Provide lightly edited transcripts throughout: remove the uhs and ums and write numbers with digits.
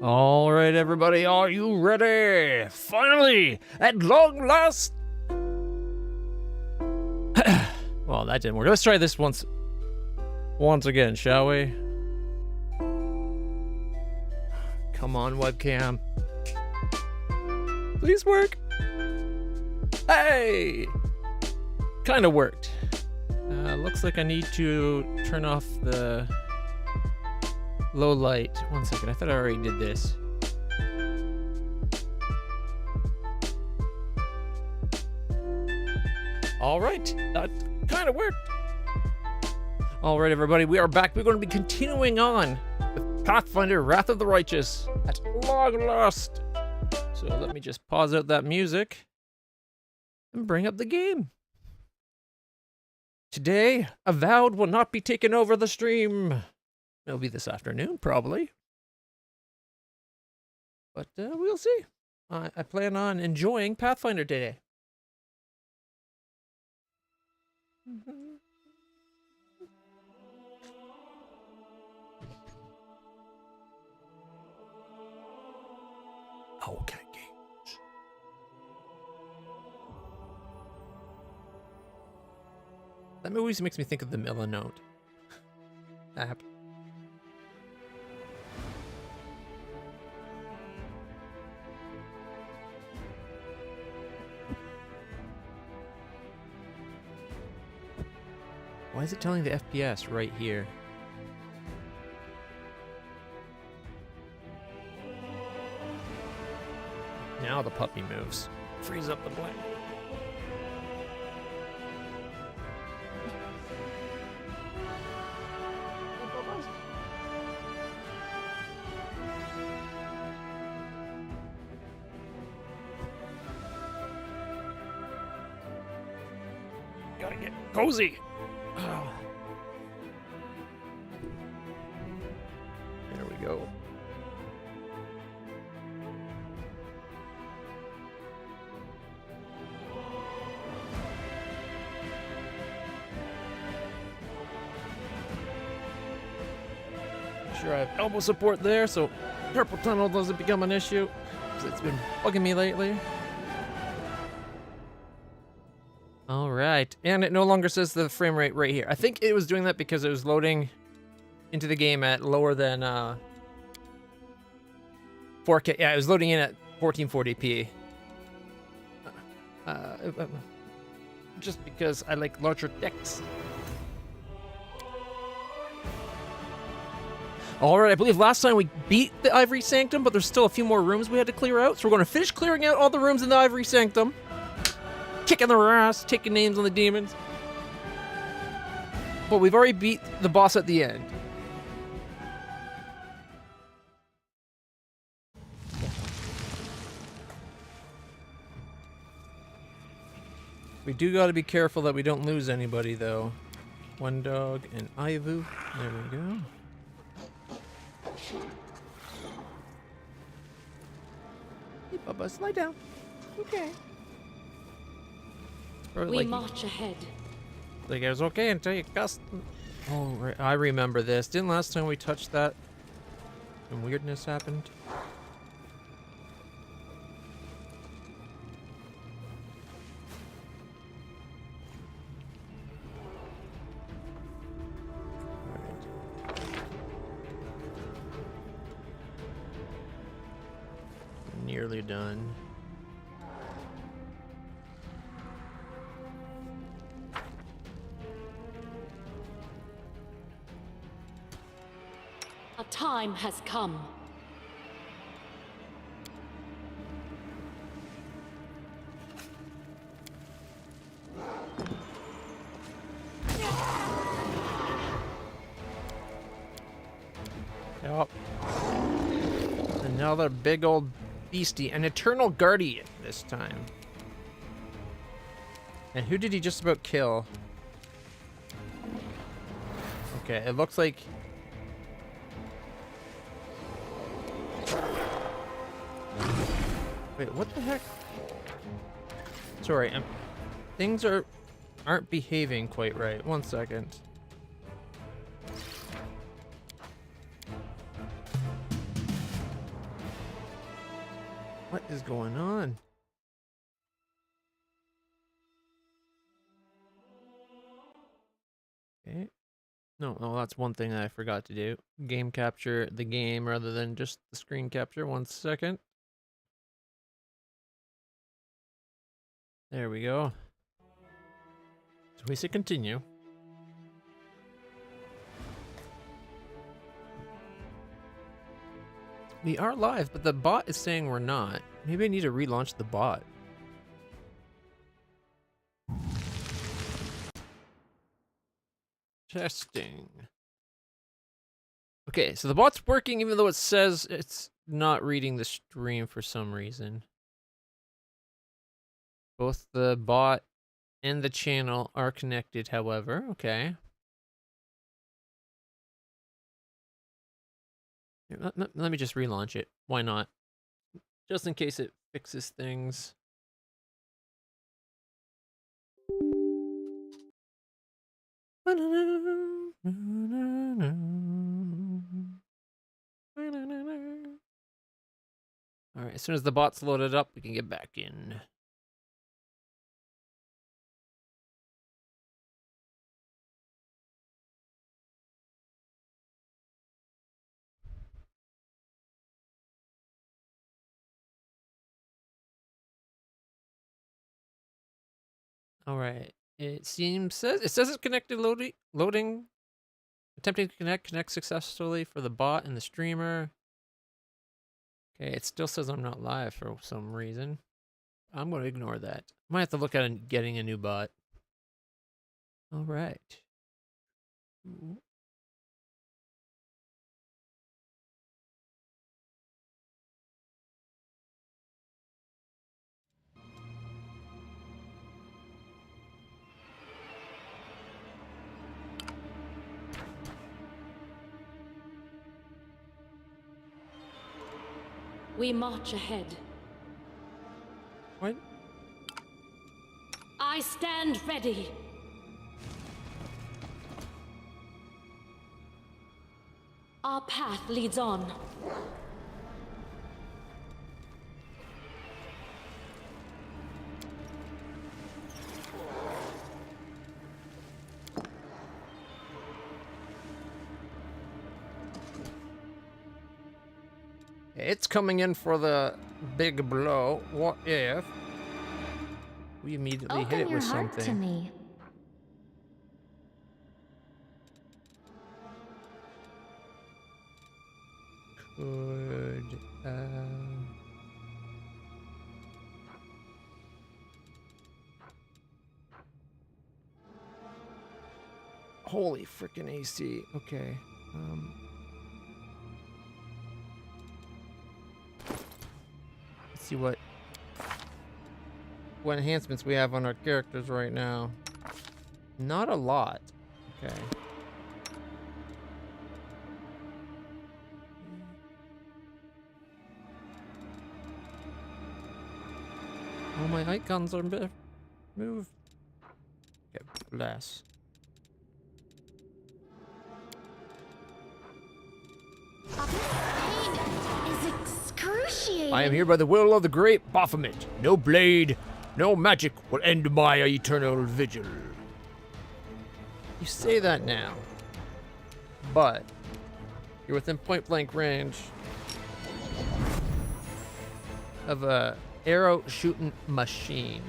All right, everybody, are you ready? Finally, at long last. Well, that didn't work. Let's try this once again, shall we? Come on, webcam. Please work. Hey! Kind of worked. Looks like I need to turn off the low light. 1 second, I thought I already did this. All right, that kind of worked. All right, everybody, we are back. We're going to be continuing on with Pathfinder, Wrath of the Righteous at long last. So let me just pause out that music and bring up the game. Today, Avowed will not be taken over the stream. It'll be this afternoon, probably. But we'll see. I plan on enjoying Pathfinder today. Okay, games. That always makes me think of the Milanote app. Why is it telling the FPS right here? Now the puppy moves. Frees up the blank. Gotta get cozy. Oh. There we go. Sure, I have elbow support there, so carpal tunnel doesn't become an issue, because it's been bugging me lately. All right, and it no longer says the frame rate right here. I think it was doing that because it was loading into the game at lower than 4K. Yeah, it was loading in at 1440p. Just because I like larger decks. All right, I believe last time we beat the Ivory Sanctum, but there's still a few more rooms we had to clear out. So we're going to finish clearing out all the rooms in the Ivory Sanctum. Kicking their ass, taking names on the demons. But we've already beat the boss at the end. We do got to be careful that we don't lose anybody, though. One dog and Ivory. There we go. Hey, Bubba, lie down. Okay. We march ahead. Like it was okay until you cussed. Oh, right. I remember this. Didn't last time we touched that some weirdness happened? Alright. Nearly done. A time has come. Yep. Another big old beastie, an eternal guardian this time. And who did he just about kill? Okay, it looks like... Wait, what the heck? Sorry, things aren't behaving quite right. 1 second. What is going on? Okay. No, that's one thing that I forgot to do. Game capture the game rather than just the screen capture. 1 second. There we go. So we say continue. We are live, but the bot is saying we're not. Maybe I need to relaunch the bot. Testing. Okay, so the bot's working even though it says it's not reading the stream for some reason. Both the bot and the channel are connected, however. Okay. Here, let me just relaunch it. Why not? Just in case it fixes things. Alright, as soon as the bot's loaded up, we can get back in. Alright. It says it's connected loading. Attempting to connect successfully for the bot and the streamer. Okay, it still says I'm not live for some reason. I'm going to ignore that. Might have to look at getting a new bot. Alright. We march ahead. What? I stand ready. Our path leads on. It's coming in for the big blow. What if we immediately hit it with something? Open your heart to me. Could holy frickin' AC. Okay. Let's see what enhancements we have on our characters right now. Not a lot. Okay. All my icons are moved. Okay, bless. Is excruciating. I am here by the will of the great Baphomet. No blade, no magic will end my eternal vigil. You say that now, but you're within point blank range of a arrow shooting machine.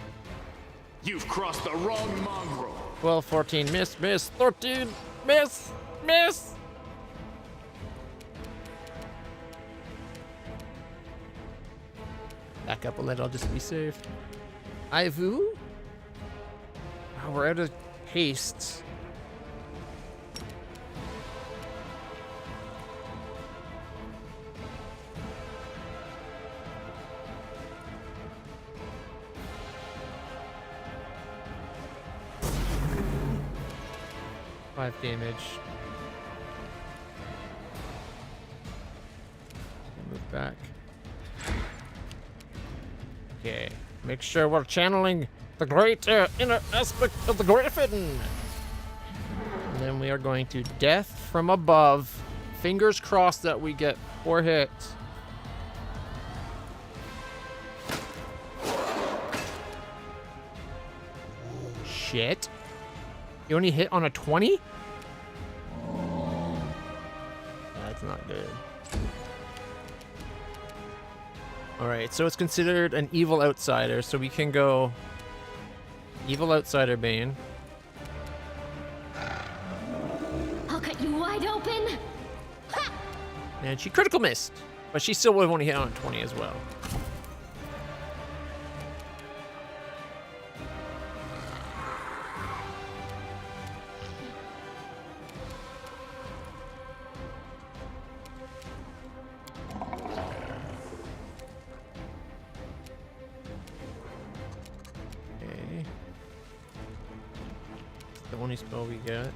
You've crossed the wrong mongrel. 12, 14, miss, 13, miss. Back up a little, just to be safe. Ivory? Oh, we're out of haste. Five damage. Move back. Okay. Make sure we're channeling the great inner aspect of the Griffin. And then we are going to death from above. Fingers crossed that we get 4 hits. shit. You only hit on a 20? That's not good. Alright, so it's considered an evil outsider, so we can go evil outsider Bane. I'll cut you wide open. Ha! And she critical missed, but she still would have only hit on a 20 as well. Okay. It's the only spell we get.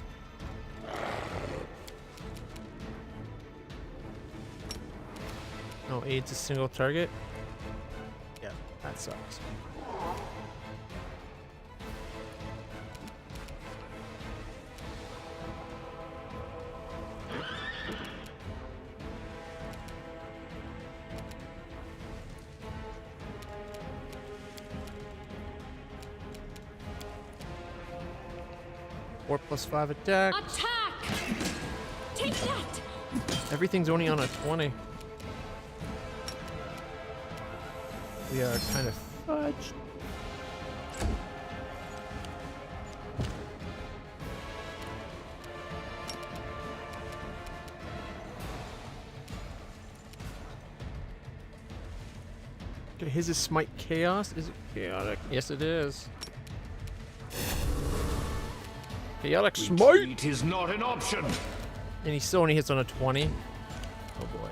No aids a single target. Yeah, that sucks. Four plus 5 attack. Attack! Take that! Everything's only on a 20. We are kind of fudged. Okay, his is Smite Chaos. Is it chaotic? Yes, it is. Chaotic Smite! Retreat is not an option. And he still only hits on a 20. Oh boy.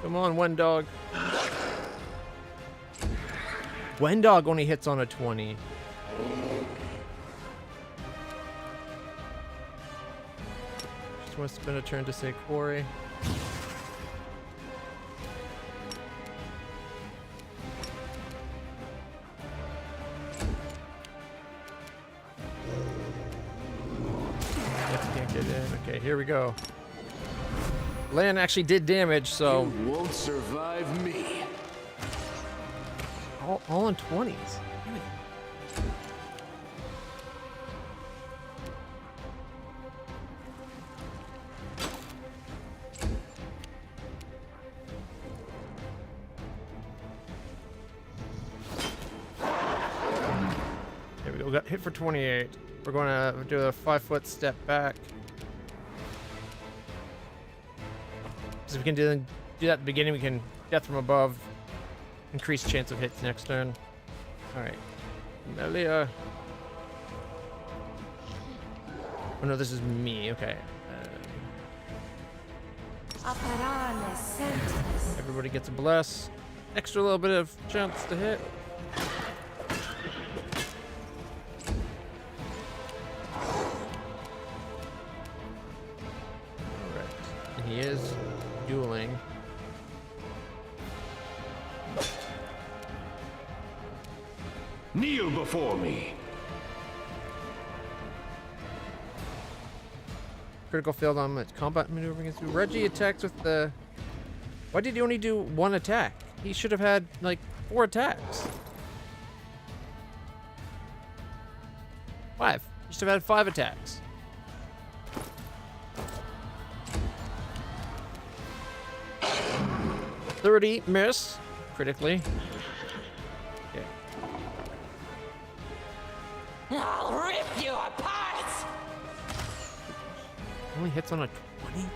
Come on, Wendog. Wendog only hits on a 20. Just want to spend a turn to say quarry. Yep, can't get in. Okay, here we go. Land actually did damage, so You won't survive me. all in 20s. There we go. Got hit for 28. We're going to do a 5-foot step back. So if we can do that at the beginning, we can death from above, increase chance of hits next turn. All right, Melia. Oh no, this is me. Okay. Everybody gets a bless. Extra little bit of chance to hit. All right, and he is dueling. Kneel before me. Critical failed on its combat maneuver against you. Reggie attacks with the... Why did he only do 1 attack? He should have had, like, 4 attacks. 5. He should have had 5 attacks. .30 miss. Critically. Okay. I'll rip you apart! Only hits on a 20?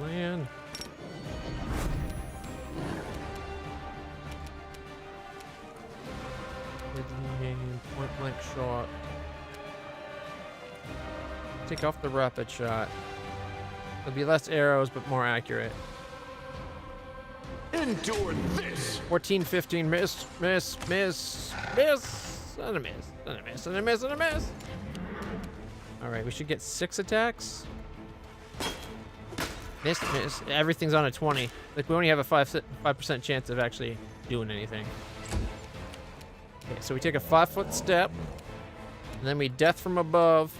Land. Point blank shot. Take off the rapid shot. There'll be less arrows, but more accurate. Endure this. 14, 15, miss, miss, miss, miss, and a miss, and a miss, and a miss, and a miss. All right, we should get 6 attacks. Miss, miss. Everything's on a 20. Like, we only have a 5% chance of actually doing anything. Okay, so we take a 5-foot step, and then we death from above.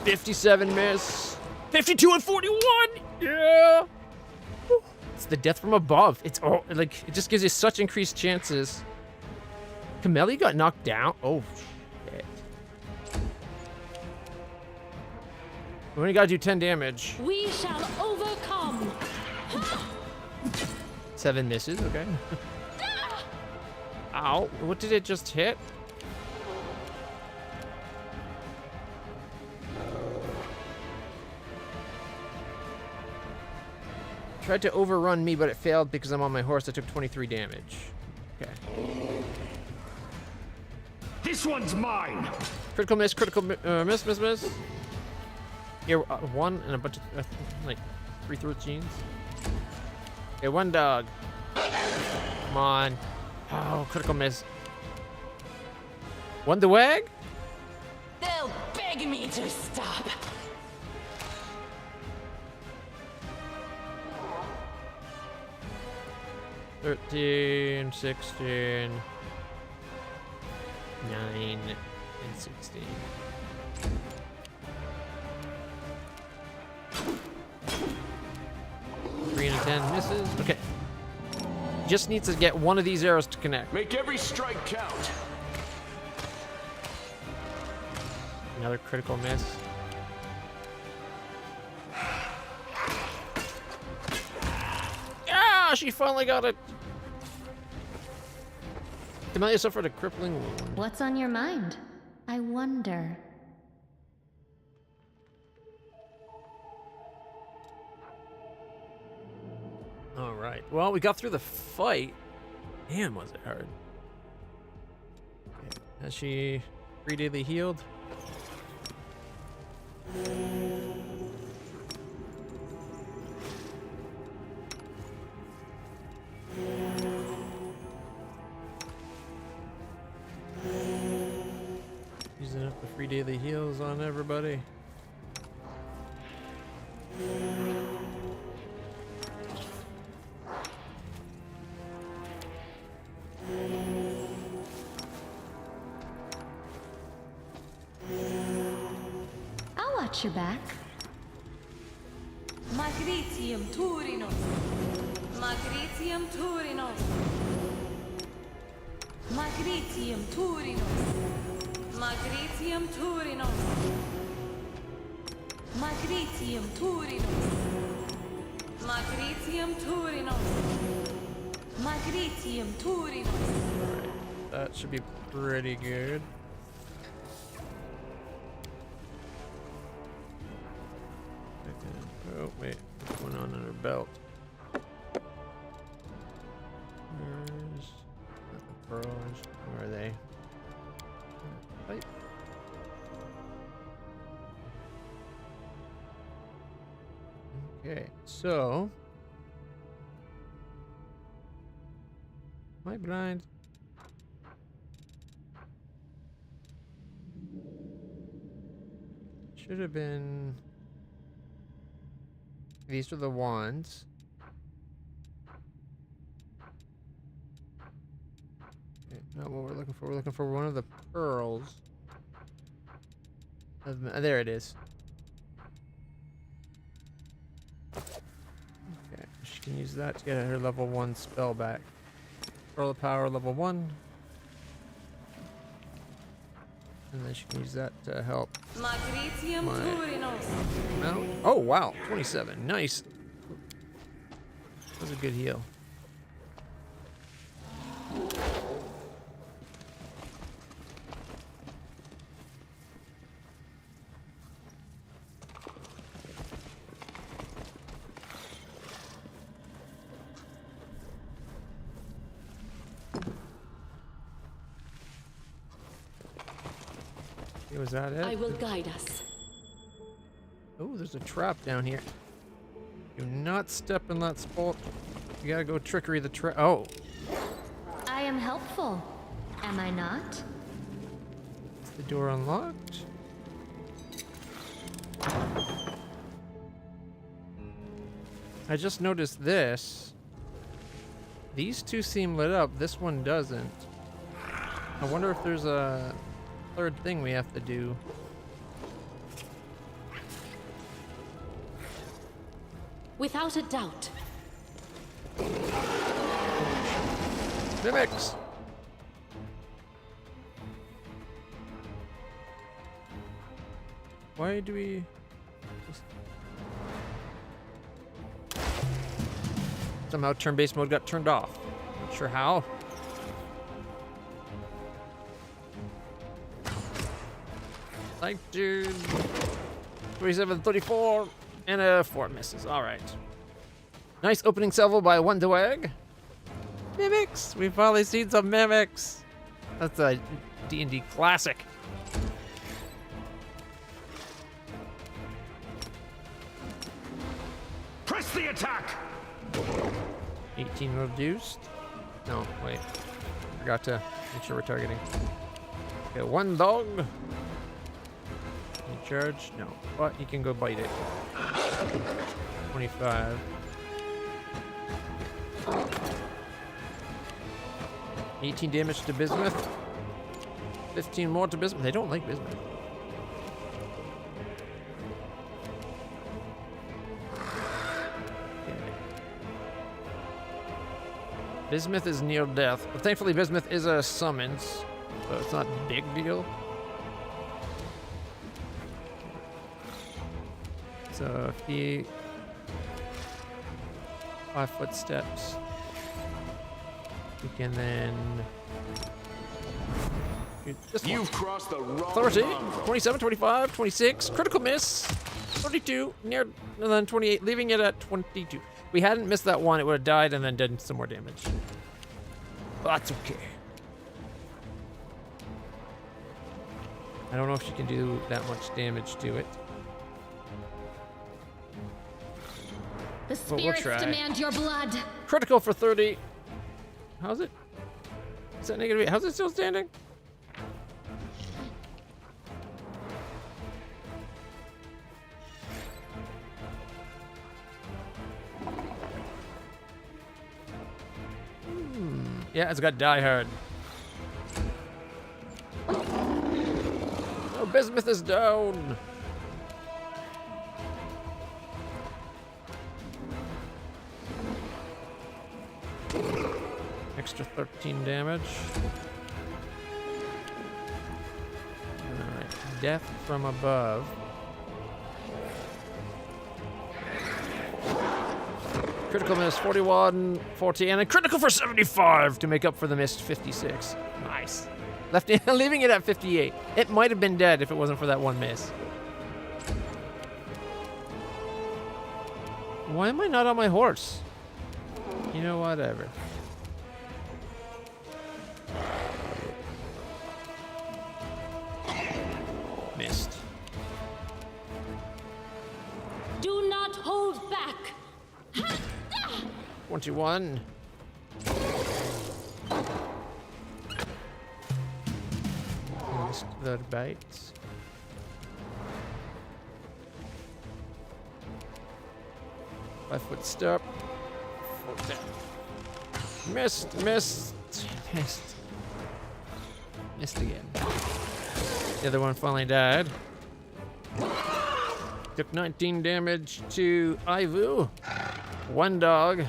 57 miss. 52 and 41. Yeah. It's the death from above. It's all like it just gives you such increased chances. Camellia got knocked down. Oh shit. We only gotta do 10 damage. We shall overcome. 7 misses, okay. Ow, what did it just hit? Tried to overrun me, but it failed because I'm on my horse. I took 23 damage. Okay. This one's mine. Critical miss, miss. Here, 1 and a bunch of, like, 3 13s. Okay, 1 dog. Come on. Oh, critical miss. 1 the wag? They'll beg me to stop. $13, 16, 9, and 16. Three and a 10 misses. Okay. Just needs to get one of these arrows to connect. Make every strike count. Another critical miss. Ah, she finally got it. Camellia suffered a crippling wound. What's on your mind? I wonder. All right. Well, we got through the fight. Damn, was it hard. Okay. Has she daily healed? Using up the free daily heals on everybody. I'll watch your back. Magritium Turinos. Magritium Turinos. Magritium Turinos. Magritium Turinos. Magritium Turinos. Magritium Turinos. Magritium Turinos. That should be pretty good. Oh, wait. What's going on in her belt? Where's the pearls? Where are they? Right. Okay, so. Am I blind? Should have been. These are the wands. Okay, not what we're looking for. We're looking for one of the pearls. There it is. Okay, she can use that to get her level 1 spell back. Pearl of Power level 1. And then she can use that to help. Magritium Turinos. Mount. Oh wow, 27. Nice. That was a good heal. Was that it? I will guide us. Oh, there's a trap down here. Do not step in that spot. You gotta go trickery the trap. Oh. I am helpful. Am I not? Is the door unlocked? I just noticed this. These two seem lit up. This one doesn't. I wonder if there's a third thing we have to do. Without a doubt. Mimics. Why do we... Somehow turn-based mode got turned off. Not sure how. Sanctum. 27, 34, and a 4 misses. All right. Nice opening salvo by one Dwag. Mimics. We've finally seen some mimics. That's a D&D classic. Press the attack! 18 reduced. No, wait. Forgot to make sure we're targeting. Okay, one dog. Can you charge? No. But you can go bite it. 25. $18 damage to Bismuth. 15 more to Bismuth. They don't like Bismuth. Bismuth is near death, but thankfully Bismuth is a summons, so it's not a big deal. So if he 5 footsteps, we can then shoot this one. You've crossed the wrong 30, line. 27, 25, 26, critical miss, 32, near, and then 28, leaving it at 22. If we hadn't missed that one, it would have died and then done some more damage. But that's okay. I don't know if she can do that much damage to it. The we'll spirits try. demand your blood. Critical for 30. How's it? Is that negative 8? How's it still standing? Yeah, it's got Die Hard. Oh, Bismuth is down. Extra 13 damage. Alright, death from above. Critical miss 41, 40, and a critical for 75 to make up for the missed 56. Nice. Leaving it at 58. It might have been dead if it wasn't for that one miss. Why am I not on my horse? You know, whatever. Missed. Do not hold back. 21. Missed the bites. Five-foot step. Missed, missed, missed. Missed again. The other one finally died. Took 19 damage to Ivory. One dog.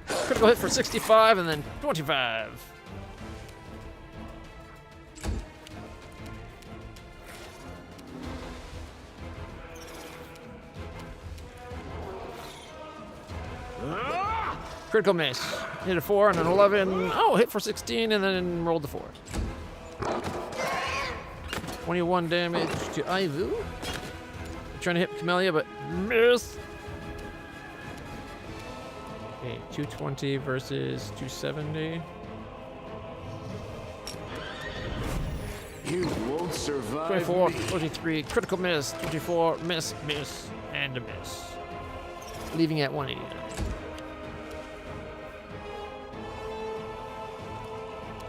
Critical hit for 65 and then 25. Critical miss. Hit a 4 and an 11. Oh, hit for 16 and then rolled the 4. 21 damage to Ivory. Trying to hit Camellia, but miss. Okay, 220 versus 270. You won't survive 24, me. 23, critical miss, 24, miss, miss, and a miss. Leaving at 180.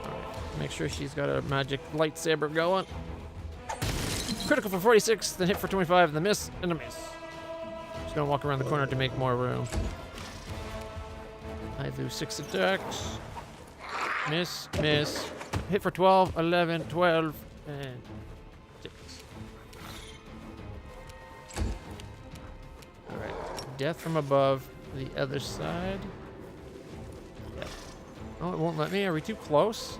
Alright, make sure she's got a magic lightsaber going. Critical for 46, then hit for 25, and the miss, and a miss. Just gonna walk around the corner to make more room. I do 6 attacks. Miss, miss. Hit for 12, 11, 12, and 6. Alright. death from above to the other side. Yep. Oh, it won't let me. Are we too close?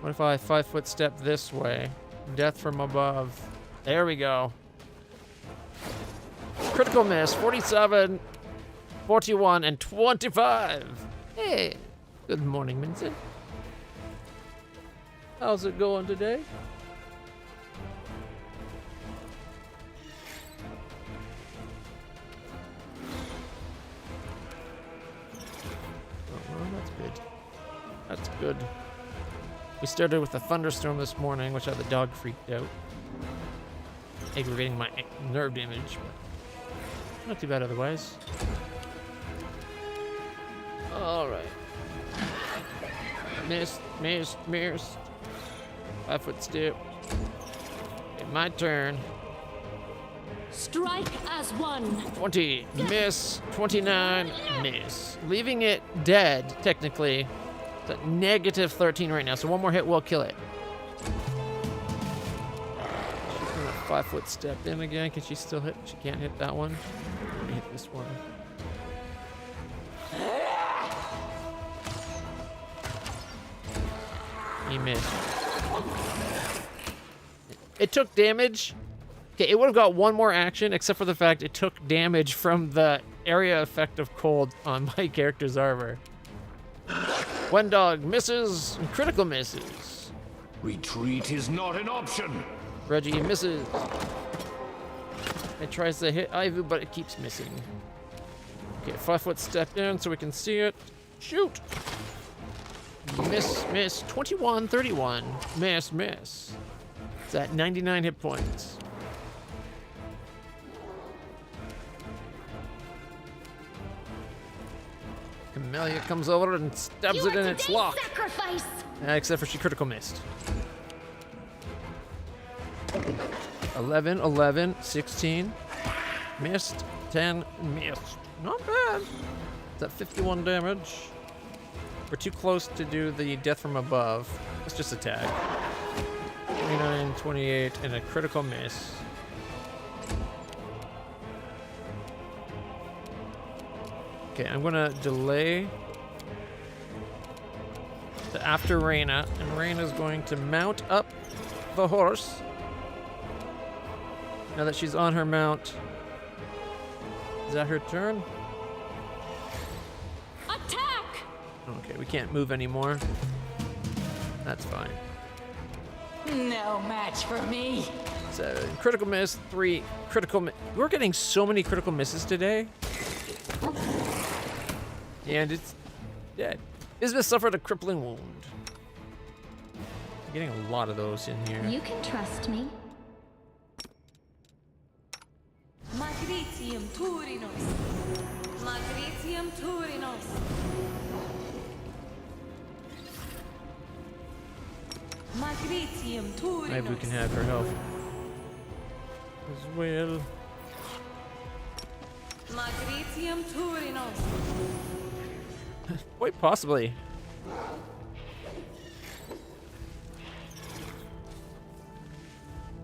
What if I 5-foot step this way? Death from above. There we go. Critical miss. 47, 41, and 25. Hey. Good morning, Vincent. How's it going today? Oh, well, that's good. That's good. We started with a thunderstorm this morning, which had the dog freaked out. Aggravating my nerve damage, but not too bad otherwise. Alright. Missed. 5-foot step. Okay, my turn. Strike as one. 20, miss. 29, miss. Leaving it dead, technically. It's at negative 13 right now, so one more hit will kill it. She's gonna 5-foot step in again. Can she still hit? She can't hit that one. Let me hit this one. He missed. It took damage. Okay, it would have got one more action, except for the fact it took damage from the area effect of cold on my character's armor. One dog misses, and critical misses. Retreat is not an option. Reggie misses. It tries to hit Ivory, but it keeps missing. Okay, 5-foot step in so we can see it. Shoot! Miss. 21, 31. Miss. It's at 99 hit points. Camellia comes over and stabs it in its lock. Sacrifice. Except for she critical missed. 11, 16. Missed. 10, missed. Not bad. It's at 51 damage. We're too close to do the death from above. Let's just attack. 29, 28, and a critical miss. Okay, I'm gonna delay to after Reyna, and Reyna's going to mount up the horse. Now that she's on her mount, is that her turn? Attack! Okay, we can't move anymore. That's fine. No match for me. 7 critical miss, 3 critical miss. We're getting so many critical misses today. And it's dead. Isbeth suffered a crippling wound. I'm getting a lot of those in here. You can trust me. Magritium Turinos. Magritium Turinos. Magritium Turinos. Maybe we can have her help as well. Magritium Turinos. Quite possibly.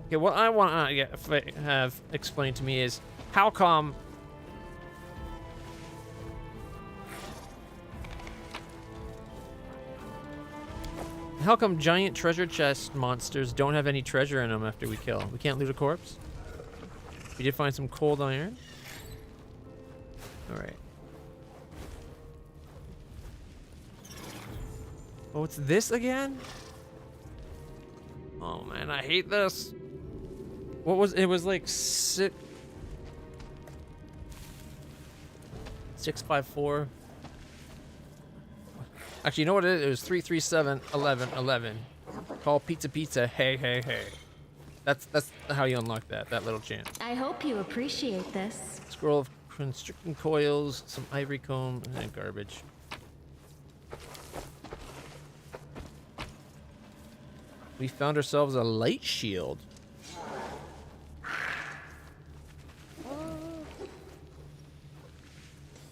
Okay, what I want to have explained to me is how come giant treasure chest monsters don't have any treasure in them after we kill? We can't loot a corpse? We did find some cold iron. All right. Oh, it's this again? Oh man, I hate this. What was it? Was like 654. Actually, you know what it is? It was 337 11 11. Call pizza. Hey. That's how you unlock that little chant. I hope you appreciate this. Scroll of constricting coils, some ivory comb, and then garbage. We found ourselves a light shield.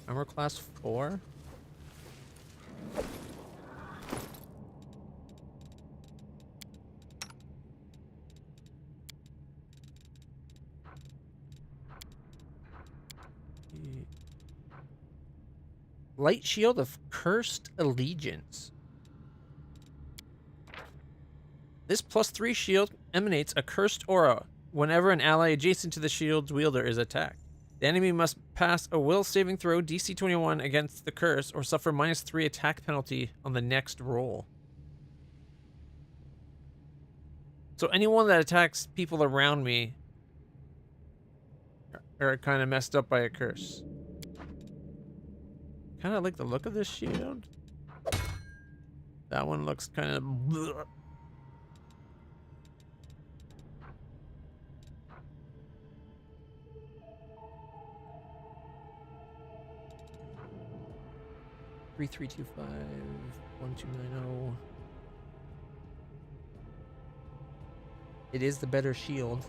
Armor class 4. Light shield of cursed allegiance. This +3 shield emanates a cursed aura whenever an ally adjacent to the shield's wielder is attacked. The enemy must pass a will saving throw DC 21 against the curse or suffer -3 attack penalty on the next roll. So anyone that attacks people around me are kind of messed up by a curse. Kind of like the look of this shield. That one looks kind of... 3325 1290. It is the better shield.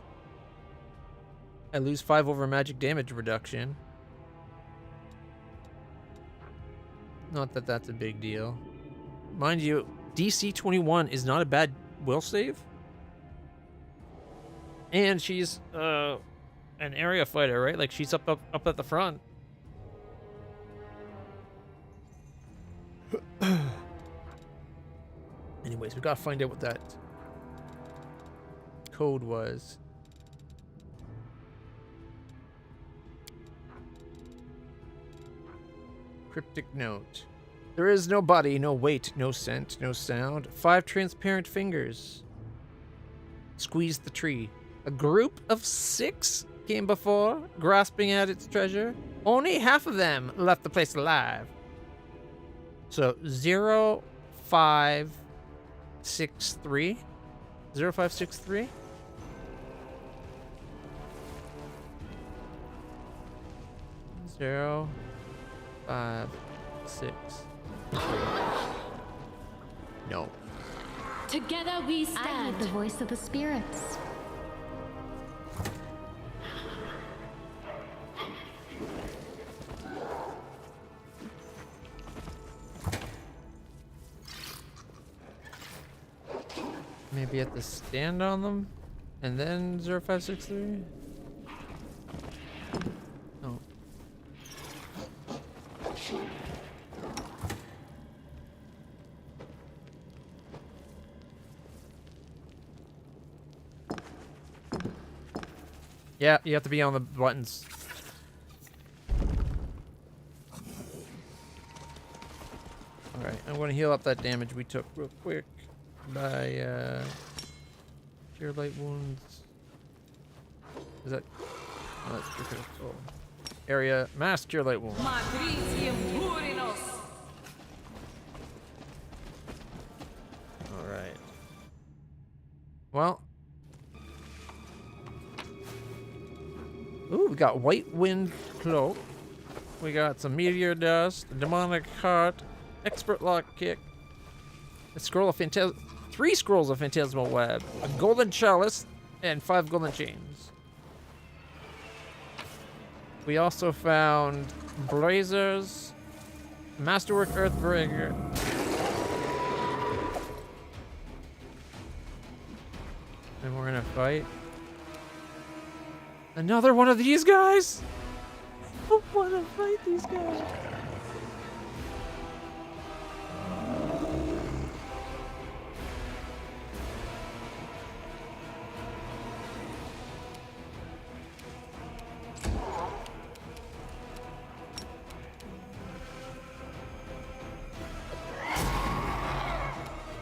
I lose 5 over magic damage reduction. Not that that's a big deal. Mind you, DC 21 is not a bad will save. And she's an area fighter, right? Like she's up at the front. Anyways, we gotta find out what that code was. Cryptic note. There is no body, no weight, no scent, no sound. 5 transparent fingers. Squeeze the tree. A group of 6 came before, grasping at its treasure. Only half of them left the place alive. So 0563. 0563. Zero, 5, 6. No. Together we stand. I heard the voice of the spirits. Maybe have to stand on them and then 0563? Oh. Yeah, you have to be on the buttons. Alright, I'm going to heal up that damage we took real quick by cure light wounds. Is that... Oh, that's critical. Area mass cure light wounds. Alright. Well. Ooh, we got White Wind Cloak. We got some Meteor Dust, a Demonic Heart, Expert Lock Kick, a scroll of 3 scrolls of Phantasmal Web, a Golden Chalice, and 5 Golden Chains. We also found Blazers, Masterwork Earthbringer, and we're in a fight. Another one of these guys? I don't want to fight these guys.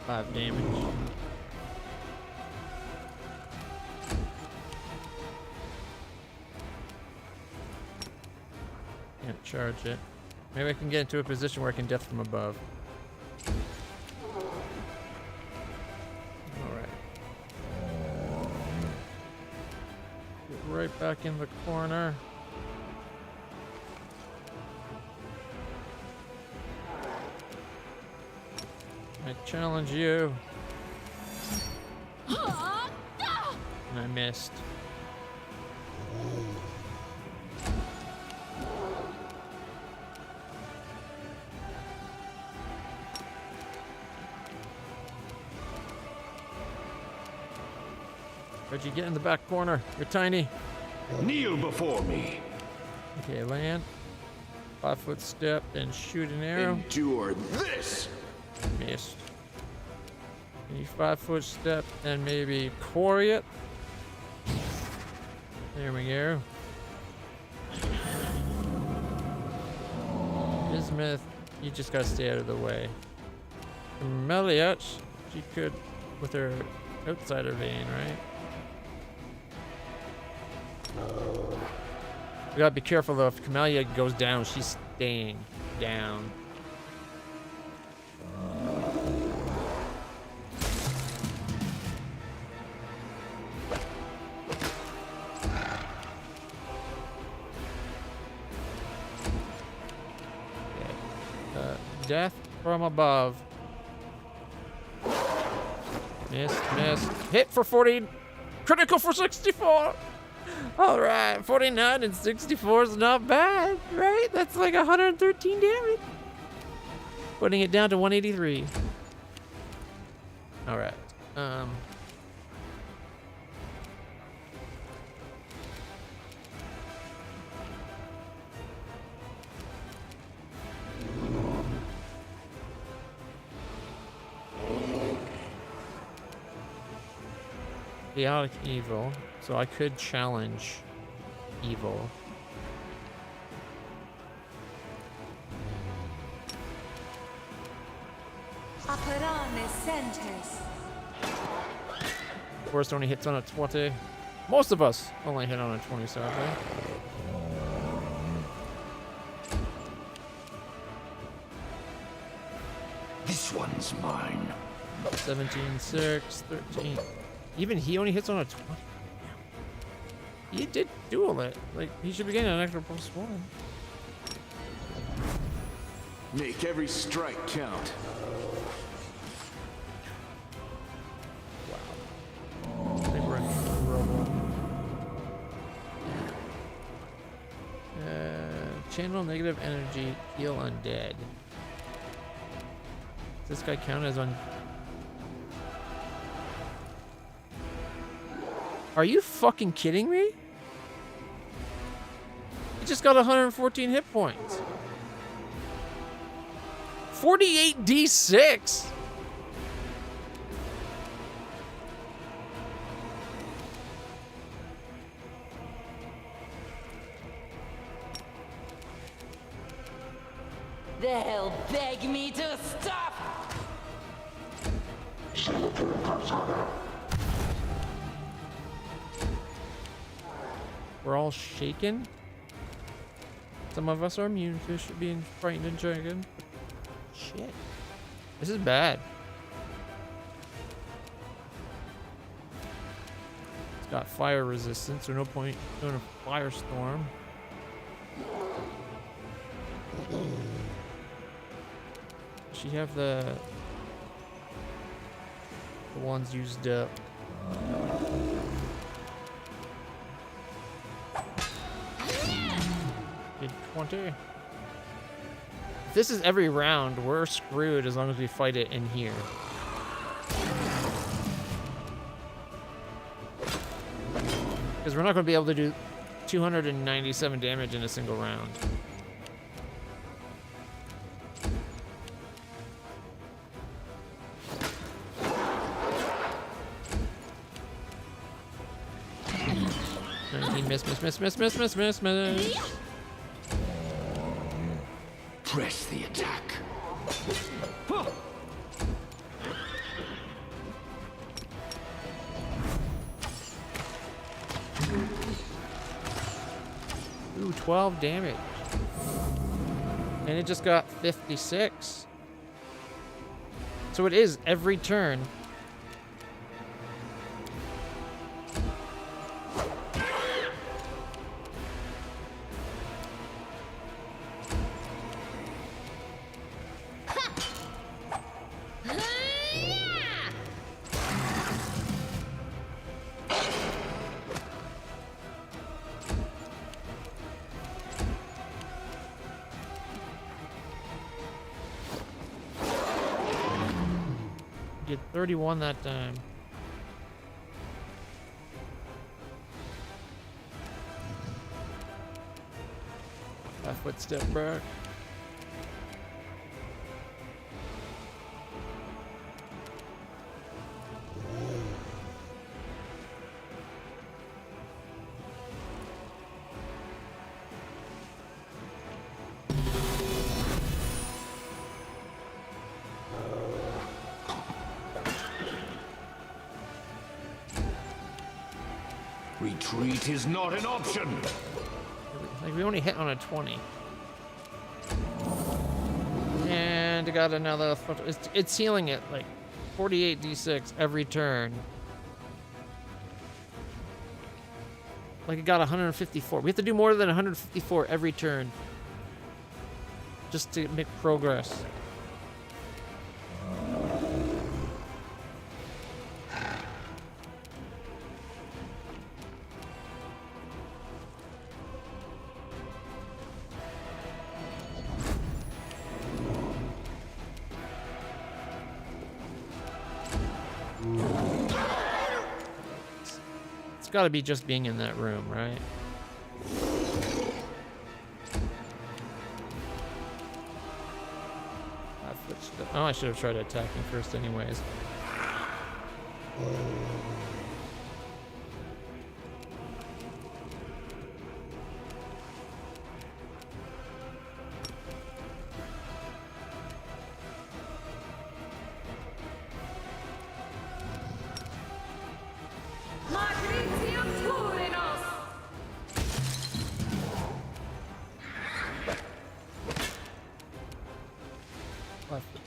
Five damage. Can't charge it. Maybe I can get into a position where I can death from above. Alright. Get right back in the corner. I challenge you. And I missed. Reggie, get in the back corner. You're tiny. Kneel before me. Okay, land. 5-foot step and shoot an arrow. Endure this! Missed. Any 5-foot step and maybe quarry it. There we go. Bismuth, you just gotta stay out of the way. Camellia, she could with her outsider vein, right? We gotta be careful though. If Camellia goes down, she's staying down. Death from above. Missed, missed. Hit for 40. Critical for 64. All right, 49 and 64 is not bad, right? That's like 113 damage. Putting it down to 183. All right. Chaotic evil, so I could challenge evil. Operane Centes. Force only hits on a 20. Most of us only hit on a 20, sadly. This one's mine. 17, 6, 13. Even he only hits on a 20. He did duel it. Like, he should be getting an extra +1. Make every strike count. Wow. I think we're in trouble. Channel negative energy, heal undead. Does this guy count as on? Are you fucking kidding me? He just got 114 hit points. 48 D6. They'll beg me to stop! We're all shaken. Some of us are immune to being frightened and shaken. Shit. This is bad. It's got fire resistance, so no point doing a firestorm. Does she have the ones used up? Did 20. If this is every round, we're screwed as long as we fight it in here. Because we're not going to be able to do 297 damage in a single round. Miss. Press the attack. Ooh, 12 damage. And it just got 56. So it is every turn. Did 31 that time. 5 foot step back. Retreat is not an option. Like we only hit on a 20. And I got another. It's healing it like 48 d6 every turn. Like it got 154. We have to do more than 154 every turn just to make progress. It's got to be just being in that room, right? Oh, I should have tried attacking first anyways.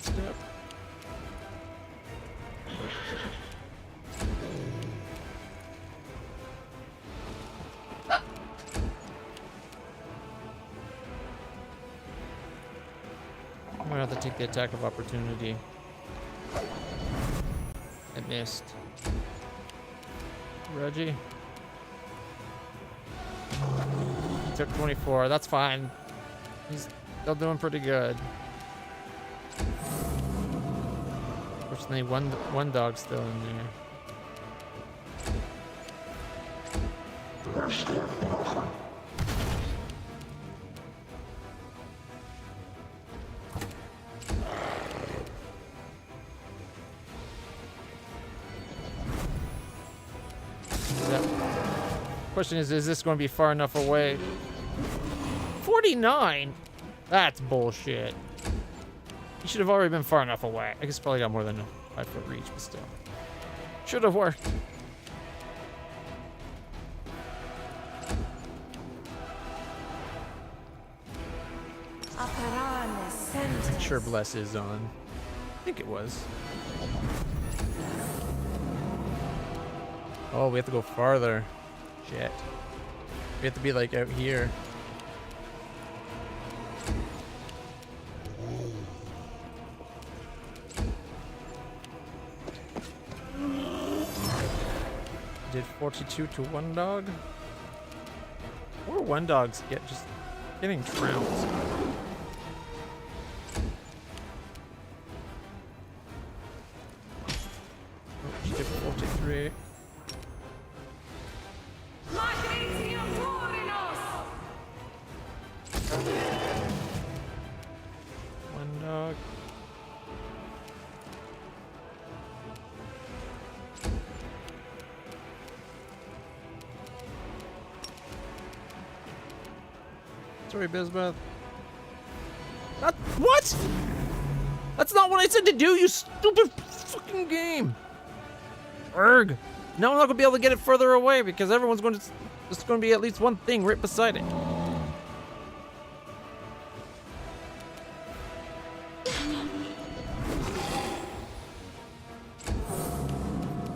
Step. I'm gonna have to take the attack of opportunity. I missed. Reggie. He took 24. That's fine. He's still doing pretty good. Fortunately, one dog's still in there. Question is this going to be far enough away? 49? That's bullshit. You should have already been far enough away. I guess probably got more than a 5 foot reach, but still. Should have worked. I'm sure Bless is on. I think it was. Oh, we have to go farther. Shit. We have to be like out here. Did 42 to one dog? Or one dogs get just getting trounced. Oh, she did 43. One dog. Sorry, Bismuth. What? That's not what I said to do, you stupid fucking game. Erg. Now I'm not gonna be able to get it further away because everyone's going to. There's going to be at least one thing right beside it.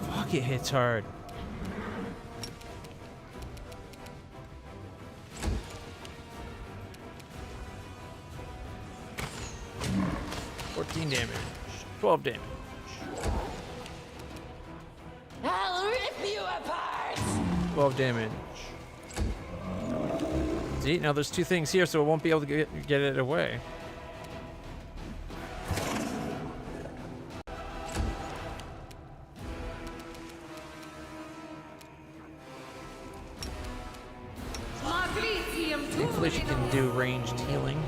Fuck, it hits hard. Damage. 12 damage. I'll rip you apart! 12 damage. See, now there's two things here, so it won't be able to get it away. Hopefully she can do ranged healing.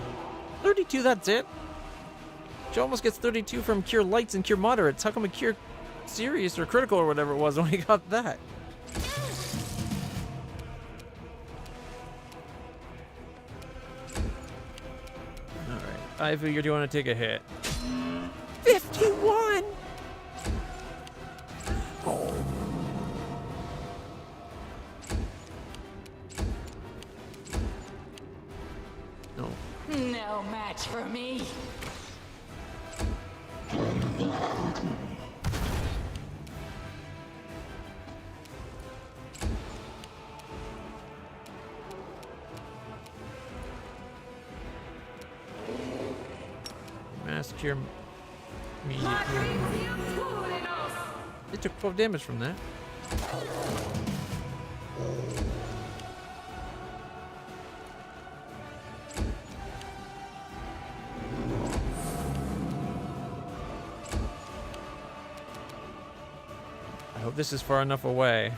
32, that's it? She almost gets 32 from Cure Lights and Cure Moderates. How come a Cure Serious or Critical or whatever it was only got that? Alright. Ivory, you're going to take a hit. 51! Oh. No. No match for me. Mass Cure immediately. It took 12 damage from that. I hope this is far enough away.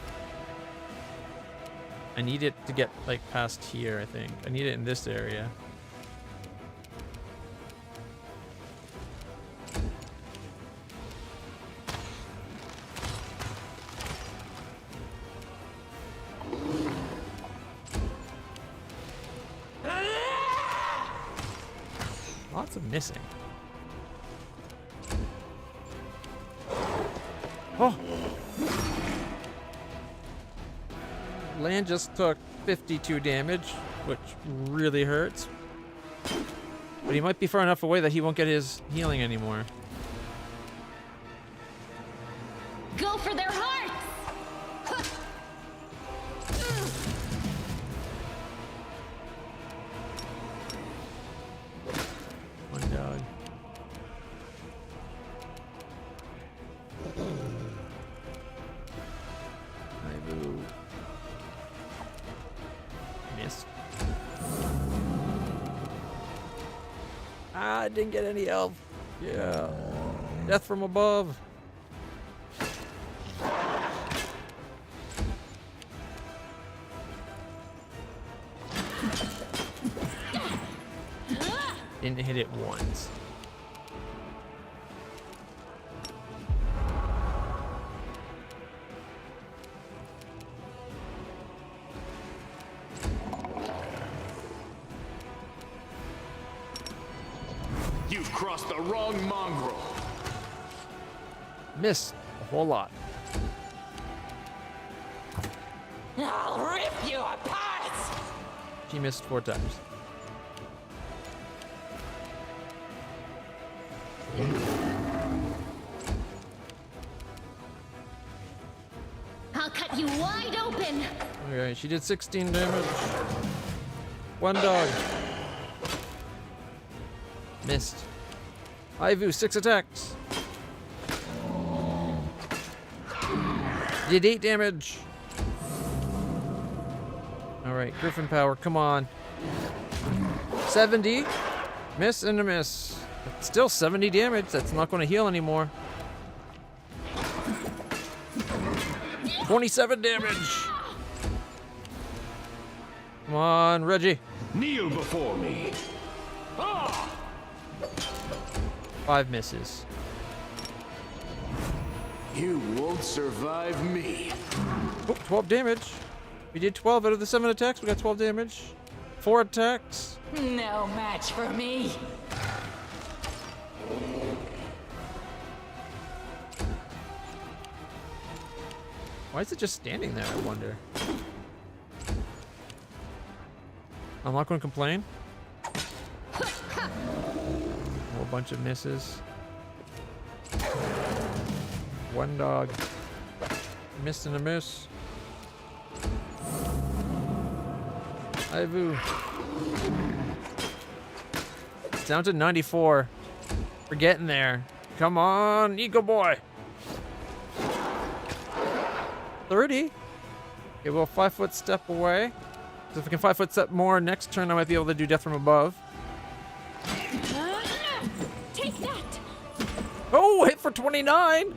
I need it to get like past here, I think. I need it in this area. Lots of missing. Oh! Land just took 52 damage, which really hurts. But he might be far enough away that he won't get his healing anymore. Go for their hearts! One dog. Boo. Missed. Ah, I didn't get any health. Yeah. Death from above. Didn't hit it once. You've crossed the wrong mongrel. Missed a whole lot. I'll rip you apart! She missed 4 times. I'll cut you wide open! Okay, she did 16 damage. One dog. Missed. Ivu, 6 attacks. Did 8 damage. Alright, Griffin Power, come on. 70. Miss and a miss. But still 70 damage. That's not going to heal anymore. 27 damage. Come on, Reggie. Kneel before me. 5 misses. You won't survive me. Oh, 12 damage. We did 12 out of the 7 attacks. We got 12 damage. 4 attacks. No match for me. Why is it just standing there, I wonder? I'm not going to complain. A whole bunch of misses. One dog. Missed and a miss. Ivu. It's down to 94. We're getting there. Come on, Eagle Boy. 30. Okay, well, 5-foot step away. So if we can 5-foot step more next turn, I might be able to do Death from Above. Take that! Oh, hit for 29.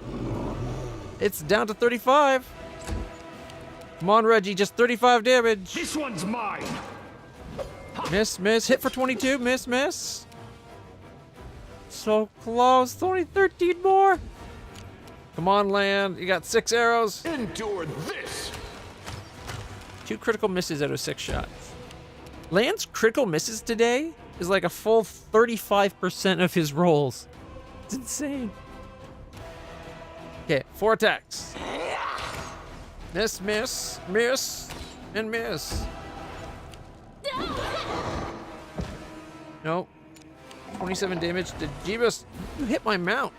It's down to 35. Come on, Reggie, just 35 damage. This one's mine. Ha! Miss, miss. Hit for 22. Miss, miss. So close. Only 13 more. Come on, land. You got 6 arrows. Endure this. 2 critical misses out of 6 shots. Land's critical misses today is like a full 35% of his rolls. It's insane. Okay, 4 attacks. Miss, miss, miss, and miss. Nope. 27 damage to Jeebus. You hit my mount.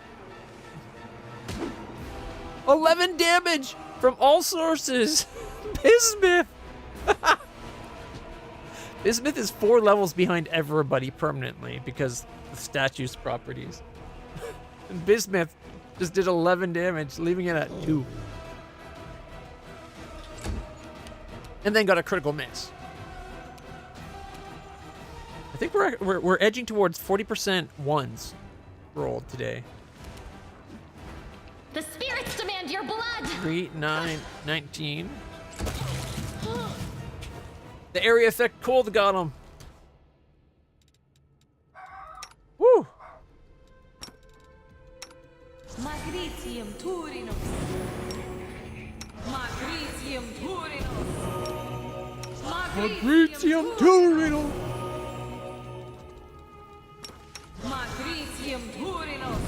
11 damage from all sources. Bismuth. Bismuth is 4 levels behind everybody permanently because of the statue's properties. And Bismuth just did 11 damage, leaving it at 2. And then got a critical miss. I think we're edging towards 40% ones rolled today. The spirits demand your blood! 3, 9, 19. The area effect cold got him. Woo! Magritium Turinus. Magritium Turinus. Magritium Turino. Magritium Turinus.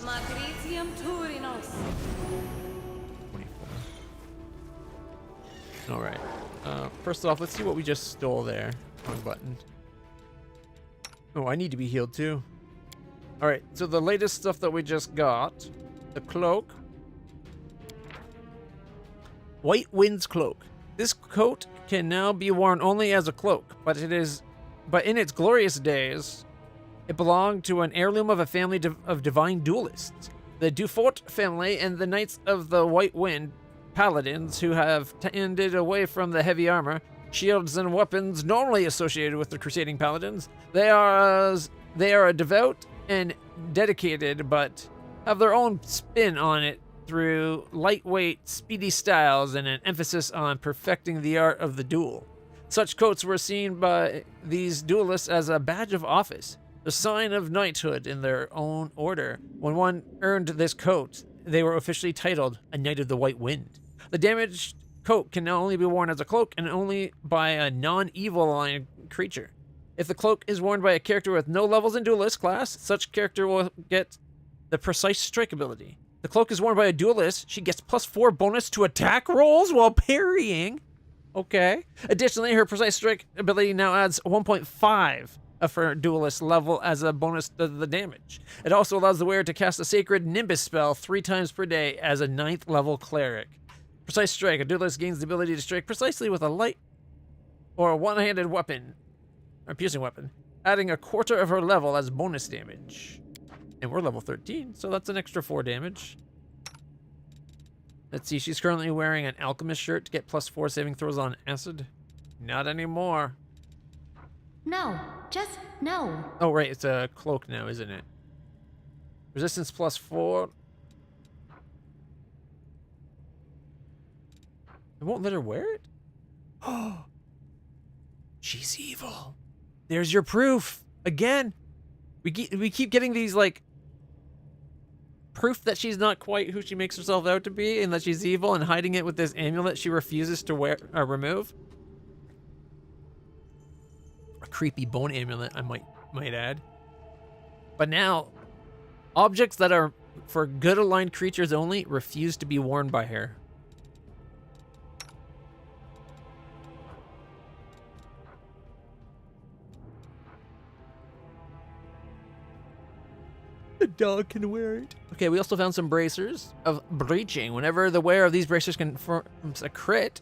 Magritium Turinus. 24. All right. First off, let's see what we just stole there. Wrong button. Oh, I need to be healed too. All right. So the latest stuff that we just got, the cloak. White Wind's cloak. This coat can now be worn only as a cloak, but in its glorious days, it belonged to an heirloom of a family of divine duelists. The Dufort family and the Knights of the White Wind, paladins who have tended away from the heavy armor, shields, and weapons normally associated with the crusading paladins. They are a devout and dedicated, but have their own spin on it through lightweight, speedy styles and an emphasis on perfecting the art of the duel. Such coats were seen by these duelists as a badge of office, the sign of knighthood in their own order. When one earned this coat, they were officially titled a Knight of the White Wind. The damaged coat can now only be worn as a cloak and only by a non-evil line creature. If the cloak is worn by a character with no levels in duelist class, such character will get the precise strike ability. The cloak is worn by a duelist. She gets +4 bonus to attack rolls while parrying. Okay. Additionally, her precise strike ability now adds 1.5 of her duelist level as a bonus to the damage. It also allows the wearer to cast a sacred Nimbus spell 3 times per day as a 9th level cleric. Precise strike. A duelist gains the ability to strike precisely with a light or a one-handed weapon, or piercing weapon, adding a quarter of her level as bonus damage. And we're level 13, so that's an extra 4 damage. Let's see, she's currently wearing an alchemist shirt to get +4 saving throws on acid. Not anymore. No, just no. Oh, right, it's a cloak now, isn't it? Resistance +4. It won't let her wear it? Oh, she's evil. There's your proof. Again, we keep getting these, like, proof that she's not quite who she makes herself out to be and that she's evil, and hiding it with this amulet she refuses to wear or remove. A creepy bone amulet, I might add. But now, objects that are for good aligned creatures only refuse to be worn by her. The dog can wear it. Okay, we also found some bracers of breaching. Whenever the wearer of these bracers confirms a crit,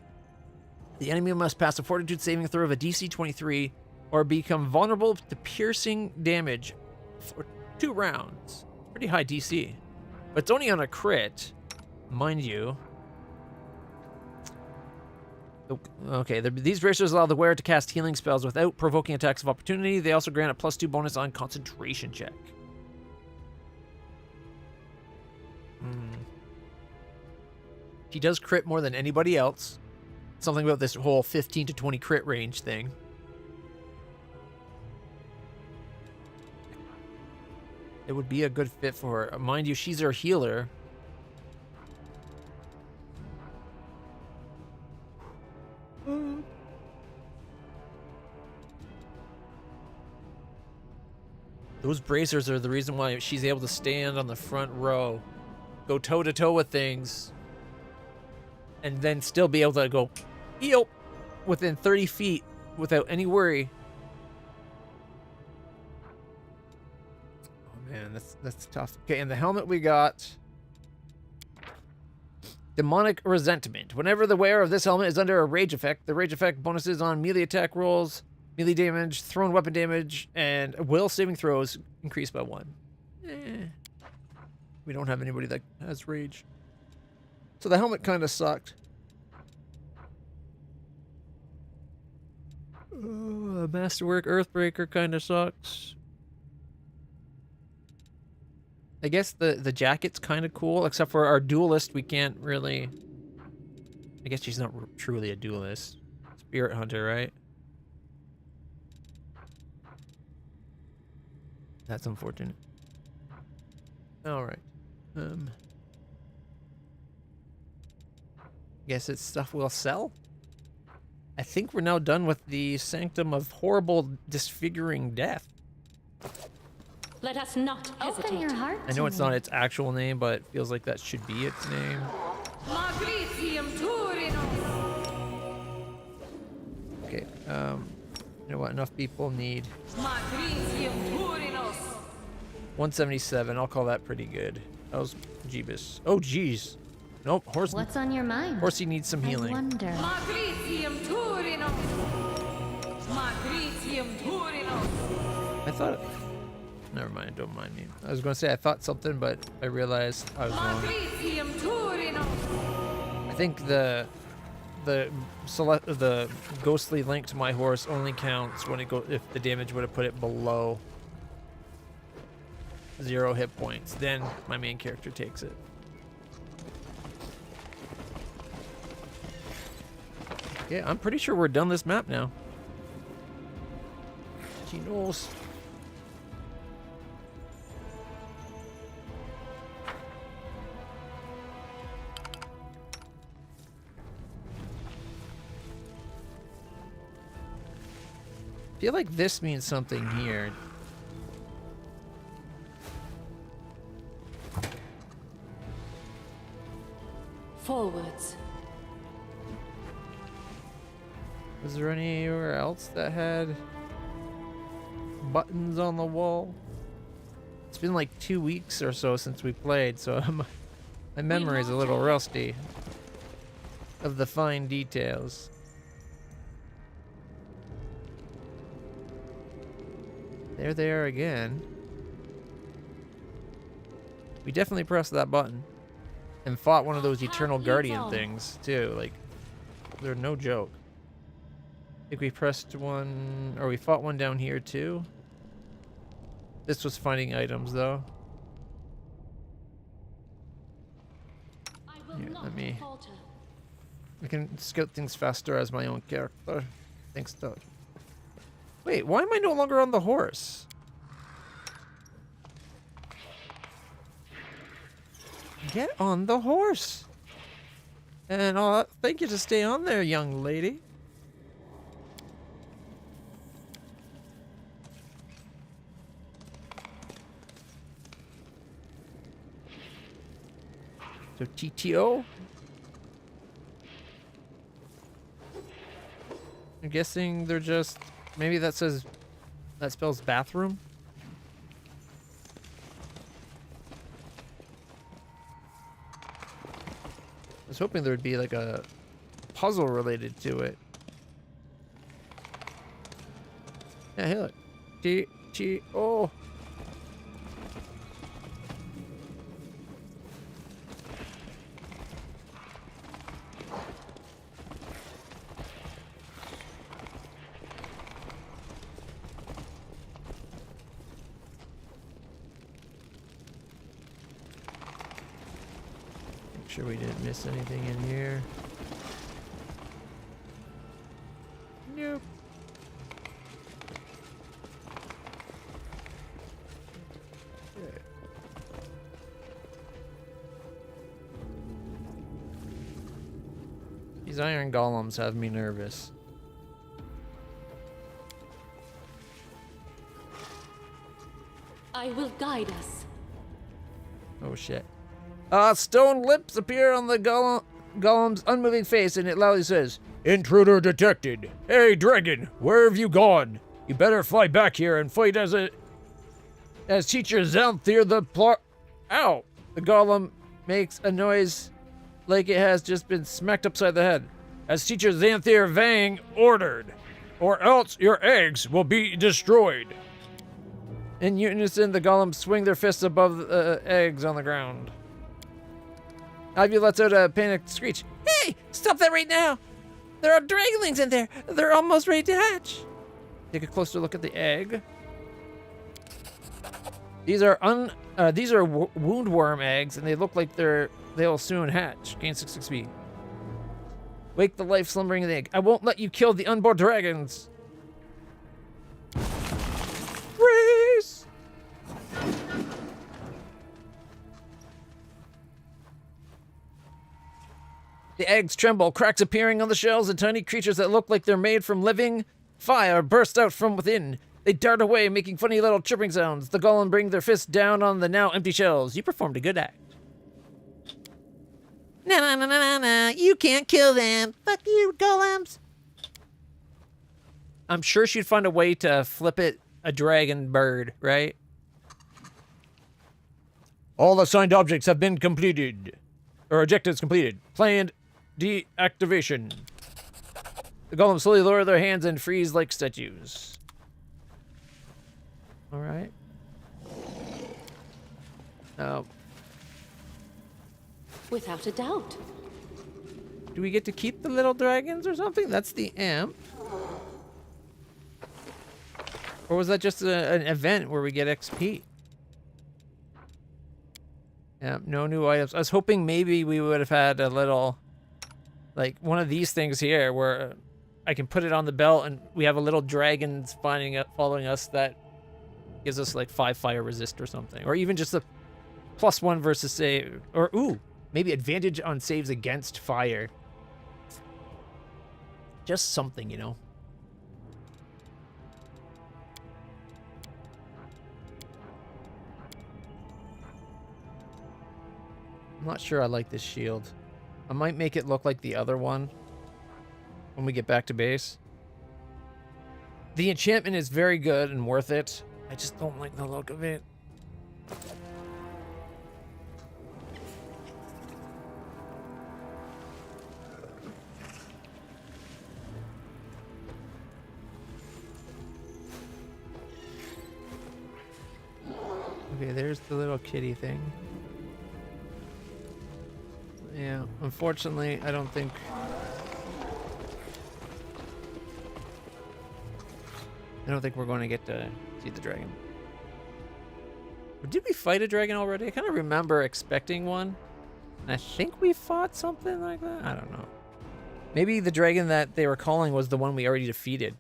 the enemy must pass a fortitude saving throw of a DC 23 or become vulnerable to piercing damage for 2 rounds. Pretty high DC. But it's only on a crit, mind you. Okay, these bracers allow the wearer to cast healing spells without provoking attacks of opportunity. They also grant a +2 bonus on concentration check. She does crit more than anybody else. something about this whole 15 to 20 crit range thing. It would be a good fit for her. Mind you, she's our healer. Those bracers are the reason why she's able to stand on the front row, go toe to toe with things, and then still be able to go heal within 30 feet without any worry. Oh man, that's tough. Okay, and the helmet we got. Demonic Resentment. Whenever the wearer of this helmet is under a rage effect, the rage effect bonuses on melee attack rolls, melee damage, thrown weapon damage, and will saving throws increase by 1. We don't have anybody that has rage. So the helmet kind of sucked. Oh, Masterwork Earthbreaker kind of sucks. I guess the jacket's kind of cool, except for our duelist, we can't really... I guess she's not truly a duelist. Spirit Hunter, right? That's unfortunate. Alright. Guess it's stuff we'll sell? I think we're now done with the Sanctum of Horrible Disfiguring Death. Let us not hesitate. Open your heart. I know it's not its actual name, but it feels like that should be its name. Magritium Turinos. Okay, you know what? Enough people need Magritium Turinos. 177. I'll call that pretty good. That was Jeebus. Oh, jeez. Nope, What's on your mind? Horsey needs some I healing. wonder. Magritium Turinos. Magritium Turinos. I thought... Never mind, don't mind me. I was going to say I thought something, but I realized I was wrong. Magritium Turinos. I think the ghostly link to my horse only counts when it if the damage would have put it below 0 hit points. Then my main character takes it. Yeah, I'm pretty sure we're done this map now. She knows. I feel like this means something here. Forwards. Was there anywhere else that had buttons on the wall? It's been like 2 weeks or so since we played, so my memory is a little rusty of the fine details. There they are again. We definitely pressed that button and fought one of those Eternal Guardian things too. Like, they're no joke. I think we pressed one, or we fought one down here too. This was finding items though. Here, let me... I can scout things faster as my own character. Thanks, Doug. Wait, why am I no longer on the horse? Get on the horse. And I'll thank you to stay on there, young lady. So TTO. I'm guessing they're just... Maybe that says... That spells bathroom? I was hoping there would be like a puzzle related to it. Yeah, hey look. TTO. Sure we didn't miss anything in here. These iron golems have me nervous. I will guide us. Oh shit. Stone lips appear on the golem's unmoving face, and it loudly says, "Intruder detected. Hey, dragon, where have you gone? You better fly back here and fight as teacher Xanthir the plot." Ow! The golem makes a noise like it has just been smacked upside the head. "As teacher Xanthir Vang ordered, or else your eggs will be destroyed." In unison, the golems swing their fists above the eggs on the ground. Ivy lets out a panicked screech. "Hey, stop that right now! There are dragonlings in there! They're almost ready to hatch!" Take a closer look at the egg. These are woundworm eggs, and they look like they'll soon hatch. Gain 6 XP. Wake the life slumbering in the egg. I won't let you kill the unborn dragons. Race! The eggs tremble, cracks appearing on the shells, and tiny creatures that look like they're made from living fire burst out from within. They dart away, making funny little chirping sounds. The golem bring their fists down on the now empty shells. You performed a good act. No, you can't kill them. Fuck you, golems. I'm sure she'd find a way to flip it a dragon bird, right? All assigned objects have been completed. Or objectives completed. Planned deactivation. The golems slowly lower their hands and freeze like statues. Alright. Without a doubt. Do we get to keep the little dragons or something? That's the amp. Or was that just an event where we get XP? Yeah, no new items. I was hoping maybe we would have had a little, like one of these things here where I can put it on the belt and we have a little dragon following us that gives us like 5 fire resist or something. Or even just a +1 versus save. Or, ooh, maybe advantage on saves against fire. Just something, you know. I'm not sure I like this shield. I might make it look like the other one when we get back to base. The enchantment is very good and worth it. I just don't like the look of it. Okay, there's the little kitty thing. Yeah, unfortunately, I don't think we're going to get to see the dragon. Or did we fight a dragon already? I kind of remember expecting one. And I think we fought something like that. I don't know. Maybe the dragon that they were calling was the one we already defeated.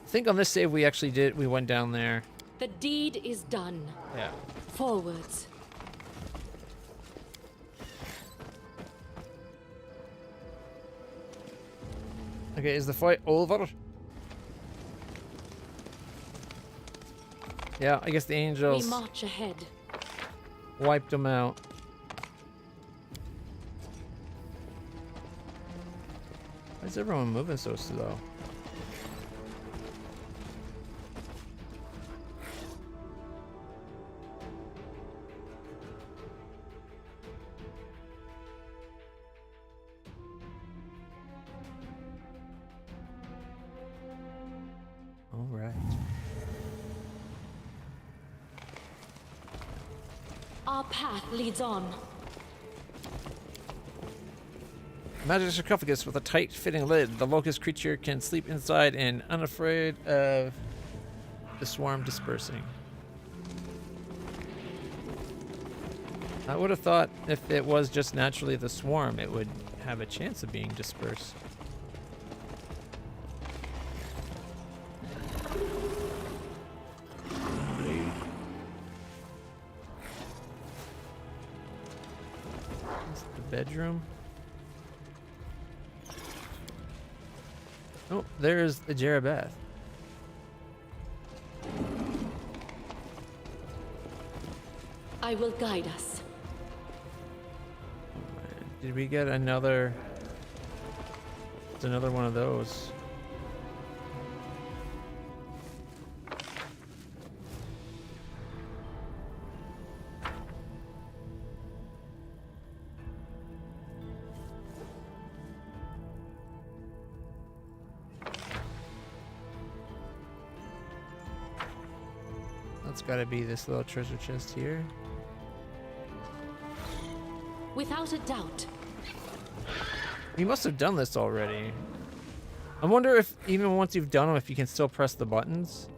I think on this save we actually we went down there. The deed is done. Yeah. Forwards. Okay, is the fight over? Yeah, I guess the angels We march ahead. wiped them out. Why is everyone moving so slow? All right. Our path leads on. Magic sarcophagus with a tight-fitting lid. The locust creature can sleep inside and unafraid of the swarm dispersing. I would have thought if it was just naturally the swarm, it would have a chance of being dispersed. bedroom. Oh, there's the Jerabeth. I will guide us. Did we get another? It's another one of those. That's gotta be this little treasure chest here. Without a doubt. You must have done this already. I wonder if even once you've done them, if you can still press the buttons.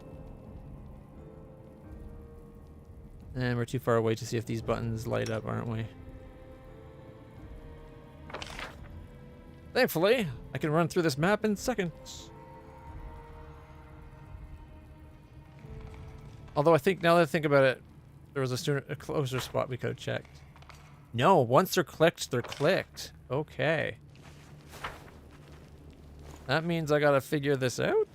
And we're too far away to see if these buttons light up, aren't we? Thankfully, I can run through this map in seconds. Although I think, now that I think about it, there was a closer spot we could have checked. No, once they're clicked, they're clicked. Okay. That means I gotta figure this out?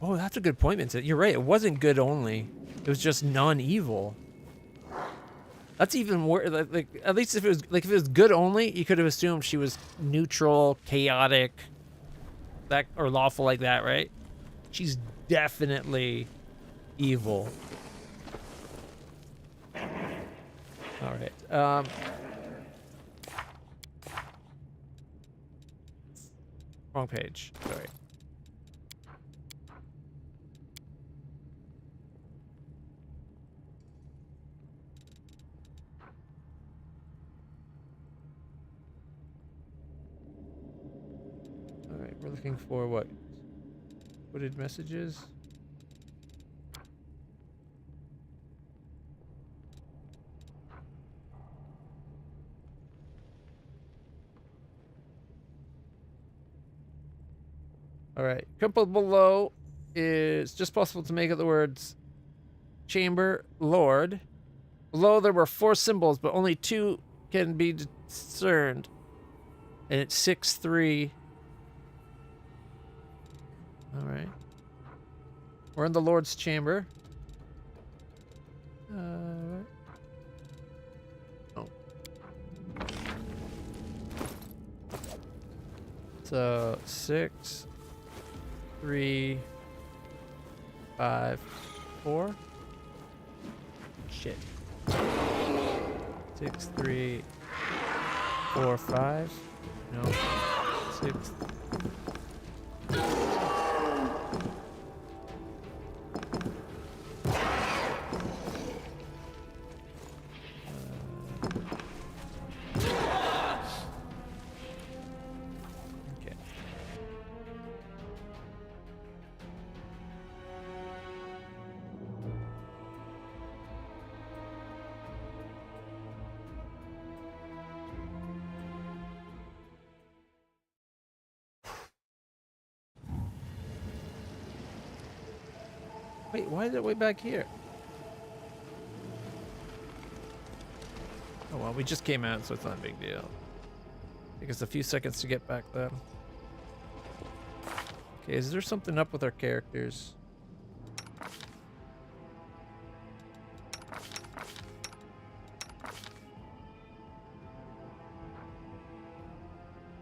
Oh, that's a good point, Vincent. You're right, it wasn't good only. It was just non-evil. That's even worse. Like, at least if it was good only, you could have assumed she was neutral, chaotic, that or lawful like that, right? She's definitely evil. All right. Wrong page. Sorry. All right, we're looking for what? Coded messages. All right, coupled below is just possible to make out the words chamber, lord. Below there were 4 symbols, but only 2 can be discerned. And it's 6-3. All right. We're in the Lord's chamber. Oh. So 6, 3, 5, 4. Shit. 6, 3, 4, 5. No. 6. Okay. Wait, why is it way back here? Oh well, we just came out, so it's not a big deal. Take us a few seconds to get back then. Okay, is there something up with our characters?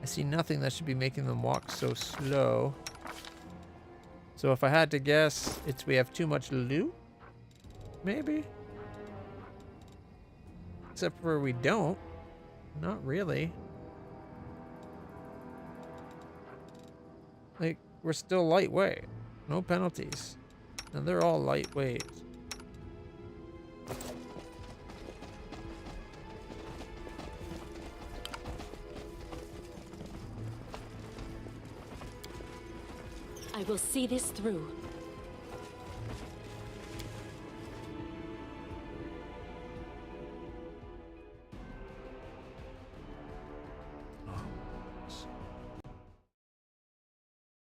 I see nothing that should be making them walk so slow. So if I had to guess, it's we have too much loot? Maybe? Except for we don't. Not really. Like, we're still lightweight. No penalties. And they're all lightweight. I will see this through.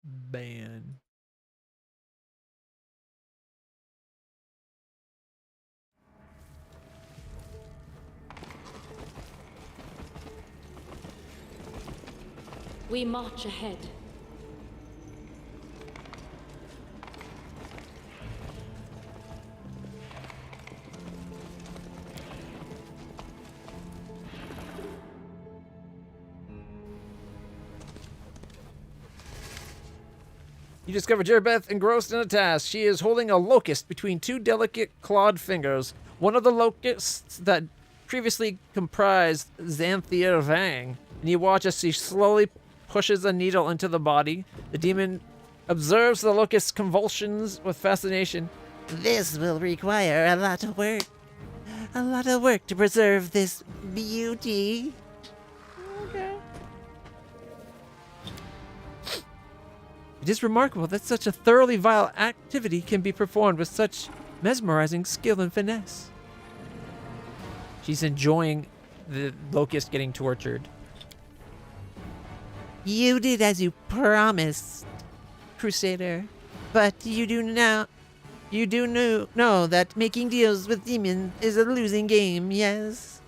Ban. We march ahead. You discover Jerbeth engrossed in a task. She is holding a locust between two delicate clawed fingers. One of the locusts that previously comprised Xanthia Vang. And you watch as she slowly pushes a needle into the body. The demon observes the locust's convulsions with fascination. This will require a lot of work. A lot of work to preserve this beauty. Okay. It is remarkable that such a thoroughly vile activity can be performed with such mesmerizing skill and finesse. She's enjoying the locust getting tortured. You did as you promised, Crusader. But you do know that making deals with demons is a losing game, yes?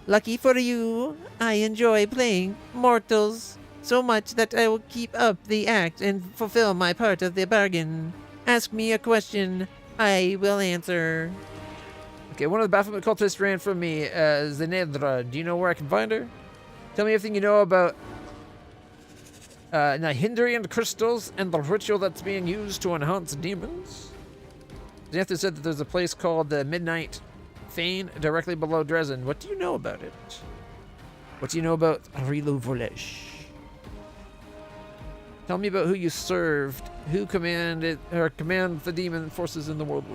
Lucky for you, I enjoy playing mortals so much that I will keep up the act and fulfill my part of the bargain. Ask me a question, I will answer. Okay, one of the Baphomet cultists ran from me, Zenedra. Do you know where I can find her? Tell me everything you know about Nihindrian crystals and the ritual that's being used to enhance demons. Xantha said that there's a place called the Midnight Fane directly below Dresden. What do you know about it? What do you know about Rilu Volesh? Tell me about who you served, who commanded or commands the demon forces in the world.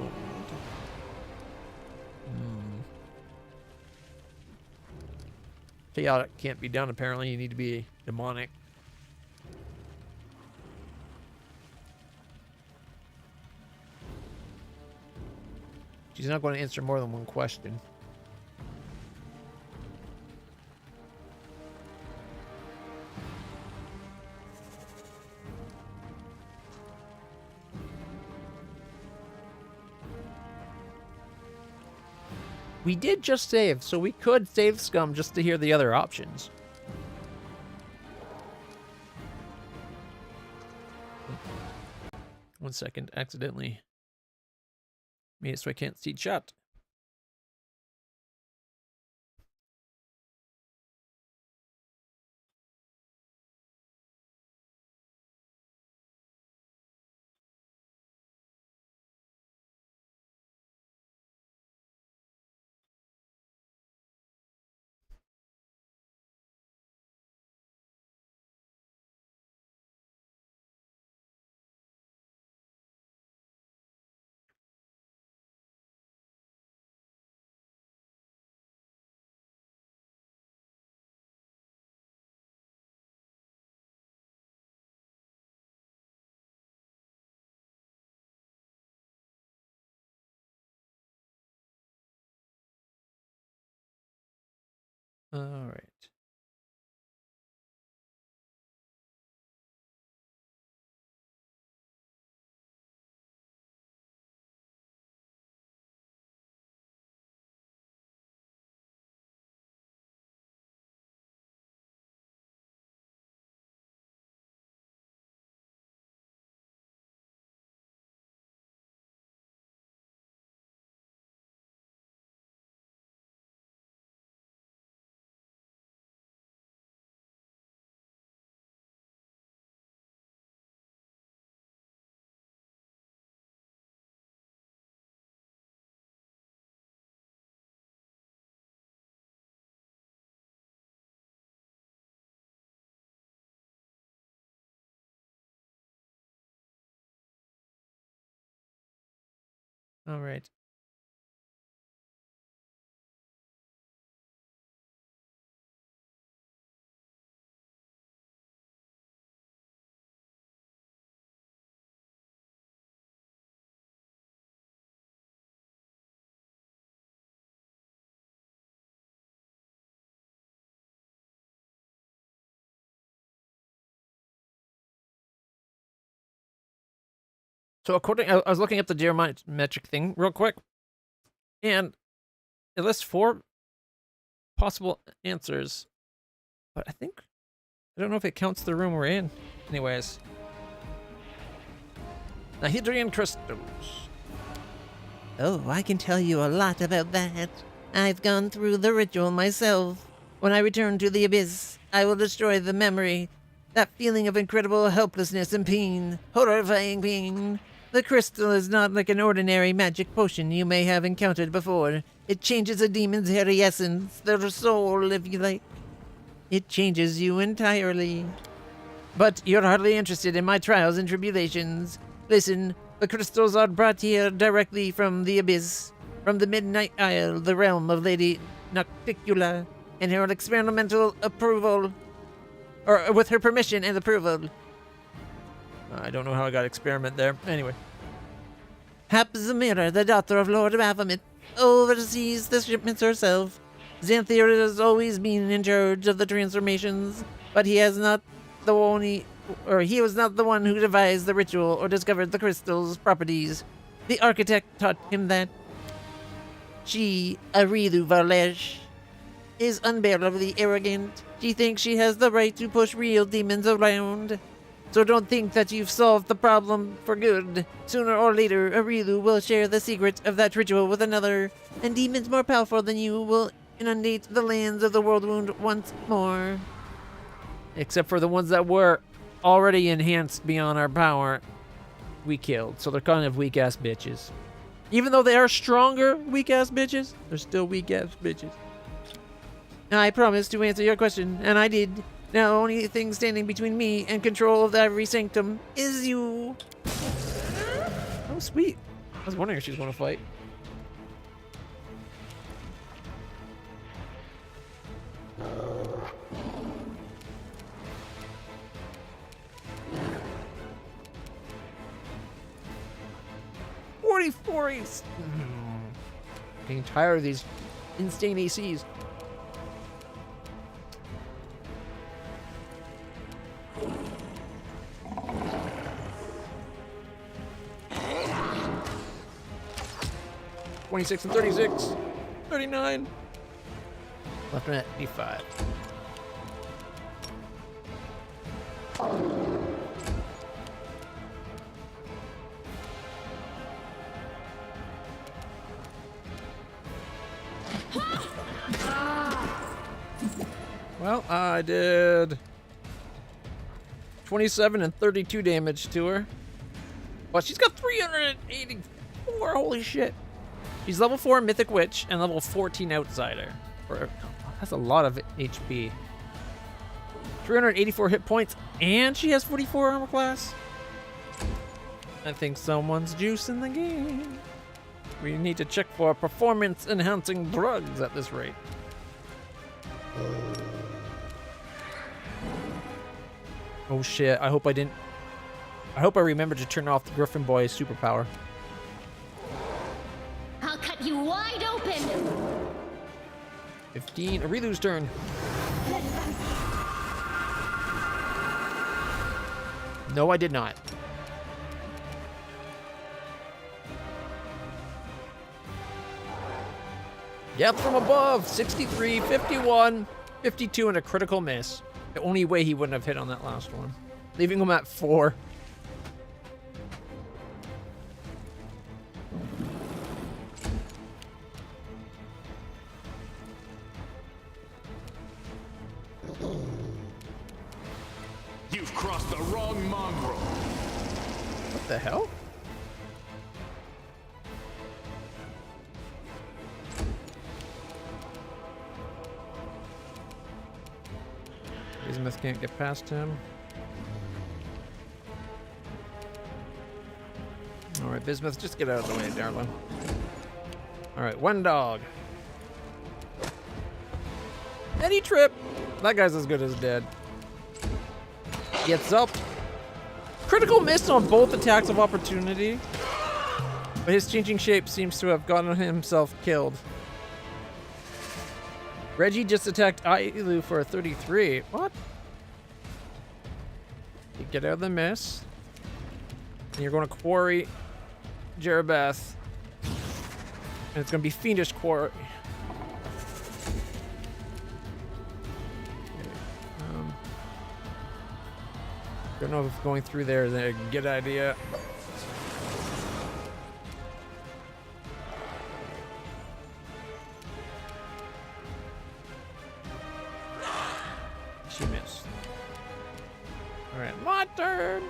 Chaotic can't be done, apparently. You need to be demonic. She's not going to answer more than one question. We did just save, so we could save Scum just to hear the other options. One second, accidentally made it so I can't see chat. All right. All right. So I was looking up the geometric thing real quick, and it lists 4 possible answers, but I think I don't know if it counts the room we're in. Anyways. Nihedrian crystals. Oh, I can tell you a lot about that. I've gone through the ritual myself. When I return to the abyss, I will destroy the memory. That feeling of incredible helplessness and pain. Horrifying pain. The crystal is not like an ordinary magic potion you may have encountered before. It changes a demon's very essence, their soul, if you like. It changes you entirely. But you're hardly interested in my trials and tribulations. Listen, the crystals are brought here directly from the abyss, from the Midnight Isle, the realm of Lady Nocticula, and her experimental approval, or with her permission and approval. I don't know how I got experiment there. Anyway. Hapzamira, the daughter of Lord Baphomet, oversees the shipments herself. Xanthir has always been in charge of the transformations, but he was not the one who devised the ritual or discovered the crystal's properties. The architect taught him that. She, Arilu Varlesh, is unbearably arrogant. She thinks she has the right to push real demons around. So don't think that you've solved the problem for good. Sooner or later, Arilu will share the secret of that ritual with another, and demons more powerful than you will inundate the lands of the World Wound once more. Except for the ones that were already enhanced beyond our power, we killed. So they're kind of weak-ass bitches. Even though they are stronger weak-ass bitches, they're still weak-ass bitches. I promised to answer your question, and I did. Now, the only thing standing between me and control of the Ivory Sanctum is you. Oh, sweet. I was wondering if she was going to fight. Getting tired of these insane ACs. $26 and $36. $39. Left at 85. Well, I did 27 and 32 damage to her. But she's got 384. Holy shit. She's level 4 Mythic Witch and level 14 Outsider. That's a lot of HP. 384 hit points, and she has 44 armor class. I think someone's juicing the game. We need to check for performance-enhancing drugs at this rate. Oh shit, I hope I remembered to turn off the Griffin Boy's superpower. I'll cut you wide open! 15, Arilu's turn. No, I did not. Yep, from above. 63, 51, 52, and a critical miss. The only way he wouldn't have hit on that last one. Leaving him at 4. You've crossed the wrong mongrel. What the hell? Bismuth can't get past him. Alright, Bismuth, just get out of the way, darling. Alright, one dog. Eddie Trip! That guy's as good as dead. Gets up. Critical miss on both attacks of opportunity. But his changing shape seems to have gotten himself killed. Reggie just attacked Ailu for a 33. What? You get out of the miss. And you're going to quarry Jerabeth. And it's going to be Fiendish Quarry. Don't know if going through there is a good idea. She missed. All right, my turn.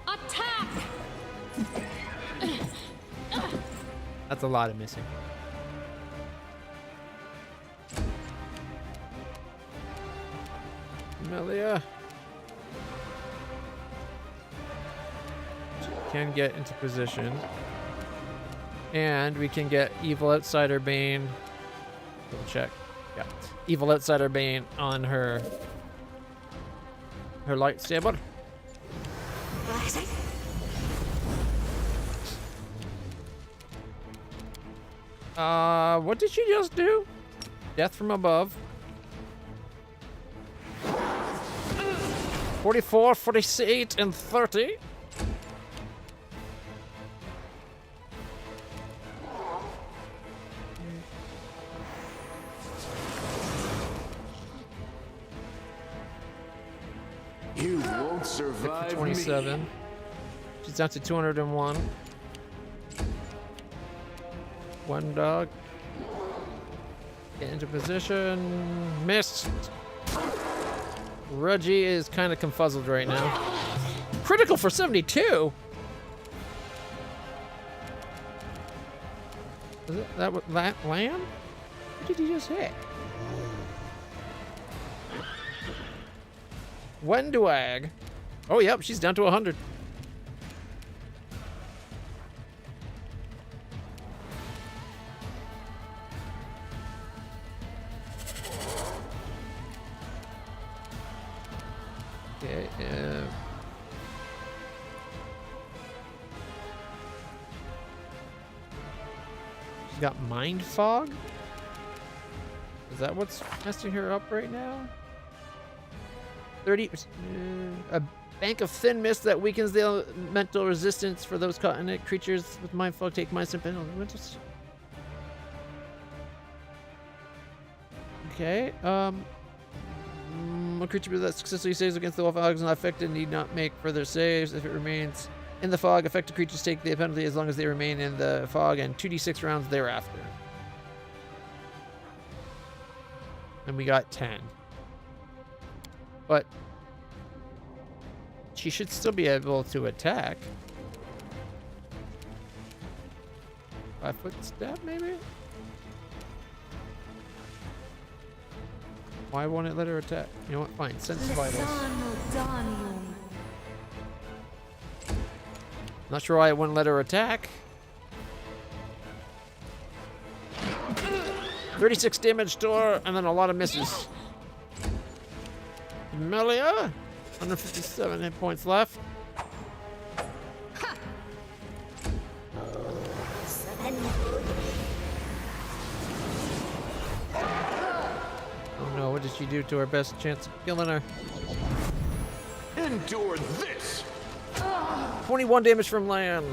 Attack! That's a lot of missing. Amelia. She can get into position. And we can get Evil Outsider Bane. Double check. Yeah. Evil Outsider Bane on her lightsaber. What did she just do? Death from above. 44, 48, and 30. You won't Hit survive for 27. me. She's down to 201. One dog. Get into position. Missed. Reggie is kind of confuzzled right now. Critical for 72. Is it that lamb? What did he just hit? Wendwag. Oh, yep, she's down to 100. Okay, she's got mind fog? Is that what's messing her up right now? 30. A bank of thin mist that weakens the elemental resistance for those caught in it. Creatures with mind fog take minus and penalties. Okay. A creature that successfully saves against the fog is not affected need not make further saves. If it remains in the fog, affected creatures take the penalty as long as they remain in the fog and 2d6 rounds thereafter. And we got 10. But she should still be able to attack. 5-foot step, maybe? Why won't it let her attack? You know what? Fine. Sense vitals. Not sure why it wouldn't let her attack. 36 damage to her, and then a lot of misses. Amelia, 157 hit points left. Oh no, what did she do to her best chance of killing her? Endure this. 21 damage from land.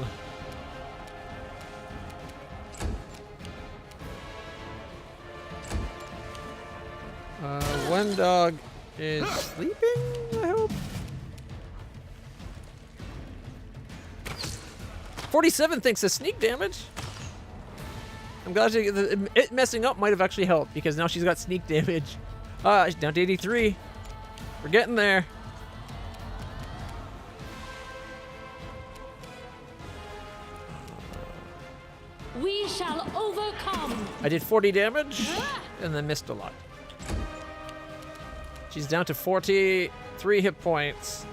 One dog is sleeping, I hope. 47 thanks to sneak damage. I'm glad it messing up might have actually helped because now she's got sneak damage. She's down to 83. We're getting there. We shall overcome. I did 40 damage and then missed a lot. She's down to 43 hit points.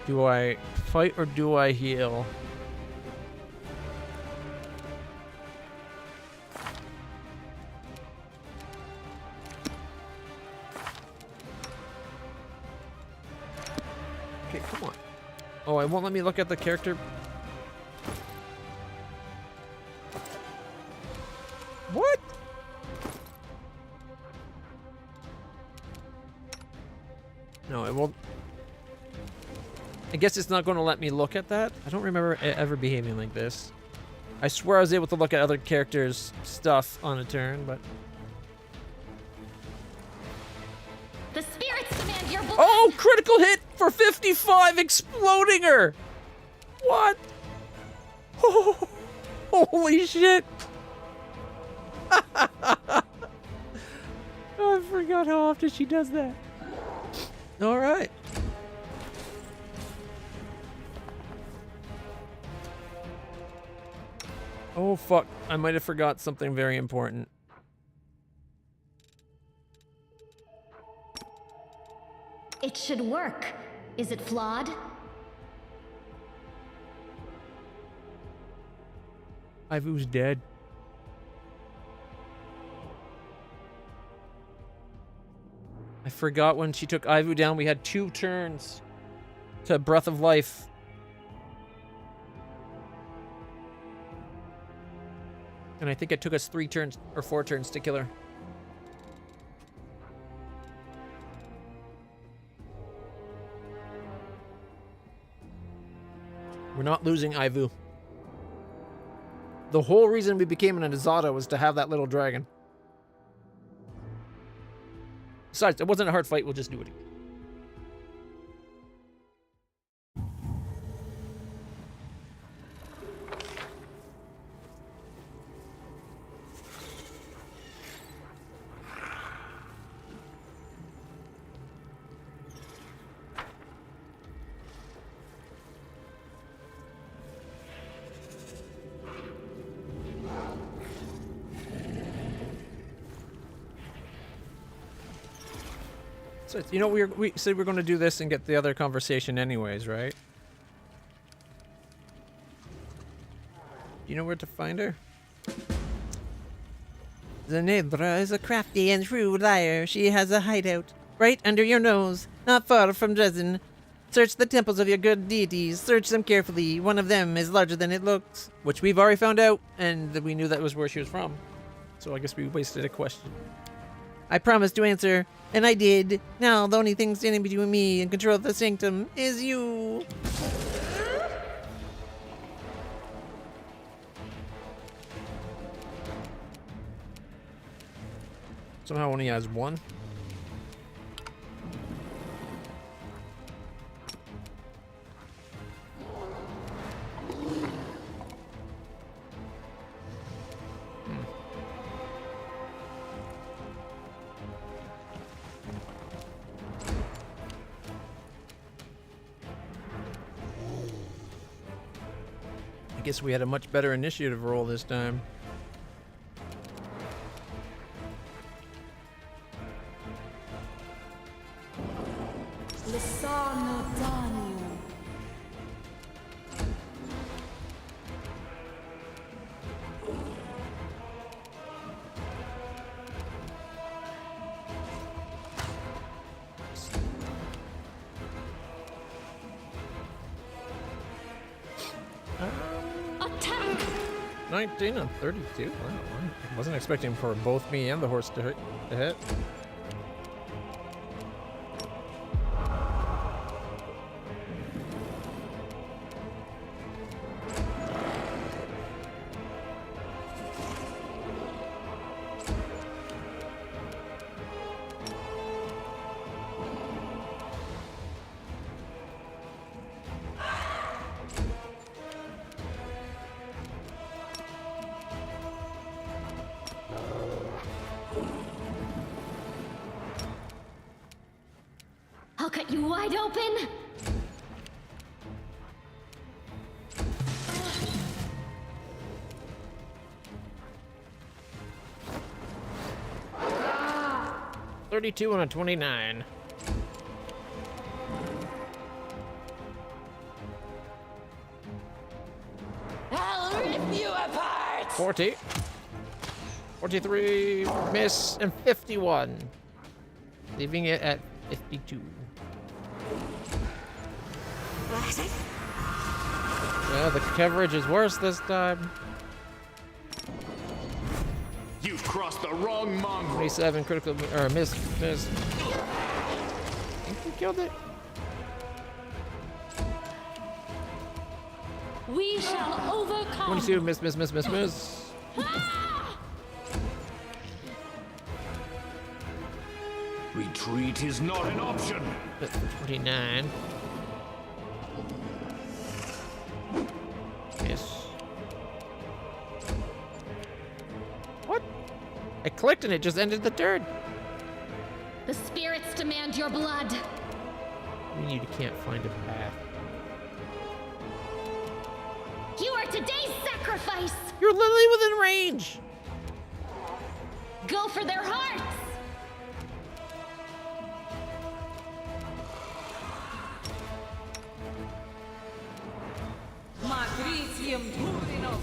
Do I fight or do I heal? Okay, come on. Oh, it won't let me look at the character. What? No, it won't. I guess it's not going to let me look at that. I don't remember it ever behaving like this. I swear I was able to look at other characters' stuff on a turn, but... The spirit your blood! Oh, critical hit for 55, exploding her. What? Oh, holy shit. I forgot how often she does that. All right. Oh, fuck. I might have forgot something very important. It should work. Is it flawed? Ivu's dead. I forgot when she took Ivu down, we had 2 turns to Breath of Life. And I think it took us 3 turns or 4 turns to kill her. We're not losing Ivu. The whole reason we became an Azada was to have that little dragon. Besides, it wasn't a hard fight, we'll just do it again. So, you know, we said we're going to do this and get the other conversation anyways, right? You know where to find her? Zenithra is a crafty and shrewd liar. She has a hideout right under your nose, not far from Dresden. Search the temples of your good deities. Search them carefully. One of them is larger than it looks. Which we've already found out, and we knew that was where she was from. So I guess we wasted a question. I promised to answer, and I did. Now the only thing standing between me and control of the Sanctum is you. Somehow only has 1. I guess we had a much better initiative roll this time. Lisano Daniel. Attack! 19 and 32. Wow, I wasn't expecting for both me and the horse to hit. I'll cut you wide open! $32 and a 29. I'll rip you apart! 40. 43, miss, and 51. Leaving it at 52. Yeah, the coverage is worse this time. You've crossed the wrong mongrel. 27 critical, or miss. I think we killed it. We shall overcome! 22, miss. Ah! Retreat is not an option. That's the 29. Yes. What? I clicked and it just ended the turn. The spirits demand your blood. We need to can't find a path. You are today's sacrifice. You're literally within range. Go for their hearts. Matricium Turinos.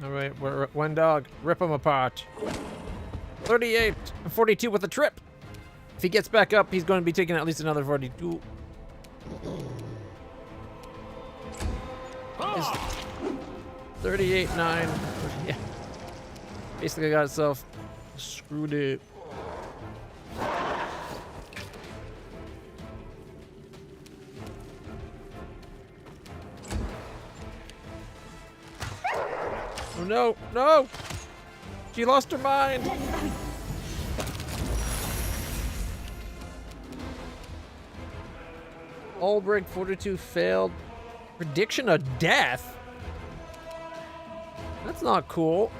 All right, we're one dog. Rip him apart. 38 and 42 with a trip. If he gets back up, he's going to be taking at least another 42. Ah! 38, 9. Yeah. Basically got itself screwed up. Oh no, no! She lost her mind! Ulbrich 42 failed. Prediction of death? That's not cool.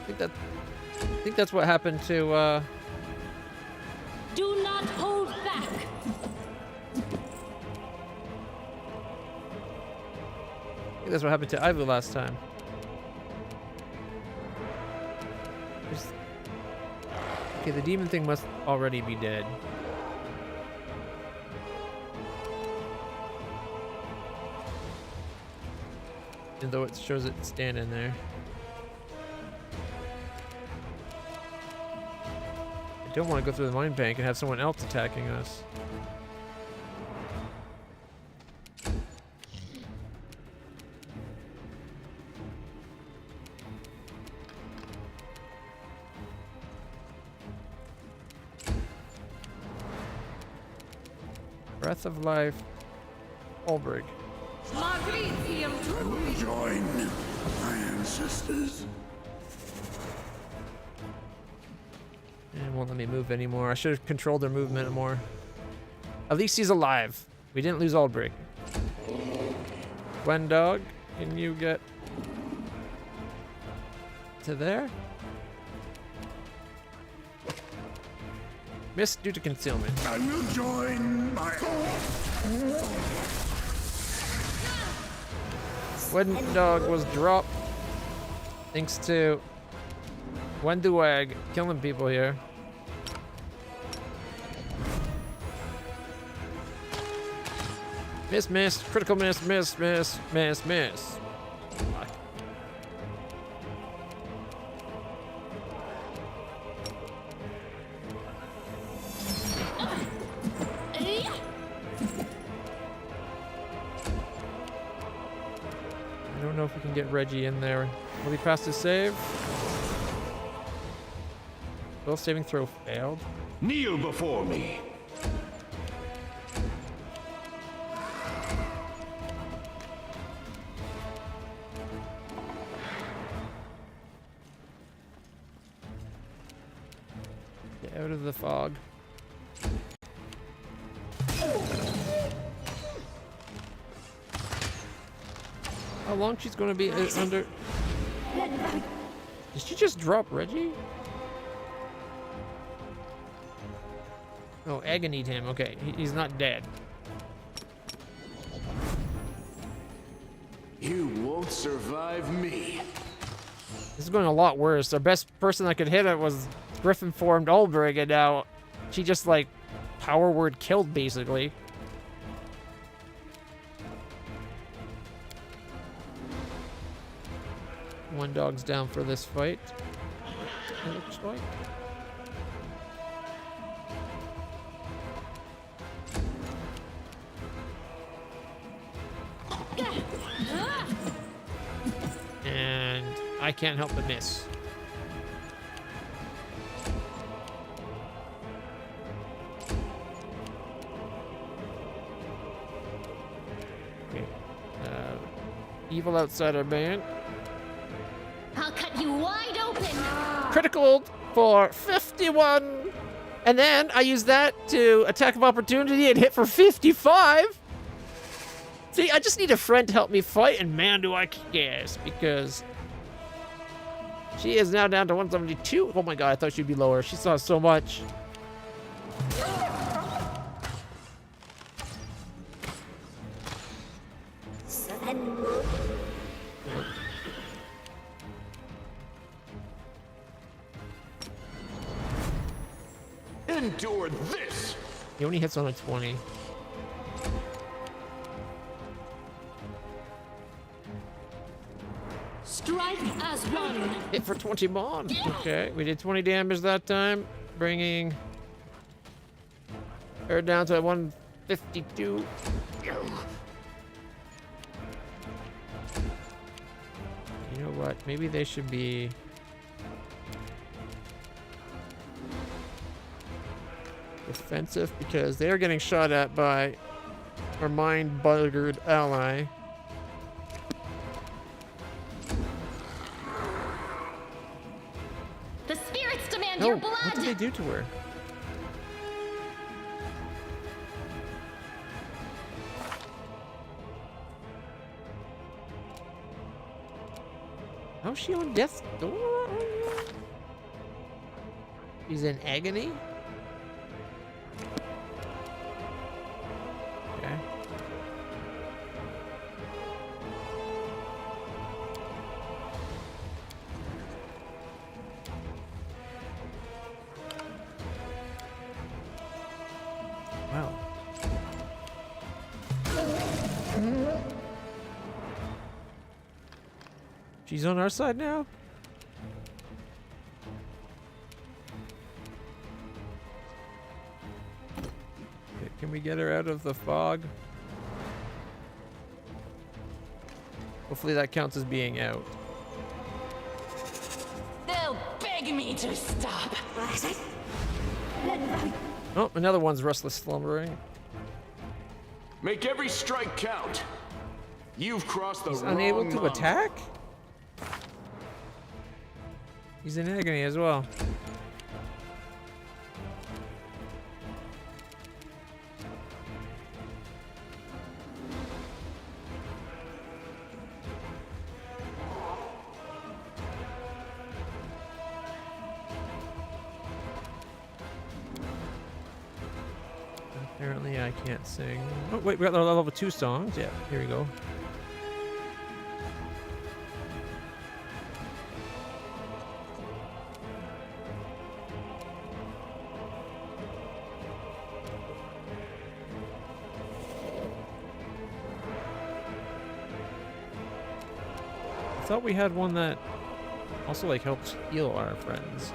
I think that's what happened to Do not hold back. I think that's what happened to Ivory last time. Okay, the demon thing must already be dead. Even though it shows it standing there. I don't want to go through the mine bank and have someone else attacking us. Breath of Life, Ulbrich. Matricium Turinos. Join my ancestors. And won't let me move anymore. I should have controlled their movement more. At least he's alive. We didn't lose Ulbrich. Dog, can you get to there? Missed due to concealment. I will join my Dog was dropped thanks to Wenduag killing people here. Miss, miss, critical miss, miss, miss, miss, miss. Fuck. I don't know if we can get Reggie in there. Will he pass his save? Will saving throw failed? kneel before me. Get out of the fog. How long she's going to be under... Did she just drop Reggie? Oh, agonied him. Okay, he's not dead. You won't survive me. This is going a lot worse. Our best person that could hit it was Griffin formed Ulbrich, and now she just like power word killed basically. One dog's down for this fight. It looks like. And I can't help but miss. Okay. Evil outsider man. I'll cut you wide open. Critical for 51. And then I use that to attack of opportunity and hit for 55. See, I just need a friend to help me fight, and man, do I guess, because she is now down to 172. Oh my god, I thought she'd be lower. She saw so much. Endure this! He only hits on a 20. Strike as one. Hit for 20 mon. Okay, we did 20 damage that time, bringing her down to 152. You know what? Maybe they should be... defensive, because they are getting shot at by our mind-buggered ally. The spirits demand No, your what did blood. they do to her? How's she on death's door? She's in agony? Okay. Wow. She's on our side now? Okay, can we get her out of the fog? Hopefully that counts as being out. They'll beg me to stop. Oh, another one's restless slumbering. Make every strike count. You've crossed the He's wrong unable to line. attack? He's in agony as well. Apparently I can't sing. Oh wait, we got the level 2 songs. Yeah, here we go. I thought we had one that also like helps heal our friends.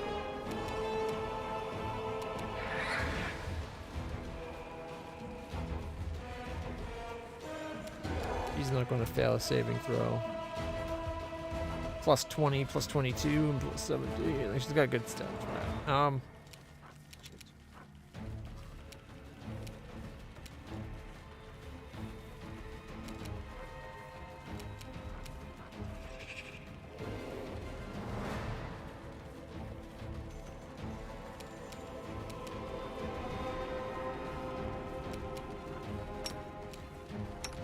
He's not going to fail a saving throw. Plus 20, plus 22, and plus 17. She's got good stuff. Right.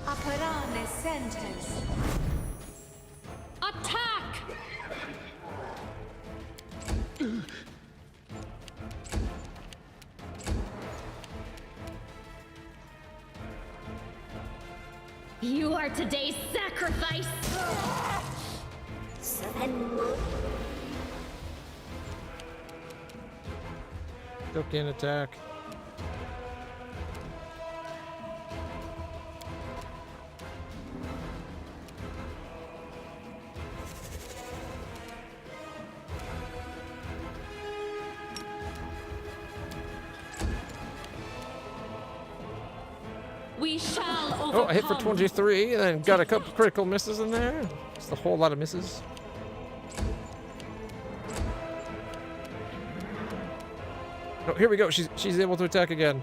Operane sentence. Attack! You are today's sacrifice. Still can't attack. We shall overcome. Oh, I hit for 23, and then got a couple critical misses in there. Just a whole lot of misses. Oh, here we go. She's able to attack again.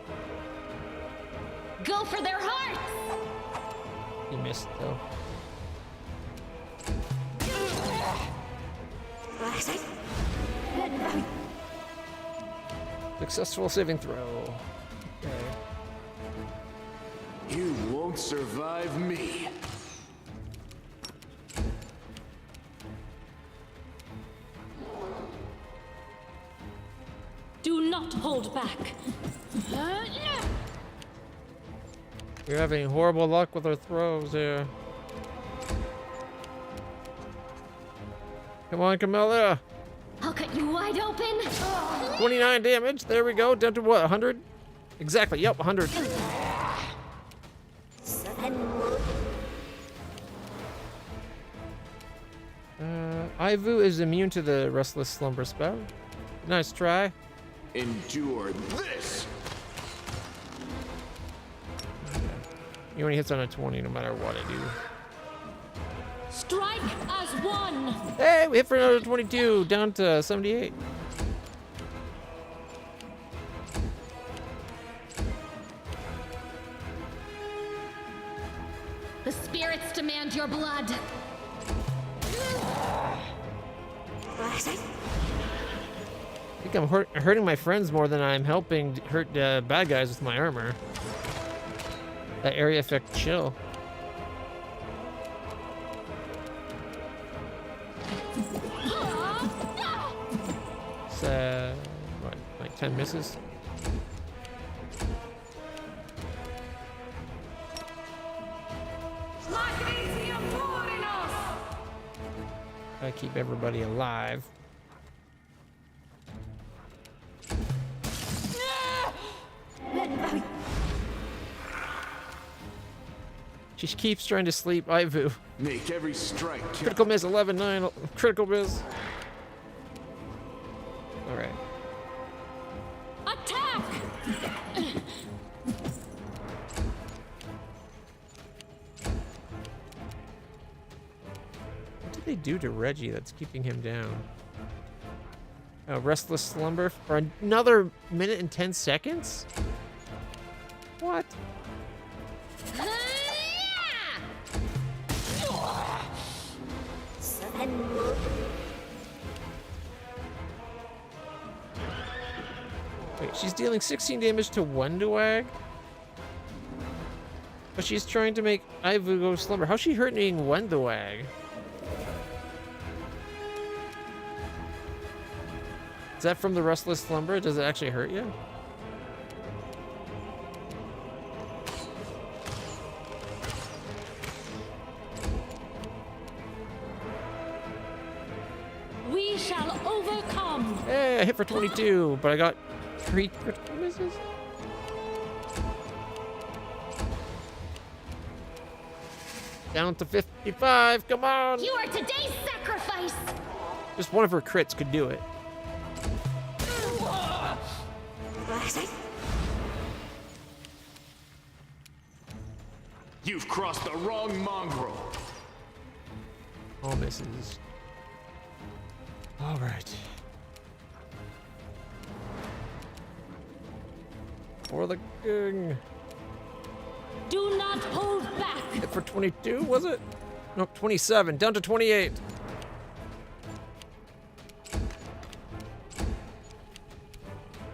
Go for their hearts. He missed though. Successful saving throw. Okay. You won't survive me. Do not hold back. We're having horrible luck with our throws here. Come on, Camilla. I'll cut you wide open. 29 damage. There we go. Down to what? 100? Exactly. Yep, 100. Ivory is immune to the Restless Slumber spell. Nice try. Endure this. He only hits on a 20 no matter what I do. Strike as one. Hey, we hit for another 22. Down to 78. The spirits demand your blood. I think I'm hurting my friends more than I'm helping hurt bad guys with my armor. That area effect chill. It's, what, like 10 misses? I keep everybody alive. She keeps trying to sleep Ivu. Make every strike count. Critical miss, 11-9. Critical miss. All right. Attack! What did they do to Reggie that's keeping him down? Oh, Restless Slumber for another minute and 10 seconds? What? Wait, she's dealing 16 damage to Wendawag? But she's trying to make Ivu go slumber. How's she hurting Wendawag? Is that from the Restless Slumber? Does it actually hurt you? We shall overcome. Hey, I hit for 22, but I got 3 critical misses. Down to 55, come on! You are today's sacrifice. Just one of her crits could do it. You've crossed the wrong mongrel. All misses. All right. For the king. Do not hold back. Hit for 22, was it? Nope, 27. Down to 28.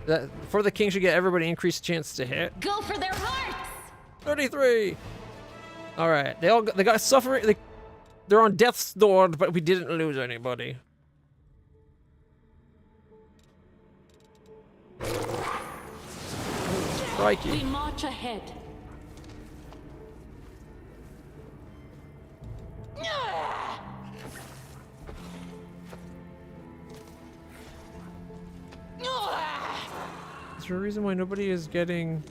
That for the king should get everybody increased chance to hit. Go for their hearts. 33. All right, they got suffering. They're on death's door, but we didn't lose anybody. Crikey. We march ahead. Is there a reason why nobody is getting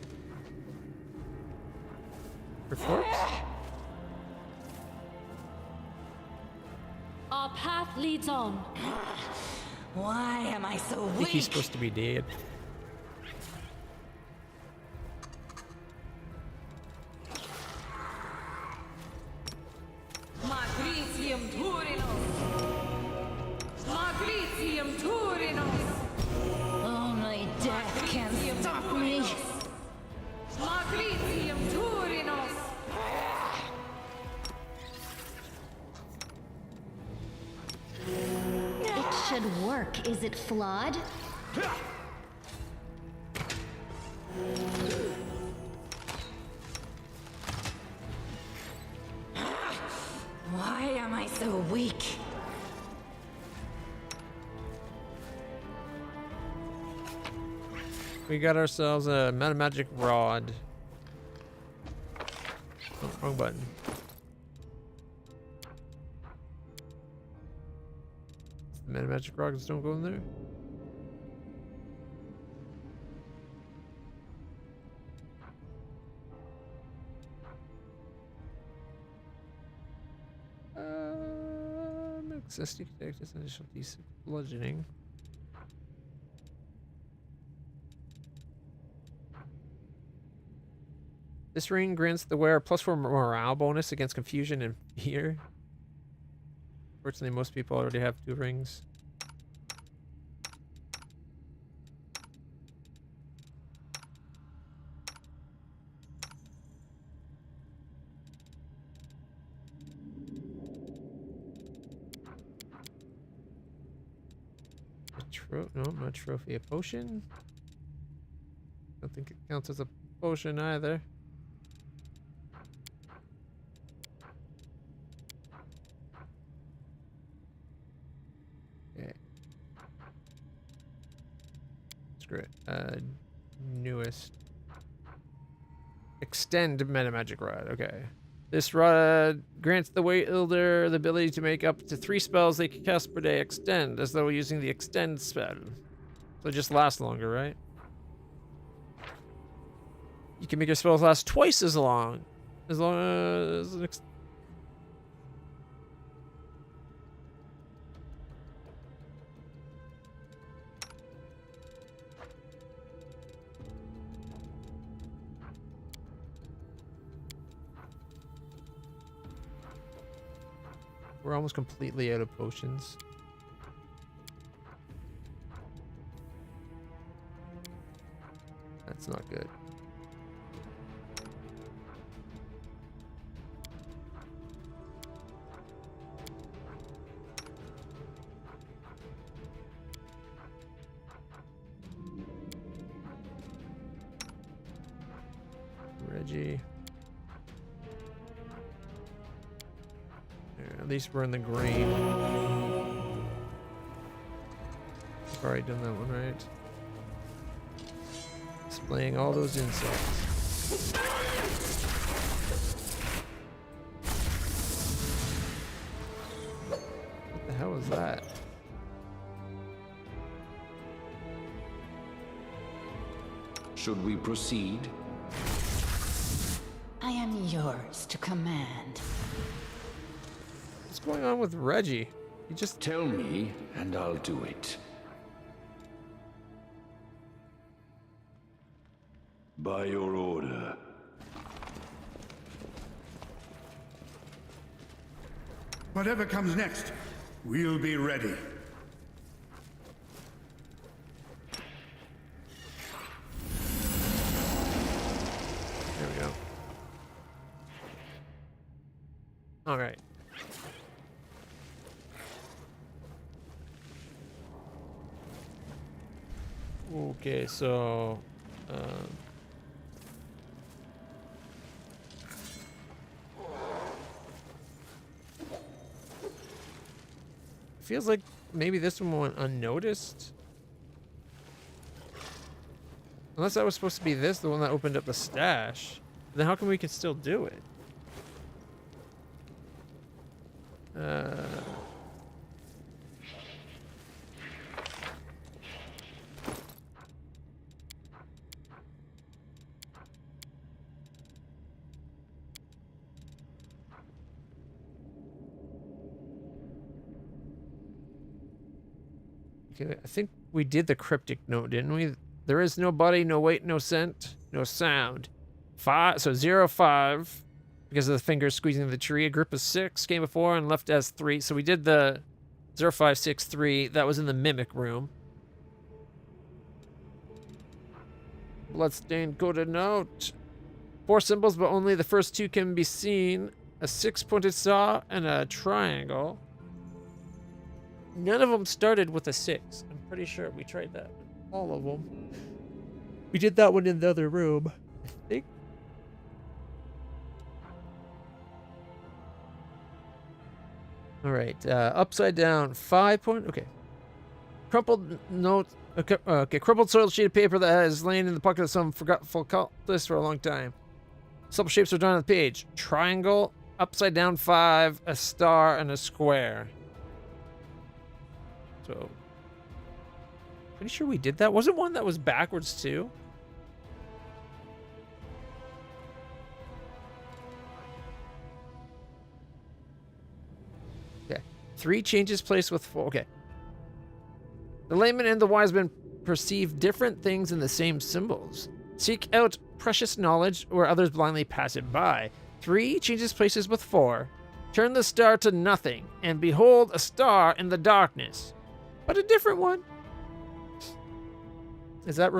reports? Our path leads on. Why am I so I think weak? he's supposed to be dead. Magricium Turinos! Magricium Turinos! Only death can stop me! Magricium Turinos! It should said work. Is it flawed? Why am I so weak? We got ourselves a meta magic rod. Oh, wrong button. The meta magic rods don't go in there. Access to connect this initial piece of bludgeoning. This ring grants the wearer +4 morale bonus against confusion and fear. Fortunately, most people already have 2 rings. No, not trophy. A potion? Don't think it counts as a potion either. Okay. Screw it. Newest. Extend meta magic rod. Okay. This rod grants the wielder the ability to make up to 3 spells they can cast per day extend, as though using the extend spell. So it just lasts longer, right? You can make your spells last twice as long as an We're almost completely out of potions. That's not good. Reggie. At least we're in the green. I've already done that one, right? Displaying all those insects. What the hell is that? Should we proceed? I am yours to command. What's going on with Reggie? He just... Tell me, and I'll do it. By your order. Whatever comes next, we'll be ready. There we go. All right. Okay, so feels like maybe this one went unnoticed. Unless that was supposed to be this, the one that opened up the stash. Then how come we can still do it? Okay, I think we did the cryptic note, didn't we? There is no body, no weight, no scent, no sound. 5, so 0, 5, because of the fingers squeezing the tree. A group of 6 came before and left as 3. So we did the 0, 5, 6, 3. That was in the mimic room. Bloodstained coded note. 4 symbols, but only the first 2 can be seen. A 6-pointed saw and a triangle. None of them started with a 6. I'm pretty sure we tried that with all of them. We did that one in the other room, I think. All right, upside down 5 point. Okay, crumpled note. Okay, crumpled soiled sheet of paper that has lain in the pocket of some forgetful cultist for a long time. Some shapes are drawn on the page: triangle, upside down 5, a star, and a square. So, pretty sure we did that. Wasn't one that was backwards too? Okay. 3 changes place with 4. Okay. The layman and the wise man perceive different things in the same symbols. Seek out precious knowledge where others blindly pass it by. 3 changes places with 4. Turn the star to nothing, and behold a star in the darkness. But a different one. Is that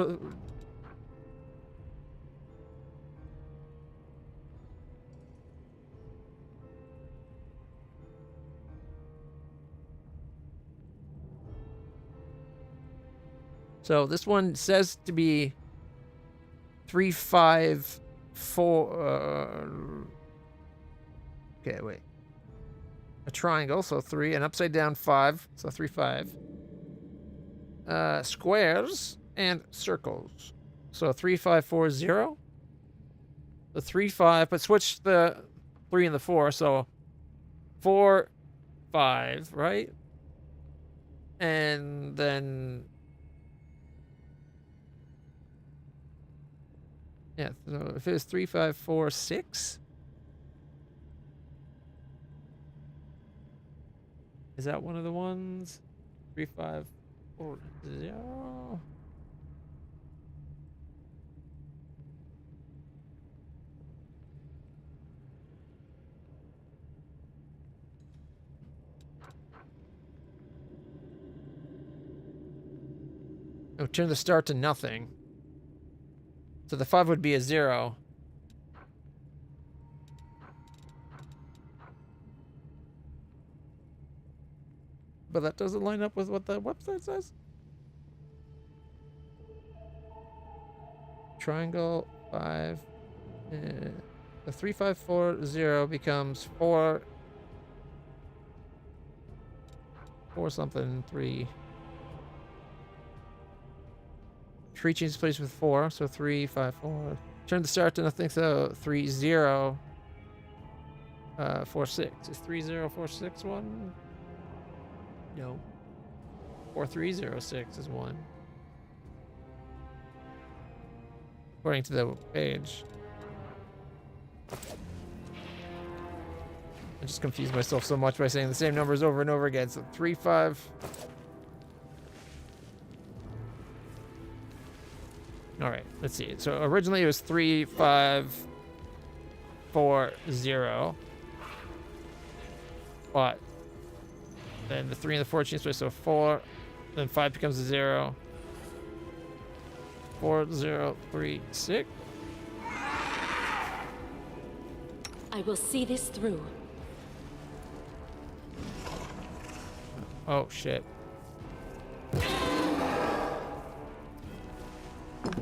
So this one says to be 3, 5, 4. Okay, wait. A triangle, so 3, an upside down 5, so 3, 5. Squares and circles, so 3, 5, 4, 0. The 3, 5, but switch the 3 and the 4, so 4, 5, right? And then yeah, so if it was 3, 5, 4, 6, is that one of the ones? 3, 5, 4, 0. Oh, turn the star to nothing. So the 5 would be a 0. But that doesn't line up with what the website says. Triangle 5. The 3, 5, 4, 0 becomes 4. 4 something 3. 3 changes place with 4, so 3, 5, 4. Turn the star to nothing, so 3, 0, 4, 6. Is 3, 0, 4, 6 1? No. 4, 3, 0, 6 is 1. According to the page. I just confused myself so much by saying the same numbers over and over again. So 3, 5. All right, let's see. So originally it was 3, 5, 4, 0. But then the 3 and the 4 change place, so 4. Then 5 becomes a 0. 4, 0, 3, 6. I will see this through. Oh shit.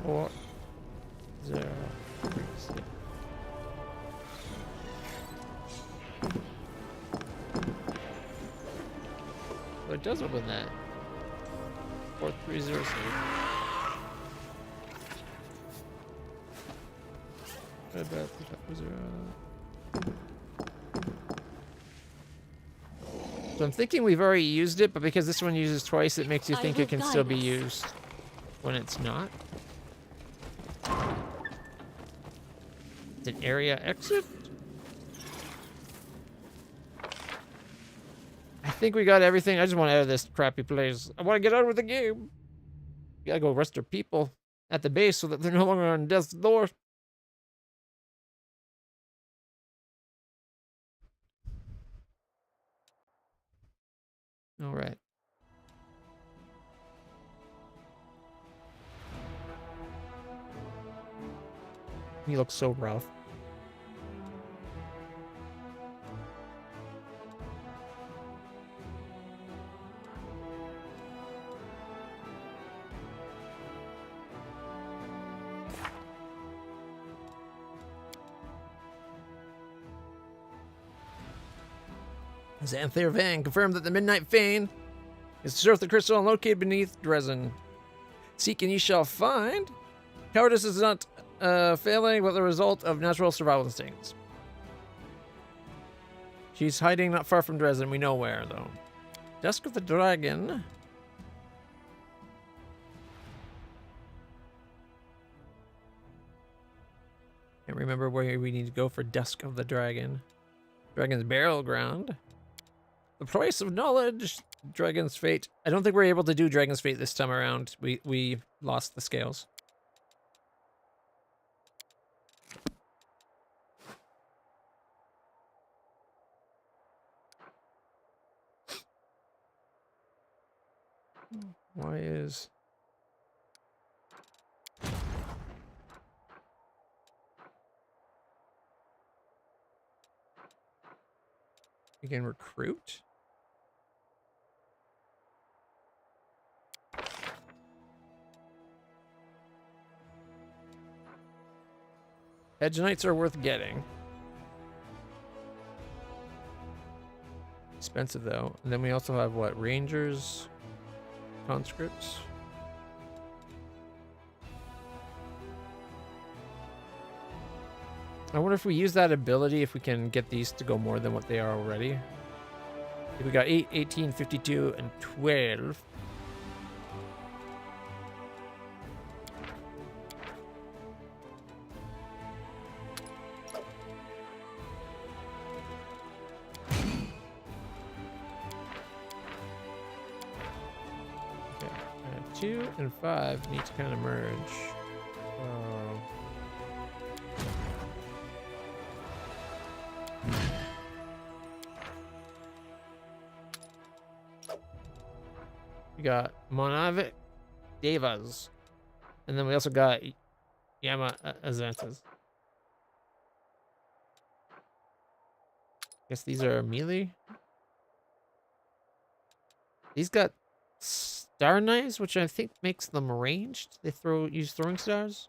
4, 0, 3, 6. Well, it does open that. 4, 3, 0, 6. So I'm thinking we've already used it, but because this one uses twice, it makes you think it can still be used when it's not. It's an area exit? I think we got everything. I just want out of this crappy place. I want to get out of the game. We gotta go arrest our people at the base so that they're no longer on death's door. All right. He looks so rough. Xanther Van confirmed that the Midnight Fane is to search the crystal and located beneath Dresden. Seek and ye shall find. Cowardice is not failing, but the result of natural survival instincts. She's hiding not far from Dresden. We know where, though. Dusk of the Dragon. Can't remember where we need to go for Dusk of the Dragon. Dragon's Burial Ground. The Price of Knowledge. Dragon's Fate. I don't think we're able to do Dragon's Fate this time around. We lost the scales. Why is... We can recruit? Hedge Knights are worth getting. Expensive though. And then we also have what? Rangers, conscripts. I wonder if we use that ability, if we can get these to go more than what they are already. We got 8, 18, 52, and 12. Okay, 2 and 5 need to kind of merge. We got Monavik Devas. And then we also got Yama Azantas. Guess these are melee. These got star knives, which I think makes them ranged. They use throwing stars.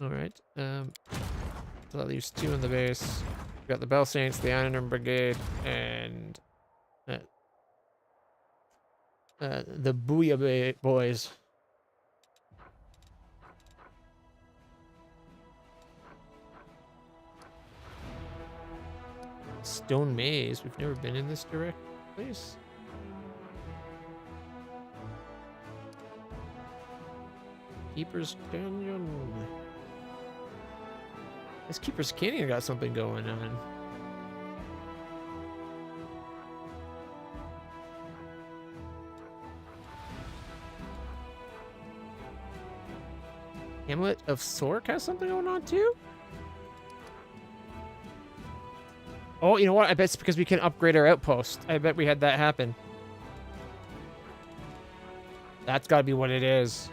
Alright. So that leaves 2 in the base. We got the Bell Saints, the Iron Brigade, and the Booyah Boys. Stone Maze. We've never been in this direct place. Keeper's Canyon. This Keeper's Canyon got something going on. Hamlet of Sork has something going on too? Oh, you know what? I bet it's because we can upgrade our outpost. I bet we had that happen. That's gotta be what it is.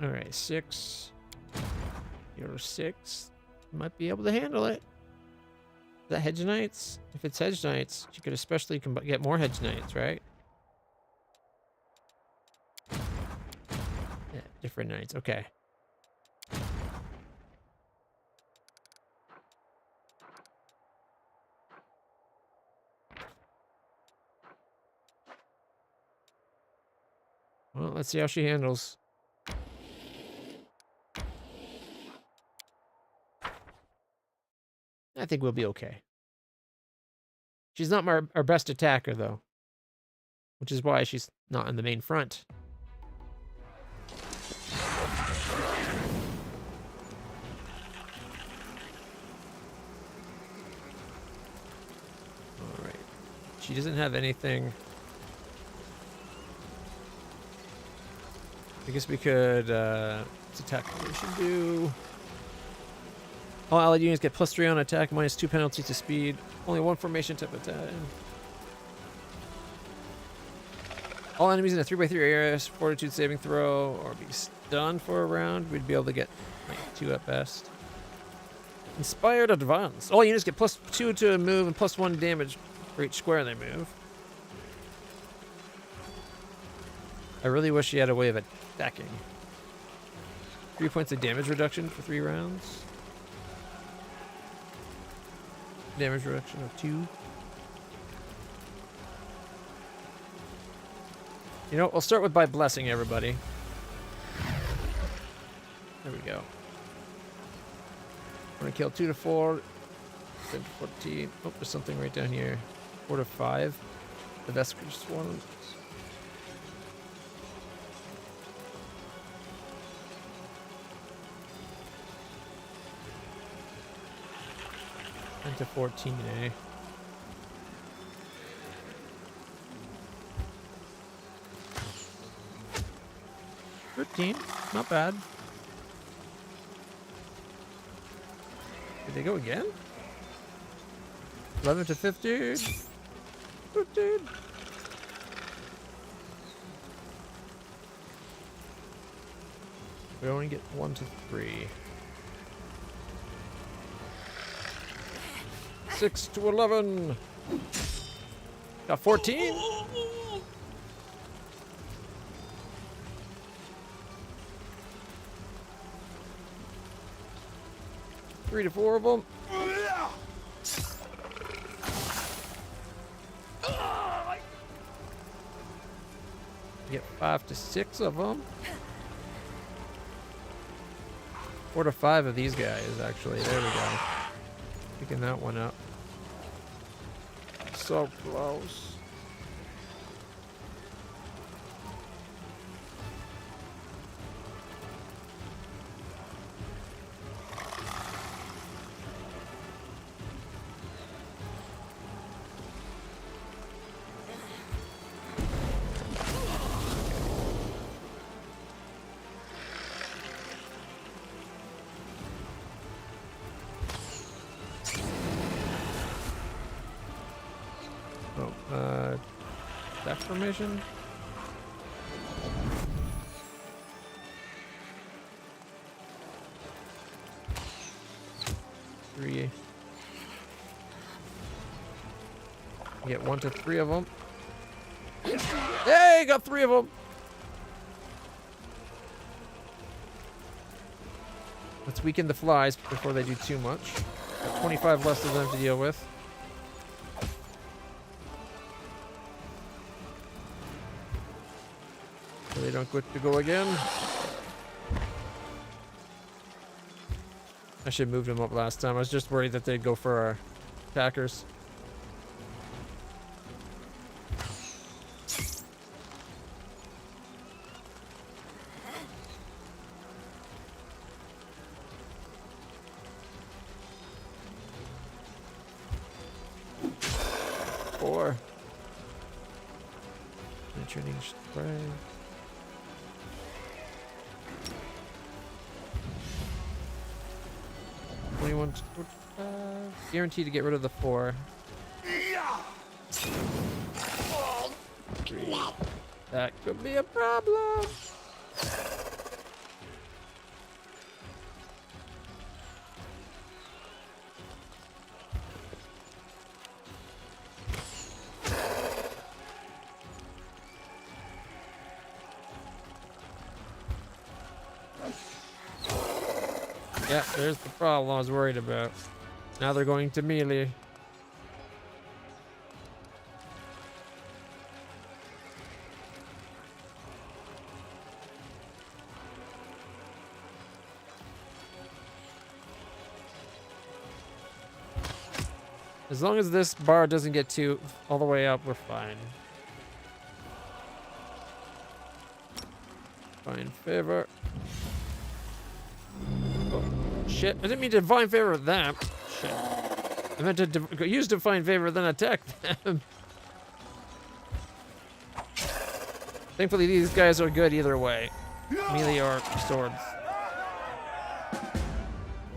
Alright, 6. You're 6. Might be able to handle it. Is that Hedge Knights? If it's Hedge Knights, you could especially get more Hedge Knights, right? Yeah, different Knights. Okay. Well, let's see how she handles. I think we'll be okay. She's not our best attacker, though. Which is why she's not on the main front. Alright. She doesn't have anything. I guess we could, what's attack we should do? All allied units get +3 on attack, -2 penalty to speed. Only 1 formation type attack. All enemies in a 3x3 area, fortitude saving throw, or be stunned for a round. We'd be able to get like 2 at best. Inspired advance. All units get +2 to move and +1 damage for each square they move. I really wish he had a way of attacking. 3 points of damage reduction for 3 rounds. Damage reduction of 2. You know, we'll start with by blessing everybody. There we go. I'm gonna kill 2 to 4. 10 to 14. Oh, there's something right down here. 4 to 5. The Vesper Swarms. To 14, eh? $13, not bad. Did they go again? 11 to 15. 15. We only get 1 to 3. 6 to 11. Got 14. Three to 4 of them. Get 5 to 6 of them. 4 to 5 of these guys, actually. There we go. Picking that one up. So close. That formation. Three. You get 1 to 3 of them. Hey, got 3 of them. Let's weaken the flies before they do too much. Got 25 less of them to deal with. They don't get to go again. I should have moved them up last time. I was just worried that they'd go for our attackers. Four. Returning spray. Guaranteed to get rid of the 4. 3. That could be a problem. Yeah, there's the problem I was worried about. Now they're going to melee. As long as this bar doesn't get all the way up, we're fine. Divine favor. Oh, shit. I didn't mean to divine favor them. Shit. I meant to use divine favor, then attack them. Thankfully, these guys are good either way. Melee or swords.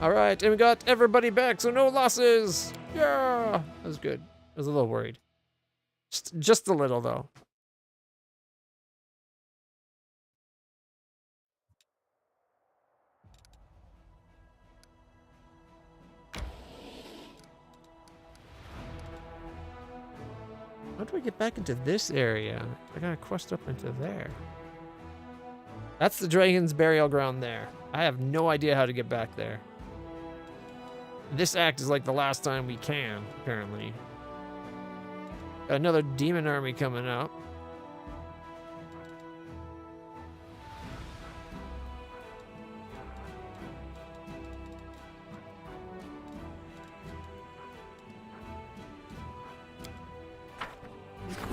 Alright, and we got everybody back, so no losses! Yeah! That was good. I was a little worried. Just a little, though. How do I get back into this area? I gotta quest up into there. That's the dragon's burial ground there. I have no idea how to get back there. This act is like the last time we can, apparently. Got another demon army coming up.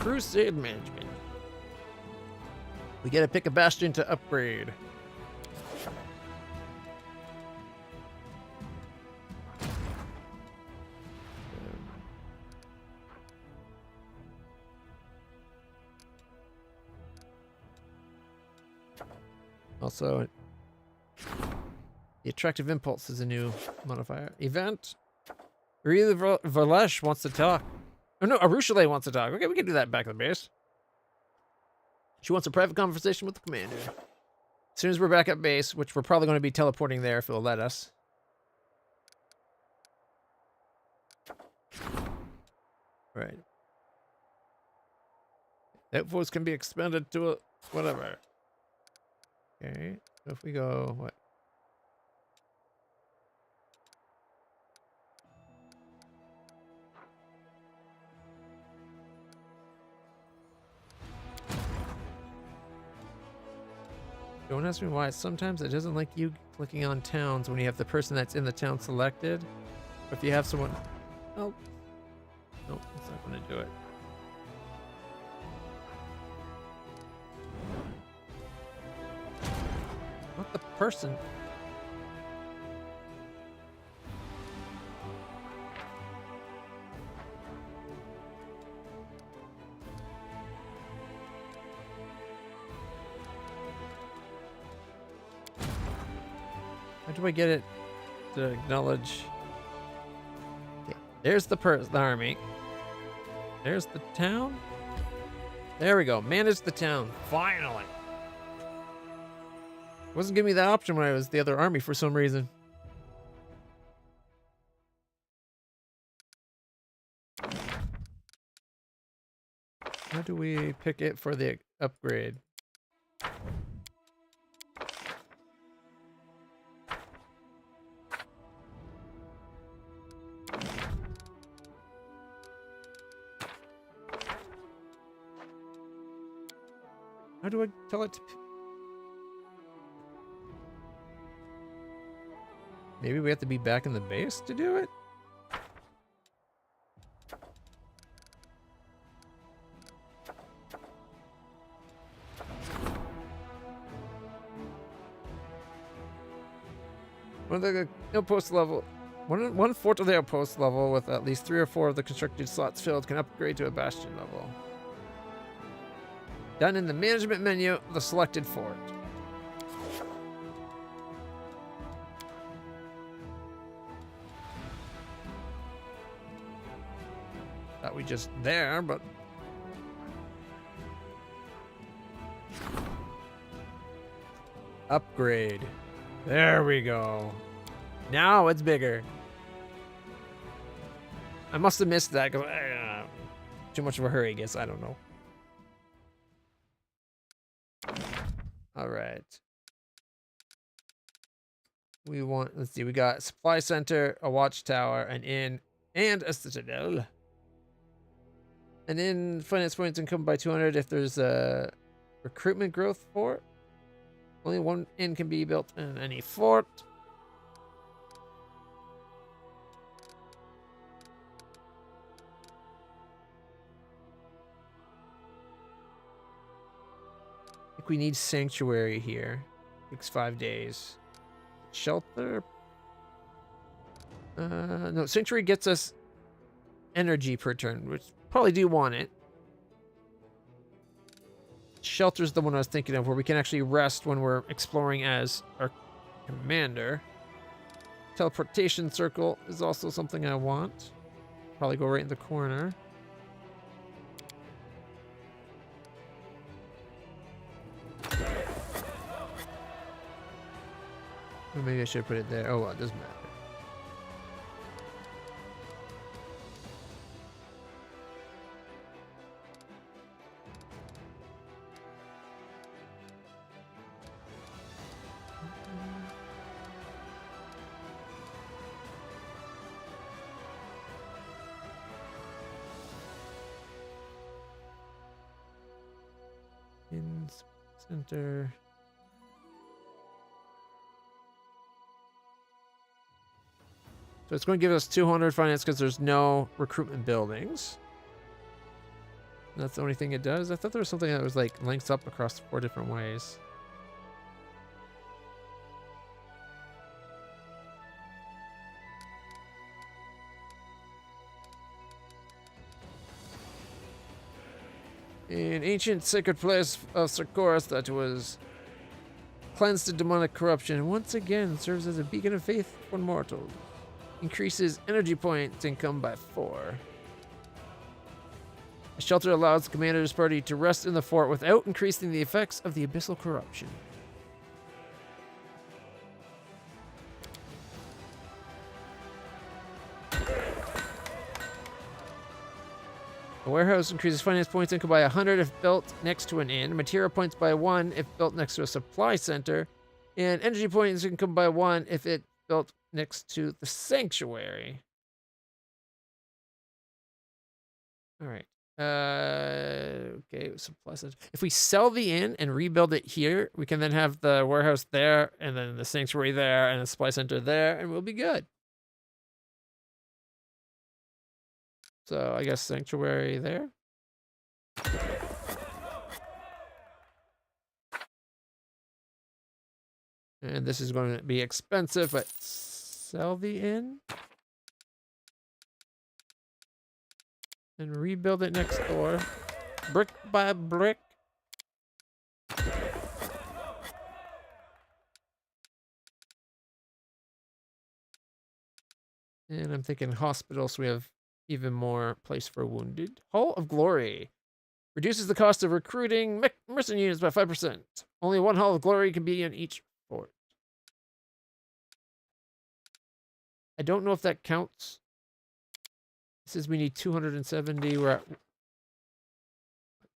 Crusade management. We gotta pick a bastion to upgrade. Also, the attractive impulse is a new modifier. Event. Valesh wants to talk. Oh no, Arushale wants to talk. Okay, we can do that back at the base. She wants a private conversation with the commander. As soon as we're back at base, which we're probably going to be teleporting there if it'll let us. Right. That voice can be expanded to a whatever. Okay, so if we go, what? Don't ask me why. Sometimes it doesn't like you clicking on towns when you have the person that's in the town selected. Or if you have someone... Oh. Nope, it's not going to do it. Not the person. How do I get it to acknowledge? Okay. There's the army. There's the town. There we go. Manage the town. Finally. It wasn't giving me that option when I was the other army for some reason. How do we pick it for the upgrade? How do I tell it to... Maybe we have to be back in the base to do it? One of the outpost level... One fort of the outpost level with at least 3 or 4 of the constructed slots filled can upgrade to a bastion level. Done in the management menu, the selected fort. Thought we just there, but... Upgrade. There we go. Now it's bigger. I must have missed that because too much of a hurry, I guess. I don't know. All right. We want, let's see, we got a supply center, a watchtower, an inn, and a citadel. An inn finance points income by 200 if there's a recruitment growth fort. Only one inn can be built in any fort. I think we need sanctuary here. Takes 5 days. Shelter. No, sanctuary gets us energy per turn, which probably do want it. Shelter's the one I was thinking of, where we can actually rest when we're exploring as our commander. Teleportation circle is also something I want. Probably go right in the corner. Or maybe I should put it there. Oh well, it doesn't matter. Center. So it's going to give us 200 finance because there's no recruitment buildings. That's the only thing it does. I thought there was something that was like links up across 4 different ways. An ancient sacred place of Sarkoris that was cleansed of demonic corruption once again serves as a beacon of faith for mortals. Increases energy points income by 4. The shelter allows the commander's party to rest in the fort without increasing the effects of the abyssal corruption. The warehouse increases finance points income by 100 if built next to an inn, material points by 1 if built next to a supply center, and energy points income by 1 if it built next to the sanctuary. All right. Okay, supply center. If we sell the inn and rebuild it here, we can then have the warehouse there, and then the sanctuary there, and the supply center there, and we'll be good. So I guess sanctuary there. And this is going to be expensive, but sell the inn. And rebuild it next door. Brick by brick. And I'm thinking hospital, so we have even more place for wounded. Hall of Glory. Reduces the cost of recruiting mercenary units by 5%. Only 1 Hall of Glory can be in each fort. I don't know if that counts. It says we need 270. We're at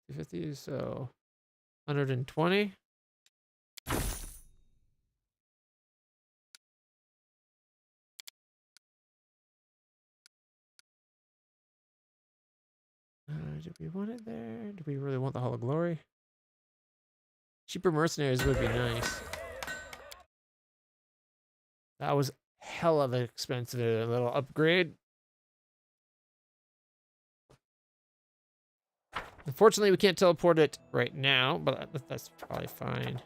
250, so 120. Do we want it there? Do we really want the Hall of Glory? Cheaper mercenaries would be nice. That was hell of an expensive little upgrade. Unfortunately, we can't teleport it right now, but that's probably fine.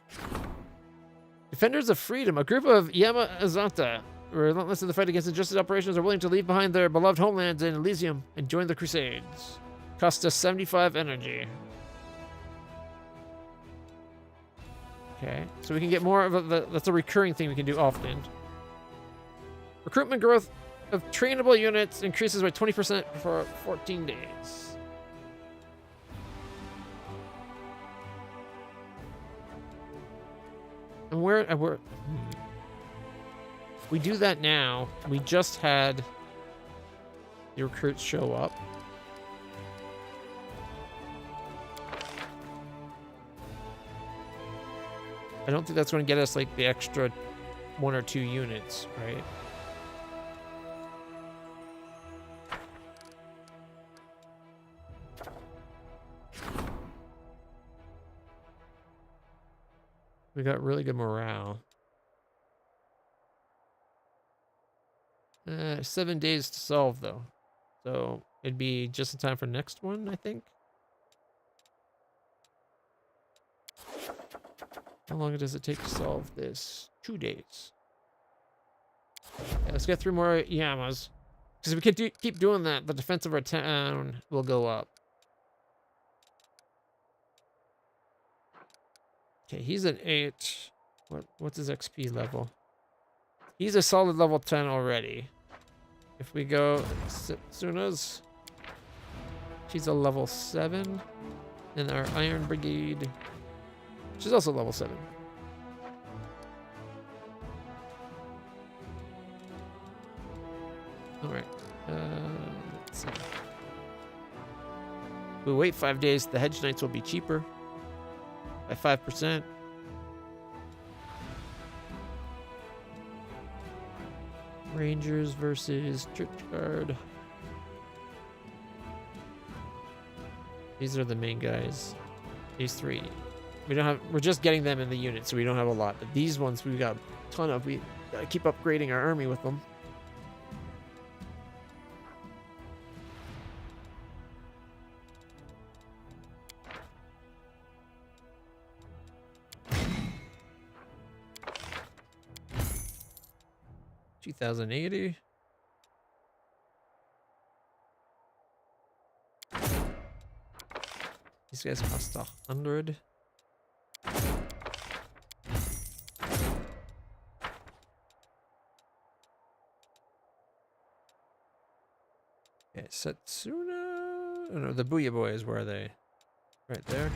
Defenders of Freedom, a group of Yamazanta, relentless in the fight against injustice operations, are willing to leave behind their beloved homelands in Elysium and join the Crusades. Cost us 75 energy. Okay, so we can get more of that's a recurring thing we can do often. Recruitment growth of trainable units increases by 20% for 14 days. And we do that now. We just had the recruits show up. I don't think that's going to get us like the extra 1 or 2 units, right? We got really good morale. 7 days to solve though. So it'd be just in time for next one, I think. How long does it take to solve this? 2 days. Yeah, let's get 3 more Yamas. Because if we can keep doing that, the defense of our town will go up. Okay, he's an 8. What's his XP level? He's a solid level 10 already. If we go Setsuna's, she's a level 7. And our Iron Brigade, she's also level 7. Alright. Let's see. We wait 5 days, the Hedge Knights will be cheaper by 5%. Rangers versus Church Guard. These are the main guys. These 3. We don't have. We're just getting them in the unit, so we don't have a lot. But these ones we've got a ton of. We gotta keep upgrading our army with them. $2,080. These guys cost 100. Okay, Setsuna. Oh no, the Booyah Boys, where are they? Right there.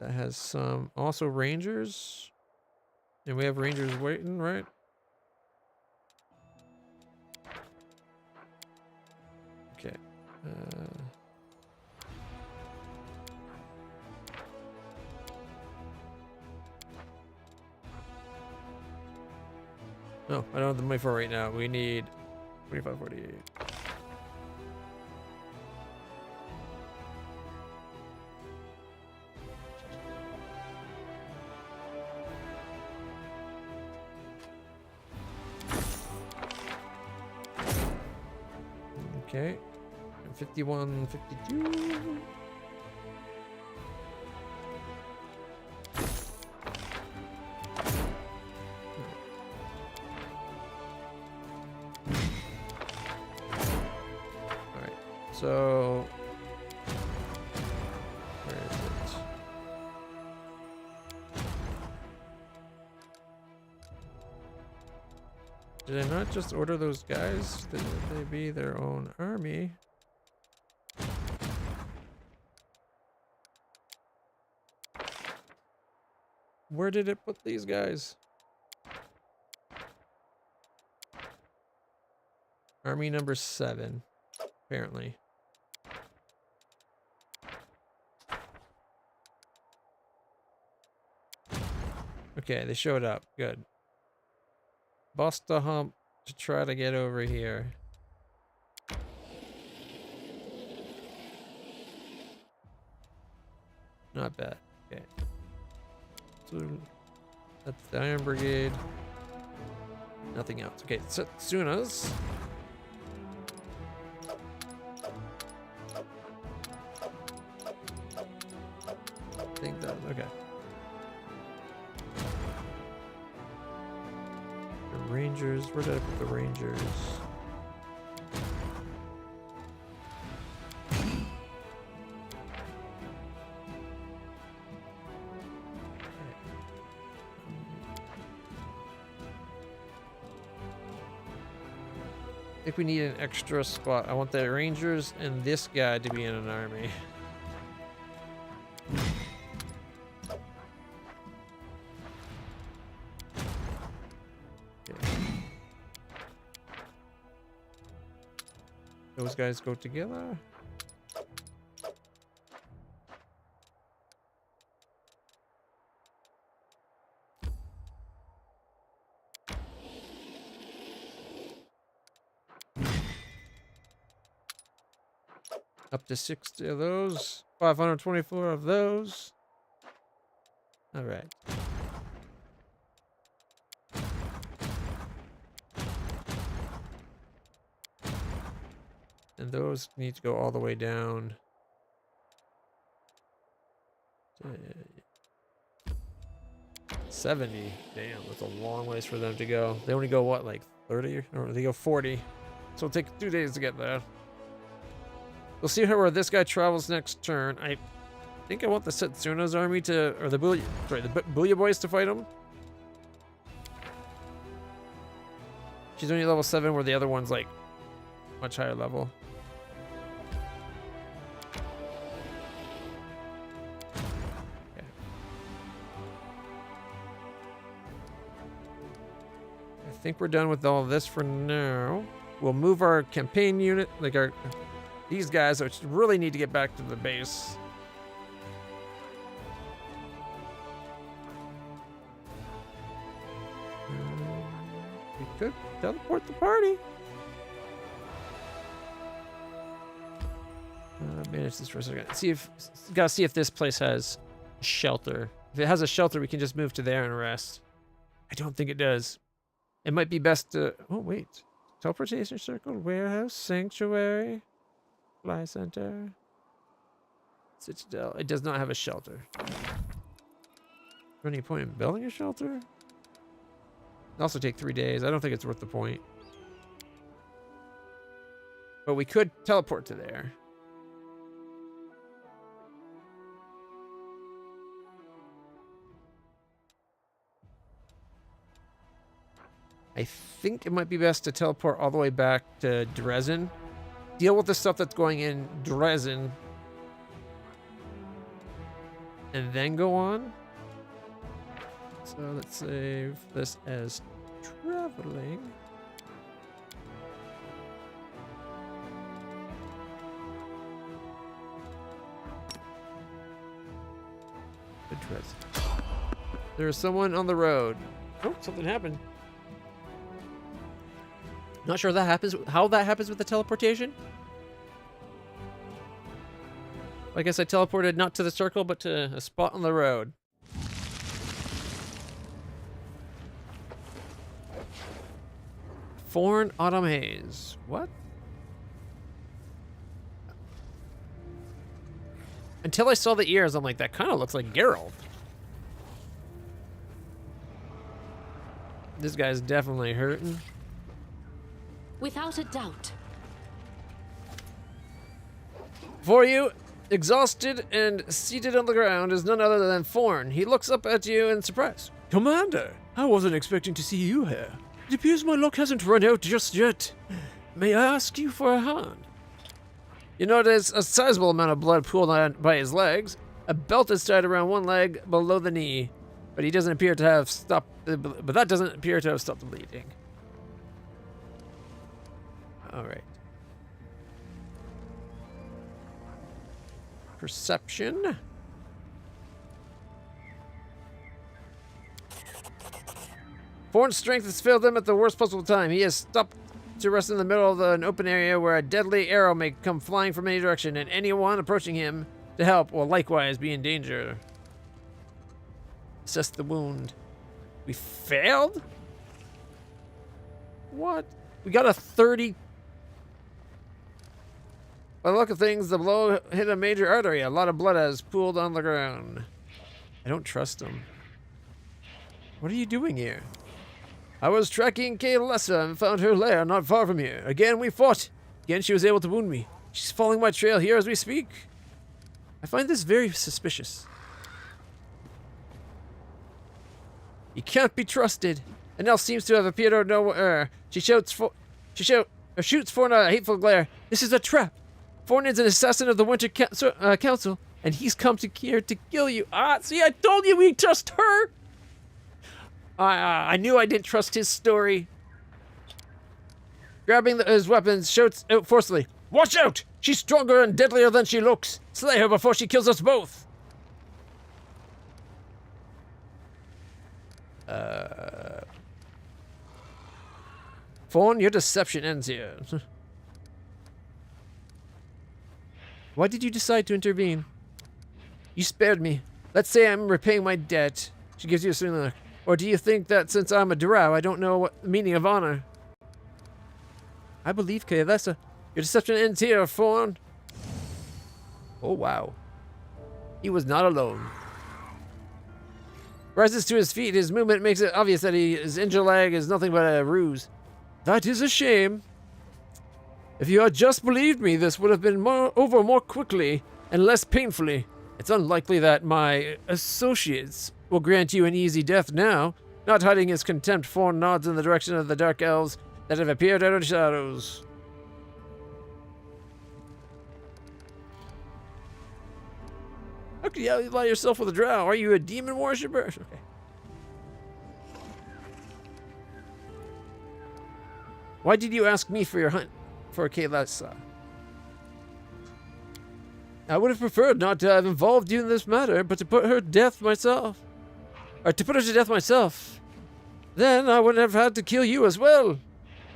That has some also Rangers. And we have Rangers waiting, right? Okay. No, I don't have the money for it right now. We need 2548. Okay. 51, 52. So, where is it? Did I not just order those guys? Did they be their own army? Where did it put these guys? Army number 7, apparently. Okay, they showed up. Good. Bust the hump to try to get over here. Not bad. Okay. So that's the Iron Brigade. Nothing else. Okay, Setsunas. I think that, okay. Rangers, where did I put the Rangers? I think we need an extra spot. I want the Rangers and this guy to be in an army. Those guys go together. Up to 60 of those. 524 of those. All right. And those need to go all the way down. 70. Damn, that's a long ways for them to go. They only go, what, like 30? Or they go 40. So it'll take 2 days to get there. We'll see where this guy travels next turn. I think I want the Setsuna's army to, or the Booyah Boys to fight him. She's only level 7, where the other one's like much higher level. Okay. I think we're done with all of this for now. We'll move our campaign unit, like these guys, which really need to get back to the base. We could teleport the party. manage this for a second. Gotta see if this place has shelter. If it has a shelter, we can just move to there and rest. I don't think it does. It might be best to... Oh, wait. Teleportation circle, warehouse, sanctuary, fly center, citadel. It does not have a shelter. Is there any point in building a shelter? It'll also take 3 days. I don't think it's worth the point. But we could teleport to there. I think it might be best to teleport all the way back to Dresden. Deal with the stuff that's going in Dresden. And then go on. So let's save this as traveling. To Dresden. There's someone on the road. Oh, something happened. Not sure that happens. How that happens with the teleportation. I guess I teleported not to the circle, but to a spot on the road. Foreign autumn haze. What? Until I saw the ears, I'm like, that kind of looks like Geralt. This guy's definitely hurting. Without a doubt. For you, exhausted and seated on the ground, is none other than Thorn. He looks up at you in surprise. Commander, I wasn't expecting to see you here. It appears my luck hasn't run out just yet. May I ask you for a hand? You notice a sizable amount of blood pooled on by his legs. A belt is tied around one leg below the knee, but he doesn't appear to have stopped. But that doesn't appear to have stopped the bleeding. All right. Perception. Thorn's strength has failed him at the worst possible time. He has stopped to rest in the middle of an open area where a deadly arrow may come flying from any direction, and anyone approaching him to help will likewise be in danger. Assess the wound. We failed? What? We got a 30. By the look of things, the blow hit a major artery. A lot of blood has pooled on the ground. I don't trust him. What are you doing here? I was tracking Kaelessa and found her lair not far from here. Again, we fought. Again, she was able to wound me. She's following my trail here as we speak. I find this very suspicious. He can't be trusted. And now seems to have appeared out of nowhere. She shoots for a hateful glare. This is a trap. Forn is an assassin of the Winter Council, and he's come here to kill you. Ah, see, I told you we trust her. I knew I didn't trust his story. Grabbing his weapons, shouts out forcefully. Watch out! She's stronger and deadlier than she looks. Slay her before she kills us both. Fawn, your deception ends here. Why did you decide to intervene? You spared me. Let's say I'm repaying my debt. She gives you a similar. Or do you think that since I'm a drow, I don't know what the meaning of honor? I believe Kaelessa. Your deception ends here, Fawn. Oh, wow. He was not alone. Rises to his feet. His movement makes it obvious that his injured leg is nothing but a ruse. That is a shame. If you had just believed me, this would have been over more quickly and less painfully. It's unlikely that my associates will grant you an easy death now. Not hiding his contempt, Fawn nods in the direction of the dark elves that have appeared out of the shadows. How could you ally yourself with a drow? Are you a demon worshipper? Okay. Why did you ask me for your hunt for Kaelessa? I would have preferred not to have involved you in this matter, but to put her to death myself. Or to put her to death myself. Then I would have had to kill you as well.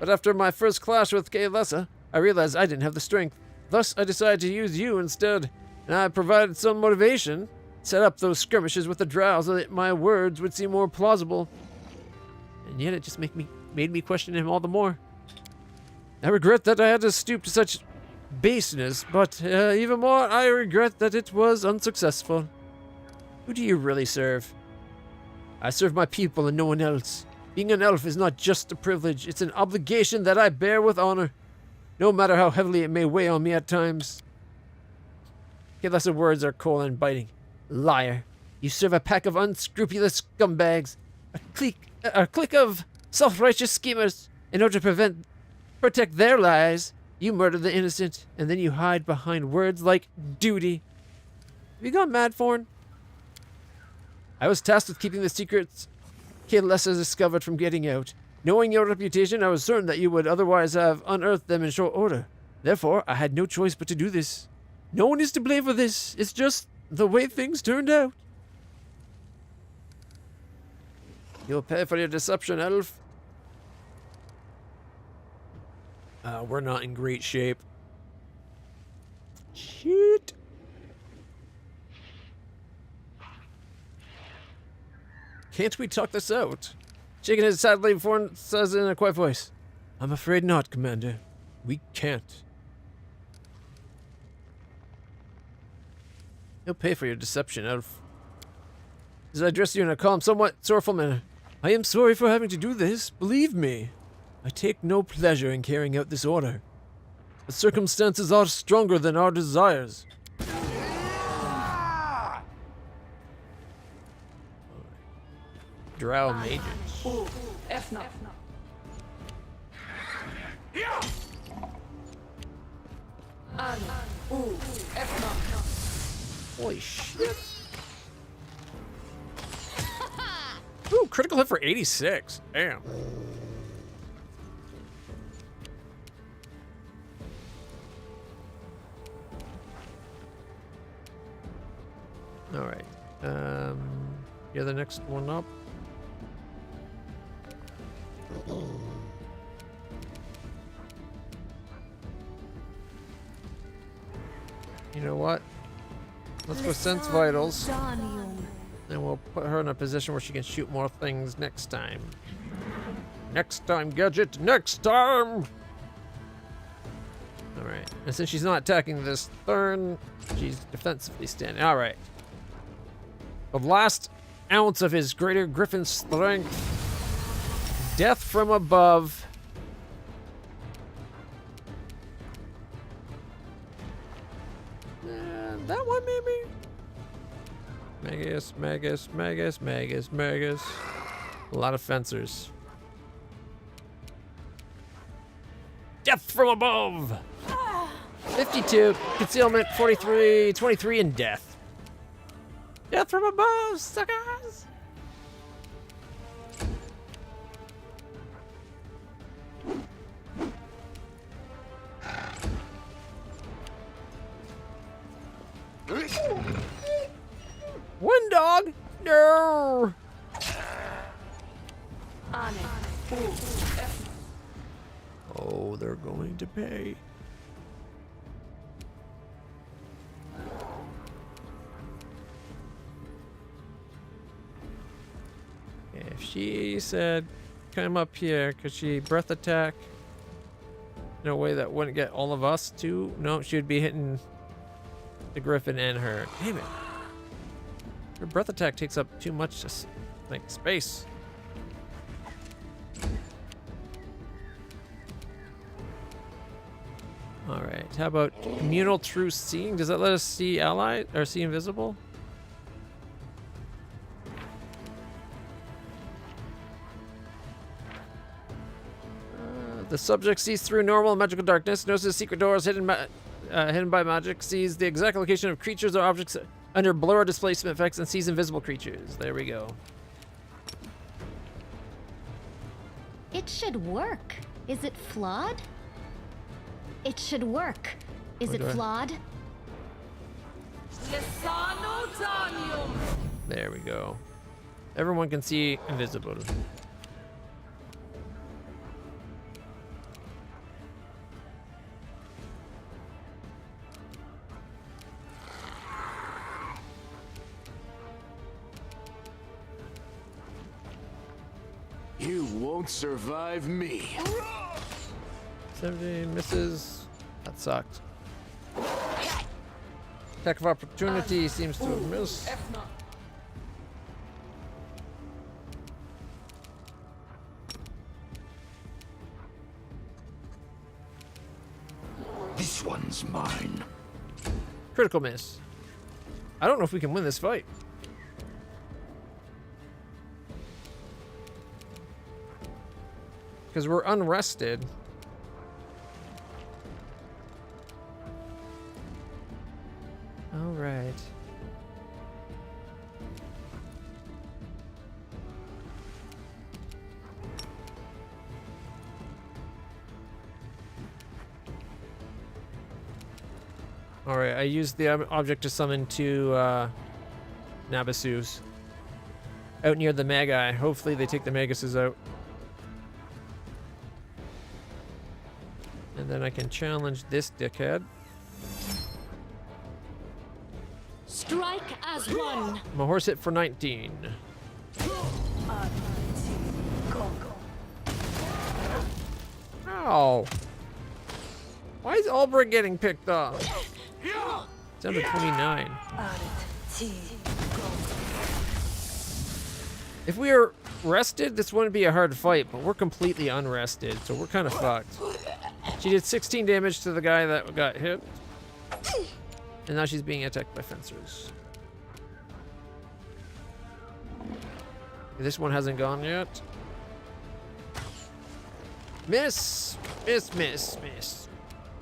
But after my first clash with Kaelessa, I realized I didn't have the strength. Thus, I decided to use you instead, and I provided some motivation, set up those skirmishes with the drow so that my words would seem more plausible. And yet it just made me question him all the more. I regret that I had to stoop to such baseness, but even more, I regret that it was unsuccessful. Who do you really serve? I serve my people and no one else. Being an elf is not just a privilege, it's an obligation that I bear with honor, no matter how heavily it may weigh on me at times. Careless words are cold and biting. Liar. You serve a pack of unscrupulous scumbags, a clique of self-righteous schemers. In order to protect their lives, you murder the innocent, and then you hide behind words like duty. Have you gone mad, Thorn? I was tasked with keeping the secrets Kael'thas discovered from getting out. Knowing your reputation, I was certain that you would otherwise have unearthed them in short order. Therefore, I had no choice but to do this. No one is to blame for this. It's just the way things turned out. You'll pay for your deception, elf. We're not in great shape. Shit. Can't we talk this out? Shaking his head sadly, Thorn says in a quiet voice, I'm afraid not, Commander. We can't. You'll pay for your deception, elf. As I address you in a calm, somewhat sorrowful manner, I am sorry for having to do this, believe me. I take no pleasure in carrying out this order. The circumstances are stronger than our desires. Drow mages. Holy shit. Ooh, critical hit for 86. Damn. Alright. You're the next one up. You know what? Let's go sense vitals. And we'll put her in a position where she can shoot more things next time. Next time, Gadget! Next time! Alright. And since she's not attacking this turn, she's defensively standing. Alright. The last ounce of his greater griffin strength. Death from above. That one maybe? Magus, Magus, Magus, Magus, Magus. A lot of fencers. Death from above! 52, concealment, 43, 23, and death. Death from above, suckers! One dog? No! Oh, they're going to pay. If she said, come up here, could she breath attack in a way that wouldn't get all of us too? No, she would be hitting the griffin and her. Damn it. Her breath attack takes up too much like space. Alright, how about communal true seeing? Does that let us see allied or see invisible? The subject sees through normal magical darkness, notices secret doors hidden by magic, sees the exact location of creatures or objects under blur or displacement effects, and sees invisible creatures. There we go. It should work. Is it flawed? It should work. Is it flawed? There we go. Everyone can see invisible. You won't survive me. 70 misses. That sucked. Attack of opportunity seems to have missed. This one's mine. Critical miss. I don't know if we can win this fight. Because we're unrested. All right. All right, I used the object to summon two Nabasus out near the Magi. Hopefully they take the Magasus out. And then I can challenge this dickhead. Strike as one. My horse hit for 19. Ow. Why is Albrecht getting picked off? It's down to 29. If we were rested, this wouldn't be a hard fight, but we're completely unrested, so we're kind of fucked. She did 16 damage to the guy that got hit. And now she's being attacked by fencers. This one hasn't gone yet. Miss! Miss, miss, miss.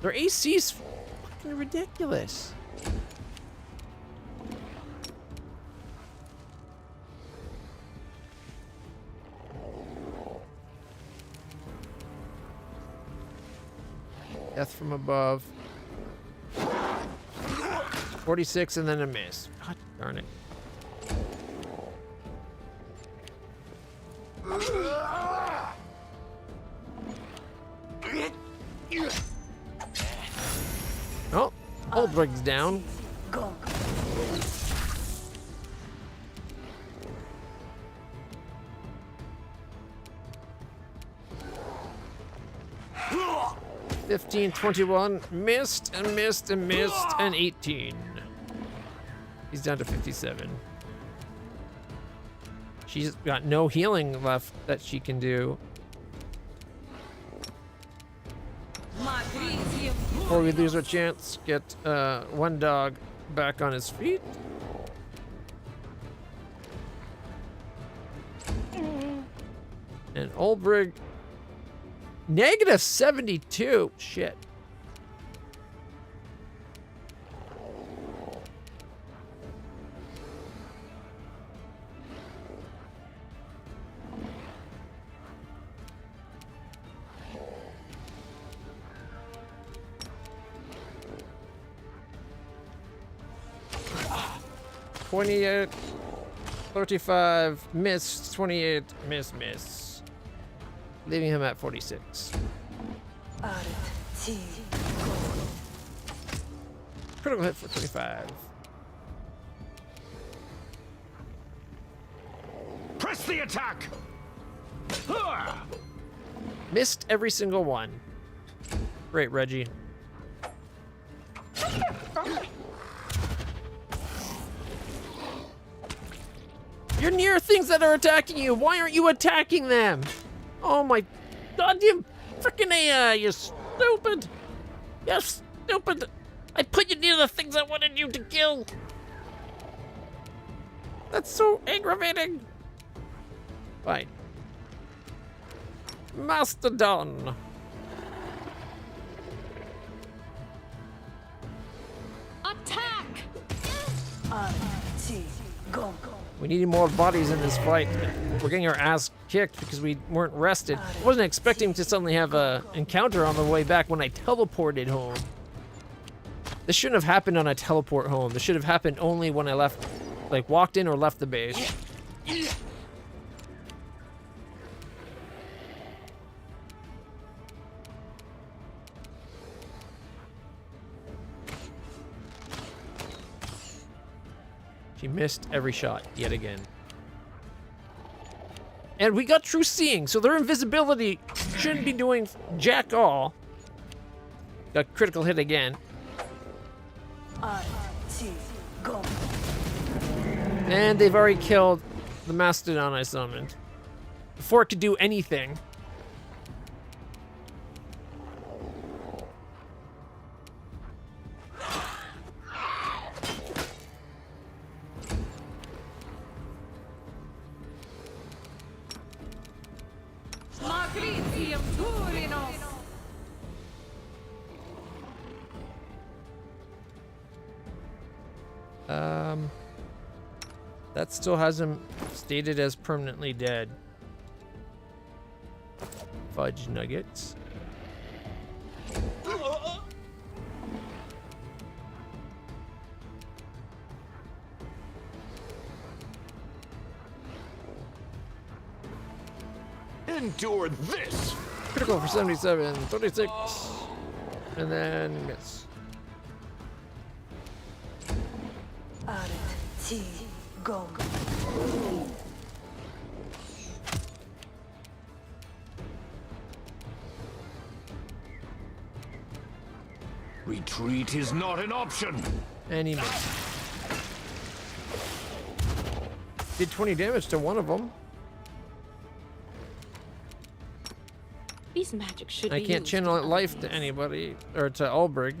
Their AC's fucking ridiculous. Death from above. 46 and then a miss. God darn it. Oh, Albrecht's down. $15, 21, missed and missed and missed, and 18. He's down to 57. She's got no healing left that she can do. Before we lose our chance, get one dog back on his feet. And Albrecht, negative 72. Shit. $28, 35, miss, 28, miss, miss. Leaving him at 46. Critical hit for 25. Press the attack! Missed every single one. Great, Reggie. You're near things that are attacking you. Why aren't you attacking them? Oh my god, you freaking AI, you stupid. You're stupid. I put you near the things I wanted you to kill. That's so aggravating. Fine. Mastodon. Attack! We needed more bodies in this fight. We're getting our ass kicked because we weren't rested. I wasn't expecting to suddenly have a encounter on the way back when I teleported home. This shouldn't have happened on a teleport home. This should have happened only when I left, like walked in or left the base. She missed every shot yet again. And we got true seeing, so their invisibility shouldn't be doing jack all. Got critical hit again. And they've already killed the Mastodon I summoned. Before it could do anything. That still has him stated as permanently dead. Fudge nuggets. Endure this! Critical for 77, 36, and then miss. Retreat is not an option. And he missed. Did 20 damage to one of them. These magic should I be can't used channel to life to anybody, or to Ulbrig.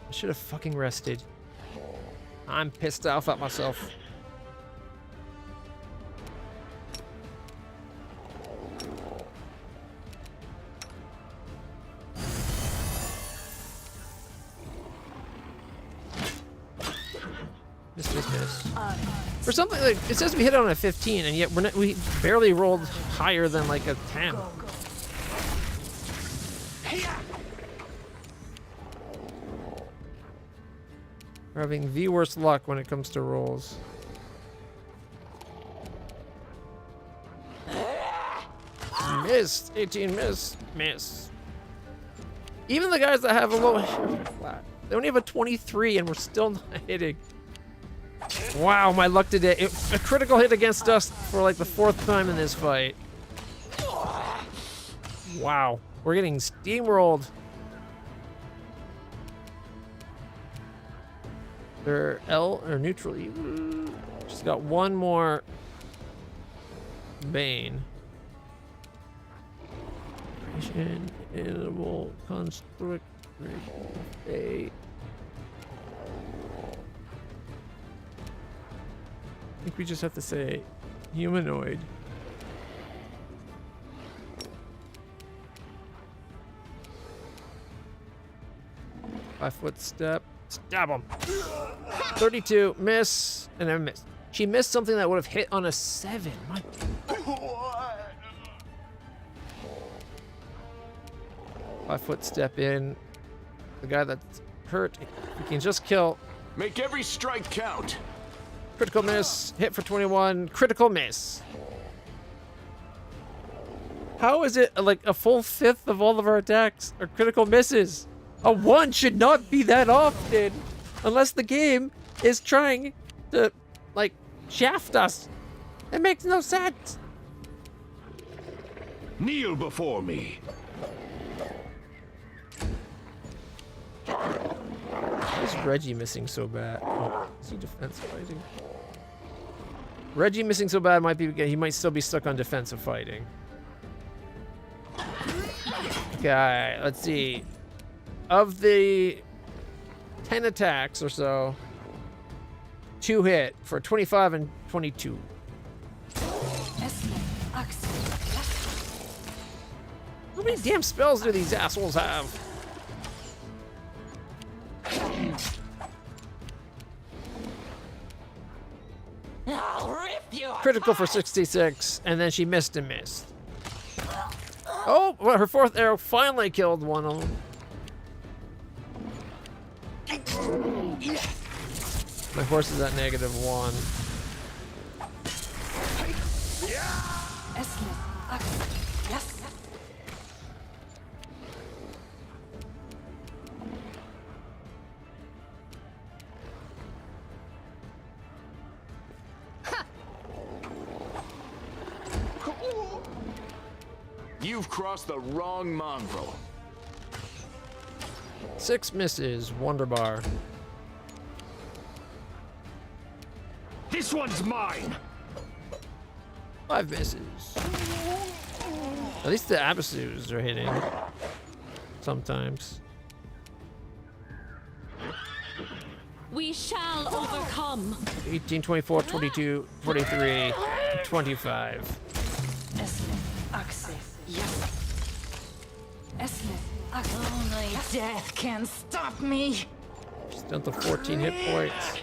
I should have fucking rested. I'm pissed off at myself. Miss. For something like it says we hit on a 15, and yet we barely rolled higher than like a 10. We're having the worst luck when it comes to rolls. Missed. 18 miss. Miss. Even the guys that have a low flat, they only have a 23 and we're still not hitting. Wow, my luck today. A critical hit against us for like the 4th time in this fight. Wow. We're getting steamrolled. They're L or neutral. She's got one more Bane. Animal construct. I think we just have to say humanoid. Five-foot step. Stab him. 32. Miss. And I missed. She missed something that would have hit on a 7. My... Five-foot step in. The guy that's hurt, we can just kill. Make every strike count. Critical miss. Hit for 21. Critical miss. How is it like a full 5th of all of our attacks are critical misses? A 1 should not be that often, unless the game is trying to, like, shaft us. It makes no sense. Kneel before me. Why is Reggie missing so bad? Oh, is he defensive fighting? Reggie missing so bad might be he might still be stuck on defensive fighting. Okay, let's see. Of the 10 attacks or so, 2 hit for 25 and 22. How many damn spells do these assholes have? Critical for 66, and then she missed and missed. Oh, well, her 4th arrow finally killed one of them. My horse is at -1. You've crossed the wrong mongrel. 6 misses. Wonder bar. This one's mine. 5 misses. At least the Abbasus are hitting. Sometimes. We shall overcome. 18, 24, 22, 23, 25. Only death can stop me. She's down to 14 hit points.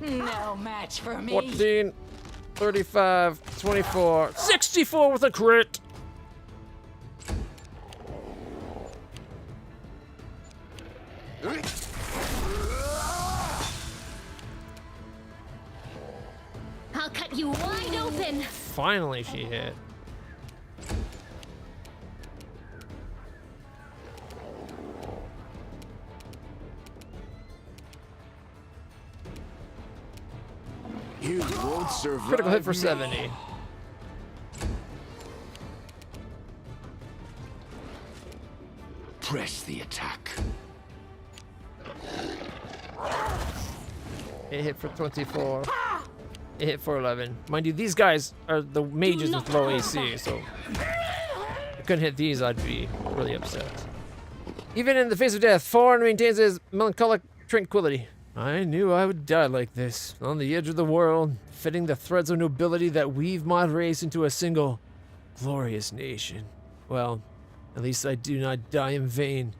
No match for me. 14, 35, 24, 64 with a crit. I'll cut you wide open. Finally, she hit. You won't survive. Critical hit for me. 70. Press the attack. It hit for 24. It hit for 11. Mind you, these guys are the mages with low AC, so if I couldn't hit these, I'd be really upset. Even in the face of death, Thorn maintains his melancholic tranquility. I knew I would die like this, on the edge of the world, fitting the threads of nobility that weave my race into a single, glorious nation. Well, at least I do not die in vain.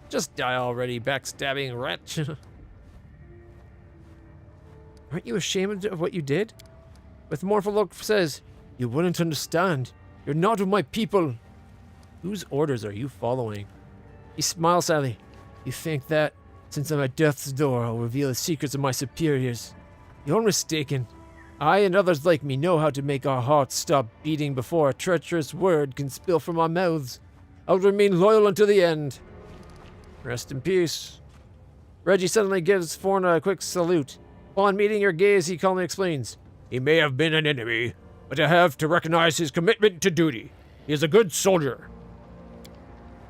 Just die already, backstabbing wretch. Aren't you ashamed of what you did? With mournful look says, you wouldn't understand. You're not of my people. Whose orders are you following? He smiles sadly. You think that, since I'm at death's door, I'll reveal the secrets of my superiors. You're mistaken. I and others like me know how to make our hearts stop beating before a treacherous word can spill from our mouths. I'll remain loyal until the end. Rest in peace. Reggie suddenly gives Forna a quick salute. Upon meeting your gaze, he calmly explains, he may have been an enemy, but I have to recognize his commitment to duty. He is a good soldier.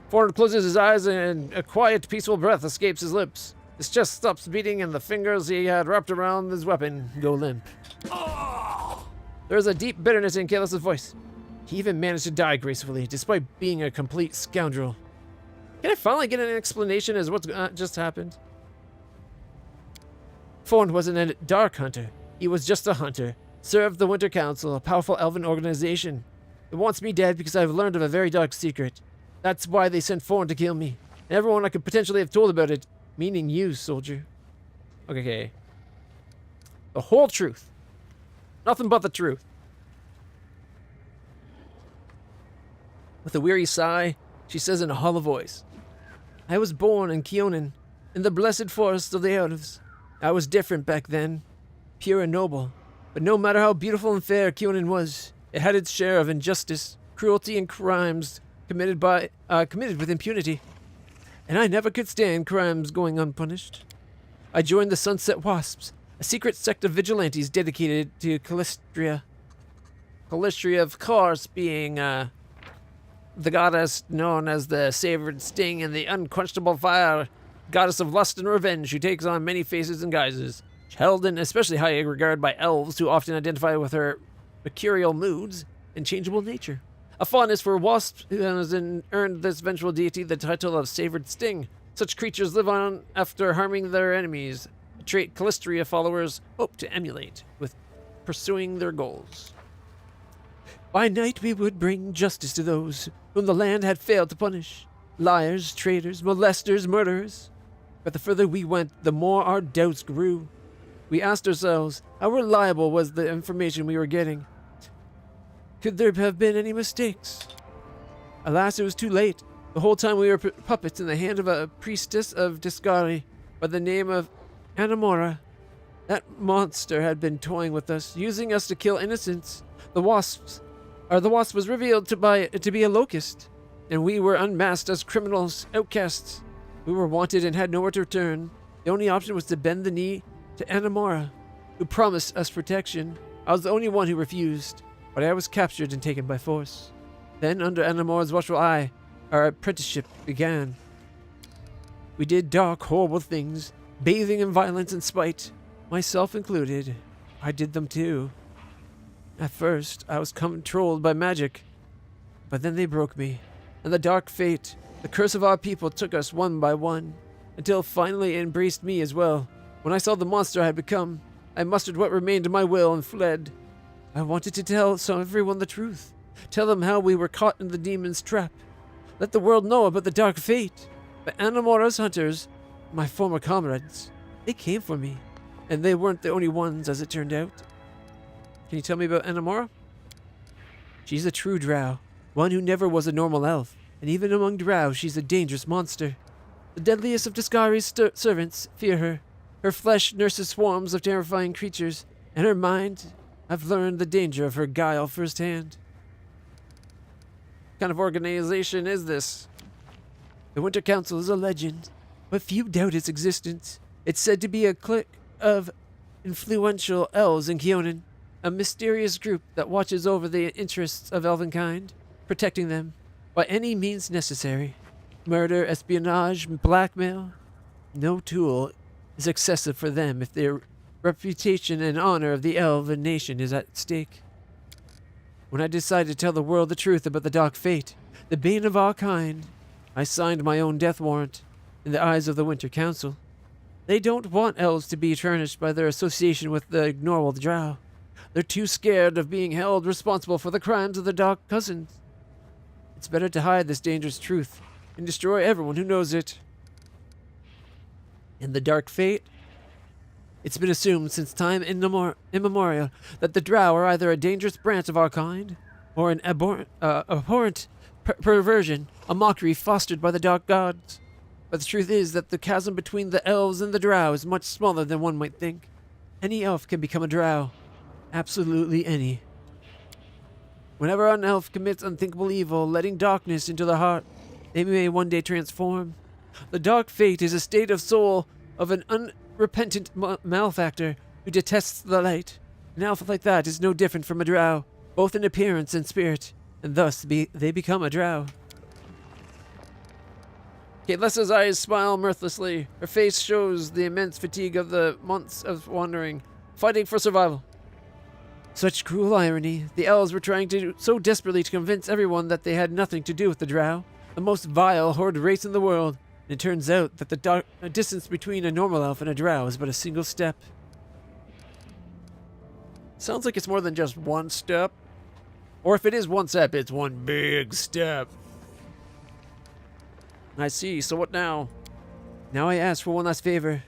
Forna closes his eyes and a quiet, peaceful breath escapes his lips. His chest stops beating and the fingers he had wrapped around his weapon go limp. There is a deep bitterness in Kalis' voice. He even managed to die gracefully, despite being a complete scoundrel. Can I finally get an explanation as what's just happened? Forn wasn't a dark hunter. He was just a hunter. Served the Winter Council, a powerful elven organization. It wants me dead because I've learned of a very dark secret. That's why they sent Forn to kill me. And everyone I could potentially have told about it, meaning you, soldier. Okay. The whole truth. Nothing but the truth. With a weary sigh, she says in a hollow voice, I was born in Kionin, in the blessed forest of the elves. I was different back then, pure and noble. But no matter how beautiful and fair Kionin was, it had its share of injustice, cruelty, and crimes committed with impunity. And I never could stand crimes going unpunished. I joined the Sunset Wasps, a secret sect of vigilantes dedicated to Calistria. Calistria, of course, being the goddess known as the Savored Sting and the Unquenchable Fire, goddess of lust and revenge who takes on many faces and guises, held in especially high regard by elves who often identify with her mercurial moods and changeable nature. A fondness for wasps who has earned this vengeful deity the title of Savored Sting. Such creatures live on after harming their enemies, a trait Calistria followers hope to emulate with pursuing their goals. By night we would bring justice to those whom the land had failed to punish. Liars, traitors, molesters, murderers. But the further we went, the more our doubts grew. We asked ourselves, how reliable was the information we were getting? Could there have been any mistakes? Alas, it was too late. The whole time we were puppets in the hand of a priestess of Discari by the name of Anamora. That monster had been toying with us, using us to kill innocents. The wasp was revealed to be a locust, and we were unmasked as criminals, outcasts. We were wanted and had nowhere to return. The only option was to bend the knee to Anamora, who promised us protection. I was the only one who refused, but I was captured and taken by force. Then, under Anamora's watchful eye, our apprenticeship began. We did dark, horrible things, bathing in violence and spite, myself included. I did them too. At first, I was controlled by magic, but then they broke me, and the dark fate, the curse of our people, took us one by one, until finally it embraced me as well. When I saw the monster I had become, I mustered what remained of my will and fled. I wanted to tell everyone the truth, tell them how we were caught in the demon's trap, let the world know about the dark fate. But Anamora's hunters, my former comrades, they came for me, and they weren't the only ones, as it turned out. Can you tell me about Anamora? She's a true drow, one who never was a normal elf, and even among drow, she's a dangerous monster. The deadliest of Discari's servants fear her. Her flesh nurses swarms of terrifying creatures, and her mind, I've learned the danger of her guile firsthand. What kind of organization is this? The Winter Council is a legend, but few doubt its existence. It's said to be a clique of influential elves in Keonan, a mysterious group that watches over the interests of elvenkind, protecting them by any means necessary. Murder, espionage, blackmail. No tool is excessive for them if their reputation and honor of the elven nation is at stake. When I decided to tell the world the truth about the dark fate, the bane of our kind, I signed my own death warrant in the eyes of the Winter Council. They don't want elves to be tarnished by their association with the ignoble drow. They're too scared of being held responsible for the crimes of their dark cousins. It's better to hide this dangerous truth and destroy everyone who knows it. In the dark fate, it's been assumed since time immemorial that the drow are either a dangerous branch of our kind or an abhorrent perversion, a mockery fostered by the dark gods. But the truth is that the chasm between the elves and the drow is much smaller than one might think. Any elf can become a drow. Absolutely any. Whenever an elf commits unthinkable evil, letting darkness into their heart, they may one day transform. The dark fate is a state of soul of an unrepentant malefactor who detests the light. An elf like that is no different from a drow, both in appearance and spirit, and thus they become a drow. Caithlessa's eyes smile mirthlessly. Her face shows the immense fatigue of the months of wandering, fighting for survival. Such cruel irony. The elves were trying so desperately to convince everyone that they had nothing to do with the drow, the most vile, horrid race in the world. And it turns out that the distance between a normal elf and a drow is but a single step. Sounds like it's more than just one step. Or if it is one step, it's one big step. I see, so what now? Now I ask for one last favor.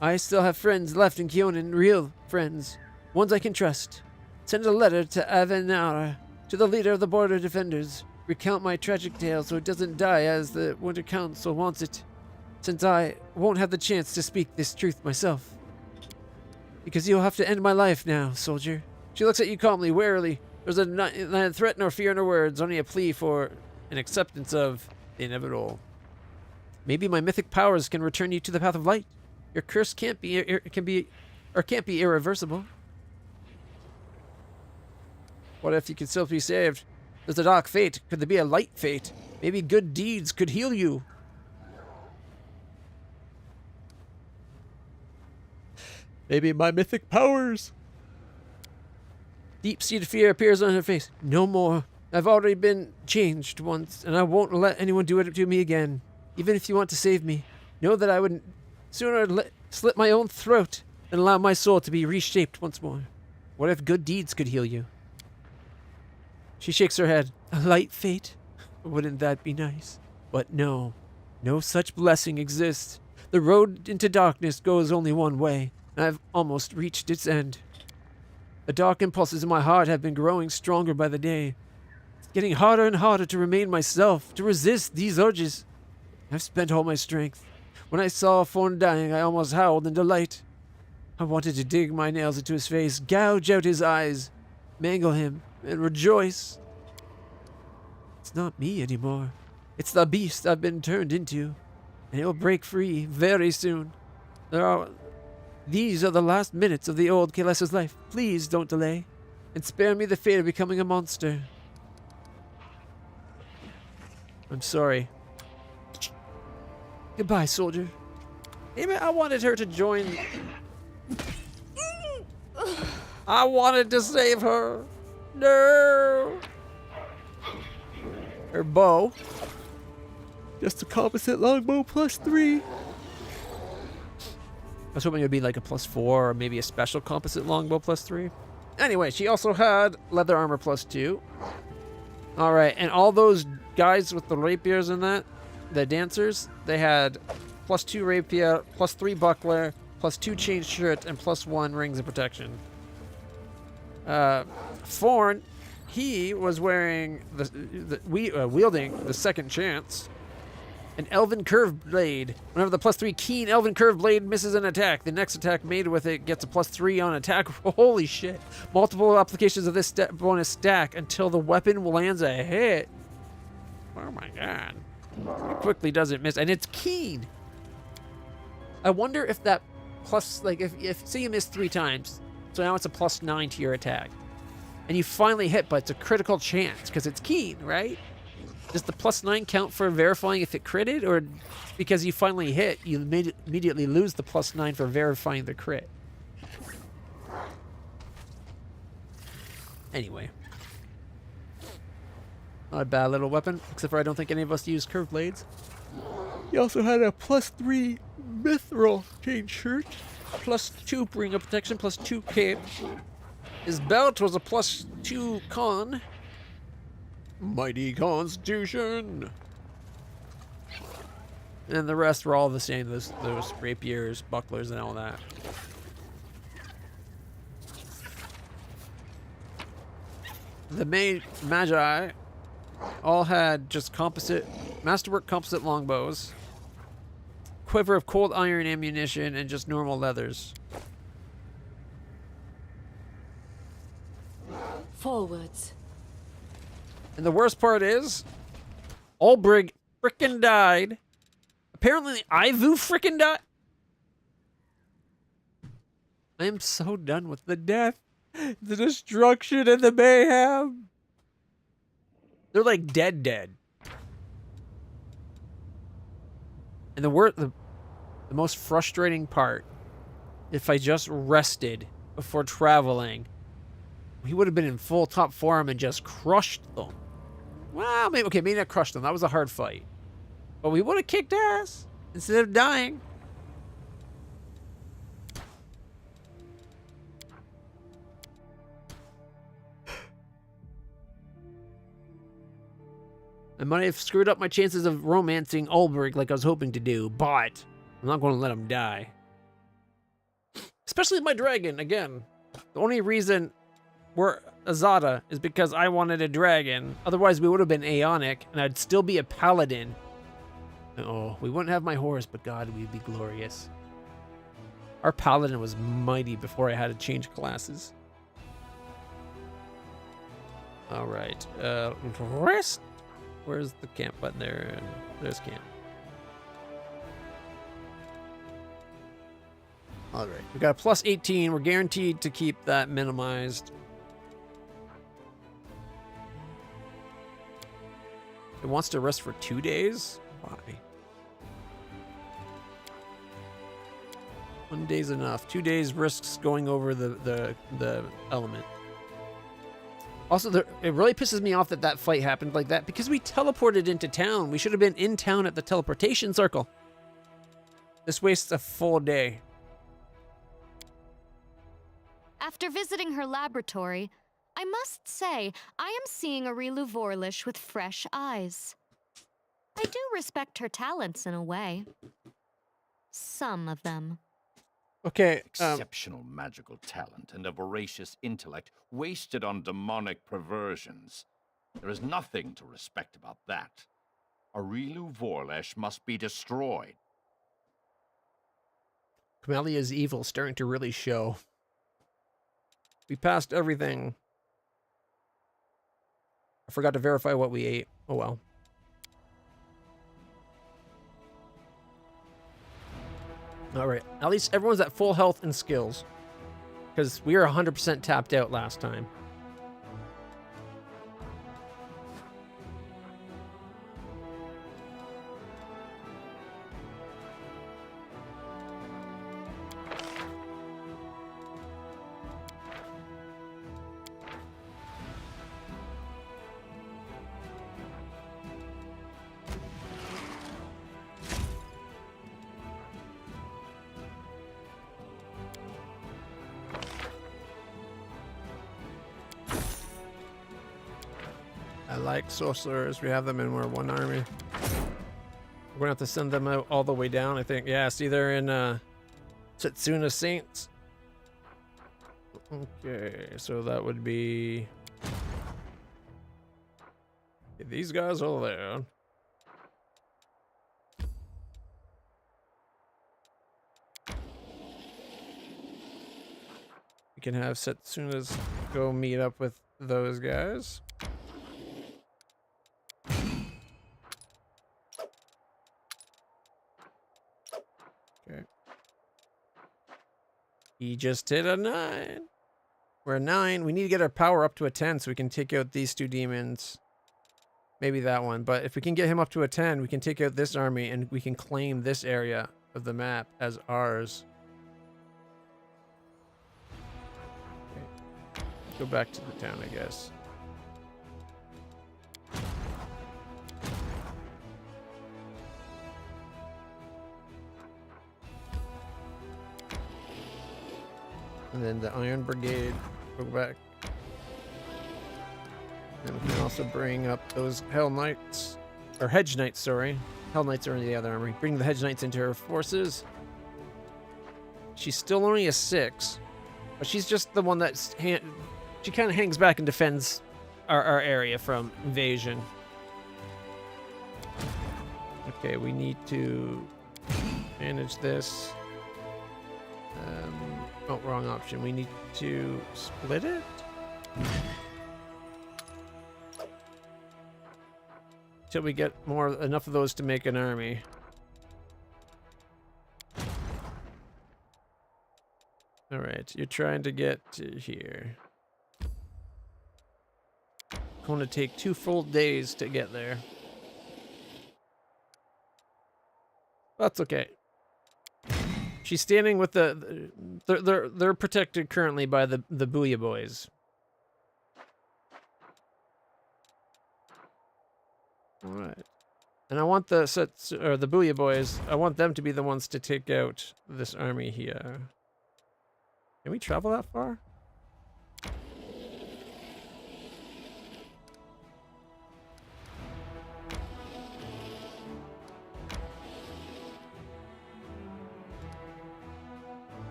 I still have friends left in Keonan, real friends, ones I can trust. Send a letter to Avenara, to the leader of the border defenders. Recount my tragic tale so it doesn't die as the Winter Council wants it, since I won't have the chance to speak this truth myself. Because you'll have to end my life now, soldier. She looks at you calmly, warily. There's neither threat nor fear in her words, only a plea for an acceptance of the inevitable. Maybe my mythic powers can return you to the path of light. Your curse can't be irreversible. What if you can still be saved? There's a dark fate. Could there be a light fate? Maybe good deeds could heal you. Maybe my mythic powers. Deep-seated fear appears on her face. No more. I've already been changed once, and I won't let anyone do it to me again. Even if you want to save me, know that I would sooner slit my own throat than allow my soul to be reshaped once more. What if good deeds could heal you? She shakes her head. A light fate? Wouldn't that be nice? But no. No such blessing exists. The road into darkness goes only one way, and I've almost reached its end. The dark impulses in my heart have been growing stronger by the day. It's getting harder and harder to remain myself, to resist these urges. I've spent all my strength. When I saw Fawn dying, I almost howled in delight. I wanted to dig my nails into his face, gouge out his eyes, mangle him, and rejoice. It's not me anymore. It's the beast I've been turned into, and it will break free very soon. These are the last minutes of the old Kalessa's life. Please don't delay, and spare me the fate of becoming a monster. I'm sorry. Goodbye, soldier. Damn it, I wanted her to join. I wanted to save her. No. Her bow. Just a composite longbow +3. I was hoping it would be like a +4 or maybe a special composite longbow +3. Anyway, she also had leather armor +2. All right, and all those guys with the rapiers and that, the dancers, they had +2 rapier, +3 buckler, +2 chain shirt, and +1 rings of protection. Forn, he was wearing wielding the second chance, an elven curved blade. Whenever the +3 keen elven curved blade misses an attack, the next attack made with it gets a +3 on attack. Holy shit! Multiple applications of this bonus stack until the weapon lands a hit. Oh my god! It quickly doesn't miss, and it's keen. I wonder if that plus, like, if say you miss 3 times, so now it's a +9 to your attack, and you finally hit, but it's a critical chance because it's keen, right? Does the +9 count for verifying if it critted, or because you finally hit, you immediately lose the +9 for verifying the crit? Anyway. Not a bad little weapon, except for I don't think any of us use curved blades. He also had a +3 mithril chain shirt, +2 ring of protection, +2 cape. His belt was a +2 con. Mighty Constitution. And the rest were all the same, those rapiers, bucklers, and all that. The Magi all had just composite, masterwork composite longbows, quiver of cold iron ammunition, and just normal leathers. Forwards. And the worst part is, Ulbrig frickin' died. Apparently, Ivory frickin' died. I am so done with the death, the destruction, and the mayhem. They're like dead. And the most frustrating part, if I just rested before traveling, he would have been in full top form and just crushed them. Well, maybe not crushed them. That was a hard fight. But we would have kicked ass instead of dying. I might have screwed up my chances of romancing Ulbrig like I was hoping to do, but I'm not going to let him die. Especially my dragon, again. The only reason we're Azada is because I wanted a dragon. Otherwise, we would have been Aeonic, and I'd still be a paladin. Oh, we wouldn't have my horse, but God, we'd be glorious. Our paladin was mighty before I had to change classes. All right, rest. Where's the camp button there? There's camp. All right, we got a +18. We're guaranteed to keep that minimized. It wants to rest for 2 days? Why? 1 day's enough. 2 days risks going over the element. Also, it really pisses me off that fight happened like that because we teleported into town. We should have been in town at the teleportation circle. This wastes a full day. After visiting her laboratory, I must say I am seeing Arilu Vorlish with fresh eyes. I do respect her talents in a way. Some of them. Okay. Exceptional magical talent and a voracious intellect wasted on demonic perversions. There is nothing to respect about that. Arilu Vorlish must be destroyed. Camelia's evil starting to really show. We passed everything. I forgot to verify what we ate. Oh well. All right, at least everyone's at full health and skills, because we were 100% tapped out last time. I like sorcerers. We have them in our one army. We're gonna have to send them out all the way down, I think. Yeah, see, they're in Setsuna Saints. Okay, so that would be these guys over there. We can have Setsunas go meet up with those guys. Okay. He just hit a 9. We're a 9. We need to get our power up to a 10 so we can take out these 2 demons. Maybe that one. But if we can get him up to a 10, we can take out this army and we can claim this area of the map as ours. Okay. Go back to the town, I guess. And then the Iron Brigade, go back. And we can also bring up those Hell Knights, or Hedge Knights, sorry. Hell Knights are in the other army. Bring the Hedge Knights into her forces. She's still only a 6, but she's just the one that's, she kind of hangs back and defends our area from invasion. Okay, we need to manage this. Oh, wrong option. We need to split it? Till we get enough of those to make an army. Alright, you're trying to get to here. Going to take 2 full days to get there. That's okay. She's standing with they're protected currently by the Booyah Boys. All right, and I want the Booyah Boys. I want them to be the ones to take out this army here. Can we travel that far?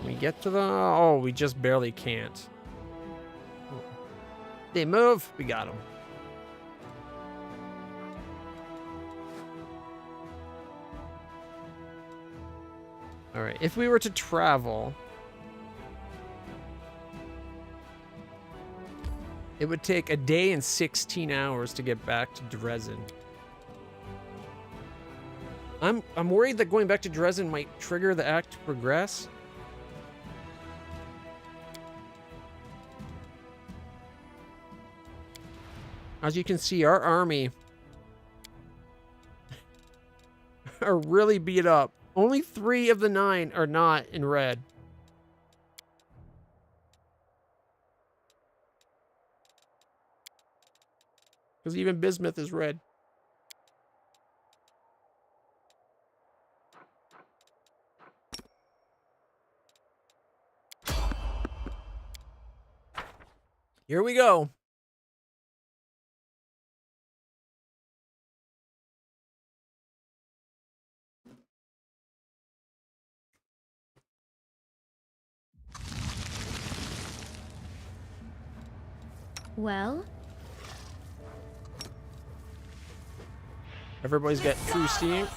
We get to the... Oh, we just barely can't. They move. We got them. All right. If we were to travel, it would take a day and 16 hours to get back to Dresden. I'm worried that going back to Dresden might trigger the act to progress. As you can see, our army are really beat up. Only 3 of the 9 are not in red. Because even bismuth is red. Here we go. Well, Everybody's got true steam.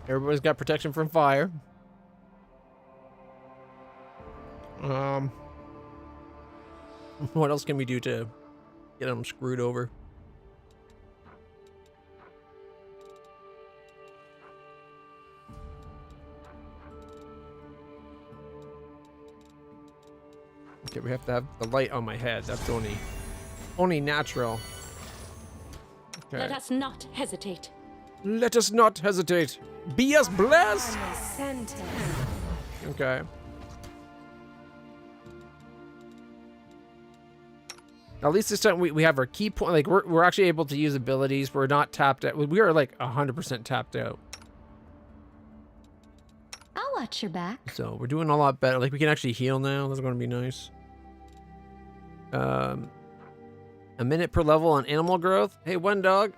Everybody's got protection from fire. What else can we do to get them screwed over? Okay, we have to have the light on my head. That's only natural. Okay. Let us not hesitate. Let us not hesitate. Be us blessed. Okay. At least this time we have our key point. Like we're actually able to use abilities. We're not tapped out. We are like 100% tapped out. I'll watch your back. So we're doing a lot better. Like we can actually heal now. That's going to be nice. A minute per level on animal growth. Hey, one dog.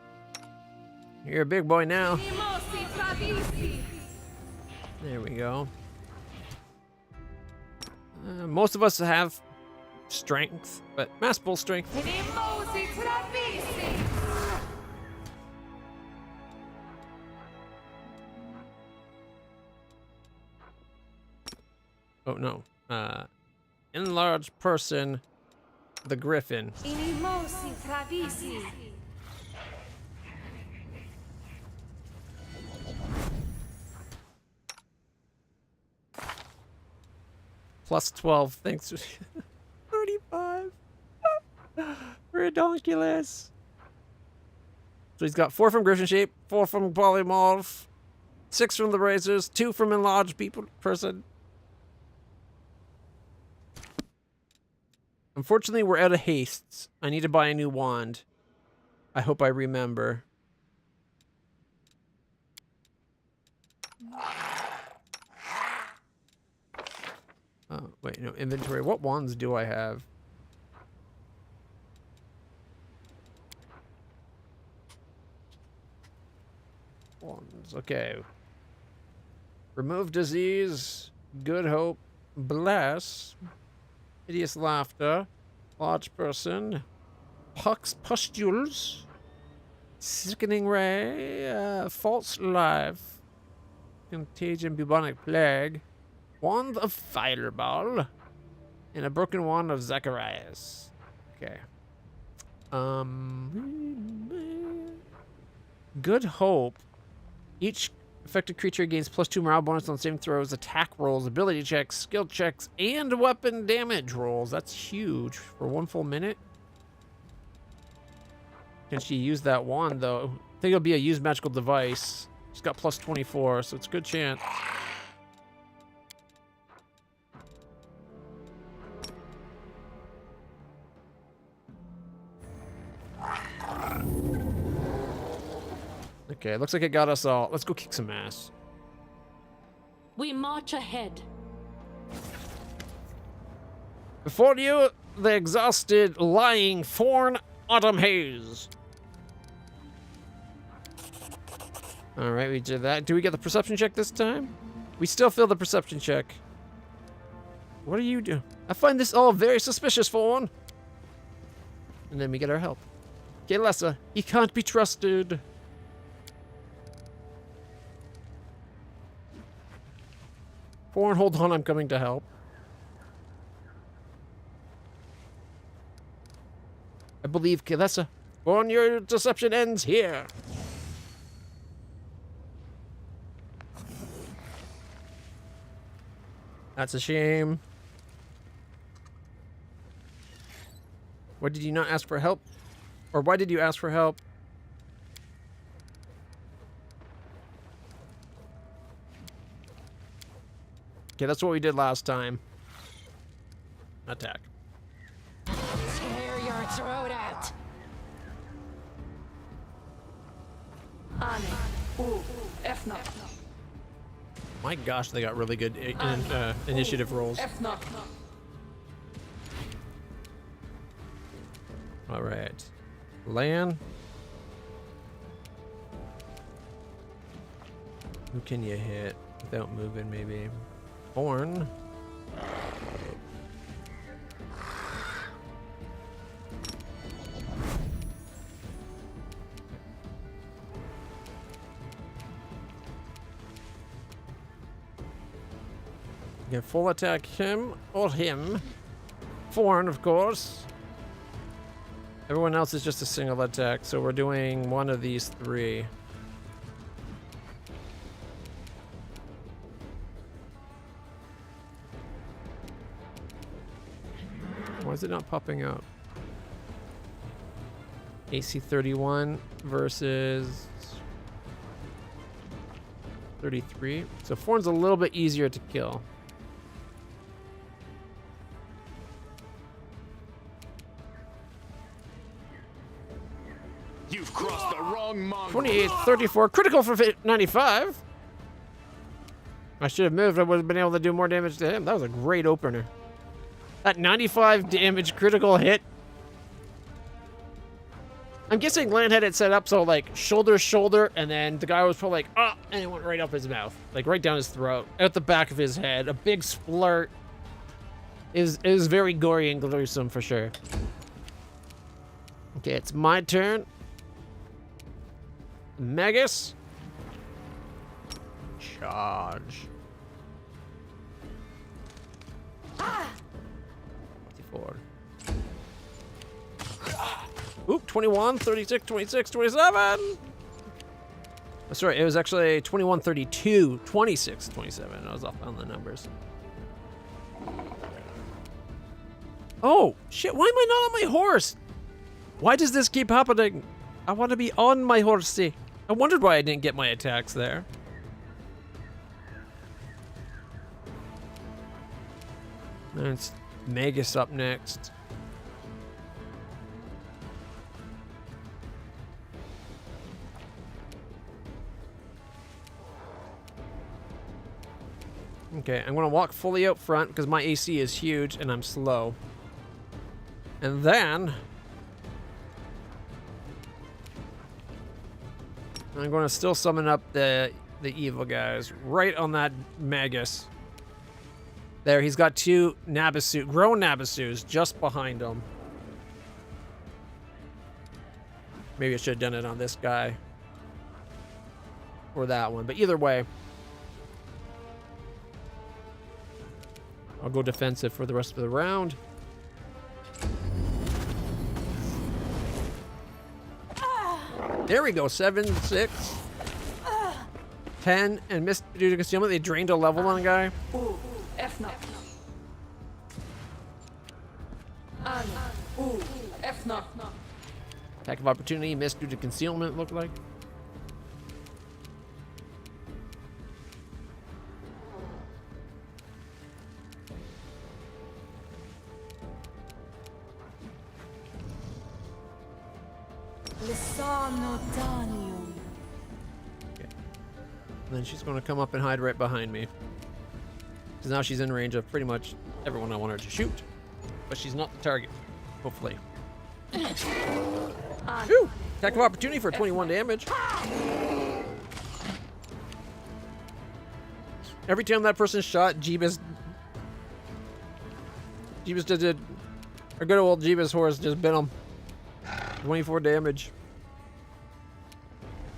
You're a big boy now. There we go. Most of us have strength, but mass pull strength. Oh no. Enlarged person, the griffin. Plus 12, thanks. 35. Ridiculous. So he's got 4 from Griffin shape, 4 from polymorph, 6 from the razors, 2 from enlarged person. Unfortunately, we're out of hastes. I need to buy a new wand. I hope I remember. Oh, wait, no, inventory. What wands do I have? Wands, okay. Remove disease, good hope, bless, hideous laughter, large person, pustules, sickening ray, false life, contagion, bubonic plague, wand of fireball, and a broken wand of Zacharias. Okay. Good hope. Each affected creature gains +2 morale bonus on saving throws, attack rolls, ability checks, skill checks, and weapon damage rolls. That's huge for 1 full minute. Can she use that wand though? I think it'll be a used magical device. She's got +24, so it's a good chance. Okay, looks like it got us all. Let's go kick some ass. We march ahead. Before you, the exhausted, lying, Thorn Autumn Haze. Alright, we did that. Do we get the perception check this time? We still fail the perception check. What are you doing? I find this all very suspicious, Thorn. And then we get our help. Okay, Lessa, he can't be trusted. Thorn, hold on, I'm coming to help. I believe Kalessa. Thorn, your deception ends here. That's a shame. Why did you not ask for help? Or why did you ask for help? Okay, that's what we did last time. Attack. Tear your throat out. My gosh, they got really good initiative rolls. All right, Lan. Who can you hit without moving? Maybe Thorn. You can full attack him or him. Thorn, of course. Everyone else is just a single attack, so we're doing one of these three. Why is it not popping up? AC 31 versus 33. So Forn's a little bit easier to kill. You've crossed the wrong mongrel. 28, 34, critical for 95. I should have moved. I would have been able to do more damage to him. That was a great opener. That 95 damage critical hit. I'm guessing Lan had it set up so like shoulder, shoulder, and then the guy was probably like, ah, and it went right up his mouth. Like right down his throat, out the back of his head. A big splurt. It was very gory and gruesome for sure. Okay, it's my turn. Magus. Charge. 54. Oop, 21, 36, 26, 27. That's right, it was actually 21, 32, 26, 27. I was off on the numbers. Oh, shit, why am I not on my horse? Why does this keep happening? I want to be on my horsey. I wondered why I didn't get my attacks there. And it's Magus up next. Okay, I'm gonna walk fully out front because my AC is huge and I'm slow. And then I'm gonna still summon up the evil guys right on that Magus. There, he's got two Nabasu, grown Nabasus just behind him. Maybe I should have done it on this guy. Or that one, but either way. I'll go defensive for the rest of the round. There we go, 7, 6, 10, and missed due to concealment. They drained a level on a guy. Attack of opportunity, missed due to concealment, looked like. Okay. And then she's going to come up and hide right behind me. Because now she's in range of pretty much everyone I want her to shoot. But she's not the target, hopefully. Whew! Attack of opportunity for 21 damage. Every time that person's shot, Jeebus just did... Our good old Jeebus horse just bit him. 24 damage.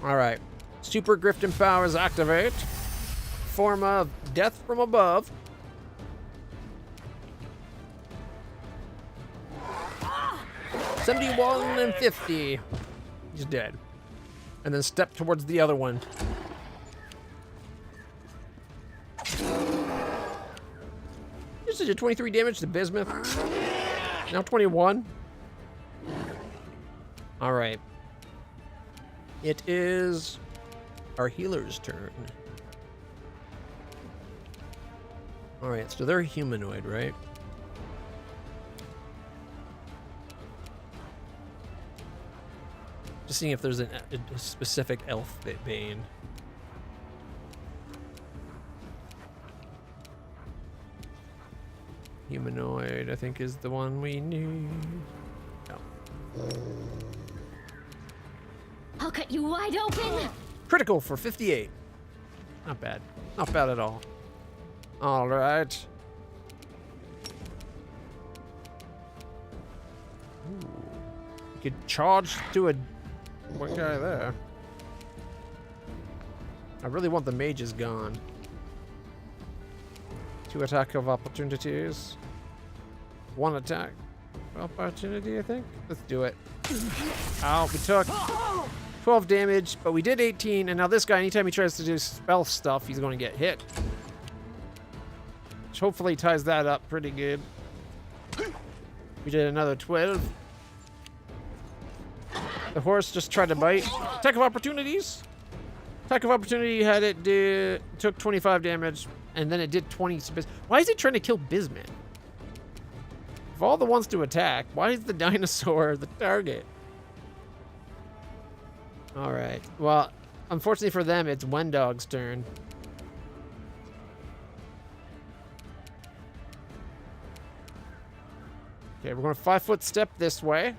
Alright. Super Grifton powers activate. Form of death from above. $71 and $50. He's dead. And then step towards the other one. Just did 23 damage to Bismuth. Now 21. Alright. It is our healer's turn. Alright, so they're humanoid, right? Just seeing if there's a specific elf bane. Humanoid, I think, is the one we need. No. I'll cut you wide open. Critical for 58. Not bad. Not bad at all. All right. Ooh. You could charge to a... One guy there. I really want the mages gone. 2 attack of opportunities. 1 attack. opportunity, I think. Let's do it. Ow, we took 12 damage, but we did 18, and now this guy, anytime he tries to do spell stuff, he's going to get hit. Which hopefully ties that up pretty good. We did another 12. The horse just tried to bite. Attack of opportunities. Attack of opportunity had it took 25 damage, and then it did 20. Why is he trying to kill Bismuth? Of all the ones to attack, why is the dinosaur the target? All right. Well, unfortunately for them, it's Wendog's turn. Okay, we're going to 5-foot step this way.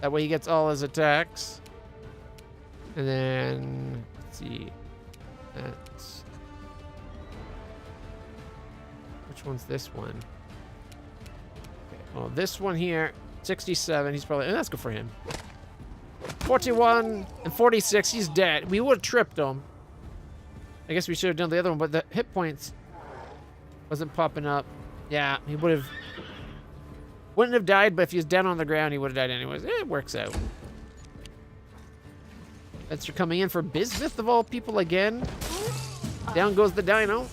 That way he gets all his attacks. And then, let's see. That's... Which one's this one? Okay, well, this one here, 67. He's probably, that's good for him. 41 and 46, he's dead. We would have tripped him. I guess we should have done the other one, but the hit points wasn't popping up. Yeah, he wouldn't have died, but if he was down on the ground, he would have died anyways. It works out. That's coming in for Bismuth of all people again. Down goes the dino.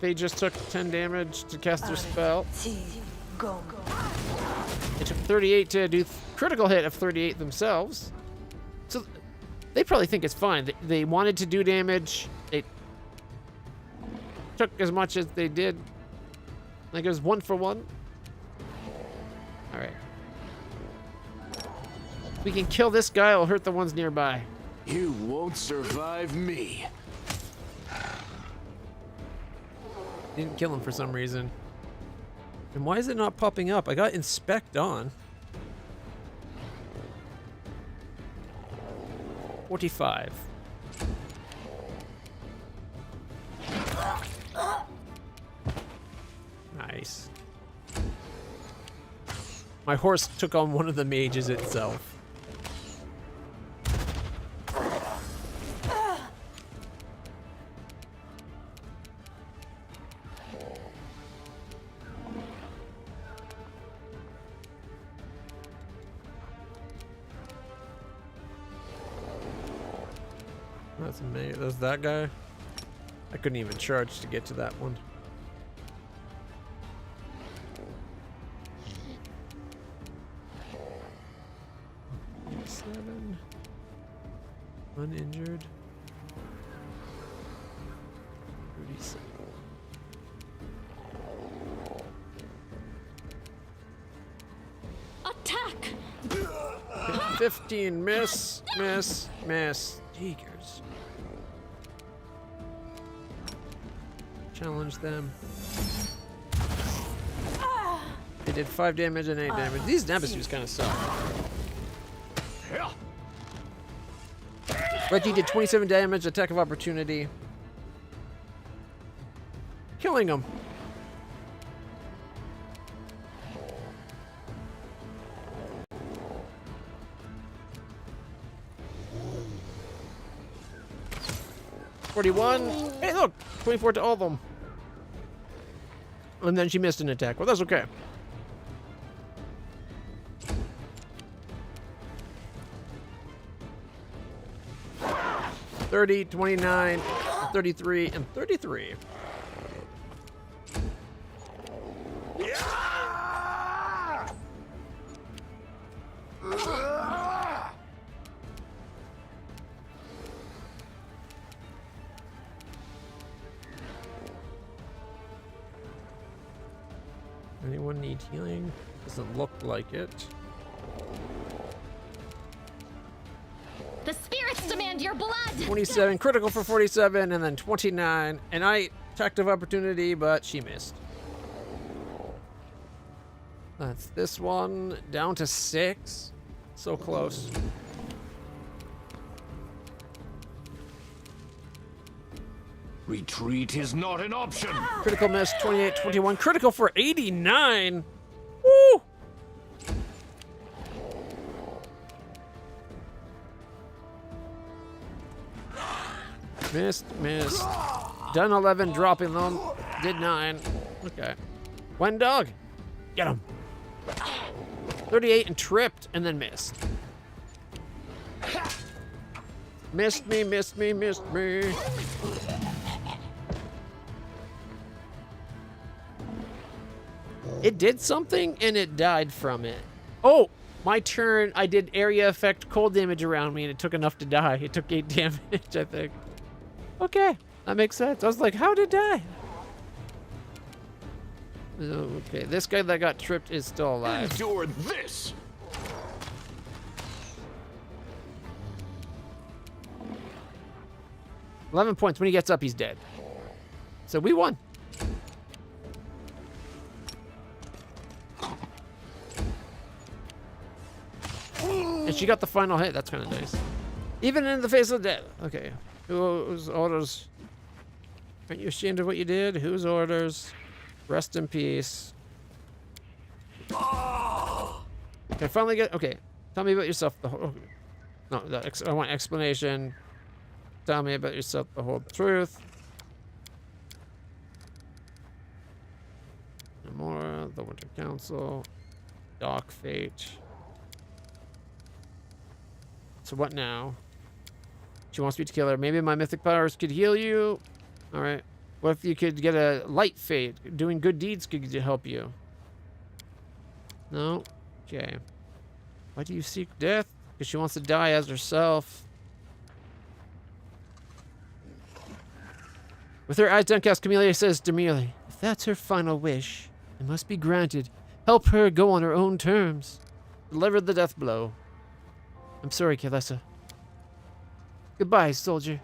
They just took 10 damage to cast their spell. They took 38 to do critical hit of 38 themselves. So they probably think it's fine. They wanted to do damage. They took as much as they did. Like it was 1 for 1. All right. If we can kill this guy, it'll hurt the ones nearby. You won't survive me. Didn't kill him for some reason. And why is it not popping up? I got inspect on. 45. Nice. My horse took on one of the mages itself. That's that guy. I couldn't even charge to get to that one. Seven. Uninjured. 37. 15. Miss. Miss. Miss. Jeekers. Challenge them. They did 5 damage and 8 damage. These Nemesis kind of suck. Reggie did 27 damage, attack of opportunity. Killing him. $41. Hey, look! 24 to all of them. And then she missed an attack. Well, that's okay. $30, $29, $33, and $33. Anyone need healing? Doesn't look like it. The spirits demand your blood! 27, critical for 47, and then 29. And I attacked of opportunity, but she missed. That's this one, down to 6. So close. Retreat is not an option. Critical miss, 28, 21. Critical for 89. Woo! Missed, missed. Done 11, dropping them. Did 9. Okay. Wendog. Get him. 38 and tripped and then missed. Missed me, missed me, missed me. It did something and it died from it. Oh, my turn. I did area effect cold damage around me and it took enough to die. It took 8 damage, I think. Okay, that makes sense. I was like, how did it die? Okay, this guy that got tripped is still alive. Endure this! 11 points. When he gets up, he's dead. So we won. And she got the final hit. That's kind of nice. Even in the face of death. Okay. Whose orders? Aren't you ashamed of what you did? Whose orders? Rest in peace. Okay, finally get. Okay. Tell me about yourself. The whole. No, I want explanation. Tell me about yourself, the whole truth. Namora, the Winter Council, Doc Fate. So what now? She wants me to kill her. Maybe my mythic powers could heal you. All right. What if you could get a light fate? Doing good deeds could help you. No? Okay. Why do you seek death? Because she wants to die as herself. With her eyes downcast, Camellia says demurely, if that's her final wish, it must be granted. Help her go on her own terms. Deliver the death blow. I'm sorry, Kalessa. Goodbye, soldier.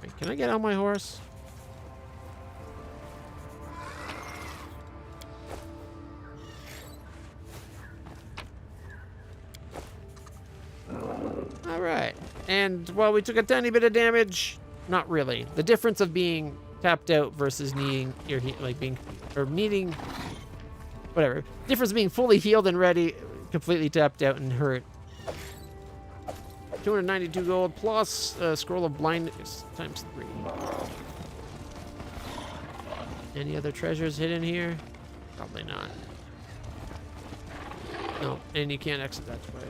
Wait, can I get on my horse? Alright, and while we took a tiny bit of damage, not really. The difference of being tapped out versus needing your needing whatever. Difference of being fully healed and ready, completely tapped out and hurt. 292 gold plus scroll of blindness times 3. Any other treasures hidden here? Probably not. No, and you can't exit that way.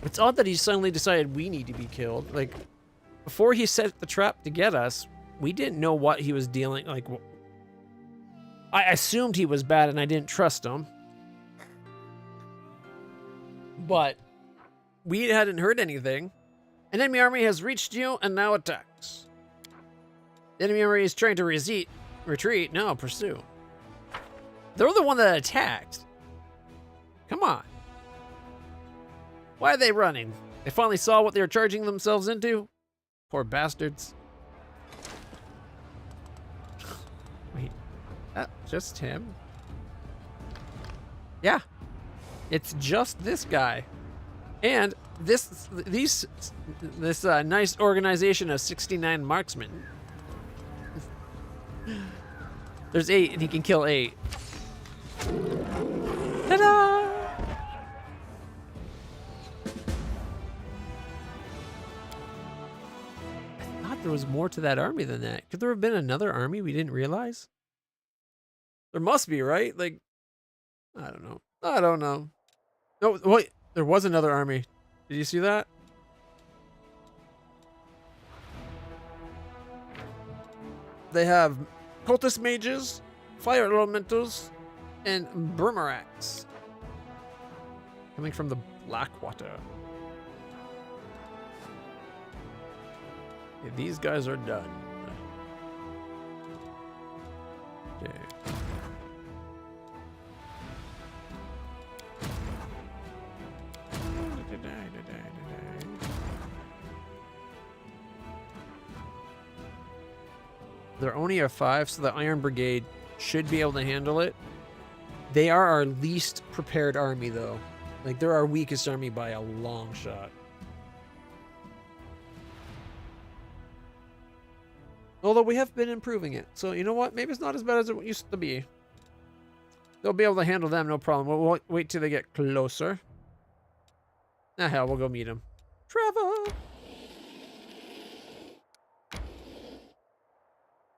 It's odd that he suddenly decided we need to be killed. Like, before he set the trap to get us, we didn't know what he was dealing. Like, I assumed he was bad and I didn't trust him. But we hadn't heard anything. An enemy army has reached you and now attacks. The enemy army is trying to retreat. No, pursue. They're the one that attacked. Come on. Why are they running? They finally saw what they were charging themselves into? Poor bastards. Wait, just him? Yeah, it's just this guy. And this nice organization of 69 marksmen. There's 8 and he can kill 8. Ta-da! There was more to that army than that. Could there have been another army we didn't realize? There must be, right? Like, I don't know. I don't know. No, wait. There was another army. Did you see that? They have cultist mages, fire elementals, and Burmaraks. Coming from the Blackwater. Okay, these guys are done. Okay. There only are 5, so the Iron Brigade should be able to handle it. They are our least prepared army, though. Like, they're our weakest army by a long shot. Although we have been improving it. So, you know what? Maybe it's not as bad as it used to be. They'll be able to handle them, no problem. We'll wait till they get closer. Ah, hell, we'll go meet them. Trevor!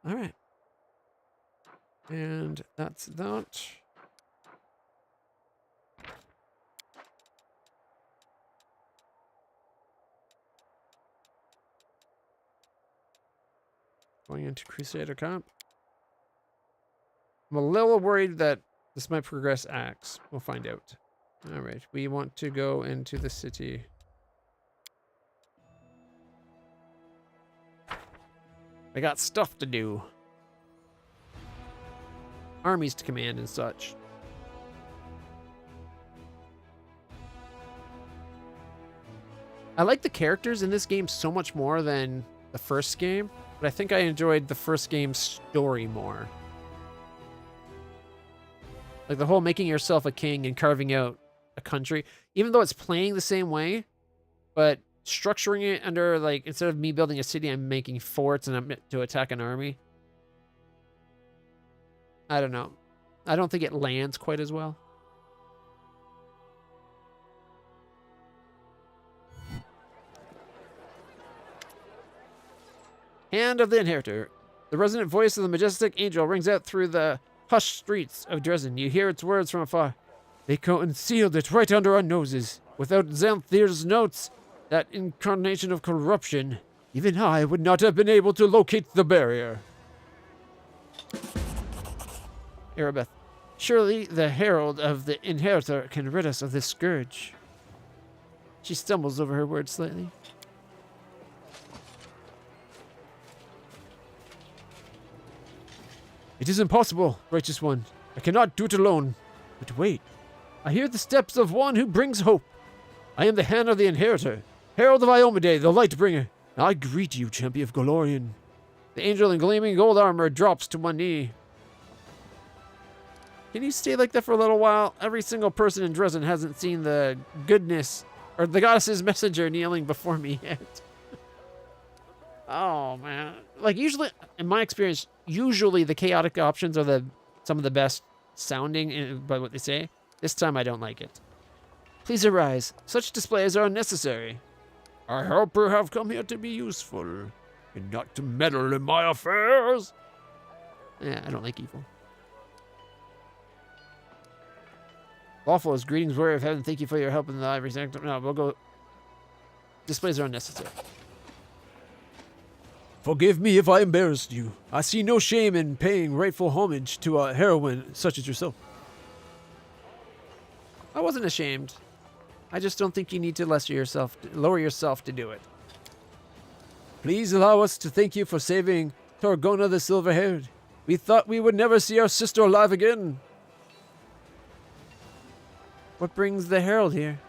Alright. And that's that. Going into Crusader camp. I'm a little worried that this might progress Axe. We'll find out. Alright, we want to go into the city. I got stuff to do. Armies to command and such. I like the characters in this game so much more than the first game, but I think I enjoyed the first game's story more. Like the whole making yourself a king and carving out a country, even though it's playing the same way, but structuring it under, like, instead of me building a city, I'm making forts and I'm to attack an army. I don't know. I don't think it lands quite as well. Hand of the Inheritor. The resonant voice of the majestic angel rings out through the hushed streets of Dresden. You hear its words from afar. They concealed it right under our noses. Without Xanthir's notes, that incarnation of corruption, even I would not have been able to locate the barrier. Arabeth. Surely the herald of the Inheritor can rid us of this scourge. She stumbles over her words slightly. It is impossible, righteous one. I cannot do it alone. But wait. I hear the steps of one who brings hope. I am the hand of the Inheritor, herald of Iomade, the Lightbringer. I greet you, champion of Golorion. The angel in gleaming gold armor drops to one knee. Can you stay like that for a little while? Every single person in Dresden hasn't seen the goodness, or the goddess's messenger kneeling before me yet. Oh, man. Like, usually, in my experience, usually the chaotic options are some of the best sounding by what they say. This time I don't like it. Please arise. Such displays are unnecessary. I helper have come here to be useful, and not to meddle in my affairs. Yeah, I don't like evil. Lawful is greetings, warrior of heaven. Thank you for your help in the Ivory Sanctum. No, we'll go. Displays are unnecessary. Forgive me if I embarrassed you. I see no shame in paying rightful homage to a heroine such as yourself. I wasn't ashamed. I just don't think you need to lower yourself to do it. Please allow us to thank you for saving Torgona the Silver-Haired. We thought we would never see our sister alive again. What brings the herald here?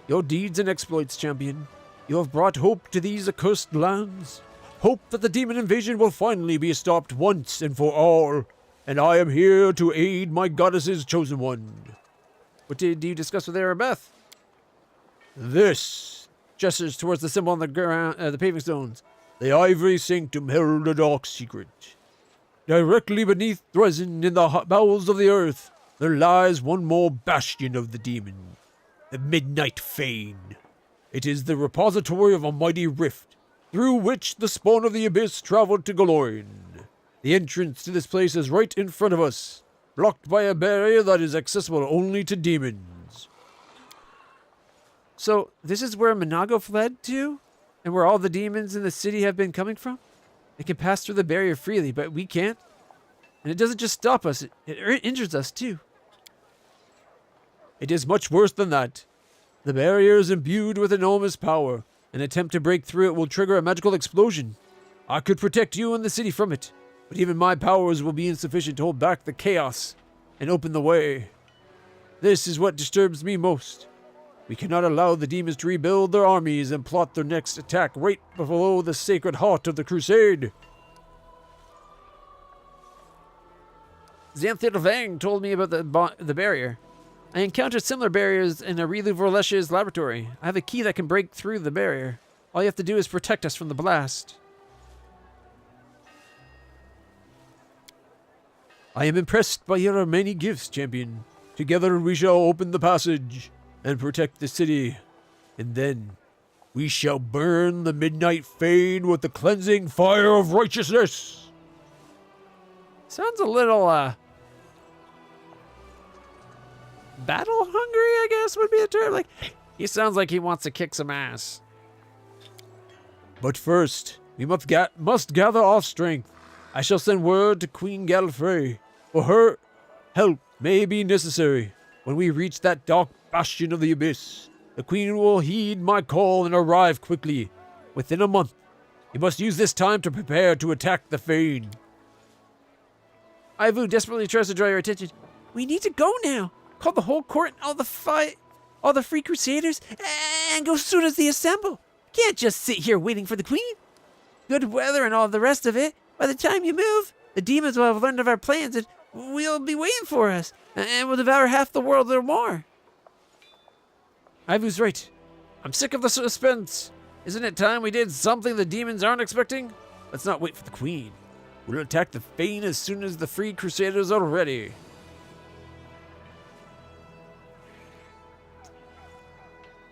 Your deeds and exploits, champion. You have brought hope to these accursed lands. Hope that the demon invasion will finally be stopped once and for all. And I am here to aid my goddess's chosen one. What did you discuss with Arabeth? This gestures towards the symbol on the ground, the paving stones. The Ivory Sanctum held a dark secret. Directly beneath Dresden, in the bowels of the earth, there lies one more bastion of the demon, the Midnight Fane. It is the repository of a mighty rift, through which the spawn of the abyss traveled to Golorion. The entrance to this place is right in front of us, blocked by a barrier that is accessible only to demons. So, this is where Monago fled to? And where all the demons in the city have been coming from? They can pass through the barrier freely, but we can't. And it doesn't just stop us, it injures us too. It is much worse than that. The barrier is imbued with enormous power. An attempt to break through it will trigger a magical explosion. I could protect you and the city from it, but even my powers will be insufficient to hold back the chaos and open the way. This is what disturbs me most. We cannot allow the demons to rebuild their armies and plot their next attack right below the sacred heart of the crusade. Xanthir Vang told me about the barrier. I encountered similar barriers in Aurilu Vorlesh's laboratory. I have a key that can break through the barrier. All you have to do is protect us from the blast. I am impressed by your many gifts, champion. Together we shall open the passage and protect the city. And then we shall burn the midnight fane with the cleansing fire of righteousness. Sounds a little, battle hungry, I guess would be a term. Like, he sounds like he wants to kick some ass. But first, we must gather our strength. I shall send word to Queen Gallifrey, for her help may be necessary. When we reach that dark bastion of the abyss, the Queen will heed my call and arrive quickly. Within a month, you must use this time to prepare to attack the Fane. Ivory desperately tries to draw your attention. We need to go now. Call the whole court and all the free crusaders, and go as soon as they assemble. Can't just sit here waiting for the Queen. Good weather and all the rest of it. By the time you move, the demons will have learned of our plans and will be waiting for us, and will devour half the world or more. Ivu's right. I'm sick of the suspense. Isn't it time we did something the demons aren't expecting? Let's not wait for the Queen. We'll attack the Fane as soon as the free crusaders are ready.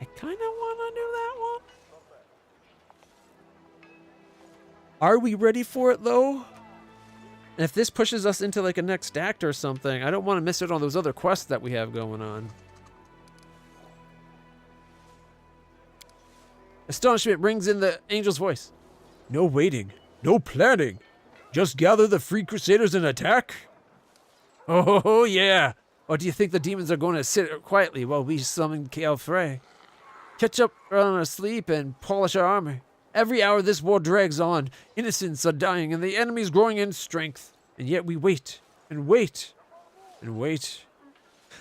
I kind of want to do that one. Are we ready for it, though? And if this pushes us into like a next act or something, I don't want to miss out on those other quests that we have going on. Astonishment rings in the angel's voice. No waiting, no planning. Just gather the free crusaders and attack? Oh, yeah. Or do you think the demons are going to sit quietly while we summon Gallifrey? Catch up on our sleep and polish our armor. Every hour this war drags on, innocents are dying and the enemy's growing in strength. And yet we wait, and wait, and wait.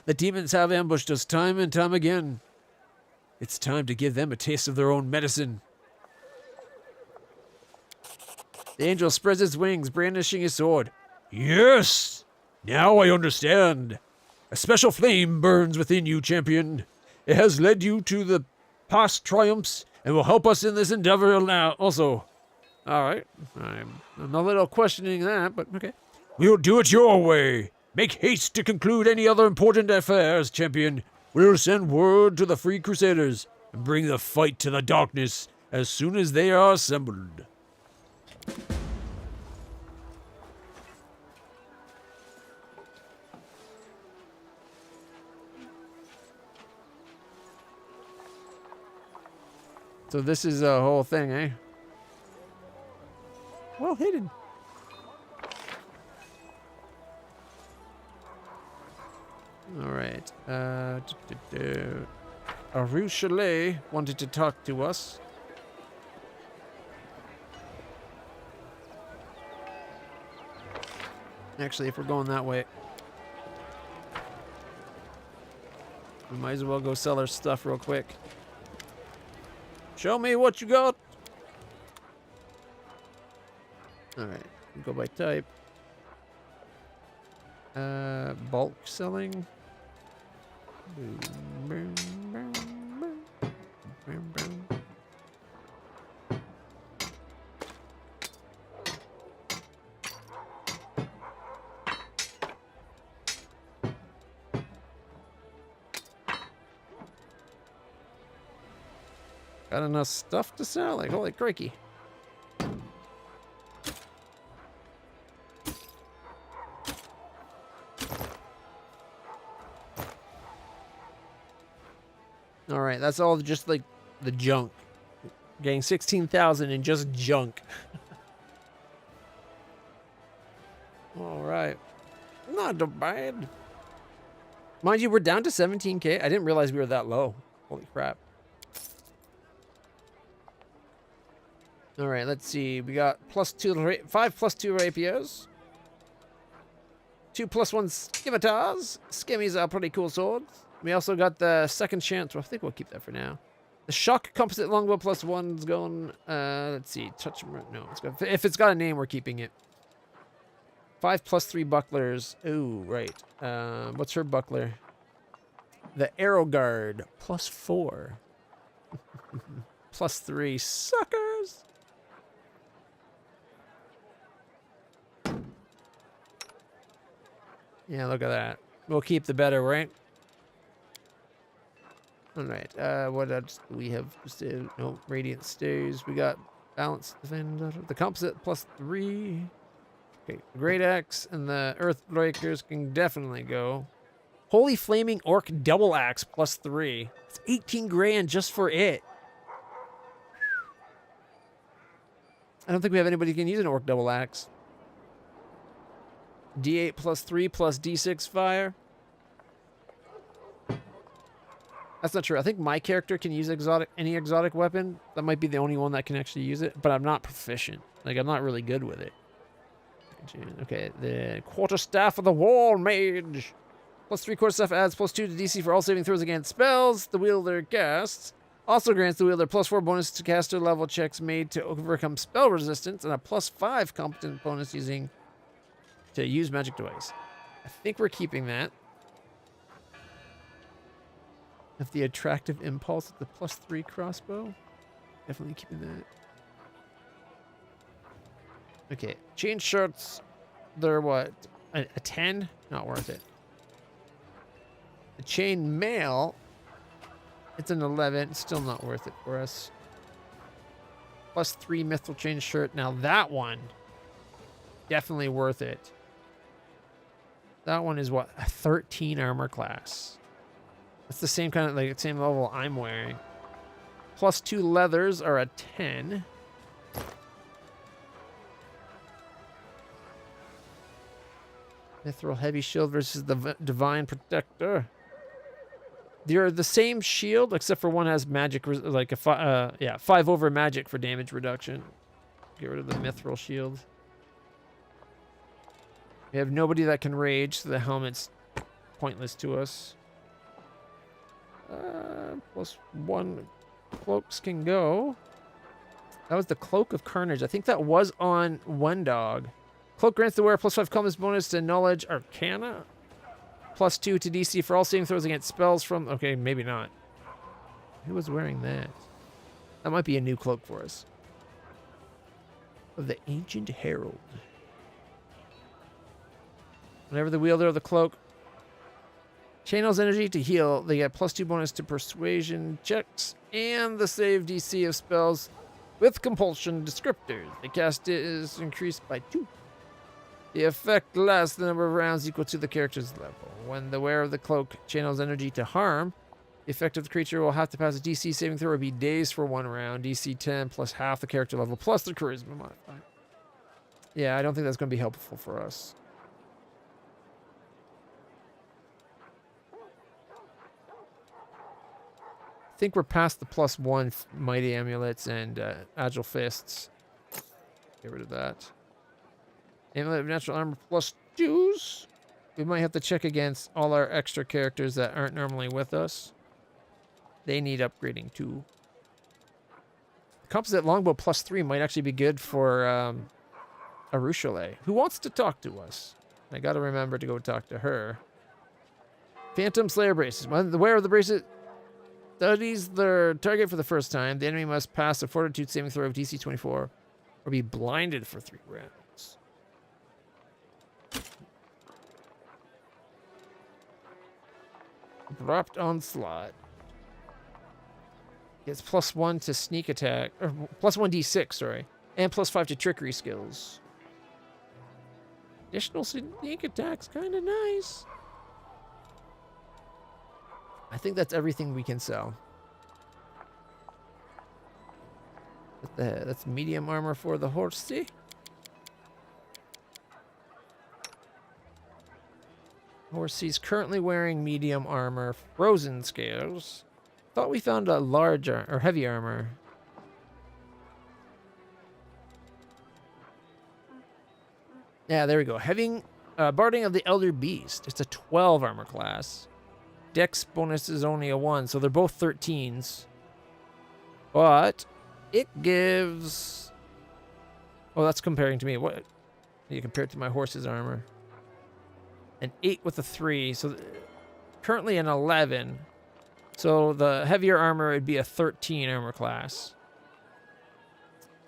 The demons have ambushed us time and time again. It's time to give them a taste of their own medicine. The angel spreads his wings, brandishing his sword. Yes! Now I understand. A special flame burns within you, champion. It has led you to the past triumphs and will help us in this endeavor now also. Alright. I'm a little questioning that, but okay. We'll do it your way. Make haste to conclude any other important affairs, champion. We'll send word to the Free Crusaders and bring the fight to the darkness as soon as they are assembled. So this is a whole thing, eh? Well hidden. All right. Rue Chalet wanted to talk to us. Actually, if we're going that way, we might as well go sell our stuff real quick. Show me what you got. All right, go by type. Bulk selling. Got enough stuff to sell? Like, holy crikey. Alright, that's all just like the junk. Getting 16,000 in just junk. Alright. Not too bad. Mind you, we're down to 17k. I didn't realize we were that low. Holy crap. Alright, let's see. We got +2, 5 +2 rapiers. 2 +1 scimitars. Skimmies are pretty cool swords. We also got the second chance. Well, I think we'll keep that for now. The shock composite longbow +1's going. Let's see. Touch. No, it's got, if it's got a name, we're keeping it. 5 +3 bucklers. Ooh, right. What's her buckler? The arrow guard +4. +3 suckers. Yeah, look at that. We'll keep the better, right? All right. What else do we have? No, radiant stays. We got balance defender. The composite +3. Okay, the great axe and the earth breakers can definitely go. Holy flaming orc double axe +3. It's 18 grand just for it. I don't think we have anybody who can use an orc double axe. D8 +3 plus D6 fire. That's not true. I think my character can use any exotic weapon. That might be the only one that can actually use it, but I'm not proficient. Like, I'm not really good with it. Okay, the quarterstaff of the wall mage. +3 quarterstaff adds +2 to DC for all saving throws against spells the wielder casts. Also grants the wielder +4 bonus to caster level checks made to overcome spell resistance and a +5 competent bonus to use magic device. I think we're keeping that. If the attractive impulse at the +3 crossbow, definitely keeping that. Okay, chain shirts, they're what? A 10? Not worth it. The chain mail, it's an 11. Still not worth it for us. +3 mithril chain shirt. Now that one, definitely worth it. That one is what? A 13 armor class. It's the same kind of, like, same level I'm wearing. +2 leathers are a 10. Mithril heavy shield versus the divine protector. They're the same shield, except for one has magic, like a 5 over magic for damage reduction. Get rid of the mithril shield. We have nobody that can rage, so the helmet's pointless to us. +1 cloaks can go. That was the Cloak of Carnage. I think that was on one dog. Cloak grants the wearer +5 calmness bonus to Knowledge Arcana. +2 to DC for all saving throws against spells from... Okay, maybe not. Who was wearing that? That might be a new cloak for us. Of the Ancient Herald. Whenever the wielder of the cloak channels energy to heal, they get +2 bonus to persuasion checks and the save DC of spells with compulsion descriptors. The cast is increased by 2. The effect lasts the number of rounds equal to the character's level. When the wearer of the cloak channels energy to harm, the effect of the creature will have to pass a DC saving throw or be dazed for 1 round. DC 10 plus half the character level plus the charisma modifier. Yeah, I don't think that's going to be helpful for us. I think we're past the +1 mighty amulets and agile fists. Get rid of that. Amulet of natural armor +2s. We might have to check against all our extra characters that aren't normally with us. They need upgrading too. Composite longbow +3 might actually be good for Arushale, who wants to talk to us. I got to remember to go talk to her. Phantom Slayer braces. When the wearer of the bracelet studies their target for the first time, the enemy must pass a fortitude saving throw of DC 24 or be blinded for 3 rounds. Abrupt onslaught. Gets +1 to sneak attack, or +1 D6, sorry, and +5 to trickery skills. Additional sneak attack's kind of nice. I think that's everything we can sell. That's medium armor for the horsey. Horsey's currently wearing medium armor, frozen scales. Thought we found a large or heavy armor. Yeah, there we go. Having Barding of the Elder Beast. It's a 12 armor class. Dex bonus is only a 1, so they're both 13s. But it gives... Oh, that's comparing to me. What? You compare it to my horse's armor. An 8 with a 3, so currently an 11. So the heavier armor would be a 13 armor class.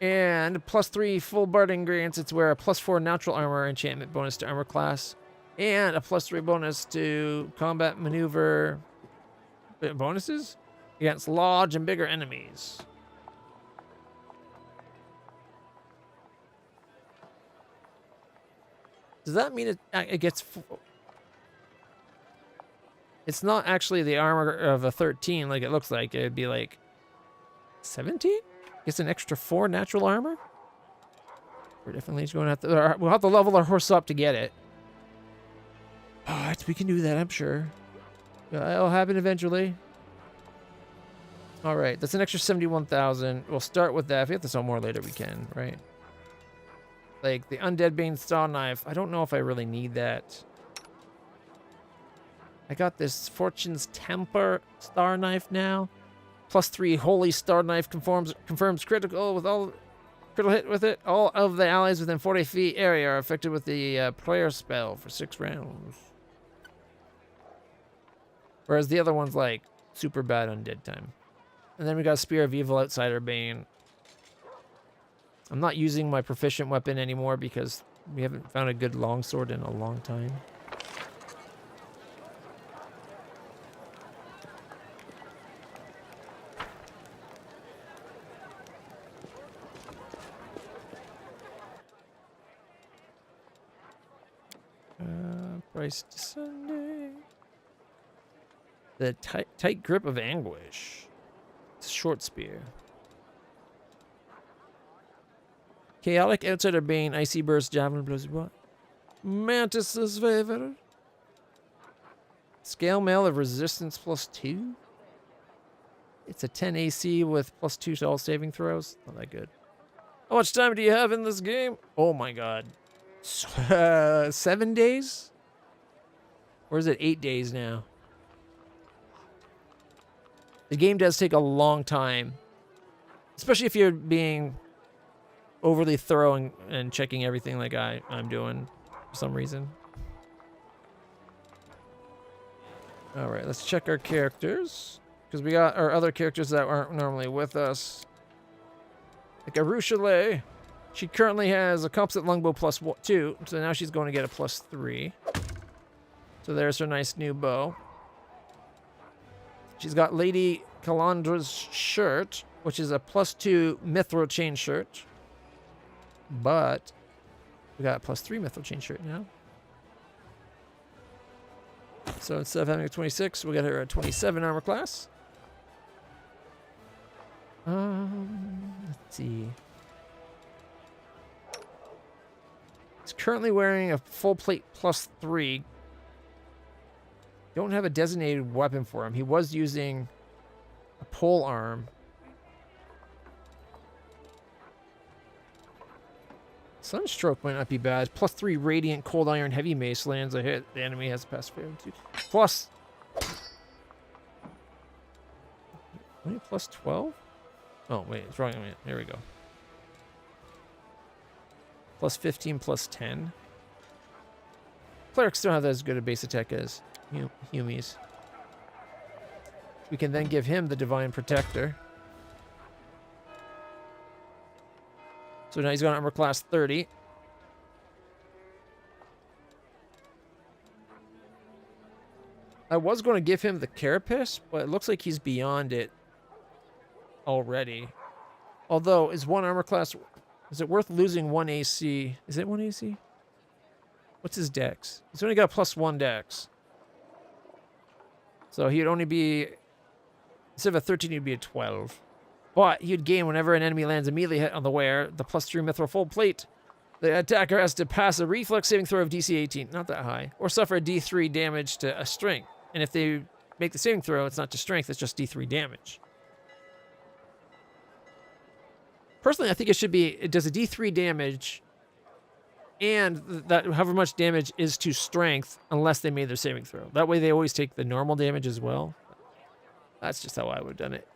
And +3 full barding grants its wearer a +4 natural armor enchantment bonus to armor class And a +3 bonus to combat maneuver bonuses against large and bigger enemies. Does that mean it gets... It's not actually the armor of a 13 like it looks like. It'd be like 17? Gets an extra 4 natural armor? We're definitely going to have to... We'll have to level our horse up to get it. But we can do that, I'm sure. It'll happen eventually. All right, that's an extra 71,000. We'll start with that. If we have to sell more later, we can, right? Like the Undead Bane Star Knife. I don't know if I really need that. I got this Fortune's Temper Star Knife now. +3 Holy Star Knife confirms critical with all critical hit with it. All of the allies within 40 feet area are affected with the prayer spell for 6 rounds. Whereas the other one's like super bad undead time. And then we got Spear of Evil Outsider Bane. I'm not using my proficient weapon anymore because we haven't found a good longsword in a long time. Price descending. The tight grip of anguish. It's a short spear. Chaotic Outsider Bane, Icy Burst, Javelin Blows. What? Mantis's favor. Scale Mail of Resistance +2. It's a 10 AC with +2 to all saving throws. Not that good. How much time do you have in this game? Oh my god. 7 days? Or is it 8 days now? The game does take a long time. Especially if you're being overly thorough and checking everything like I'm doing for some reason. Alright, let's check our characters. Because we got our other characters that aren't normally with us. Like Arushale. She currently has a composite longbow +2, so now she's going to get a +3. So there's her nice new bow. She's got Lady Calandra's shirt, which is a +2 mithril chain shirt. But we got a +3 mithril chain shirt now. So instead of having a 26, we got her a 27 armor class. Let's see. He's currently wearing a full plate +3. Don't have a designated weapon for him. He was using a pole arm. Sunstroke might not be bad. +3 Radiant Cold Iron Heavy Mace lands a hit. The enemy has a pass fail too. Plus. Only +12? Oh, wait. It's wrong. Wait, here we go. +15, +10. Clerics don't have as good a base attack as Humies. We can then give him the Divine Protector. So now he's got armor class 30. I was going to give him the Carapace, but it looks like he's beyond it already. Although, is one armor class... Is it worth losing 1 AC? Is it 1 AC? What's his dex? He's only got a +1 dex. So he'd only be... Instead of a 13, he'd be a 12. But he'd gain whenever an enemy lands a melee hit on the wearer, the +3 mithril full plate. The attacker has to pass a reflex saving throw of DC 18, not that high, or suffer a D3 damage to a strength. And if they make the saving throw, it's not just strength, it's just D3 damage. Personally, I think it should be, it does a D3 damage, and that however much damage is to strength, unless they made their saving throw. That way they always take the normal damage as well. That's just how I would have done it.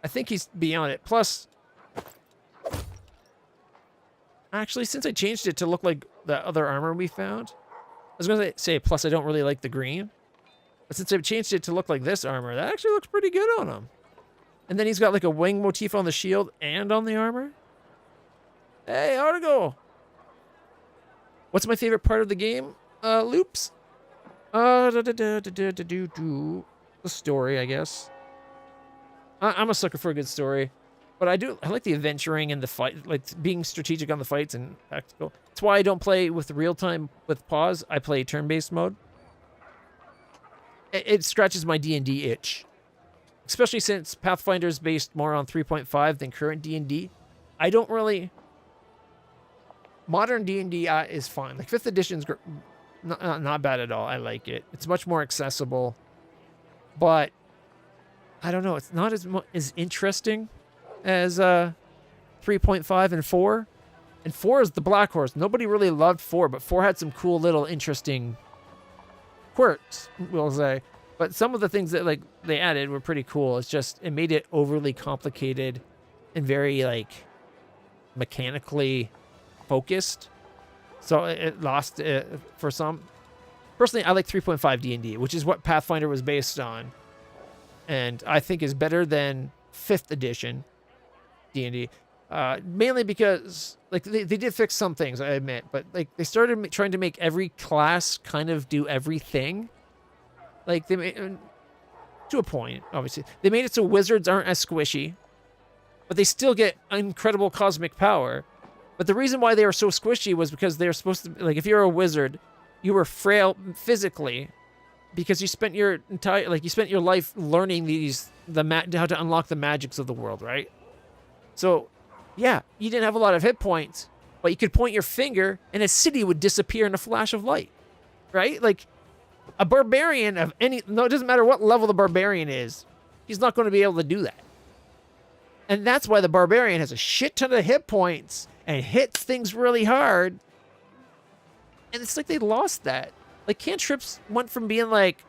I think he's beyond it. Plus, actually, since I changed it to look like the other armor we found, I was going to say, plus I don't really like the green. But since I changed it to look like this armor, that actually looks pretty good on him. And then he's got like a wing motif on the shield and on the armor. Hey, Argo! What's my favorite part of the game? Loops? The story, I guess. I'm a sucker for a good story, but I like the adventuring and the fight, like being strategic on the fights and tactical. That's why I don't play with real time with pause. I play turn-based mode. It scratches my D&D itch, especially since Pathfinder is based more on 3.5 than current D&D. I don't really. Modern D&D is fine. Like 5th edition's not bad at all. I like it. It's much more accessible, but I don't know. It's not as interesting as 3.5 and 4. And 4 is the Black Horse. Nobody really loved 4, but 4 had some cool little interesting quirks, we'll say. But some of the things that like they added were pretty cool. It's just it made it overly complicated and very like mechanically focused. So it lost for some. Personally, I like 3.5 D&D, which is what Pathfinder was based on. And I think is better than 5th edition D&D. Mainly because, like, they did fix some things, I admit. But, like, they started trying to make every class kind of do everything. Like, they made, to a point, obviously. They made it so wizards aren't as squishy. But they still get incredible cosmic power. But the reason why they were so squishy was because they were supposed to, like, if you're a wizard, you were frail physically. Because you spent your life learning how to unlock the magics of the world, right? So, yeah, you didn't have a lot of hit points, but you could point your finger and a city would disappear in a flash of light, right? Like a barbarian it doesn't matter what level the barbarian is, he's not going to be able to do that. And that's why the barbarian has a shit ton of hit points and hits things really hard. And it's like they lost that. Like, cantrips went from being, like,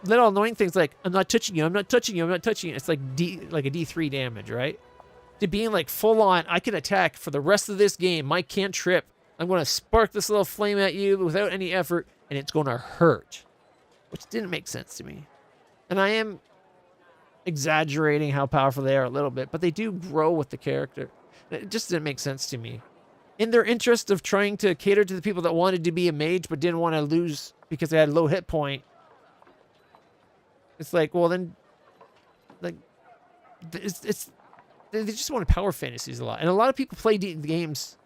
little annoying things like, I'm not touching you, I'm not touching you, I'm not touching you. It's like a D3 damage, right? To being, like, full-on, I can attack for the rest of this game. My cantrip, I'm going to spark this little flame at you without any effort, and it's going to hurt. Which didn't make sense to me. And I am exaggerating how powerful they are a little bit, but they do grow with the character. It just didn't make sense to me. In their interest of trying to cater to the people that wanted to be a mage but didn't want to lose because they had low hit point, it's like, well then, like, they just want power fantasies a lot, and a lot of people play games.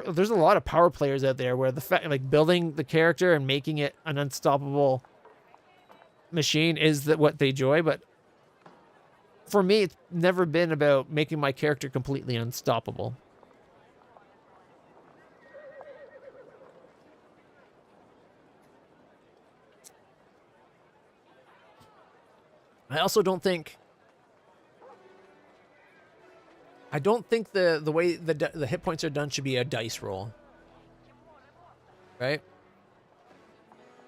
There's a lot of power players out there where the fact, like, building the character and making it an unstoppable machine is what they enjoy. But for me, it's never been about making my character completely unstoppable. I also don't think the way the hit points are done should be a dice roll, right?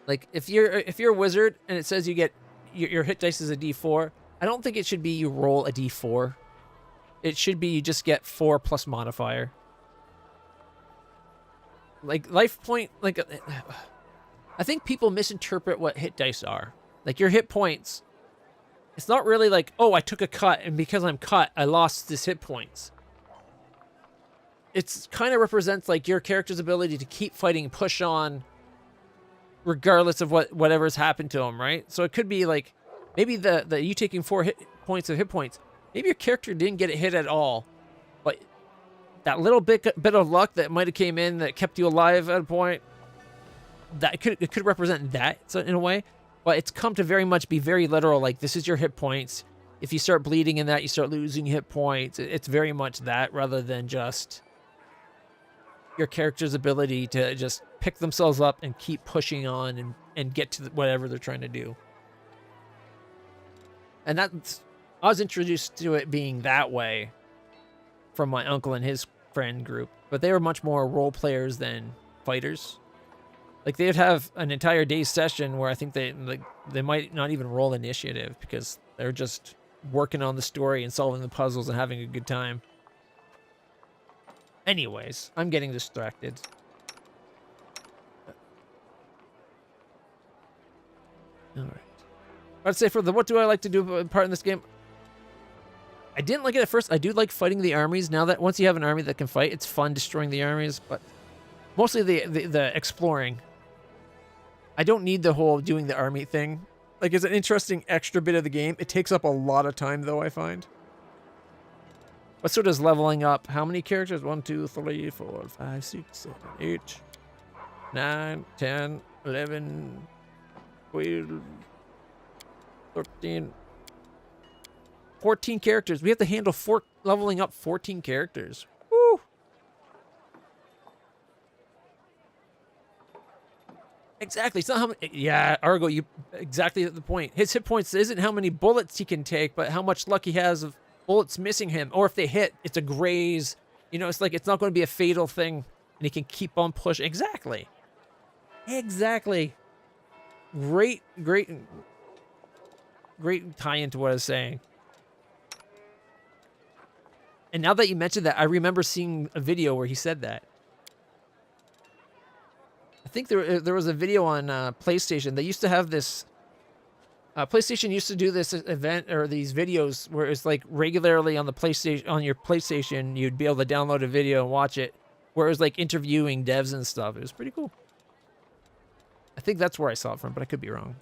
Like if you're a wizard and it says you get your hit dice is a D4, I don't think it should be you roll a D4. It should be you just get 4 plus modifier. Like life point, like I think people misinterpret what hit dice are. Like your hit points. It's not really like, oh, I took a cut, and because I'm cut, I lost this hit points. It's kind of represents like your character's ability to keep fighting and push on regardless of whatever's happened to them, right? So it could be like, maybe the you taking 4 hit points of hit points, maybe your character didn't get it hit at all, but that little bit of luck that might have came in that kept you alive at a point, it could represent that in a way. But it's come to very much be very literal, like, this is your hit points. If you start bleeding in that, you start losing hit points. It's very much that, rather than just your character's ability to just pick themselves up and keep pushing on and get to whatever they're trying to do. And I was introduced to it being that way from my uncle and his friend group. But they were much more role players than fighters. Like, they'd have an entire day's session where I think they might not even roll initiative because they're just working on the story and solving the puzzles and having a good time. Anyways, I'm getting distracted. All right. I'd say for the what do I like to do part in this game? I didn't like it at first. I do like fighting the armies. Now that once you have an army that can fight, it's fun destroying the armies. But mostly the exploring. I don't need the whole doing the army thing. Like, it's an interesting extra bit of the game. It takes up a lot of time, though, I find. But so does leveling up. How many characters? 1, 2, 3, 4, 5, 6, 7, 8, 9, 10, 11, 12, 13, 14 characters. We have to handle leveling up 14 characters. Woo! Exactly. It's not how many. Yeah, Argo, you exactly at the point. His hit points isn't how many bullets he can take, but how much luck he has of bullets missing him. Or if they hit, it's a graze. You know, it's like it's not going to be a fatal thing, and he can keep on pushing. Exactly. Exactly. Great tie into what I was saying. And now that you mentioned that, I remember seeing a video where he said that. I think there was a video on PlayStation. They used to have this. PlayStation used to do this event or these videos where it's like regularly on the PlayStation, on your PlayStation, you'd be able to download a video and watch it, where it was like interviewing devs and stuff. It was pretty cool. I think that's where I saw it from, but I could be wrong.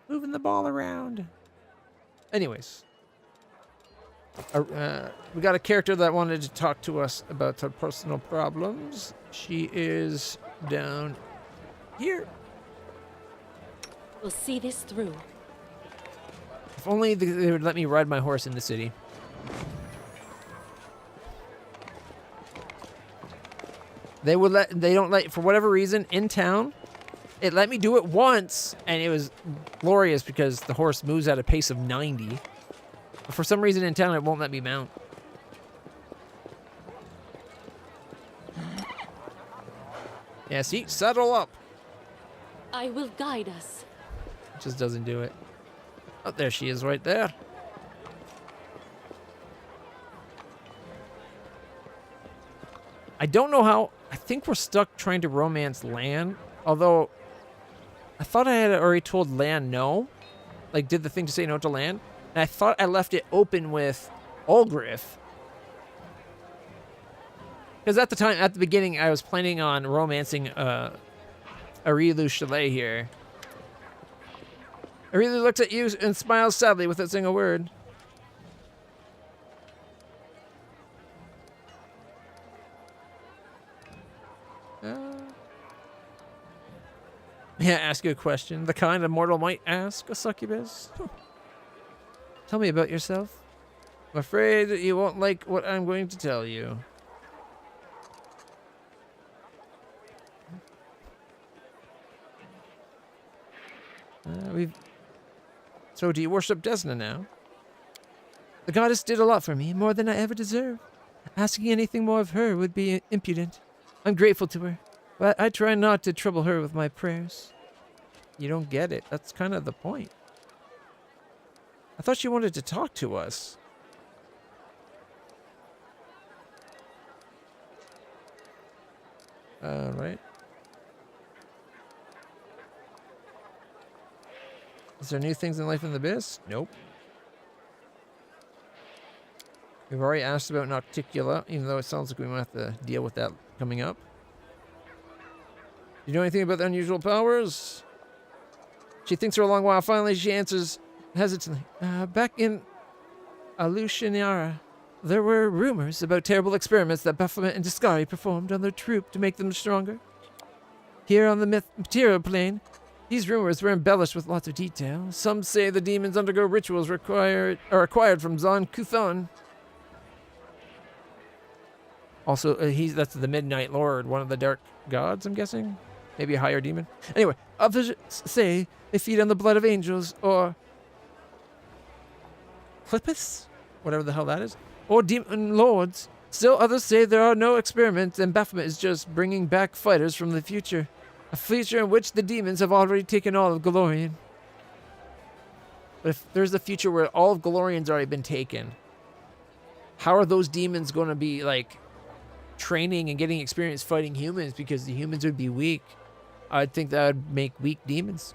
Moving the ball around. Anyways. We got a character that wanted to talk to us about her personal problems. She is down here. We'll see this through. If only they would let me ride my horse in the city. They don't let, for whatever reason, in town, it let me do it once, and it was glorious because the horse moves at a pace of 90. But for some reason in town, it won't let me mount. Yeah, see? Settle up. I will guide us. It just doesn't do it. Oh, there she is right there. I don't know how. I think we're stuck trying to romance Lan. Although, I thought I had already told Lan no. Like, did the thing to say no to Lan. And I thought I left it open with Ulgrif. Because at the time, at the beginning, I was planning on romancing Arilu Chalet here. Arilu looks at you and smiles sadly without saying a word. Yeah, ask you a question. The kind a mortal might ask a succubus. Tell me about yourself. I'm afraid that you won't like what I'm going to tell you. So do you worship Desna now? The goddess did a lot for me, more than I ever deserved. Asking anything more of her would be impudent. I'm grateful to her, but I try not to trouble her with my prayers. You don't get it. That's kind of the point. I thought she wanted to talk to us. Right. Is there new things in life in the abyss? Nope. We've already asked about Nocticula, even though it sounds like we might have to deal with that coming up. Do you know anything about the unusual powers? She thinks for a long while. Finally, she answers hesitantly. Back in Alushiniara, there were rumors about terrible experiments that Baphomet and Discari performed on their troop to make them stronger. Here on the material plane, these rumors were embellished with lots of detail. Some say the demons undergo rituals acquired from Zon Kuthon. Also, that's the Midnight Lord, one of the dark gods, I'm guessing? Maybe a higher demon? Anyway, others say they feed on the blood of angels, or Clippus? Whatever the hell that is. Or demon lords. Still others say there are no experiments, and Baphomet is just bringing back fighters from the future. A future in which the demons have already taken all of Golorian. But if there's a future where all of Golorian's already been taken, how are those demons going to be, like, training and getting experience fighting humans? Because the humans would be weak. I'd think that would make weak demons.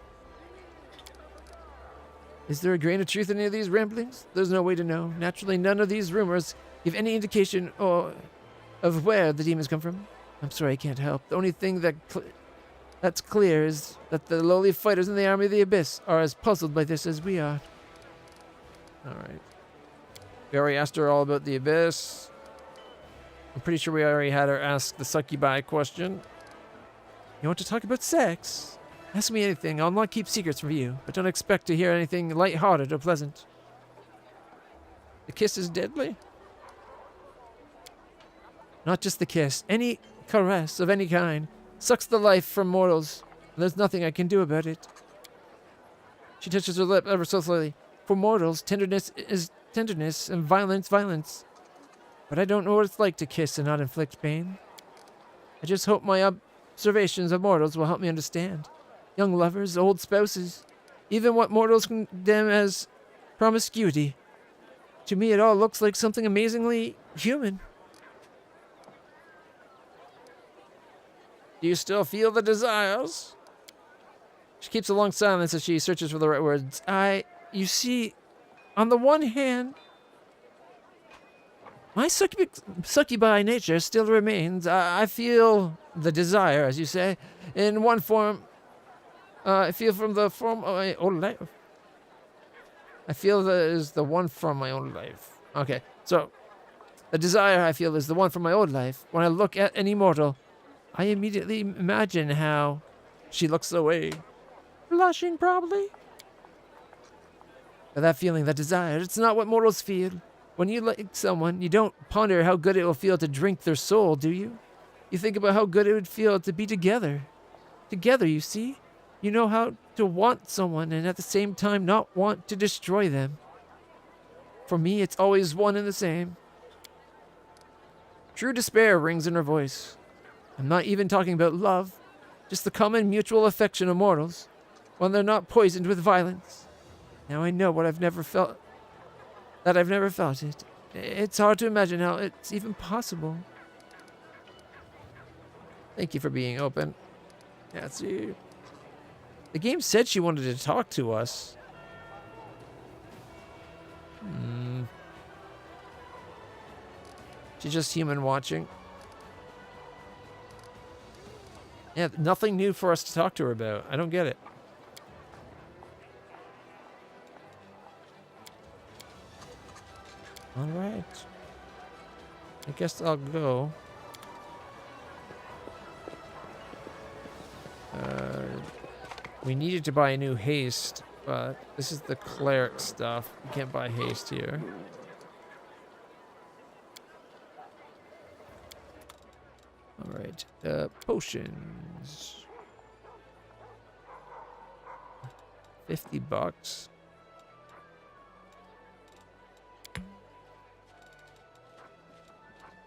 Is there a grain of truth in any of these ramblings? There's no way to know. Naturally, none of these rumors give any indication of where the demons come from. I'm sorry, I can't help. The only thing that's clear is that the lowly fighters in the army of the abyss are as puzzled by this as we are. Alright. We already asked her all about the abyss. I'm pretty sure we already had her ask the succubi question. You want to talk about sex? Ask me anything. I'll not keep secrets from you, but don't expect to hear anything light-hearted or pleasant. The kiss is deadly? Not just the kiss. Any caress of any kind sucks the life from mortals, and there's nothing I can do about it. She touches her lip ever so slightly. For mortals, tenderness is tenderness and violence, violence. But I don't know what it's like to kiss and not inflict pain. I just hope my observations of mortals will help me understand. Young lovers, old spouses, even what mortals condemn as promiscuity. To me, it all looks like something amazingly human. Do you still feel the desires? She keeps a long silence as she searches for the right words. You see, on the one hand, my succubi nature still remains. I feel the desire, as you say, in one form. I feel from the form of my own life. I feel that is the one from my own life. Okay, so the desire I feel is the one from my old life. When I look at an immortal, I immediately imagine how she looks away. Blushing, probably. But that feeling, that desire, it's not what mortals feel. When you like someone, you don't ponder how good it will feel to drink their soul, do you? You think about how good it would feel to be together. Together, you see? You know how to want someone and at the same time not want to destroy them. For me, it's always one and the same. True despair rings in her voice. I'm not even talking about love, just the common mutual affection of mortals, when they're not poisoned with violence. Now I know what I've never felt, that I've never felt it. It's hard to imagine how it's even possible. Thank you for being open. Yeah, see. The game said she wanted to talk to us. She's just human watching. Yeah, nothing new for us to talk to her about. I don't get it. All right. I guess I'll go. We needed to buy a new haste, but this is the cleric stuff. We can't buy haste here. All right, potions. $50.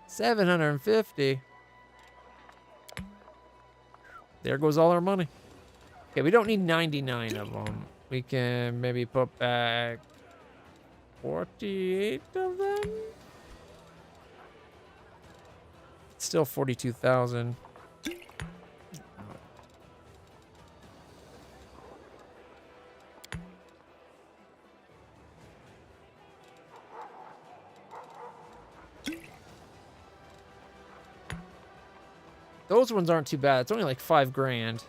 $750. There goes all our money. Okay, we don't need 99 of them. We can maybe put back 48 of them. It's still 42,000. Those ones aren't too bad. It's only like 5 grand.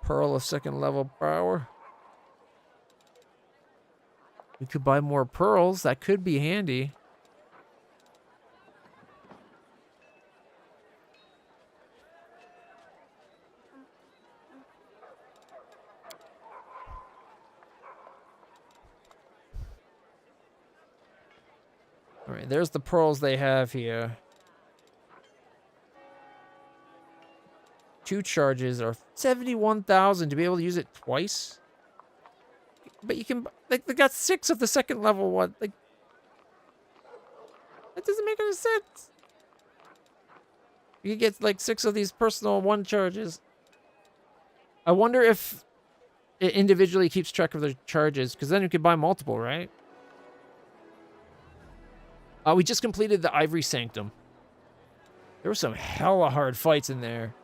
Pearl of second level power. We could buy more pearls. That could be handy. All right, there's the pearls they have here. 2 charges are 71,000 to be able to use it twice. But you can, like, they got 6 of the second level one. Like, that doesn't make any sense. You can get like 6 of these personal 1 charges. I wonder if it individually keeps track of the charges, because then you could buy multiple, right? We just completed the Ivory Sanctum. There were some hella hard fights in there.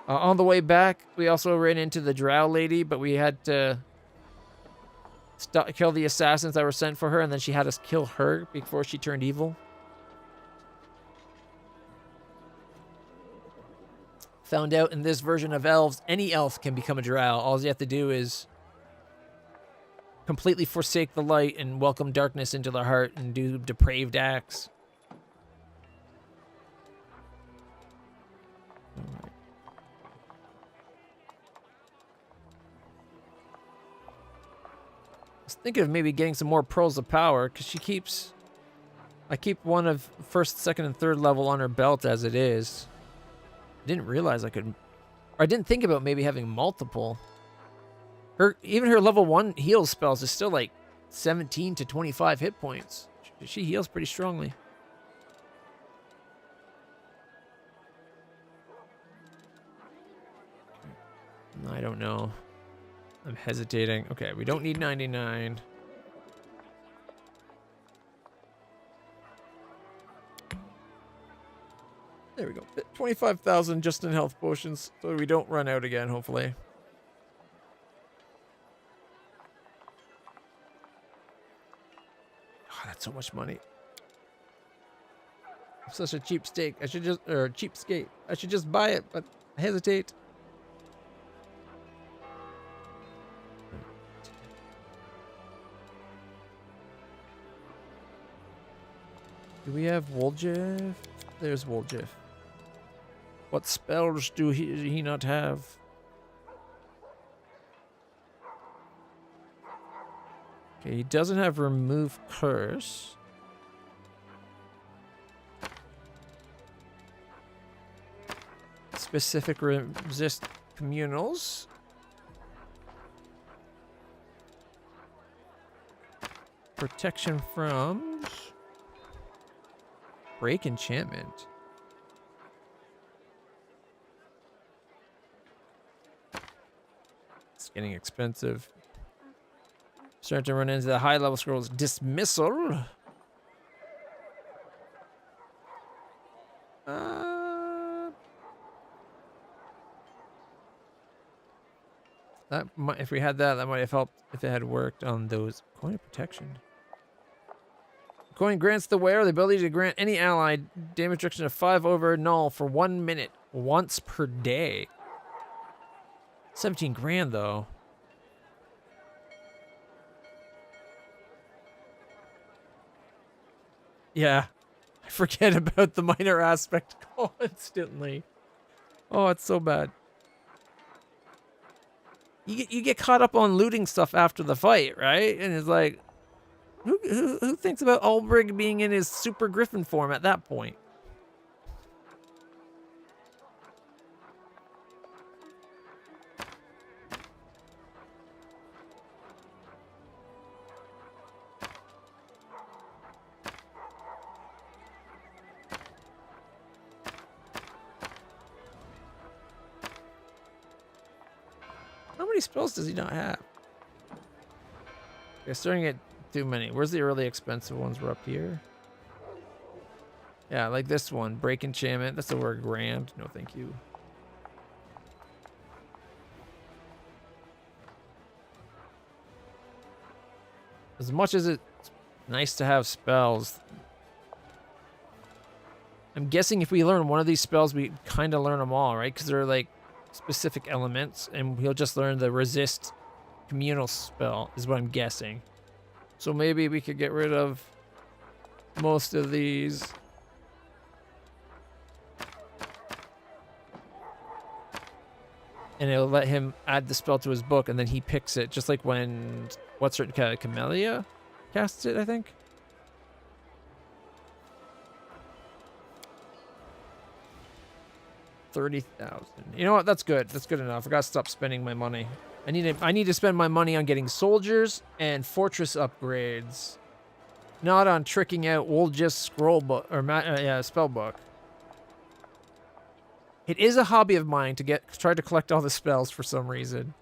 On the way back, we also ran into the drow lady, but we had to kill the assassins that were sent for her, and then she had us kill her before she turned evil. Found out in this version of elves, any elf can become a drow. All you have to do is completely forsake the light and welcome darkness into their heart and do depraved acts. All right. I was thinking of maybe getting some more pearls of power, because I keep one of first, second, and third level on her belt as it is. I didn't realize I could, or I didn't think about maybe having multiple. Even her level 1 heal spells is still like 17 to 25 hit points. She heals pretty strongly. I don't know. I'm hesitating. Okay, we don't need 99. There we go. 25,000 just in health potions, so we don't run out again, hopefully. Oh, that's so much money. I'm such a cheap steak. I should just, or cheapskate. I should just buy it, but I hesitate. Do we have Woljif? There's Woljif. What spells do he not have? Okay, he doesn't have Remove Curse. Specific resist communals. Protection from... Break enchantment. It's getting expensive. Starting to run into the high level scrolls. Dismissal. That might, if we had that, that might have helped if it had worked on those. Coin of protection. Coin grants the wearer the ability to grant any ally damage reduction of 5 over null for 1 minute once per day. 17 grand though. Yeah, I forget about the minor aspect constantly. Oh, it's so bad. You get caught up on looting stuff after the fight, right? And it's like, who thinks about Ulbrig being in his Super Griffin form at that point? How many spells does he not have? Okay, starting at too many. Where's the really expensive ones? We're up here. Yeah, like this one. Break enchantment. That's over $1,000. No, thank you. As much as it's nice to have spells, I'm guessing if we learn one of these spells, we kind of learn them all, right? Because they're like specific elements, and we'll just learn the resist communal spell, is what I'm guessing. So maybe we could get rid of most of these. And it'll let him add the spell to his book, and then he picks it, just like when, what's her, Camellia casts it, I think? $30,000. You know what? That's good. That's good enough. I gotta stop spending my money. I need to spend my money on getting soldiers and fortress upgrades, not on tricking out Woljif's scroll book or spell book. It is a hobby of mine to try to collect all the spells for some reason.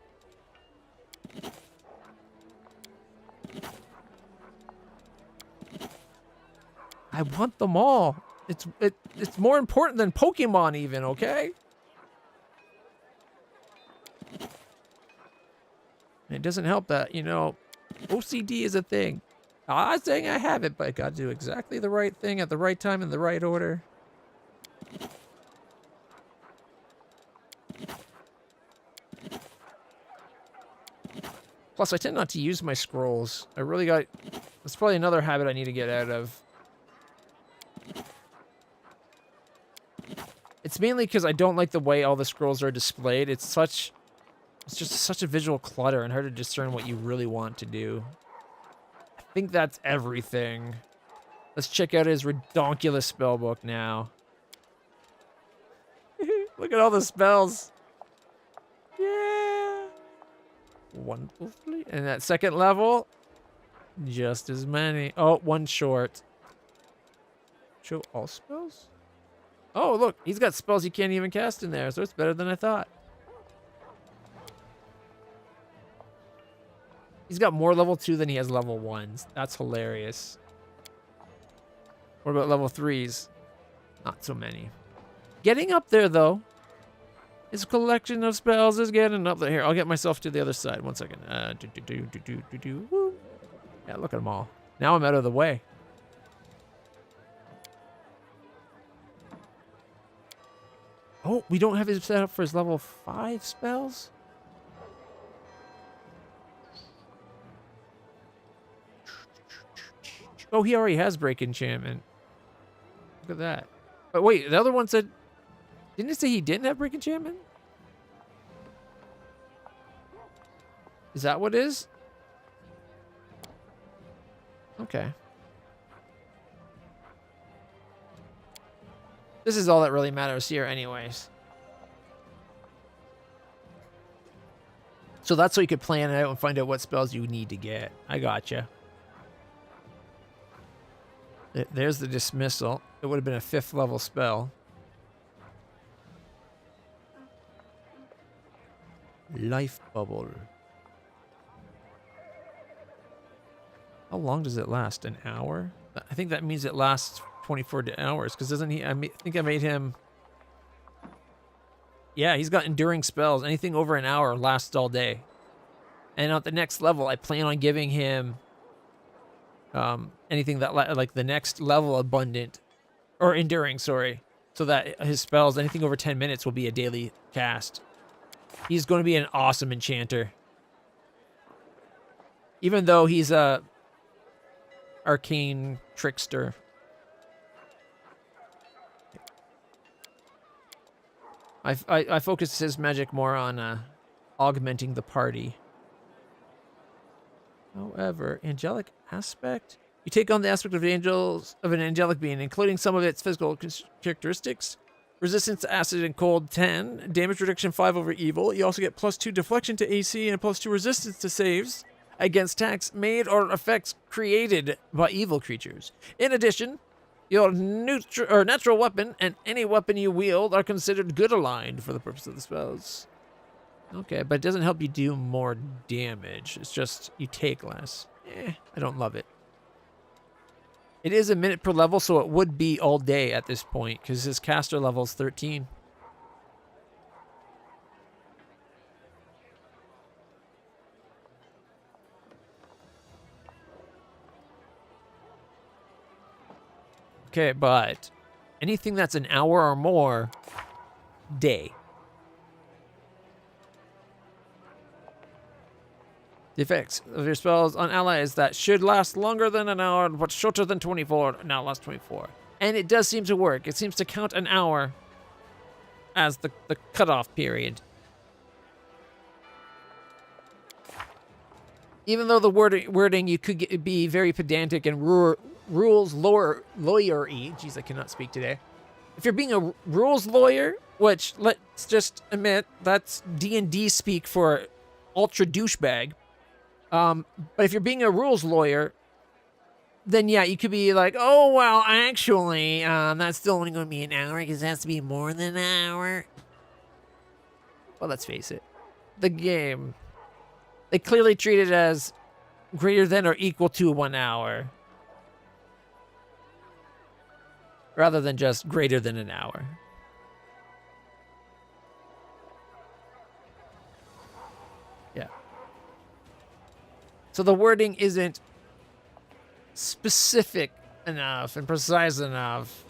I want them all. It's more important than Pokemon even, okay? And it doesn't help that, you know, OCD is a thing. I'm not saying I have it, but I gotta do exactly the right thing at the right time in the right order. Plus, I tend not to use my scrolls. I really got... That's probably another habit I need to get out of. It's mainly because I don't like the way all the scrolls are displayed. It's just such a visual clutter and hard to discern what you really want to do. I think that's everything. Let's check out his redonkulous spellbook now. Look at all the spells. Yeah. Wonderfully. And that second level, just as many. Oh, one short. Show all spells? Oh, look, he's got spells you can't even cast in there, so it's better than I thought. He's got more level 2 than he has level 1s. That's hilarious. What about level 3s? Not so many. Getting up there, though. His collection of spells is getting up there. Here, I'll get myself to the other side. 1 second. Woo. Yeah, look at them all. Now I'm out of the way. Oh, we don't have him set up for his level 5 spells? Oh, he already has Break Enchantment. Look at that. But wait, the other one said... Didn't it say he didn't have Break Enchantment? Is that what it is? Okay. This is all that really matters here anyways. So that's so you could plan it out and find out what spells you need to get. I gotcha. There's the dismissal. It would have been a 5th level spell. Life bubble. How long does it last? An hour? I think that means it lasts 24 hours, because doesn't he... I think I made him... Yeah, he's got enduring spells. Anything over an hour lasts all day. And at the next level, I plan on giving him anything that, like the next level abundant, or enduring, sorry, so that his spells, anything over 10 minutes will be a daily cast. He's going to be an awesome enchanter. Even though he's a arcane trickster. I focused his magic more on augmenting the party. However, angelic aspect? You take on the aspect of angels of an angelic being, including some of its physical characteristics. Resistance to acid and cold 10, damage reduction 5 over evil. You also get +2 deflection to AC and +2 resistance to saves against attacks made or effects created by evil creatures. In addition, your natural weapon and any weapon you wield are considered good aligned for the purpose of the spells. Okay, but it doesn't help you do more damage. It's just you take less. I don't love it. It is a minute per level, so it would be all day at this point, because his caster level is 13. Okay, but anything that's an hour or more, day. The effects of your spells on allies that should last longer than an hour, but shorter than 24, now last 24. And it does seem to work. It seems to count an hour as the cutoff period. Even though the wording you could be very pedantic and rules lawyer-y. Jeez, I cannot speak today. If you're being a rules lawyer, which let's just admit that's D&D speak for ultra douchebag. But if you're being a rules lawyer, then yeah, you could be like, oh, well, actually, that's still only going to be an hour because it has to be more than an hour. Well, let's face it. The game, they clearly treat it as greater than or equal to 1 hour. Rather than just greater than an hour. Yeah. So the wording isn't specific enough and precise enough.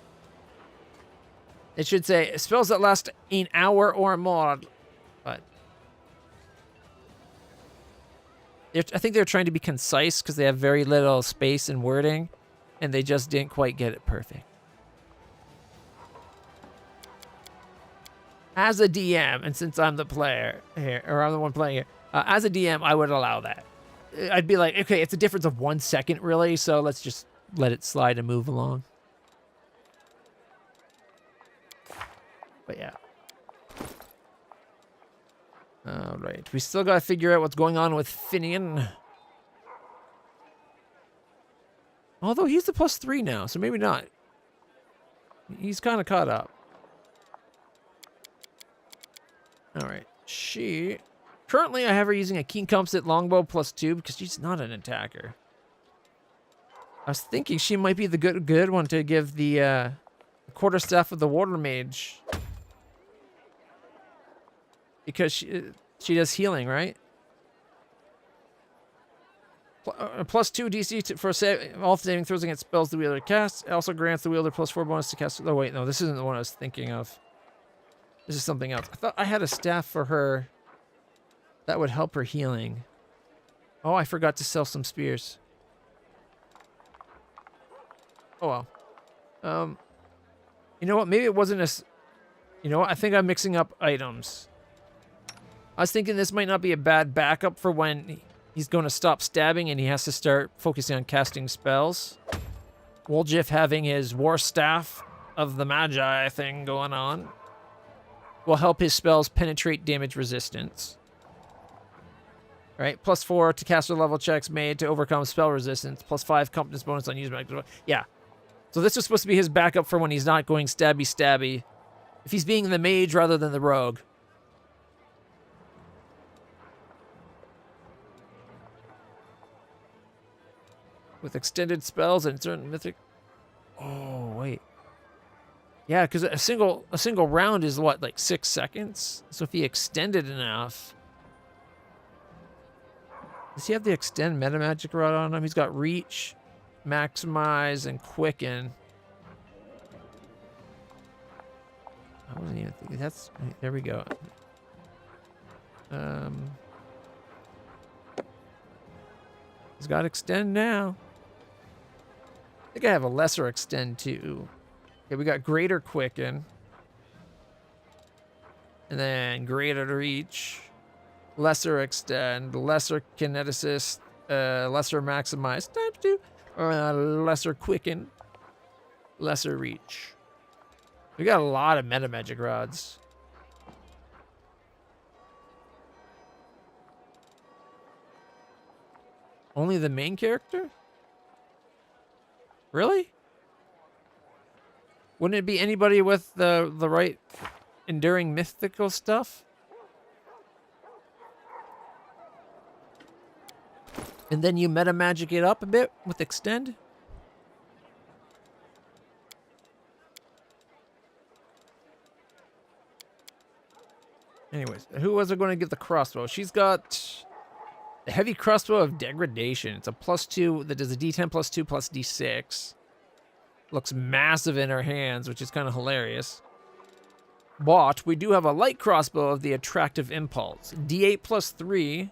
It should say spells that last an hour or more. But I think they're trying to be concise because they have very little space and wording, and they just didn't quite get it perfect. As a DM, and since I'm the player here, or I'm the one playing here, as a DM, I would allow that. I'd be like, okay, it's a difference of 1 second, really, so let's just let it slide and move along. But yeah. All right, we still gotta figure out what's going on with Finian. Although he's the +3 now, so maybe not. He's kind of caught up. All right, currently I have her using a keen composite longbow +2 because she's not an attacker. I was thinking she might be the good one to give the quarterstaff of the water mage. Because she does healing, right? +2 DC for all saving throws against spells the wielder casts. It also grants the wielder +4 bonus to cast. Oh wait, no, this isn't the one I was thinking of. This is something else. I thought I had a staff for her that would help her healing. Oh, I forgot to sell some spears. Oh well. You know what? Maybe it wasn't as. You know what? I think I'm mixing up items. I was thinking this might not be a bad backup for when he's going to stop stabbing and he has to start focusing on casting spells. Woljif having his War Staff of the Magi thing going on will help his spells penetrate damage resistance. Right? +4 to caster level checks made to overcome spell resistance. +5 competence bonus on use magic. Yeah. So this was supposed to be his backup for when he's not going stabby. If he's being the mage rather than the rogue. With extended spells and certain mythic. Oh wait. Yeah, because a single round is what, like 6 seconds? So if he extended enough. Does he have the extend meta magic rod on him? He's got reach, maximize, and quicken. I wasn't even thinking that's there we go. He's got extend now. I think I have a lesser extend too. Okay, we got greater quicken. And then greater reach. Lesser extend. Lesser kineticist. Lesser maximize. Times 2. Lesser quicken. Lesser reach. We got a lot of meta magic rods. Only the main character? Really? Wouldn't it be anybody with the right enduring mythical stuff? And then you meta magic it up a bit with extend? Anyways, who was it going to get the crossbow? She's got the heavy crossbow of degradation. It's a +2 that does a D10 +2 plus D6. Looks massive in her hands, which is kind of hilarious. But we do have a light crossbow of the attractive impulse. D8 +3.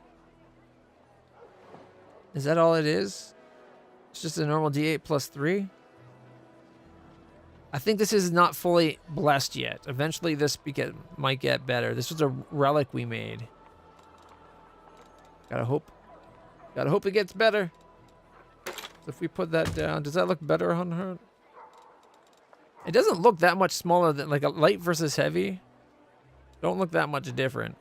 Is that all it is? It's just a normal D8 +3. I think this is not fully blessed yet. Eventually this might get better. This was a relic we made. Gotta hope it gets better. So if we put that down, does that look better on her? It doesn't look that much smaller than like a light versus heavy. Don't look that much different.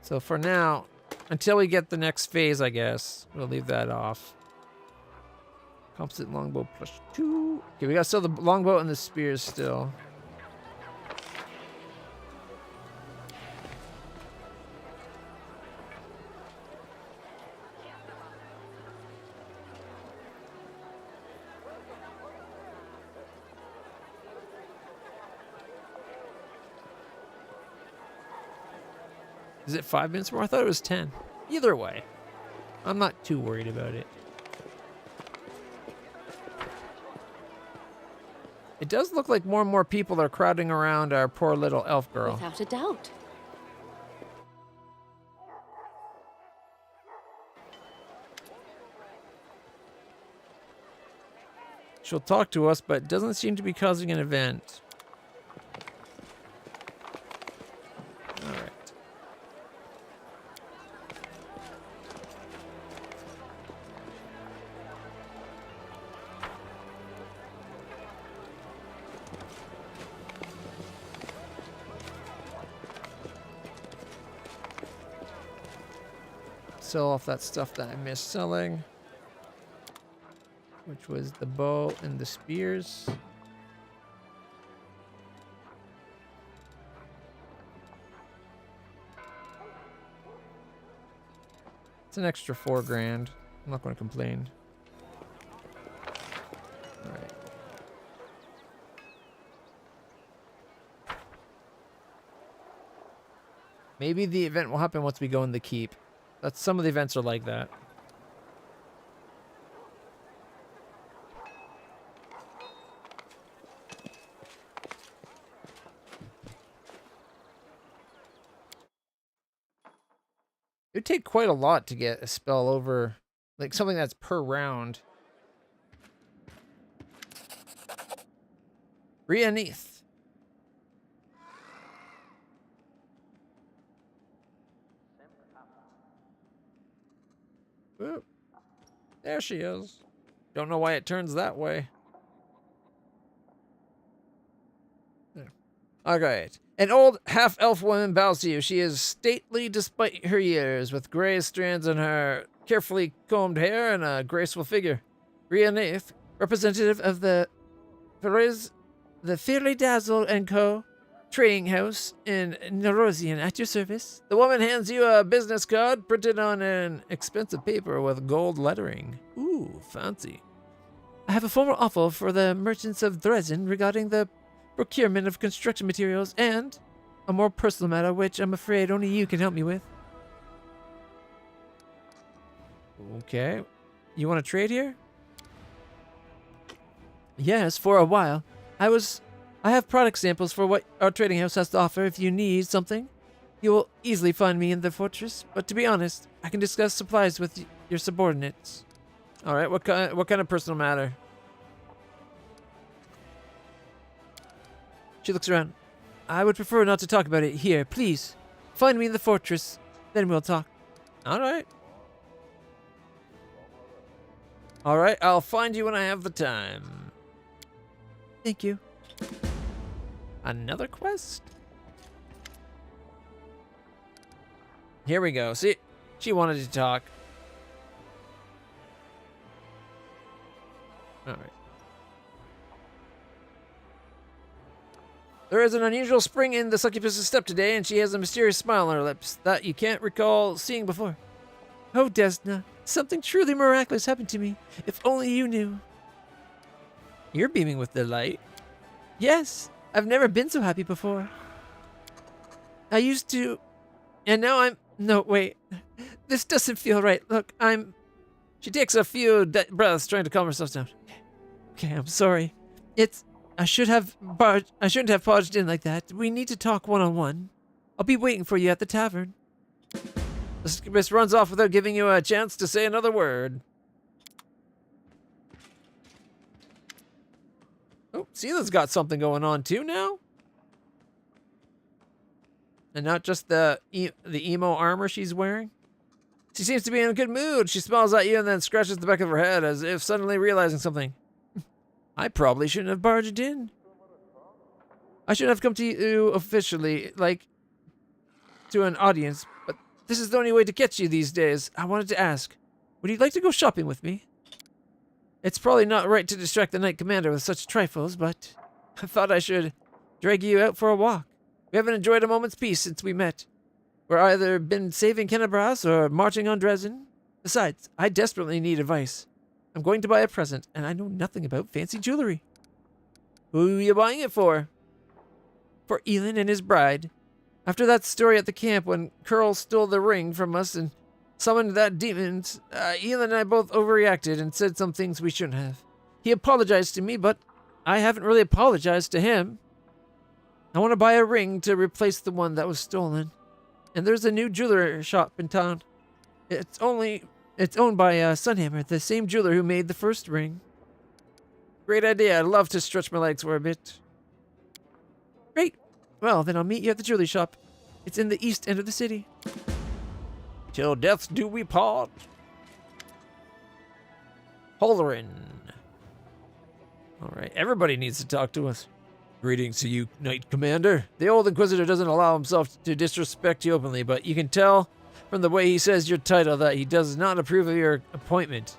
So for now, until we get the next phase, I guess, we'll leave that off. Composite longbow +2. Okay, we got still the longbow and the spears still. Is it 5 minutes more? I thought it was 10. Either way, I'm not too worried about it. It does look like more and more people are crowding around our poor little elf girl. Without a doubt. She'll talk to us, but doesn't seem to be causing an event. Alright. Sell off that stuff that I missed selling, which was the bow and the spears. It's an extra 4 grand. I'm not going to complain. All right. Maybe the event will happen once we go in the keep. That's, some of the events are like that. It would take quite a lot to get a spell over, like something that's per round. Brianeth. Oop. There she is. Don't know why it turns that way. There. Alright. An old half-elf woman bows to you. She is stately despite her years, with gray strands in her carefully combed hair and a graceful figure. Brianeth, representative of the Fairly Dazzle & Co. trading house in Nerosian, at your service. The woman hands you a business card printed on an expensive paper with gold lettering. Ooh, fancy. I have a formal offer for the merchants of Dresden regarding the procurement of construction materials and a more personal matter which I'm afraid only you can help me with. Okay. You want to trade here? Yes, for a while. I have product samples for what our trading house has to offer. If you need something, you will easily find me in the fortress. But to be honest, I can discuss supplies with your subordinates. All right, what kind of personal matter? She looks around. I would prefer not to talk about it here. Please, find me in the fortress, then we'll talk. All right. All right, I'll find you when I have the time. Thank you. Another quest? Here we go. See, she wanted to talk. All right. There is an unusual spring in the succubus's step today, and she has a mysterious smile on her lips that you can't recall seeing before. Oh, Desna, something truly miraculous happened to me. If only you knew. You're beaming with delight. Yes, I've never been so happy before. I used to, and now I'm, no, wait. This doesn't feel right. Look, she takes a few breaths trying to calm herself down. Okay, I'm sorry. I shouldn't have barged in like that. We need to talk one-on-one. I'll be waiting for you at the tavern. The succubus runs off without giving you a chance to say another word. Oh, Sela's got something going on too now. And not just the emo armor she's wearing. She seems to be in a good mood. She smiles at you and then scratches the back of her head as if suddenly realizing something. I probably shouldn't have barged in. I should have come to you officially, like to an audience, but this is the only way to catch you these days. I wanted to ask, would you like to go shopping with me? It's probably not right to distract the Knight Commander with such trifles, but I thought I should drag you out for a walk. We haven't enjoyed a moment's peace since we met. We're either been saving Kenabras or marching on Dresden. Besides, I desperately need advice. I'm going to buy a present, and I know nothing about fancy jewelry. Who are you buying it for? For Elin and his bride. After that story at the camp when Curl stole the ring from us and summoned that demon, Elin and I both overreacted and said some things we shouldn't have. He apologized to me, but I haven't really apologized to him. I want to buy a ring to replace the one that was stolen. And there's a new jeweler shop in town. It's owned by Sunhammer, the same jeweler who made the first ring. Great idea. I'd love to stretch my legs for a bit. Great. Well, then I'll meet you at the jewelry shop. It's in the east end of the city. Till death do we part. Hollerin. All right, everybody needs to talk to us. Greetings to you, Knight Commander. The old Inquisitor doesn't allow himself to disrespect you openly, but you can tell from the way he says your title that he does not approve of your appointment.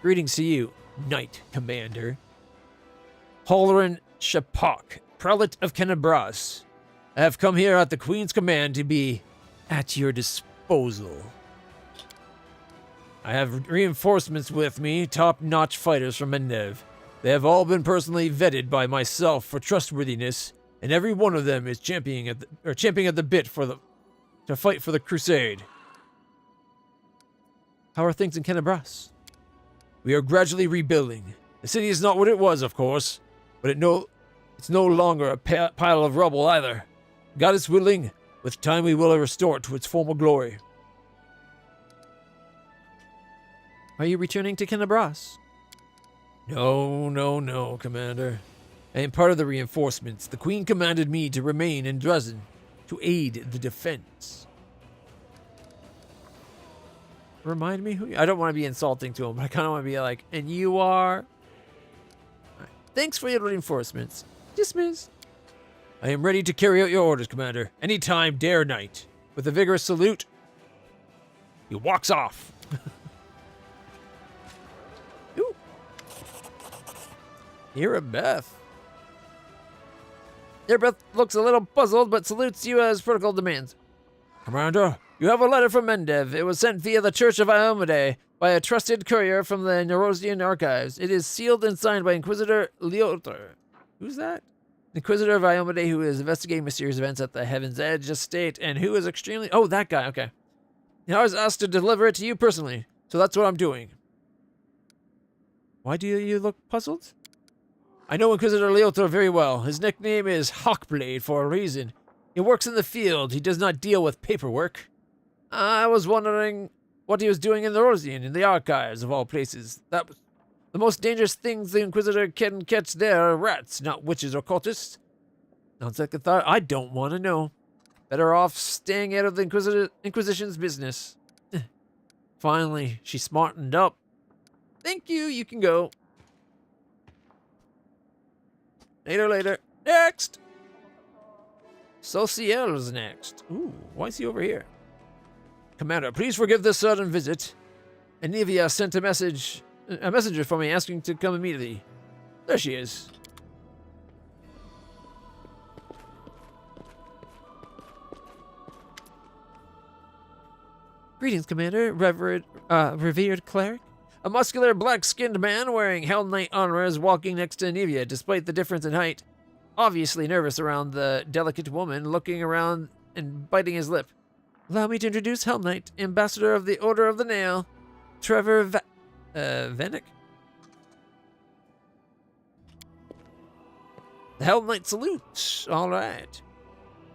Greetings to you, Knight Commander. Hollerin Shapak, Prelate of Kenabras. I have come here at the Queen's command to be at your disposal. I have reinforcements with me, top-notch fighters from Mendev. They have all been personally vetted by myself for trustworthiness, and every one of them is championing at the bit to fight for the crusade. How are things in Kenabras? We are gradually rebuilding. The city is not what it was, of course, but it's no longer a pile of rubble either. God is willing, with time we will restore it to its former glory. Are you returning to Kenabras? No, Commander. I am part of the reinforcements. The Queen commanded me to remain in Dresden to aid the defense. Remind me who I don't want to be insulting to him, but I kind of want to be like, and you are? Right. Thanks for your reinforcements. Dismissed. I am ready to carry out your orders, Commander. Anytime, day or night. With a vigorous salute, he walks off. Ooh. Erebeth. Erebeth looks a little puzzled, but salutes you as protocol demands. Commander, you have a letter from Mendev. It was sent via the Church of Iomade by a trusted courier from the Nerosian archives. It is sealed and signed by Inquisitor Leotor. Who's that? Inquisitor of Iomade, who is investigating mysterious events at the Heaven's Edge estate, and who is extremely... Oh, that guy, okay. I was asked to deliver it to you personally, so that's what I'm doing. Why do you look puzzled? I know Inquisitor Leotor very well. His nickname is Hawkblade for a reason. He works in the field. He does not deal with paperwork. I was wondering what he was doing in the Rosian, in the archives of all places. That was... The most dangerous things the Inquisitor can catch there are rats, not witches or cultists. Sounds like a thought I don't want to know. Better off staying out of the Inquisition's business. Finally, she smartened up. Thank you, you can go. Later. Next! Sociel's next. Ooh, why is he over here? Commander, please forgive this sudden visit. Anivia sent a messenger for me asking to come immediately. There she is. Greetings, Commander, revered cleric. A muscular, black-skinned man wearing Hell Knight armor is walking next to Anivia, despite the difference in height. Obviously nervous around the delicate woman, looking around and biting his lip. Allow me to introduce Hell Knight, Ambassador of the Order of the Nail, Trevor Vanek? The Hell Knight salutes. All right.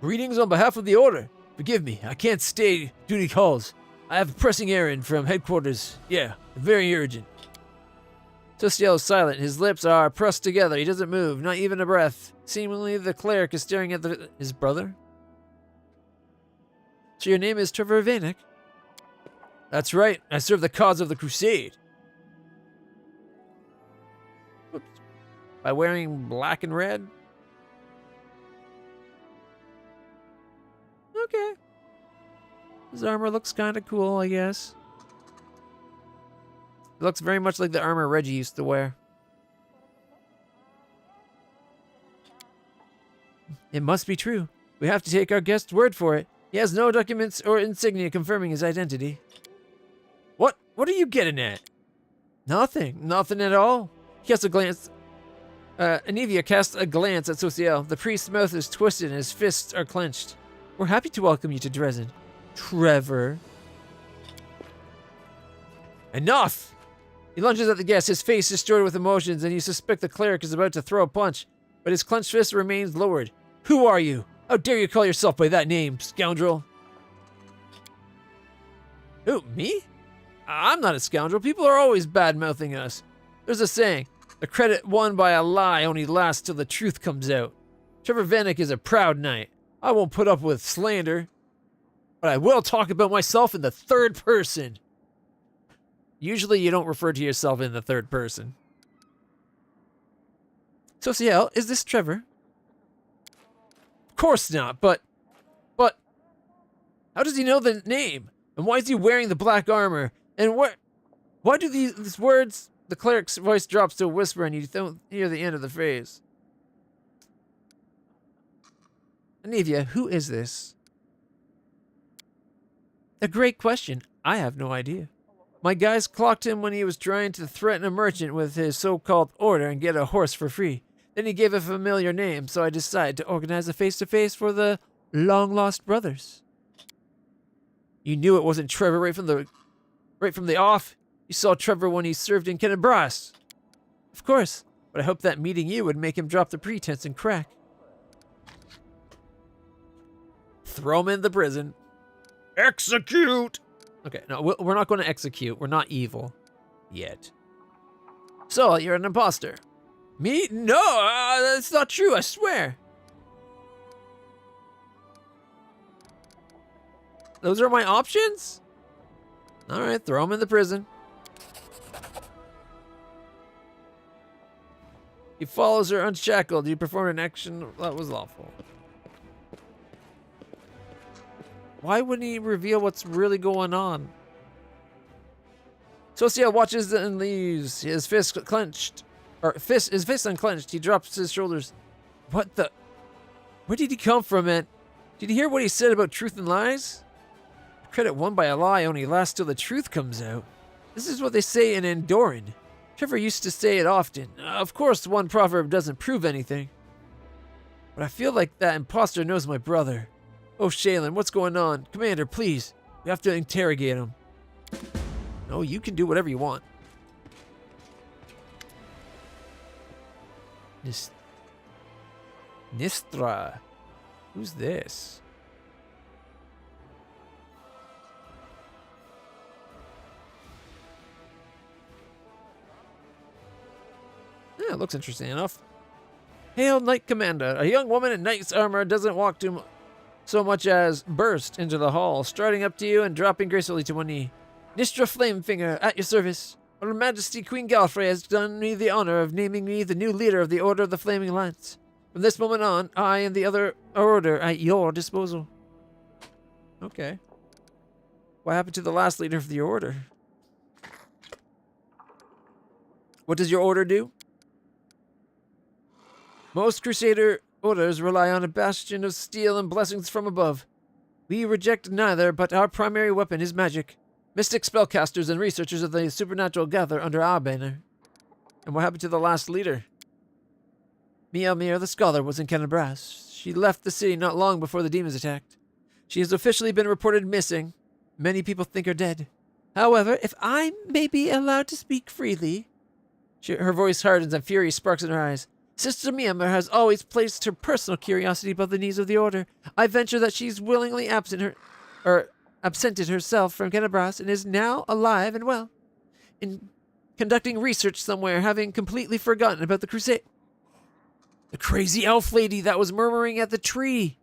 Greetings on behalf of the Order. Forgive me, I can't stay. Duty calls. I have a pressing errand from headquarters. Yeah, very urgent. Sociel is silent. His lips are pressed together. He doesn't move, not even a breath. Seemingly, the cleric is staring at his brother. So your name is Trevor Vanek? That's right. I serve the cause of the crusade. Oops. By wearing black and red? Okay. His armor looks kind of cool, I guess. It looks very much like the armor Reggie used to wear. It must be true. We have to take our guest's word for it. He has no documents or insignia confirming his identity. What are you getting at? Nothing at all. He casts a glance Anivia casts a glance at Sociel. The priest's mouth is twisted and his fists are clenched. We're happy to welcome you to Dresden. Trevor. Enough! He lunges at the guest, his face distorted with emotions, and you suspect the cleric is about to throw a punch, but his clenched fist remains lowered. Who are you? How dare you call yourself by that name, scoundrel? Who, me? I'm not a scoundrel. People are always bad-mouthing us. There's a saying, the credit won by a lie only lasts till the truth comes out. Trevor Vanek is a proud knight. I won't put up with slander, but I will talk about myself in the third person. Usually you don't refer to yourself in the third person. Sociel, is this Trevor? Of course not, but how does he know the name? And why is he wearing the black armor? And why do these words? The cleric's voice drops to a whisper and you don't hear the end of the phrase. Anivia, who is this? A great question. I have no idea. My guys clocked him when he was trying to threaten a merchant with his so-called order and get a horse for free. Then he gave a familiar name, so I decided to organize a face-to-face for the long-lost brothers. You knew it wasn't Trevor right from the off. You saw Trevor when he served in Kenabras. Of course, but I hoped that meeting you would make him drop the pretense and crack. Throw him in the prison. Execute! Okay, no, we're not going to execute. We're not evil. Yet. So, you're an imposter. Me? No, that's not true, I swear. Those are my options? Alright, throw him in the prison. He follows her unshackled. You performed an action that was lawful. Why wouldn't he reveal what's really going on? Sociel watches and leaves. His fist clenched. His fist unclenched. He drops his shoulders. What the? Where did he come from, man? Did you hear what he said about truth and lies? Credit won by a lie only lasts till the truth comes out. This is what they say in Andoran. Trevor used to say it often. Of course, one proverb doesn't prove anything. But I feel like that imposter knows my brother. Oh, Shaylin, what's going on? Commander, please. We have to interrogate him. No, you can do whatever you want. Nistra. Who's this? Yeah, looks interesting enough. Hail, Knight Commander. A young woman in knight's armor doesn't walk so much as burst into the hall, striding up to you and dropping gracefully to one knee. Nistra Flamefinger, at your service. Her Majesty Queen Galfrey has done me the honor of naming me the new leader of the Order of the Flaming Lance. From this moment on, I and the other order at your disposal. Okay. What happened to the last leader of the order? What does your order do? Most Crusader orders rely on a bastion of steel and blessings from above. We reject neither, but our primary weapon is magic. Mystic spellcasters and researchers of the supernatural gather under our banner. And what happened to the last leader? Miamir the Scholar was in Kenabras. She left the city not long before the demons attacked. She has officially been reported missing. Many people think her dead. However, if I may be allowed to speak freely... Her voice hardens and fury sparks in her eyes. Sister Miamir has always placed her personal curiosity above the needs of the Order. I venture that she's willingly absented herself from Kenabras and is now alive and well, in conducting research somewhere, having completely forgotten about the crusade. The crazy elf lady that was murmuring at the tree.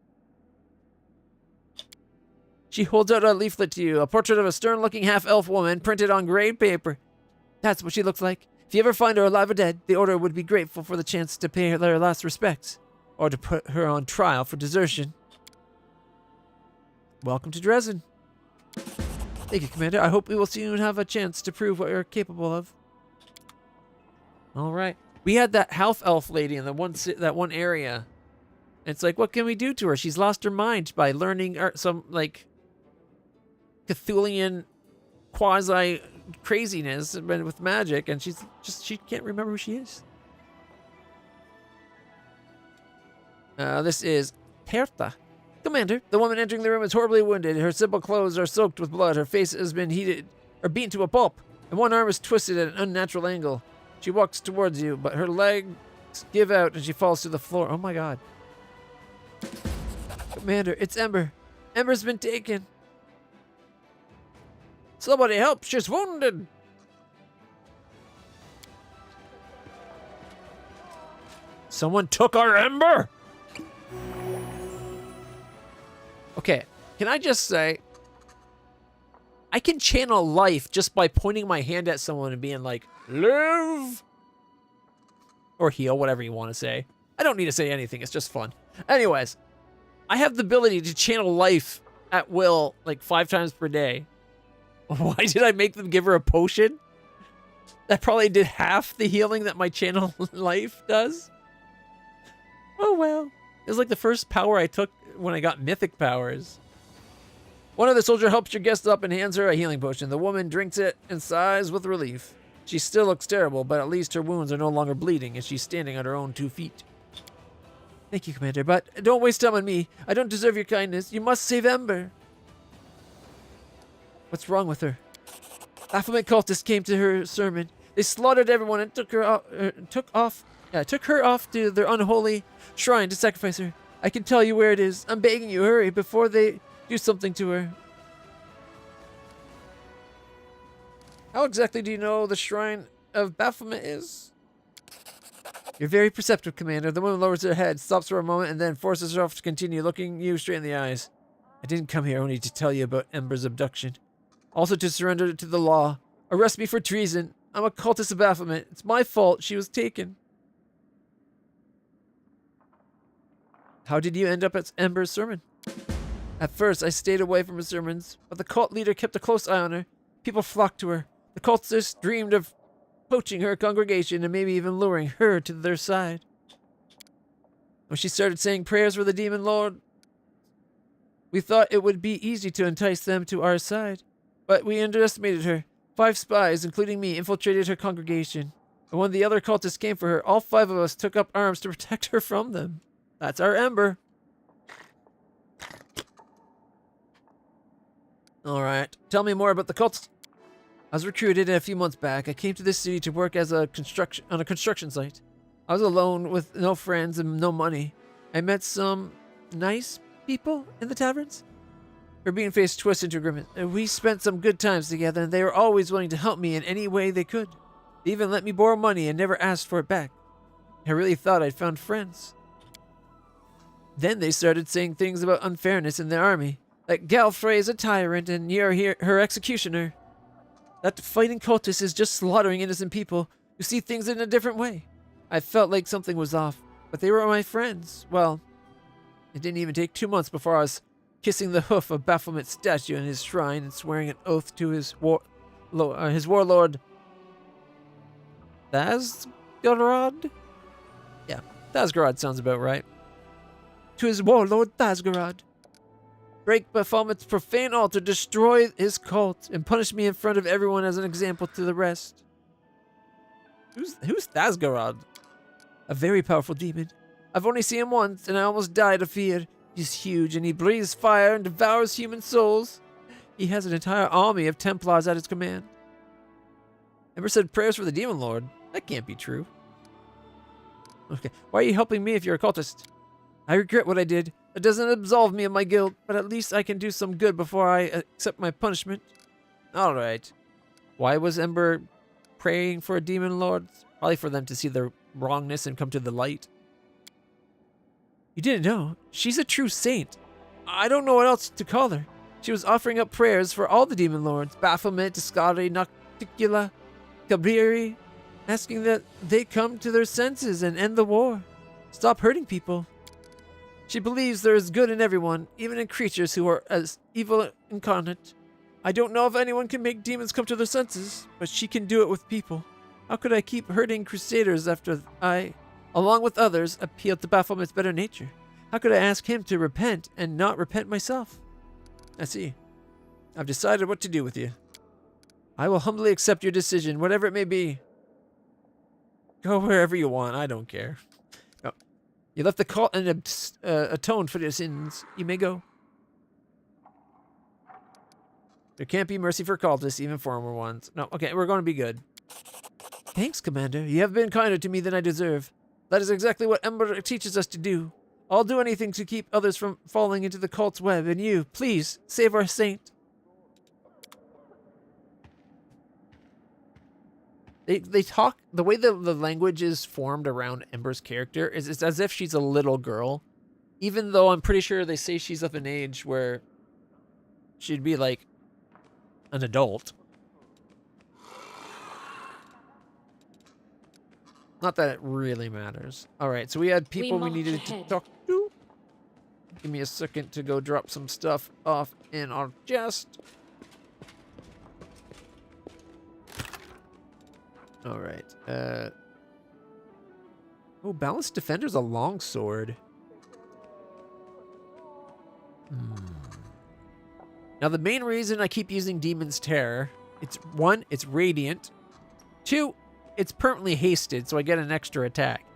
She holds out a leaflet to you, a portrait of a stern-looking half-elf woman printed on gray paper. That's what she looks like. If you ever find her alive or dead, the Order would be grateful for the chance to pay her their last respects, or to put her on trial for desertion. Welcome to Dresden. Thank you, Commander. I hope we will soon have a chance to prove what you're capable of. All right. We had that half-elf lady in that one area. And it's like, what can we do to her? She's lost her mind by learning some, like, Cthulian quasi-craziness with magic, and she can't remember who she is. This is Herta. Commander, the woman entering the room is horribly wounded. Her simple clothes are soaked with blood. Her face has been heated or beaten to a pulp, and one arm is twisted at an unnatural angle. She walks towards you, but her legs give out and she falls to the floor. Oh my god. Commander, it's Ember. Ember's been taken. Somebody help, she's wounded. Someone took our Ember? Okay, can I just say, I can channel life just by pointing my hand at someone and being like, live! Or heal, whatever you want to say. I don't need to say anything, it's just fun. Anyways, I have the ability to channel life at will like 5 times per day. Why did I make them give her a potion? That probably did half the healing that my channel life does. Oh well. It was like the first power I took when I got mythic powers. One of the soldiers helps your guest up and hands her a healing potion. The woman drinks it and sighs with relief. She still looks terrible, but at least her wounds are no longer bleeding and she's standing on her own 2 feet. Thank you, Commander, but don't waste time on me. I don't deserve your kindness. You must save Ember. What's wrong with her? Baphomet cultists came to her sermon. They slaughtered everyone and took her off to their unholy shrine to sacrifice her. I can tell you where it is. I'm begging you, hurry before they do something to her. How exactly do you know the shrine of Baphomet is? You're very perceptive, Commander. The woman lowers her head, stops for a moment, and then forces herself to continue, looking you straight in the eyes. I didn't come here only to tell you about Ember's abduction. Also to surrender to the law. Arrest me for treason. I'm a cultist of Baphomet. It's my fault she was taken. How did you end up at Ember's sermon? At first, I stayed away from her sermons, but the cult leader kept a close eye on her. People flocked to her. The cultists dreamed of poaching her congregation and maybe even luring her to their side. When she started saying prayers for the demon lord, we thought it would be easy to entice them to our side. But we underestimated her. 5 spies, including me, infiltrated her congregation. And when the other cultists came for her, all 5 of us took up arms to protect her from them. That's our Ember. Alright, tell me more about the cult. I was recruited a few months back. I came to this city to work as on a construction site. I was alone with no friends and no money. I met some nice people in the taverns. Her being face twisted into a grimace. We spent some good times together, and they were always willing to help me in any way they could. They even let me borrow money and never asked for it back. I really thought I'd found friends. Then they started saying things about unfairness in the army. Like Galfrey is a tyrant and you're her executioner. That fighting cultist is just slaughtering innocent people who see things in a different way. I felt like something was off, but they were my friends. Well, it didn't even take 2 months before I was kissing the hoof of Baphomet's statue in his shrine and swearing an oath to his warlord Thasgarad? Yeah, Thasgarad sounds about right. To his warlord Thasgarad. Break Baphomet's profane altar, destroy his cult, and punish me in front of everyone as an example to the rest. Who's Thasgarad? A very powerful demon. I've only seen him once, and I almost died of fear. He's huge, and he breathes fire and devours human souls. He has an entire army of Templars at his command. Ember said prayers for the Demon Lord. That can't be true. Okay, why are you helping me if you're a cultist? I regret what I did. It doesn't absolve me of my guilt, but at least I can do some good before I accept my punishment. Alright. Why was Ember praying for a Demon Lord? Probably for them to see their wrongness and come to the light. You didn't know. She's a true saint. I don't know what else to call her. She was offering up prayers for all the Demon Lords, Baphomet, Tiscari, Nocticula, Cabriri, asking that they come to their senses and end the war. Stop hurting people. She believes there is good in everyone, even in creatures who are as evil incarnate. I don't know if anyone can make demons come to their senses, but she can do it with people. How could I keep hurting crusaders after I, along with others, appealed to Baphomet's better nature? How could I ask him to repent and not repent myself? I see. I've decided what to do with you. I will humbly accept your decision, whatever it may be. Go wherever you want, I don't care. Oh. You left the cult and atoned for your sins. You may go. There can't be mercy for cultists, even former ones. No, okay, we're going to be good. Thanks, Commander. You have been kinder to me than I deserve. That is exactly what Ember teaches us to do. I'll do anything to keep others from falling into the cult's web, and you, please, save our saint. They talk, the way the language is formed around Ember's character is it's as if she's a little girl. Even though I'm pretty sure they say she's of an age where she'd be like an adult. Not that it really matters. All right, so we had people we needed to talk to. Give me a second to go drop some stuff off in our chest. All right. Oh, Balanced Defender's a longsword. Now, the main reason I keep using Demon's Terror, it's 1, it's radiant. 2, it's permanently hasted, so I get an extra attack.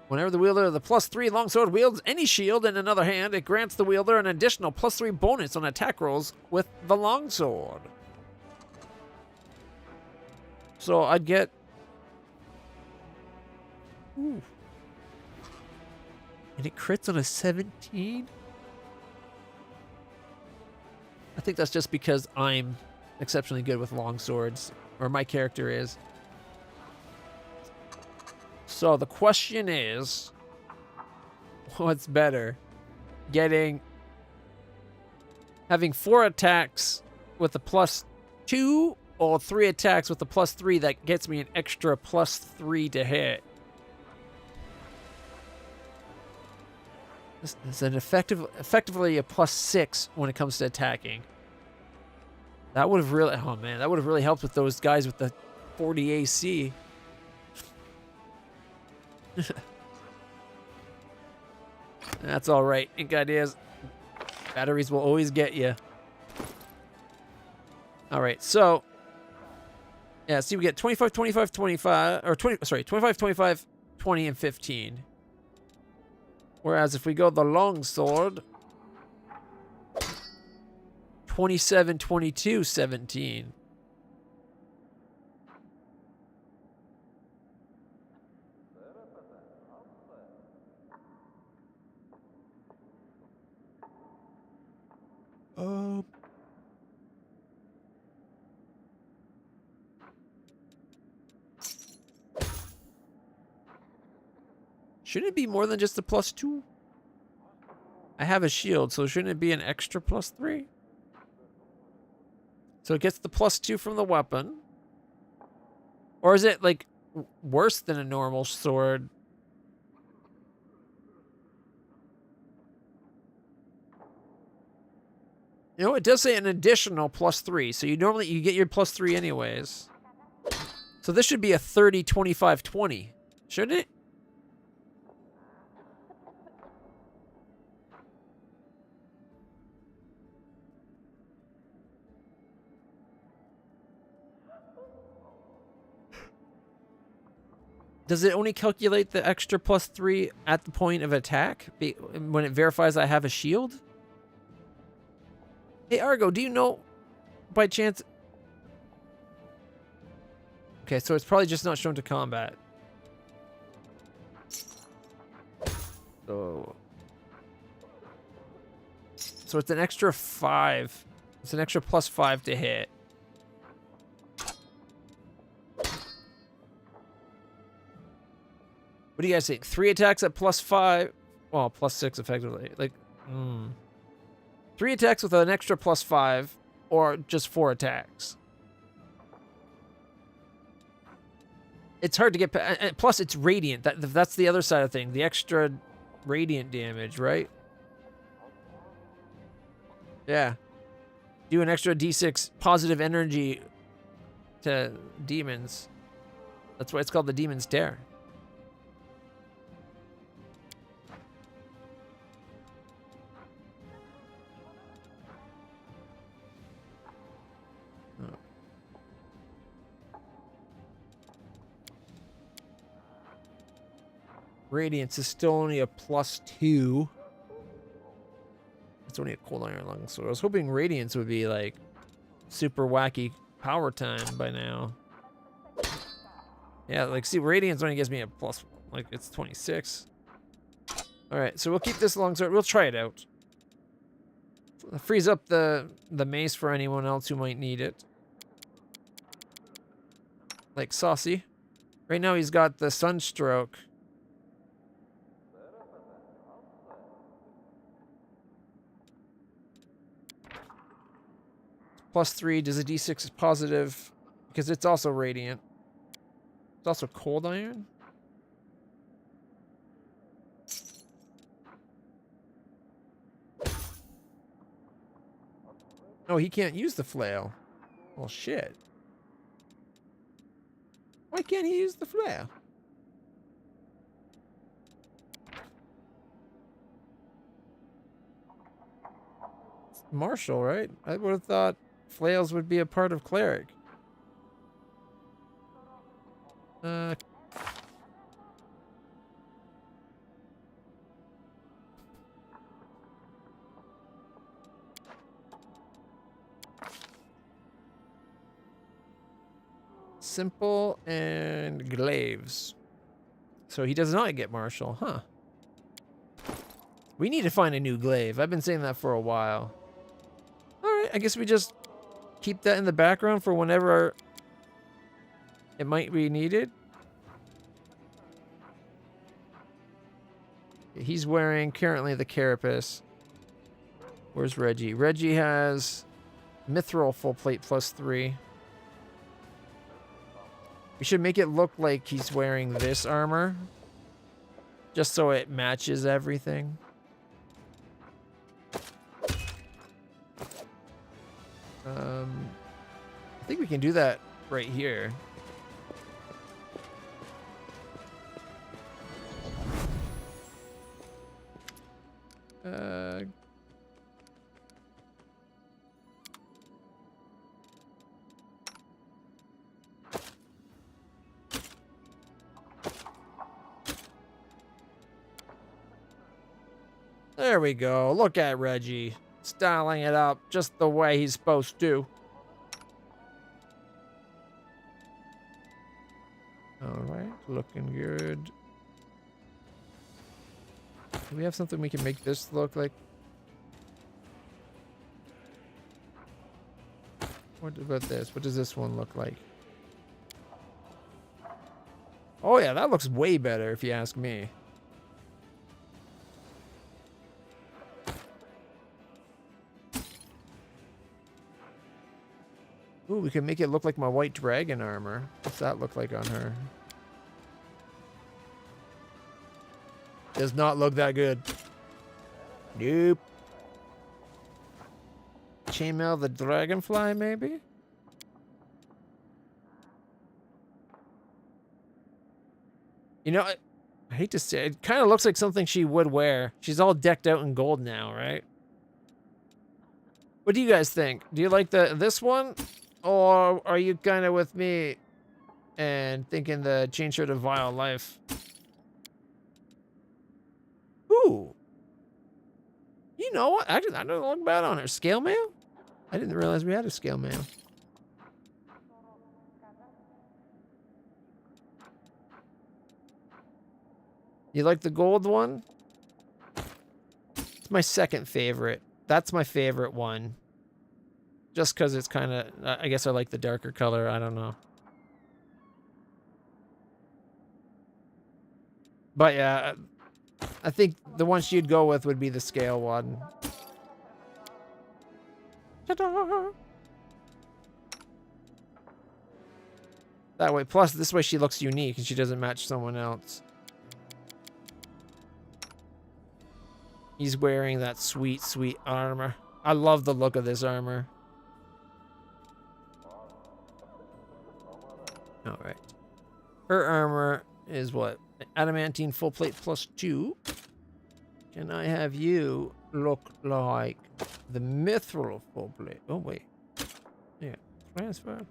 Whenever the wielder of the +3 longsword wields any shield in another hand, it grants the wielder an additional +3 bonus on attack rolls with the longsword. So I'd get... Ooh. And it crits on a 17? I think that's just because I'm exceptionally good with longswords, or my character is. So the question is, what's better? Having 4 attacks with a +2 or 3 attacks with a +3 that gets me an extra +3 to hit? This is an effectively a +6 when it comes to attacking. That would have really, oh man, that would have really helped with those guys with the 40 AC. That's all right. Ink ideas. Batteries will always get you. All right, so yeah, see, we get 25, 25, 25, or 20. Sorry, 25, 25, 20, and 15. Whereas if we go the longsword, 27, 22, 17. Shouldn't it be more than just a +2? I have a shield, so shouldn't it be an extra +3? So it gets the +2 from the weapon. Or is it, like, worse than a normal sword? You know, it does say an additional +3, so you get your +3 anyways. So this should be a 30, 25, 20, shouldn't it? Does it only calculate the extra +3 at the point of attack when it verifies I have a shield? Hey, Argo, do you know by chance? Okay, so it's probably just not shown to combat. So it's an extra 5. It's an extra +5 to hit. What do you guys think? 3 attacks at +5? Well, +6 effectively. Like, 3 attacks with an extra +5, or just 4 attacks? It's hard to get. Plus, it's radiant. That's the other side of thing. The extra radiant damage, right? Yeah. Do an extra D6 positive energy to demons. That's why it's called the Demon's Terror. Radiance is still only a +2. It's only a cold iron lung, so I was hoping Radiance would be like super wacky power time by now. Yeah, like see, Radiance only gives me a plus, like it's 26. All right, so we'll keep this longsword. We'll try it out. Freeze up the mace for anyone else who might need it. Like Saucy. Right now he's got the Sunstroke. +3, does a D6 is positive because it's also radiant. It's also cold iron. Oh, he can't use the flail. Well, shit. Why can't he use the flail? It's martial, right? I would have thought flails would be a part of cleric. Simple and glaives. So he does not get martial, huh? We need to find a new glaive. I've been saying that for a while. Alright, I guess we just keep that in the background for whenever it might be needed. He's wearing currently the carapace. Where's Reggie? Reggie has mithril full plate +3. We should make it look like he's wearing this armor. Just so it matches everything. I think we can do that right here. There we go. Look at Reggie. Styling it up just the way he's supposed to. Alright, looking good. Do we have something we can make this look like? What about this? What does this one look like? Oh yeah, that looks way better if you ask me. Ooh, we can make it look like my white dragon armor. What's that look like on her? Does not look that good. Nope. Chainmail the dragonfly, maybe? You know, I hate to say it, it kind of looks like something she would wear. She's all decked out in gold now, right? What do you guys think? Do you like this one? Or are you kind of with me and thinking the chain shirt of vile life? Ooh. You know what? Actually, I don't look bad on her. Scale mail? I didn't realize we had a scale mail. You like the gold one? It's my second favorite. That's my favorite one. Just because it's kind of, I guess I like the darker color. I don't know. But yeah, I think the one she'd go with would be the scale one. Ta-da! That way, plus this way she looks unique and she doesn't match someone else. He's wearing that sweet, sweet armor. I love the look of this armor. All right. Her armor is what? Adamantine full plate +2. Can I have you look like the mithril full plate? Oh, wait. Yeah. Transfer.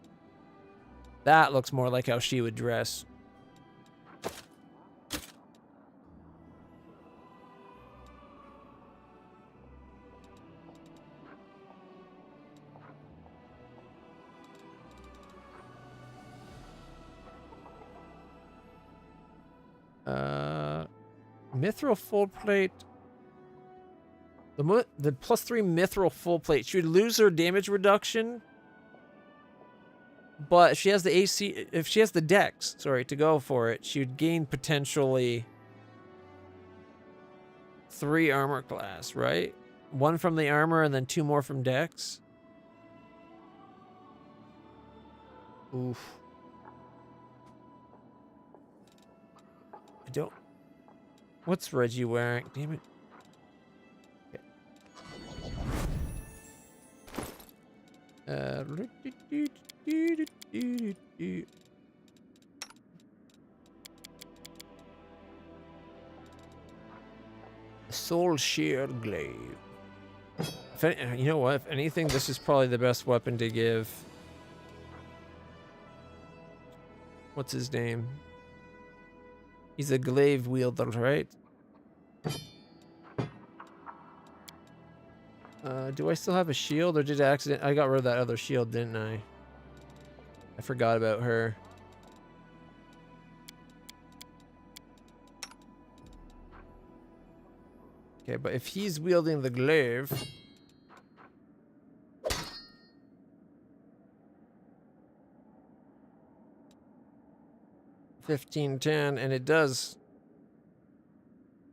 That looks more like how she would dress. Mithril full plate. The +3 mithril full plate. She would lose her damage reduction, but if she has the AC, if she has the dex, sorry, to go for it, she would gain potentially 3 armor class, right? 1 from the armor and then 2 more from dex. Oof. I don't. What's Reggie wearing? Damn it. Soul Shear Glaive. If any, you know what? If anything, this is probably the best weapon to give. What's his name? He's a glaive wielder, right? Do I still have a shield, or did I accident? I got rid of that other shield, didn't I? I forgot about her. Okay, but if he's wielding the glaive, $15.10, and it does.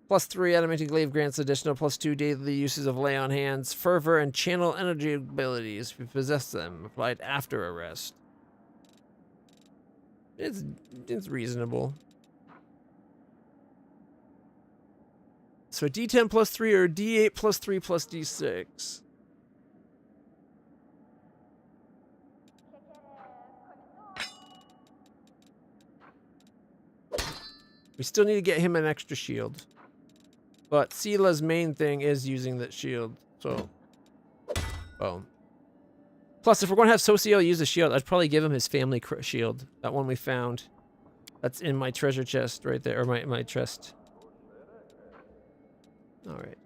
+3 Adamantine Glaive grants additional +2 daily uses of Lay on Hands, Fervor, and Channel Energy abilities if you possess them, applied after a rest. It's reasonable. So a D10 +3 or a D8 +3 + D6. We still need to get him an extra shield. But Sila's main thing is using that shield, so... Boom. Plus, if we're going to have Socio use a shield, I'd probably give him his family shield. That one we found. That's in my treasure chest right there, or my chest. Alright.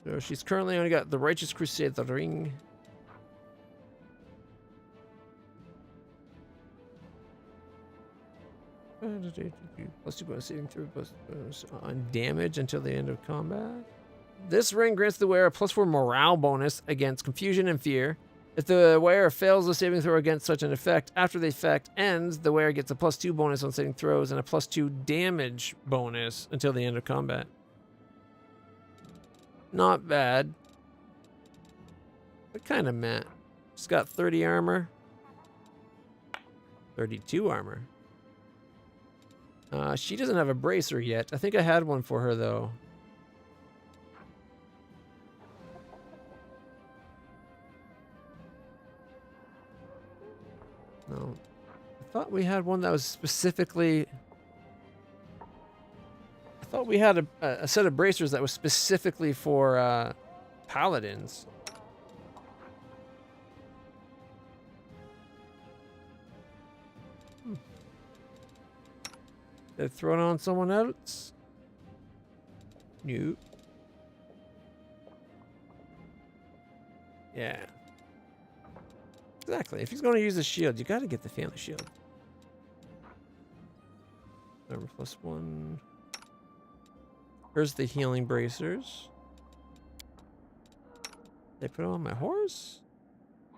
So she's currently only got the Righteous Crusade, the ring. +2 bonus saving throw, +2 on damage until the end of combat. This ring grants the wearer a +4 morale bonus against confusion and fear. If the wearer fails the saving throw against such an effect, after the effect ends, the wearer gets a +2 bonus on saving throws and a +2 damage bonus until the end of combat. Not bad. But kind of meh. She's got 30 armor. 32 armor. She doesn't have a bracer yet. I think I had one for her, though. No. I thought we had one that was specifically... I thought we had a set of bracers that was specifically for paladins. Did I throw it on someone else? Nope. Yeah. Exactly. If he's going to use a shield, you got to get the family shield. Armor +1. Here's the healing bracers. They put on my horse?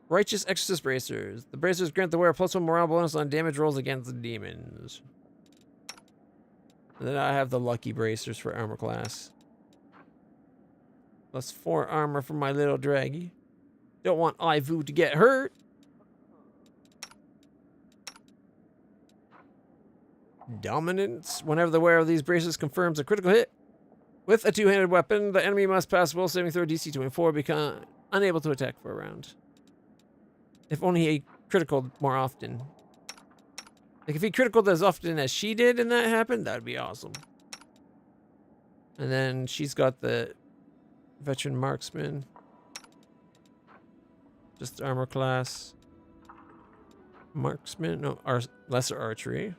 Righteous Exorcist bracers. The bracers grant the wearer +1 morale bonus on damage rolls against the demons. And then I have the lucky bracers for armor class. +4 armor for my little draggy. Don't want Ivory to get hurt. Dominance. Whenever the wearer of these bracers confirms a critical hit with a two-handed weapon, the enemy must pass will saving throw DC 24, become unable to attack for a round. If only he critical more often. Like, if he critical as often as she did and that happened, that would be awesome. And then she's got the veteran marksman. Just armor class. Marksman, no, lesser archery.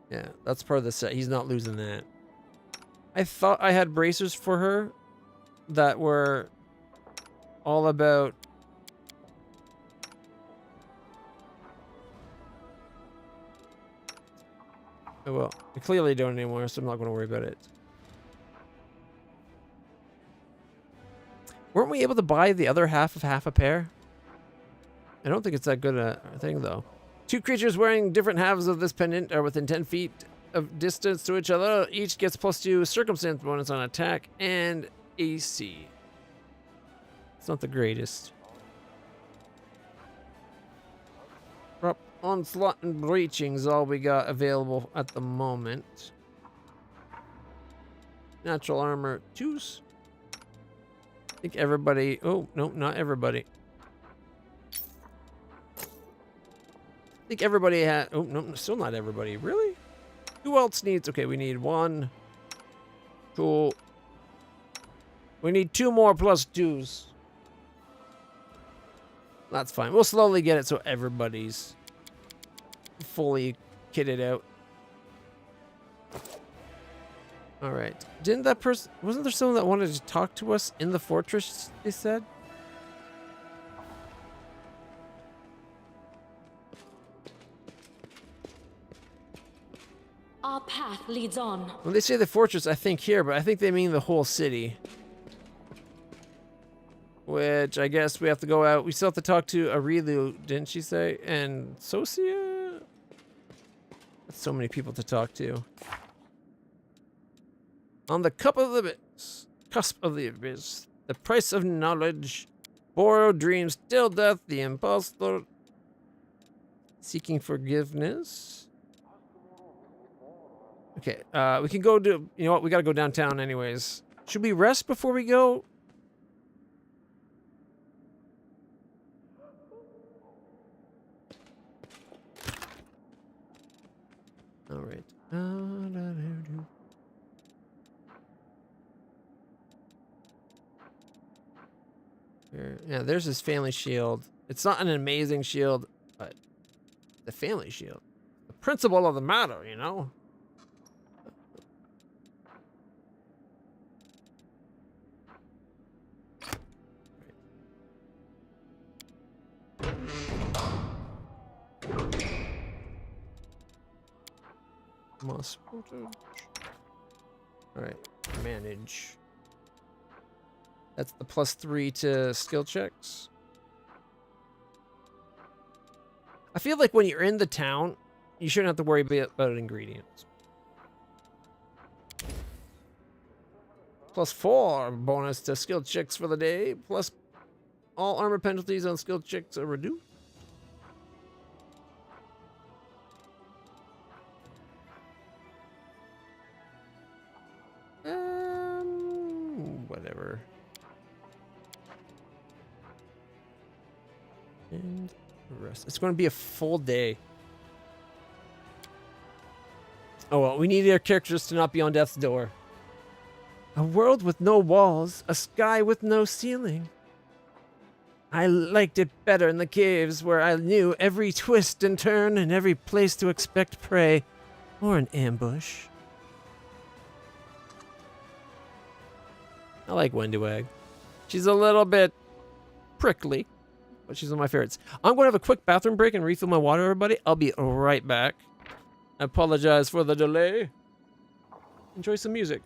Yeah, that's part of the set. He's not losing that. I thought I had bracers for her that were all about... Oh, well, we clearly don't anymore, so I'm not going to worry about it. Weren't we able to buy the other half of half a pair? I don't think it's that good a thing, though. 2 creatures wearing different halves of this pendant are within 10 feet of distance to each other. Each gets +2 circumstance bonus on attack and AC. It's not the greatest. Prop, onslaught, and breaching is all we got available at the moment. Natural armor 2s. I think everybody... Oh, no, not everybody. I think everybody had... Oh, no, still not everybody. Really? Who else needs... Okay, we need 1. Cool. We need 2 more +2s. That's fine. We'll slowly get it so everybody's fully kitted out. All right. Didn't that person... Wasn't there someone that wanted to talk to us in the fortress, they said? Our path leads on. When they say the fortress, I think here, but I think they mean the whole city. Which, I guess we have to go out. We still have to talk to Arilu, didn't she say? And Socia? That's so many people to talk to. On the cusp of the abyss, the price of knowledge, borrowed dreams, still death, the impostor, seeking forgiveness. Okay, we can go do, you know what, we gotta go downtown anyways. Should we rest before we go? All right. Here. Yeah, there's his family shield. It's not an amazing shield, but the family shield. The principle of the matter, you know? Moss voltage. Alright, manage. That's the +3 to skill checks. I feel like when you're in the town, you shouldn't have to worry about ingredients. +4 bonus to skill checks for the day. Plus all armor penalties on skill checks are reduced. Whatever. And rest. It's going to be a full day. Oh well, we need our characters to not be on death's door. A world with no walls, a sky with no ceiling. I liked it better in the caves where I knew every twist and turn and every place to expect prey or an ambush. I like Wenduag. She's a little bit prickly, but she's one of my favorites. I'm going to have a quick bathroom break and refill my water, everybody. I'll be right back. I apologize for the delay. Enjoy some music.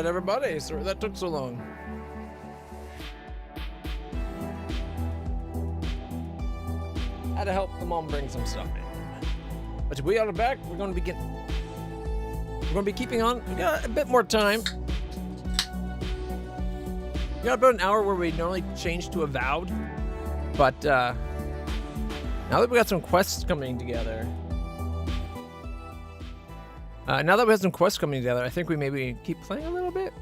right, everybody. Sorry that took so long. Had to help the mom bring some stuff in. But we are back. We're going to begin. We're going to be keeping on. We got a bit more time. We got about an hour where we normally change to Avowed. But now that we got some quests coming together. Now that we have some quests coming together, I think we maybe keep playing a little bit.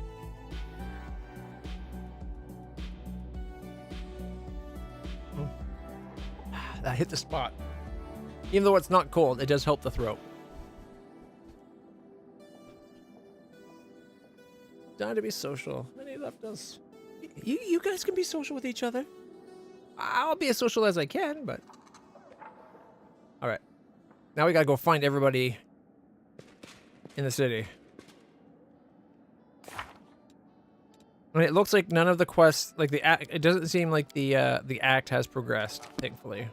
That hit the spot. Even though it's not cold, it does help the throat. Time to be social. And he left us. You guys can be social with each other. I'll be as social as I can, but... Alright. Now we gotta go find everybody in the city. I mean, it looks like none of the quests, like the act, it doesn't seem like the act has progressed, thankfully.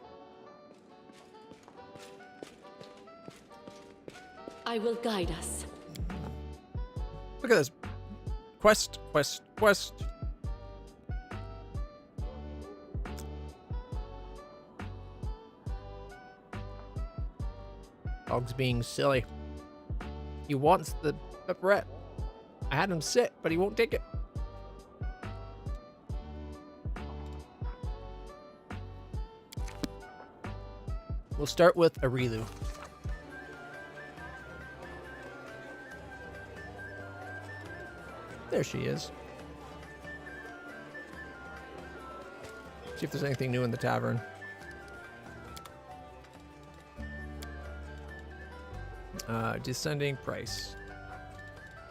I will guide us. Look at this. Quest, quest, quest. Dog's being silly. He wants the pepperette. I had him sit, but he won't take it. We'll start with Arilu. There she is. See if there's anything new in the tavern. Descending price.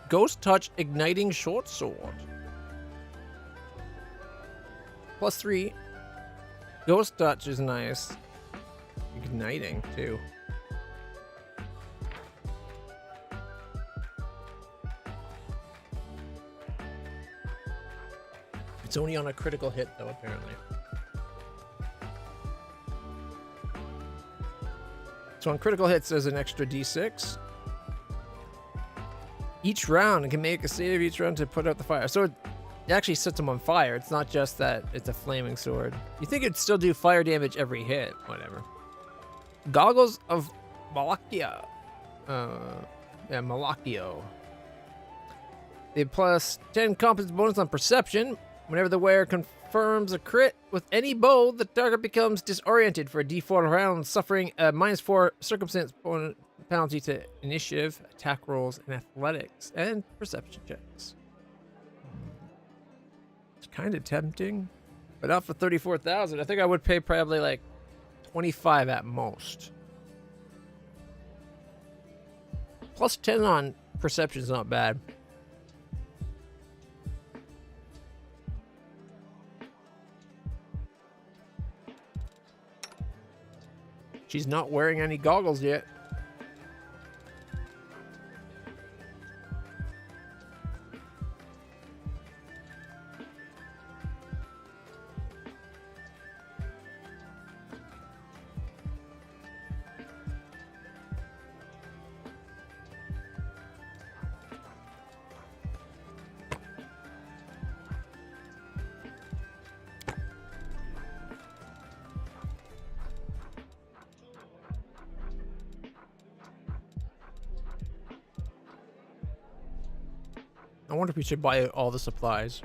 Ghost Touch Igniting Short Sword. +3. Ghost Touch is nice. Igniting, too. It's only on a critical hit, though, apparently. So on critical hits, there's an extra d6. Each round, it can make a save each round to put out the fire. So it actually sets them on fire. It's not just that it's a flaming sword. You think it'd still do fire damage every hit. Whatever. Goggles of Malakia. Yeah, Malakio. The +10 competence bonus on perception. Whenever the wearer confirms a crit with any bow, the target becomes disoriented for a d4 round, suffering a -4 circumstance penalty to initiative, attack rolls, and athletics, and perception checks. It's kind of tempting, but not for 34,000. I think I would pay probably like 25 at most. +10 on perception is not bad. She's not wearing any goggles yet. I wonder if we should buy all the supplies.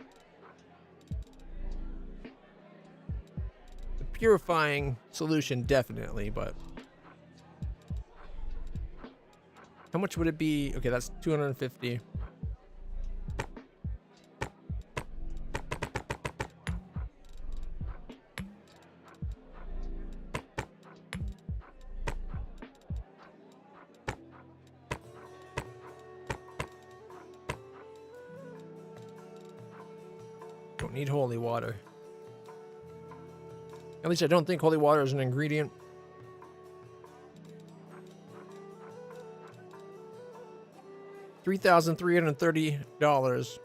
The purifying solution, definitely, but... How much would it be? Okay, that's 250. Don't need holy water. At least I don't think holy water is an ingredient. $3,330.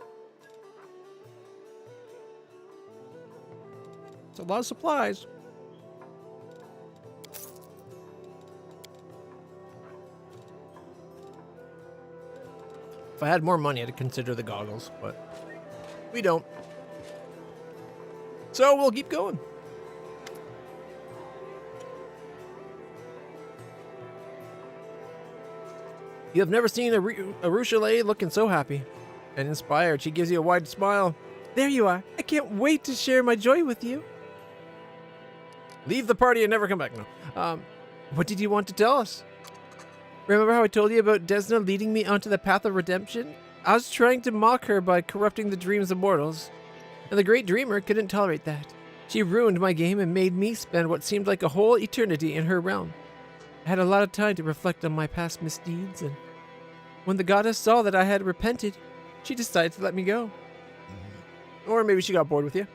It's a lot of supplies. If I had more money, I'd consider the goggles, but we don't. So we'll keep going. You have never seen a Ruchelet looking so happy and inspired. She gives you a wide smile. There you are. I can't wait to share my joy with you. Leave the party and never come back. No. What did you want to tell us? Remember how I told you about Desna leading me onto the path of redemption? I was trying to mock her by corrupting the dreams of mortals, and the great dreamer couldn't tolerate that. She ruined my game and made me spend what seemed like a whole eternity in her realm. I had a lot of time to reflect on my past misdeeds, and when the goddess saw that I had repented, she decided to let me go. Or maybe she got bored with you.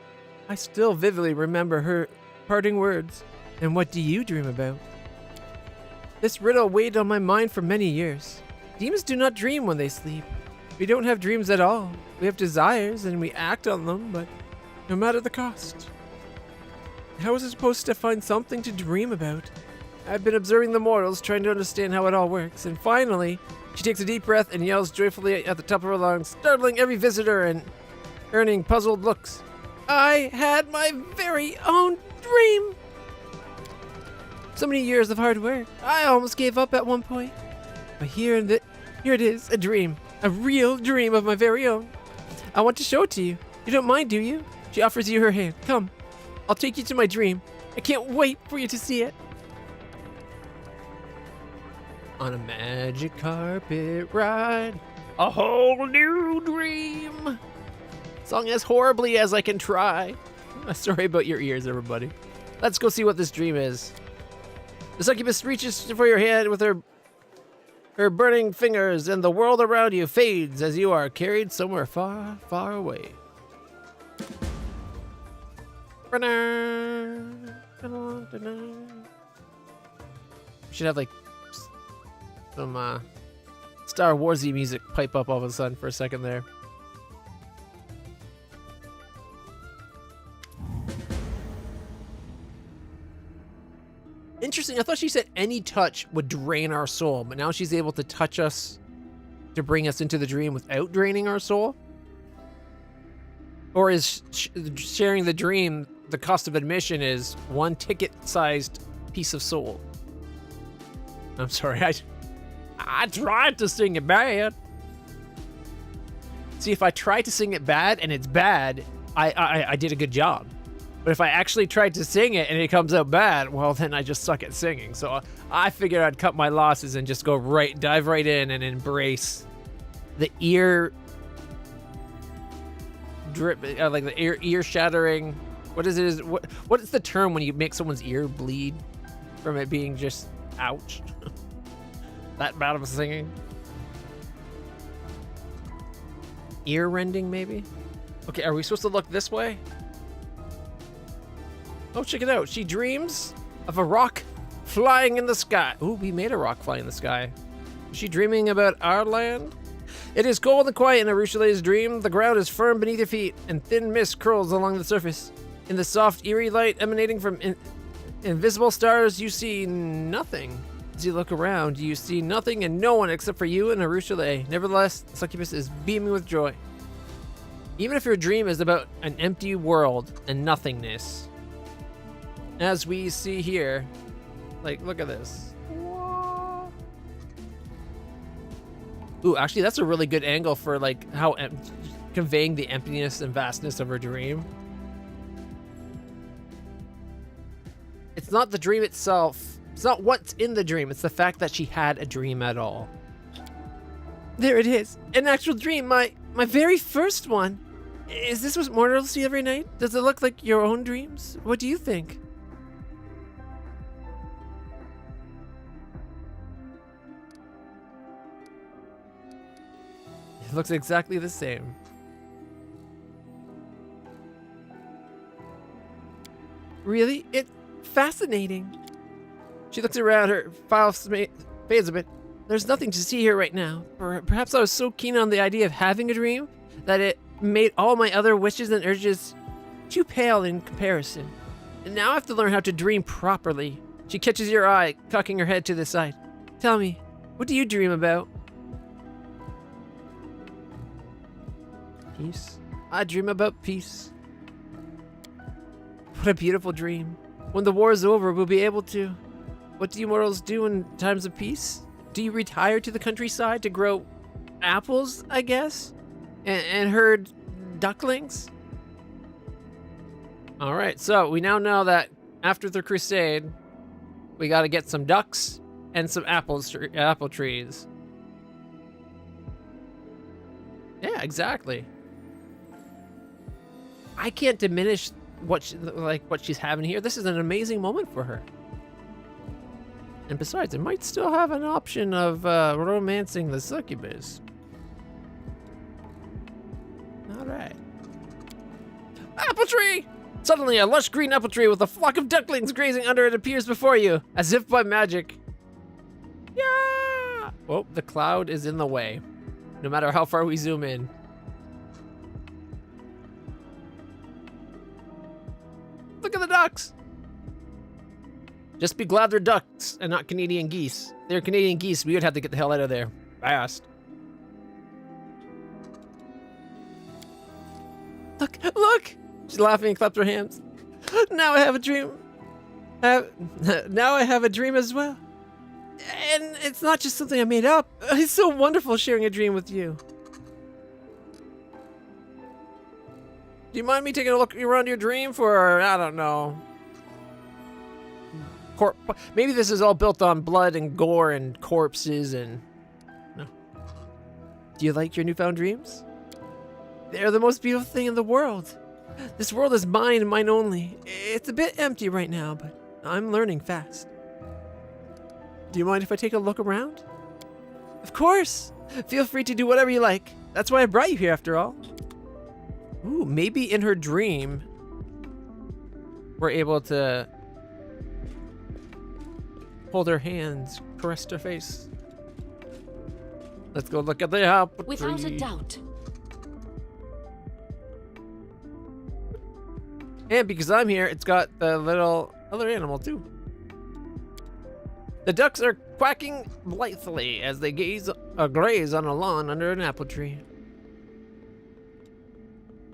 I still vividly remember her parting words. And what do you dream about? This riddle weighed on my mind for many years. Demons do not dream when they sleep. We don't have dreams at all. We have desires and we act on them, but no matter the cost. How was I supposed to find something to dream about? I've been observing the mortals, trying to understand how it all works, and finally, she takes a deep breath and yells joyfully at the top of her lungs, startling every visitor and earning puzzled looks. I had my very own dream! So many years of hard work. I almost gave up at one point. But here it is, a dream. A real dream of my very own. I want to show it to you. You don't mind, do you? She offers you her hand. Come, I'll take you to my dream. I can't wait for you to see it. On a magic carpet ride, a whole new dream. Sung as horribly as I can try. Sorry about your ears, everybody. Let's go see what this dream is. The succubus reaches for your hand with her burning fingers, and the world around you fades as you are carried somewhere far, far away. We should have like some Star Warsy music pipe up all of a sudden for a second there. Interesting. I thought she said any touch would drain our soul, but now she's able to touch us to bring us into the dream without draining our soul? Or is sharing the dream, the cost of admission is one ticket-sized piece of soul? I'm sorry, I tried to sing it bad. See, if I tried to sing it bad and it's bad, I did a good job. But if I actually tried to sing it and it comes out bad, well, then I just suck at singing. So I figured I'd cut my losses and just dive right in and embrace the ear drip, like the ear shattering. What is it? What is the term when you make someone's ear bleed from it being just ouch? That bad of singing? Ear rending, maybe? Okay, are we supposed to look this way? Oh, check it out. She dreams of a rock flying in the sky. Ooh, we made a rock fly in the sky. Is she dreaming about our land? It is cold and quiet in Arushale's dream. The ground is firm beneath your feet, and thin mist curls along the surface. In the soft, eerie light emanating from invisible stars, you see nothing. As you look around, you see nothing and no one except for you and Arushale. Nevertheless, the succubus is beaming with joy. Even if your dream is about an empty world and nothingness, as we see here, like, look at this. Ooh, actually, that's a really good angle for, like, how conveying the emptiness and vastness of her dream. It's not the dream itself. It's not what's in the dream. It's the fact that she had a dream at all. There it is. An actual dream. My very first one. Is this what mortals see every night? Does it look like your own dreams? What do you think? It looks exactly the same. Really? It's fascinating. She looks around, her file fades a bit. There's nothing to see here right now. Perhaps I was so keen on the idea of having a dream that it made all my other wishes and urges too pale in comparison. And now I have to learn how to dream properly. She catches your eye, cocking her head to the side. Tell me, what do you dream about? Peace. I dream about peace. What a beautiful dream. When the war is over, we'll be able to... What do you mortals do in times of peace? Do you retire to the countryside to grow apples, I guess? And herd ducklings? Alright, so we now know that after the crusade, we gotta get some ducks and some apple trees. Yeah, exactly. I can't diminish what she's having here. This is an amazing moment for her. And besides, it might still have an option of romancing the succubus. All right. Apple tree! Suddenly, a lush green apple tree with a flock of ducklings grazing under it appears before you, as if by magic. Yeah! Oh, the cloud is in the way, no matter how far we zoom in. Look at the ducks! Just be glad they're ducks and not Canadian geese. If they're Canadian geese, we would have to get the hell out of there fast. Look, look! She's laughing and claps her hands. Now I have a dream. Now I have a dream as well. And it's not just something I made up. It's so wonderful sharing a dream with you. Do you mind me taking a look around your dream for, I don't know, maybe this is all built on blood and gore and corpses and... No. Do you like your newfound dreams? They're the most beautiful thing in the world. This world is mine and mine only. It's a bit empty right now, but I'm learning fast. Do you mind if I take a look around? Of course! Feel free to do whatever you like. That's why I brought you here after all. Ooh, maybe in her dream, we're able to hold her hands, caress her face. Let's go look at the apple tree. Without a doubt. And because I'm here, it's got the little other animal too. The ducks are quacking blithely as they graze on a lawn under an apple tree.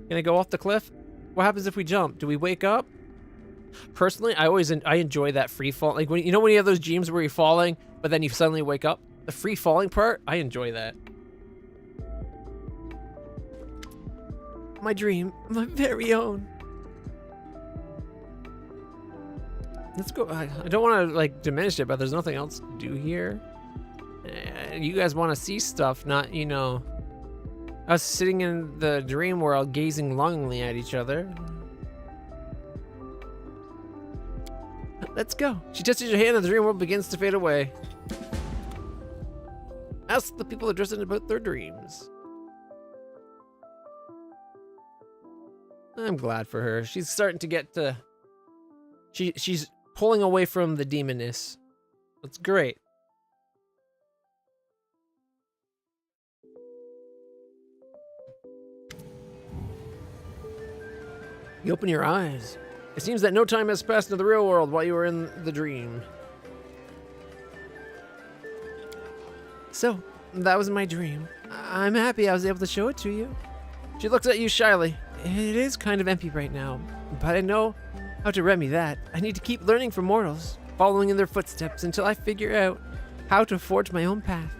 Gonna go off the cliff? What happens if we jump? Do we wake up? Personally, I enjoy that free fall. Like when you have those dreams where you're falling, but then you suddenly wake up. The free falling part, I enjoy that. My dream, my very own. Let's go. I don't want to like diminish it, but there's nothing else to do here. You guys want to see stuff, not us sitting in the dream world, gazing longingly at each other. Let's go. She touches your hand and the dream world begins to fade away. Ask the people addressing about their dreams. I'm glad for her. She's starting to get to... She's pulling away from the demoness. That's great. You open your eyes. It seems that no time has passed into the real world while you were in the dream. So, that was my dream. I'm happy I was able to show it to you. She looks at you shyly. It is kind of empty right now, but I know how to remedy that. I need to keep learning from mortals, following in their footsteps until I figure out how to forge my own path.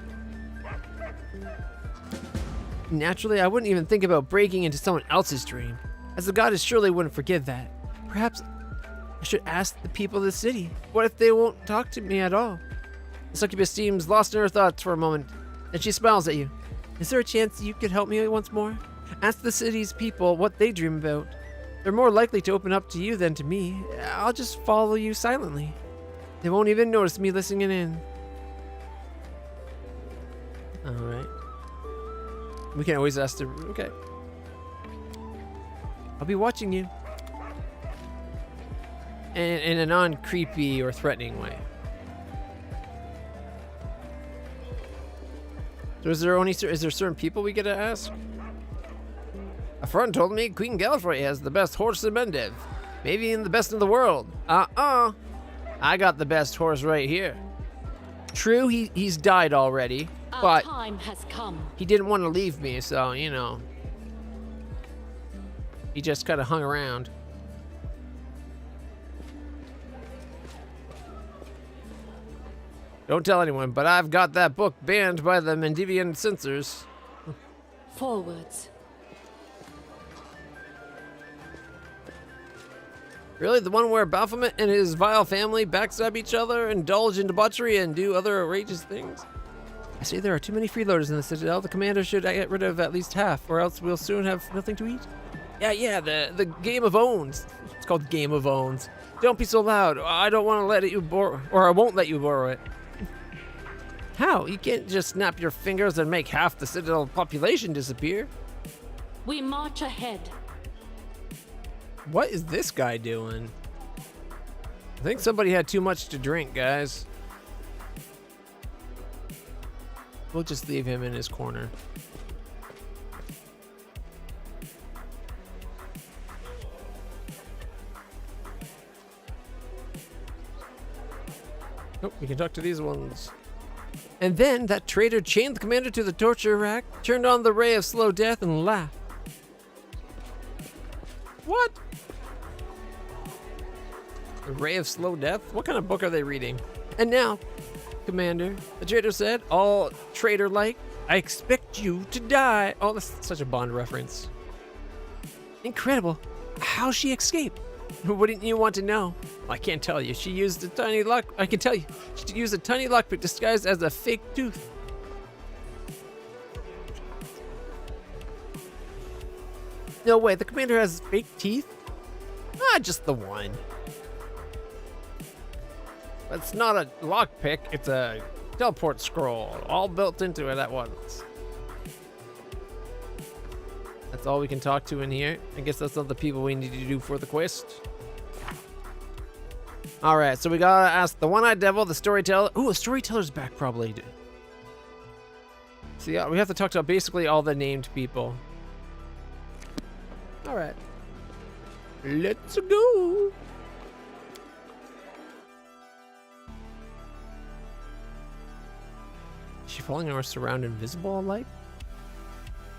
Naturally, I wouldn't even think about breaking into someone else's dream, as the goddess surely wouldn't forgive that. Perhaps I should ask the people of the city. What if they won't talk to me at all? The succubus seems lost in her thoughts for a moment, and she smiles at you. Is there a chance you could help me once more? Ask the city's people what they dream about. They're more likely to open up to you than to me. I'll just follow you silently. They won't even notice me listening in. Alright. We can always ask the... Okay. I'll be watching you. In a non-creepy or threatening way. So is there certain people we get to ask? A friend told me Queen Galfrey has the best horse in Mendev. Maybe even the best in the world. I got the best horse right here. True, he's died already, Our but time has come. he didn't want to leave me, so, you know. He just kind of hung around. Don't tell anyone, but I've got that book banned by the Mendivian censors. Forwards. Really? The one where Baphomet and his vile family backstab each other, indulge in debauchery, and do other outrageous things? I say there are too many freeloaders in the Citadel. The commander should get rid of at least half, or else we'll soon have nothing to eat. Yeah, the Game of Owns. It's called Game of Owns. Don't be so loud. I don't want to let you borrow, or I won't let you borrow it. How? You can't just snap your fingers and make half the Citadel population disappear. We march ahead. What is this guy doing? I think somebody had too much to drink, guys. We'll just leave him in his corner. Oh, we can talk to these ones. And then that traitor chained the commander to the torture rack, turned on the ray of slow death, and laughed. What? A ray of slow death? What kind of book are they reading? And now, Commander, the traitor said, all traitor-like, I expect you to die. Oh, that's such a Bond reference. Incredible. How she escaped? Wouldn't you want to know? I can't tell you. She used a tiny lock. I can tell you. She used a tiny lockpick disguised as a fake tooth. No way. The commander has fake teeth? Just the one. It's not a lockpick. It's a teleport scroll, all built into it at once. That's all we can talk to in here. I guess that's not the people we need to do for the quest. All right, so we gotta ask the one-eyed devil, the storyteller. Ooh, a storyteller's back probably. So yeah, we have to talk to basically all the named people. All right, let's go. Is she falling or surround invisible light?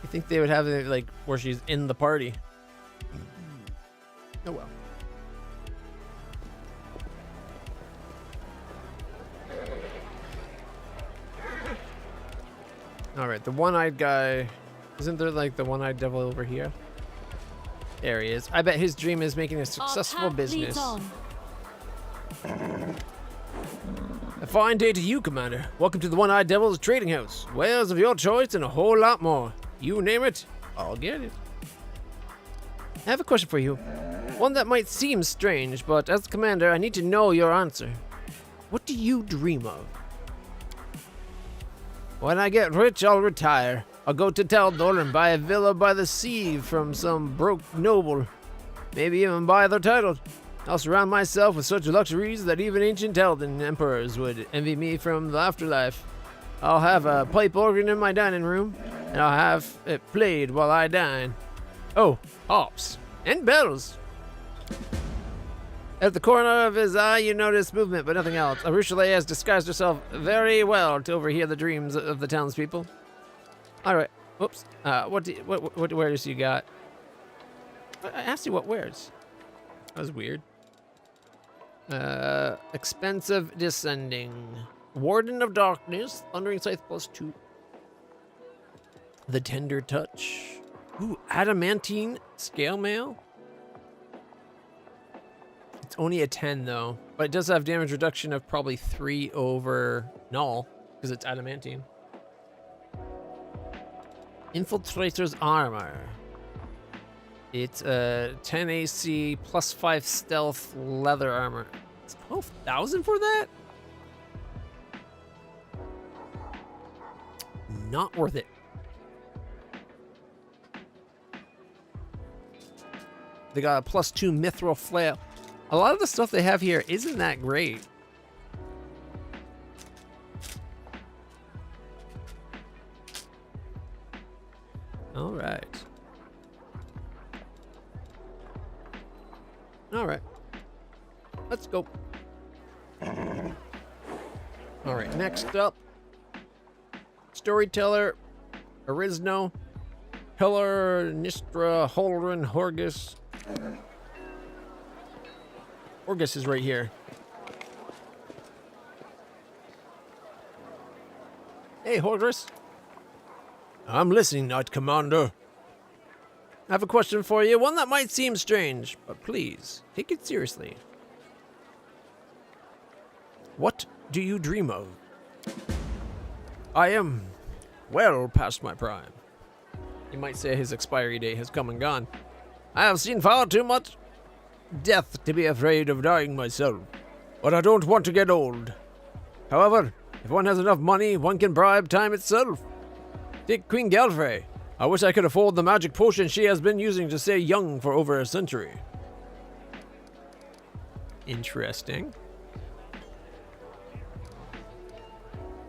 You think they would have it like where she's in the party? Oh well. All right, the one-eyed guy. Isn't there like the one-eyed devil over here? There he is. I bet his dream is making a successful business. A fine day to you, Commander. Welcome to the One-Eyed Devil's Trading House. Wares of your choice and a whole lot more. You name it, I'll get it. I have a question for you. One that might seem strange, but as Commander, I need to know your answer. What do you dream of? When I get rich, I'll retire. I'll go to Taldor and buy a villa by the sea from some broke noble. Maybe even buy their title. I'll surround myself with such luxuries that even ancient Elden emperors would envy me from the afterlife. I'll have a pipe organ in my dining room, and I'll have it played while I dine. Oh, harps and bells. At the corner of his eye, you notice movement, but nothing else. Arushale has disguised herself very well to overhear the dreams of the townspeople. All right. Whoops. What wares you got? I asked you what wares. That was weird. Expensive descending. Warden of Darkness. Thundering Scythe +2. The Tender Touch. Ooh, adamantine scale mail. It's only a 10 though, but it does have damage reduction of probably 3 over null because it's adamantine. Infiltrator's armor. It's a 10 AC +5 stealth leather armor. It's 12,000 for that? Not worth it. They got a +2 mithril flail. A lot of the stuff they have here isn't that great. All right. All right. Let's go. All right, next up. Storyteller, Arizno. Pillar, Nistra, Holdren, Horgus. Horgus is right here. Hey, Horgus. I'm listening, Knight Commander. I have a question for you, one that might seem strange, but please, take it seriously. What do you dream of? I am well past my prime. You might say his expiry date has come and gone. I have seen far too much death to be afraid of dying myself, but I don't want to get old. However, if one has enough money, one can bribe time itself. Take Queen Galfrey. I wish I could afford the magic potion she has been using to stay young for over a century. Interesting.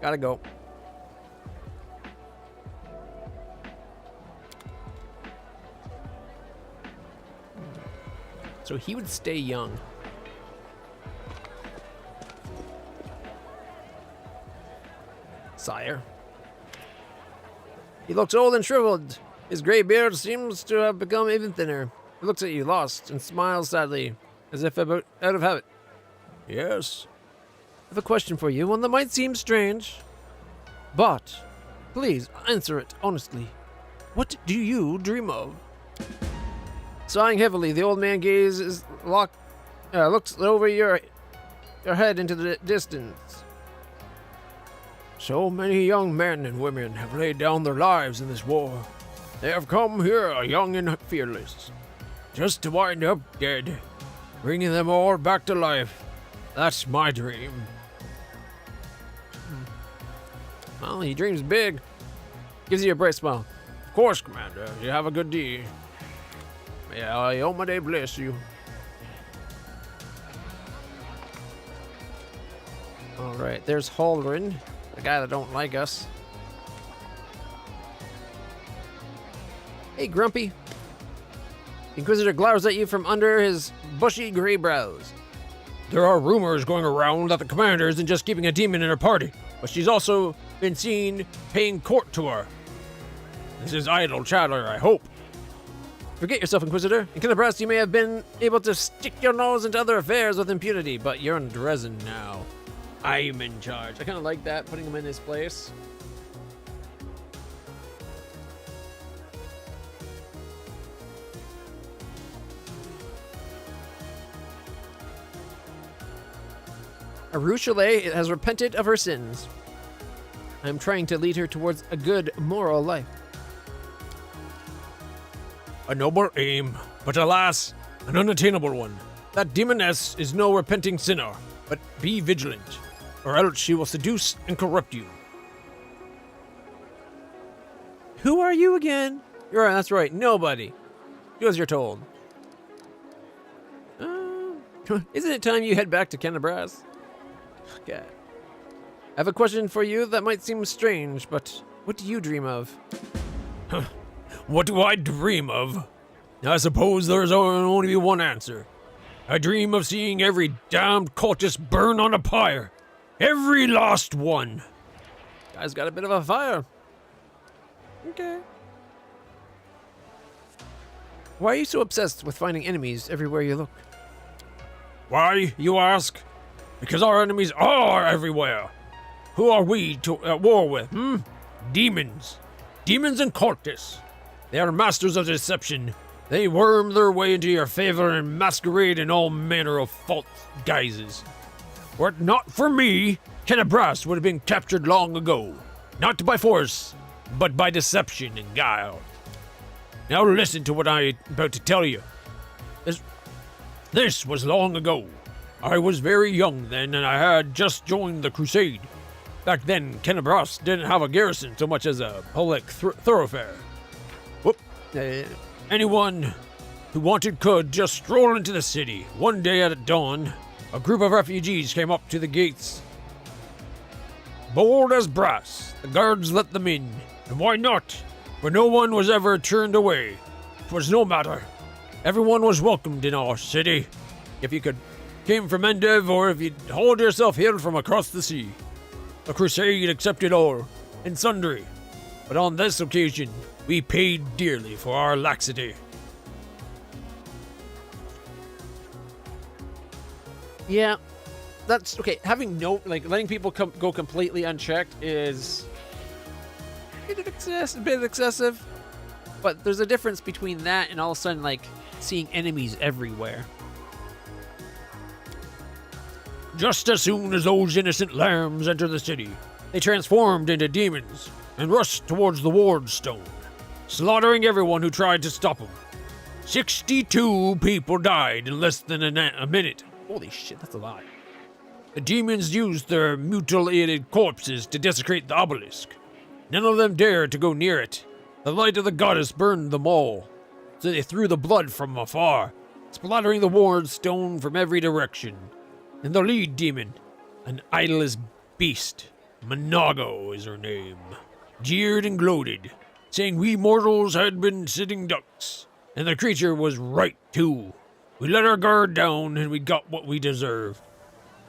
Gotta go. So he would stay young. Sire. He looks old and shriveled. His gray beard seems to have become even thinner. He looks at you, lost, and smiles sadly, as if out of habit. Yes. I have a question for you, one that might seem strange. But, please, answer it honestly. What do you dream of? Sighing heavily, the old man gazes looks over your head into the distance. So many young men and women have laid down their lives in this war. They have come here young and fearless, just to wind up dead, bringing them all back to life. That's my dream. Well, he dreams big. Gives you a bright smile. Of course, Commander. You have a good day. May Iomade bless you. Alright, there's Holdren, the guy that don't like us. Hey, Grumpy. The Inquisitor glowers at you from under his bushy gray brows. There are rumors going around that the Commander isn't just keeping a demon in her party, but she's also been seen paying court to her. This is idle chatter, I hope. Forget yourself, Inquisitor. In Kennebrass, you may have been able to stick your nose into other affairs with impunity, but you're in Dresden now. I'm in charge. I kind of like that, putting him in his place. Arushale has repented of her sins. I am trying to lead her towards a good moral life. A noble aim, but alas, an unattainable one. That demoness is no repenting sinner, but be vigilant, or else she will seduce and corrupt you. Who are you again? That's right, nobody. Do as you're told. Isn't it time you head back to Kennebrass? Okay. I have a question for you that might seem strange, but what do you dream of? What do I dream of? I suppose there's only one answer. I dream of seeing every damned cultist burn on a pyre. Every last one. Guy's got a bit of a fire. Okay. Why are you so obsessed with finding enemies everywhere you look? Why, you ask? Because our enemies are everywhere. Who are we at war with, Demons. Demons and cultists. They are masters of deception. They worm their way into your favor and masquerade in all manner of false guises. Were it not for me, Kennebrass would have been captured long ago. Not by force, but by deception and guile. Now listen to what I'm about to tell you. This was long ago. I was very young then, and I had just joined the Crusade. Back then, Kennebrass didn't have a garrison so much as a public thoroughfare. Anyone who wanted could just stroll into the city. One day at dawn, a group of refugees came up to the gates. Bold as brass, the guards let them in. And why not? For no one was ever turned away. 'Twas no matter. Everyone was welcomed in our city. If you came from Endev or if you'd hauled yourself here from across the sea. The Crusade accepted all and sundry. But on this occasion, we paid dearly for our laxity. Yeah, that's okay. Having letting people go completely unchecked is a bit excessive. But there's a difference between that and all of a sudden, like, seeing enemies everywhere. Just as soon as those innocent lambs entered the city, they transformed into demons and rushed towards the ward stone, slaughtering everyone who tried to stop them. 62 people died in less than a minute. Holy shit, that's a lot. The demons used their mutilated corpses to desecrate the obelisk. None of them dared to go near it. The light of the goddess burned them all, so they threw the blood from afar, splattering the ward stone from every direction. And the lead demon, an idoless beast, Monago is her name, jeered and gloated, saying we mortals had been sitting ducks, and the creature was right too. We let our guard down and we got what we deserved.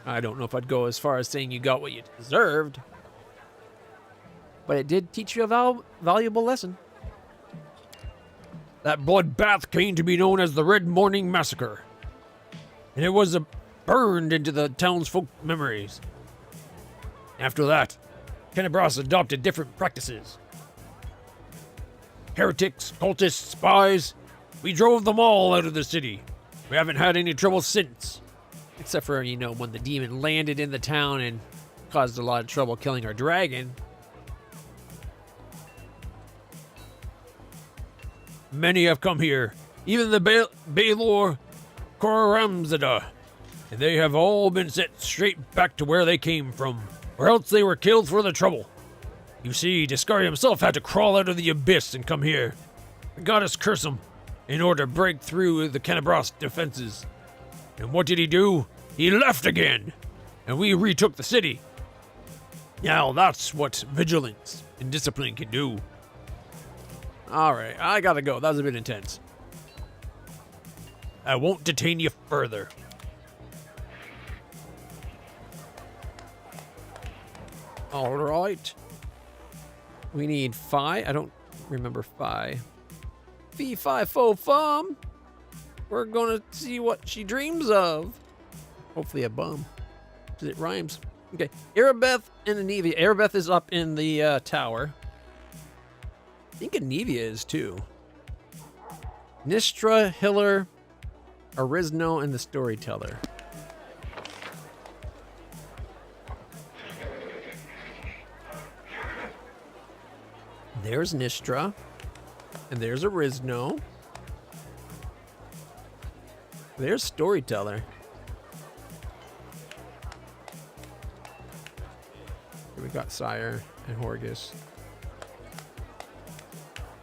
I don't know if I'd go as far as saying you got what you deserved, but it did teach you a valuable lesson. That bloodbath came to be known as the Red Morning Massacre, and it was burned into the townsfolk memories. After that, Kenebras adopted different practices. Heretics, cultists, spies, we drove them all out of the city. We haven't had any trouble since. Except for, when the demon landed in the town and caused a lot of trouble killing our dragon. Many have come here, even the Baylor Koramzada, and they have all been sent straight back to where they came from, or else they were killed for the trouble. You see, Discari himself had to crawl out of the abyss and come here. The goddess curse him in order to break through the Kenebras defenses. And what did he do? He left again, and we retook the city. Now that's what vigilance and discipline can do. Alright, I gotta go. That was a bit intense. I won't detain you further. Alright. We need Phi. I don't remember Phi. Fee, Fi, Fo, Fum. We're gonna see what she dreams of. Hopefully a bum. Because it rhymes. Okay. Erebeth and Anivia. Erebeth is up in the tower. I think Anivia is too. Nistra, Hiller, Arizno, and the Storyteller. There's Nistra. And there's Arizno. There's Storyteller. Here we got Sire and Horgus.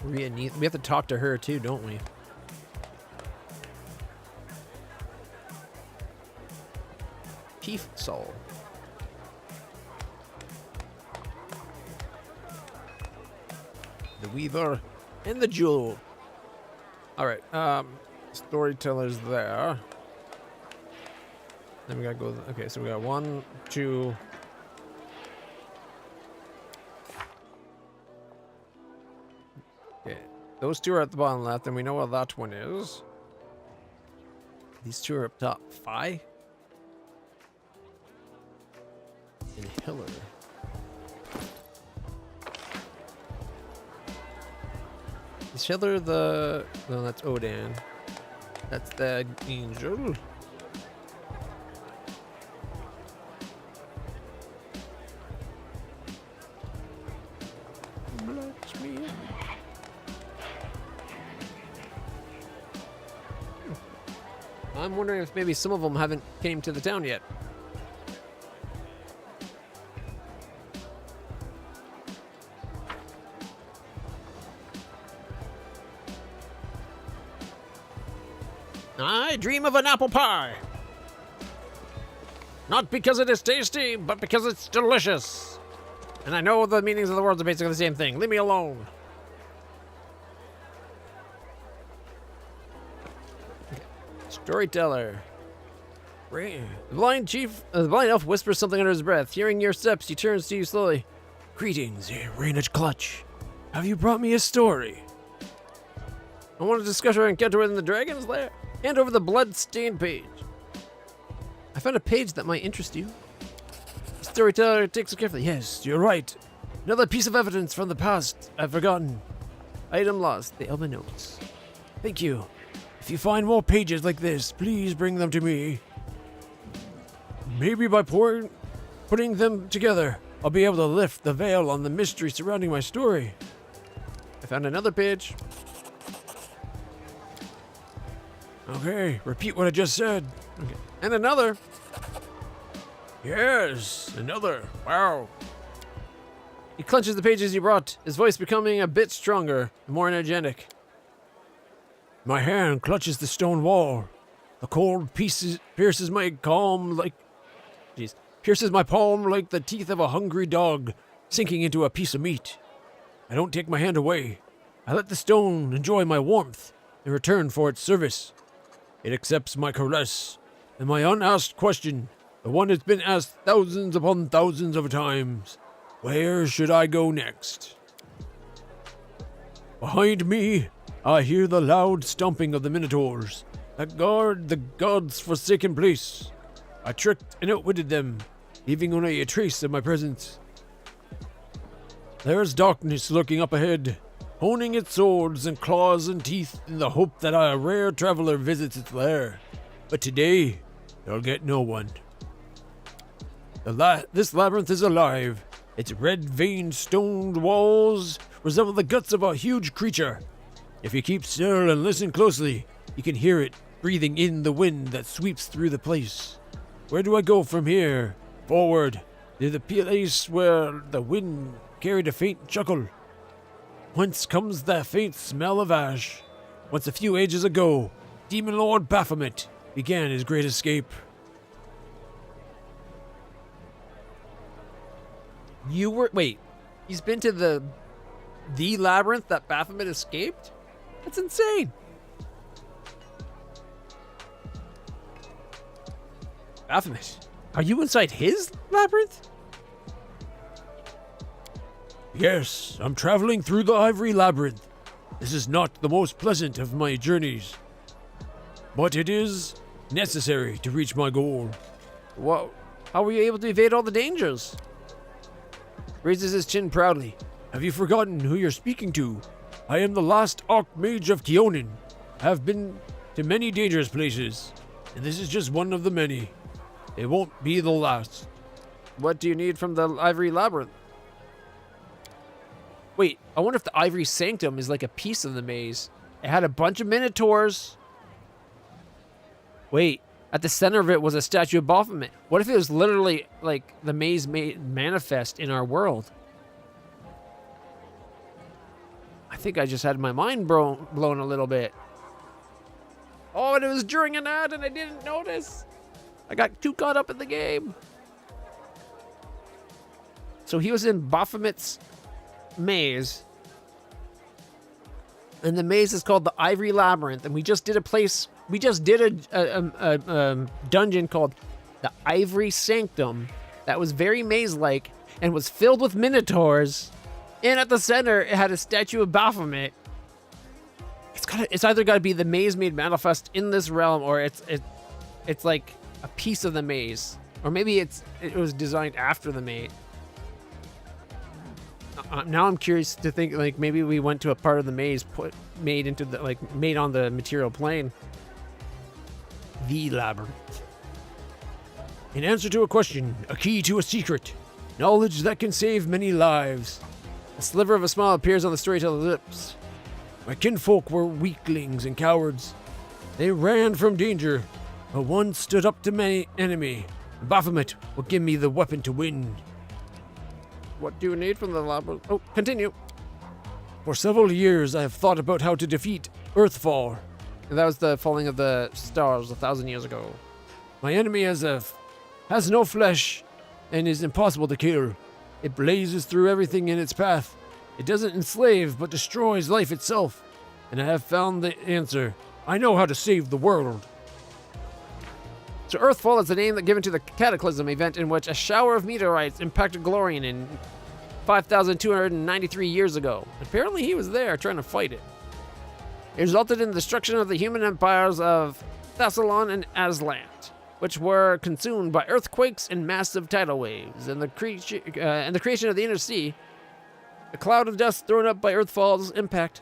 We have to talk to her too, don't we? Chief Soul. The Weaver and the Jewel. Alright, Storyteller's there. Then we gotta go. Okay, so we got 1, 2. Okay, those two are at the bottom left, and we know what that one is. These two are up top. Phi and Hiller. Is Hiller the... No, that's Odan. That's the angel. Blacksmith. I'm wondering if maybe some of them haven't came to the town yet. I dream of an apple pie. Not because it is tasty, but because it's delicious. And I know the meanings of the words are basically the same thing. Leave me alone. Storyteller. The blind elf whispers something under his breath. Hearing your steps, he turns to you slowly. Greetings, LitlClutch. Have you brought me a story? I want to discuss our encounter in the dragon's lair. Hand over the blood-stained page. I found a page that might interest you. The storyteller takes it carefully. Yes, you're right. Another piece of evidence from the past I've forgotten. Item lost. The Elven notes. Thank you. If you find more pages like this, please bring them to me. Maybe by putting them together, I'll be able to lift the veil on the mystery surrounding my story. I found another page. Okay, repeat what I just said. Okay. And another. Yes, another. Wow. He clenches the pages he brought, his voice becoming a bit stronger and more energetic. My hand clutches the stone wall. The cold pierces my palm like the teeth of a hungry dog sinking into a piece of meat. I don't take my hand away. I let the stone enjoy my warmth in return for its service. It accepts my caress and my unasked question, the one that's been asked thousands upon thousands of times. Where should I go next? Behind me, I hear the loud stomping of the minotaurs that guard the gods' forsaken place. I tricked and outwitted them, leaving only a trace of my presence. There's darkness lurking up ahead, honing its swords and claws and teeth in the hope that a rare traveler visits its lair. But today, you'll get no one. This labyrinth is alive. Its red-veined stoned walls resemble the guts of a huge creature. If you keep still and listen closely, you can hear it breathing in the wind that sweeps through the place. Where do I go from here? Forward, to the place where the wind carried a faint chuckle. Whence comes the faint smell of ash? Once a few ages ago, Demon Lord Baphomet began his great escape. Wait, he's been to the labyrinth that Baphomet escaped? That's insane. Baphomet, are you inside his labyrinth? Yes, I'm traveling through the Ivory labyrinth. This is not the most pleasant of my journeys, but it is necessary to reach my goal. Whoa, how were you able to evade all the dangers? Raises his chin proudly. Have you forgotten who you're speaking to? I am the last Archmage of Keonin. I have been to many dangerous places, and this is just one of the many. It won't be the last. What do you need from the Ivory Labyrinth? Wait, I wonder if the Ivory Sanctum is like a piece of the maze. It had a bunch of minotaurs. Wait, at the center of it was a statue of Baphomet. What if it was literally like the maze made manifest in our world? I think I just had my mind blown a little bit. Oh, and it was during an ad and I didn't notice. I got too caught up in the game. So he was in Baphomet's maze. And the maze is called the Ivory Labyrinth. And we just did a dungeon called the Ivory Sanctum that was very maze-like and was filled with minotaurs. And at the center, it had a statue of Baphomet. It's either got to be the maze made manifest in this realm, or it's like a piece of the maze, or maybe it was designed after the maze. Now I'm curious to think like maybe we went to a part of the maze made on the material plane. The labyrinth. In answer to a question, a key to a secret, knowledge that can save many lives. A sliver of a smile appears on the storyteller's lips. My kinfolk were weaklings and cowards. They ran from danger, but one stood up to my enemy. Baphomet will give me the weapon to win. What do you need from the labyrinth? Oh, continue. For several years, I have thought about how to defeat Earthfall. And that was the falling of the stars 1,000 years ago. My enemy has no flesh and is impossible to kill. It blazes through everything in its path. It doesn't enslave, but destroys life itself. And I have found the answer. I know how to save the world. So Earthfall is the name given to the Cataclysm event in which a shower of meteorites impacted Glorian in 5,293 years ago. Apparently he was there trying to fight it. It resulted in the destruction of the human empires of Thassalon and Aslant, which were consumed by earthquakes and massive tidal waves, and the creation of the Inner Sea. A cloud of dust thrown up by Earthfall's impact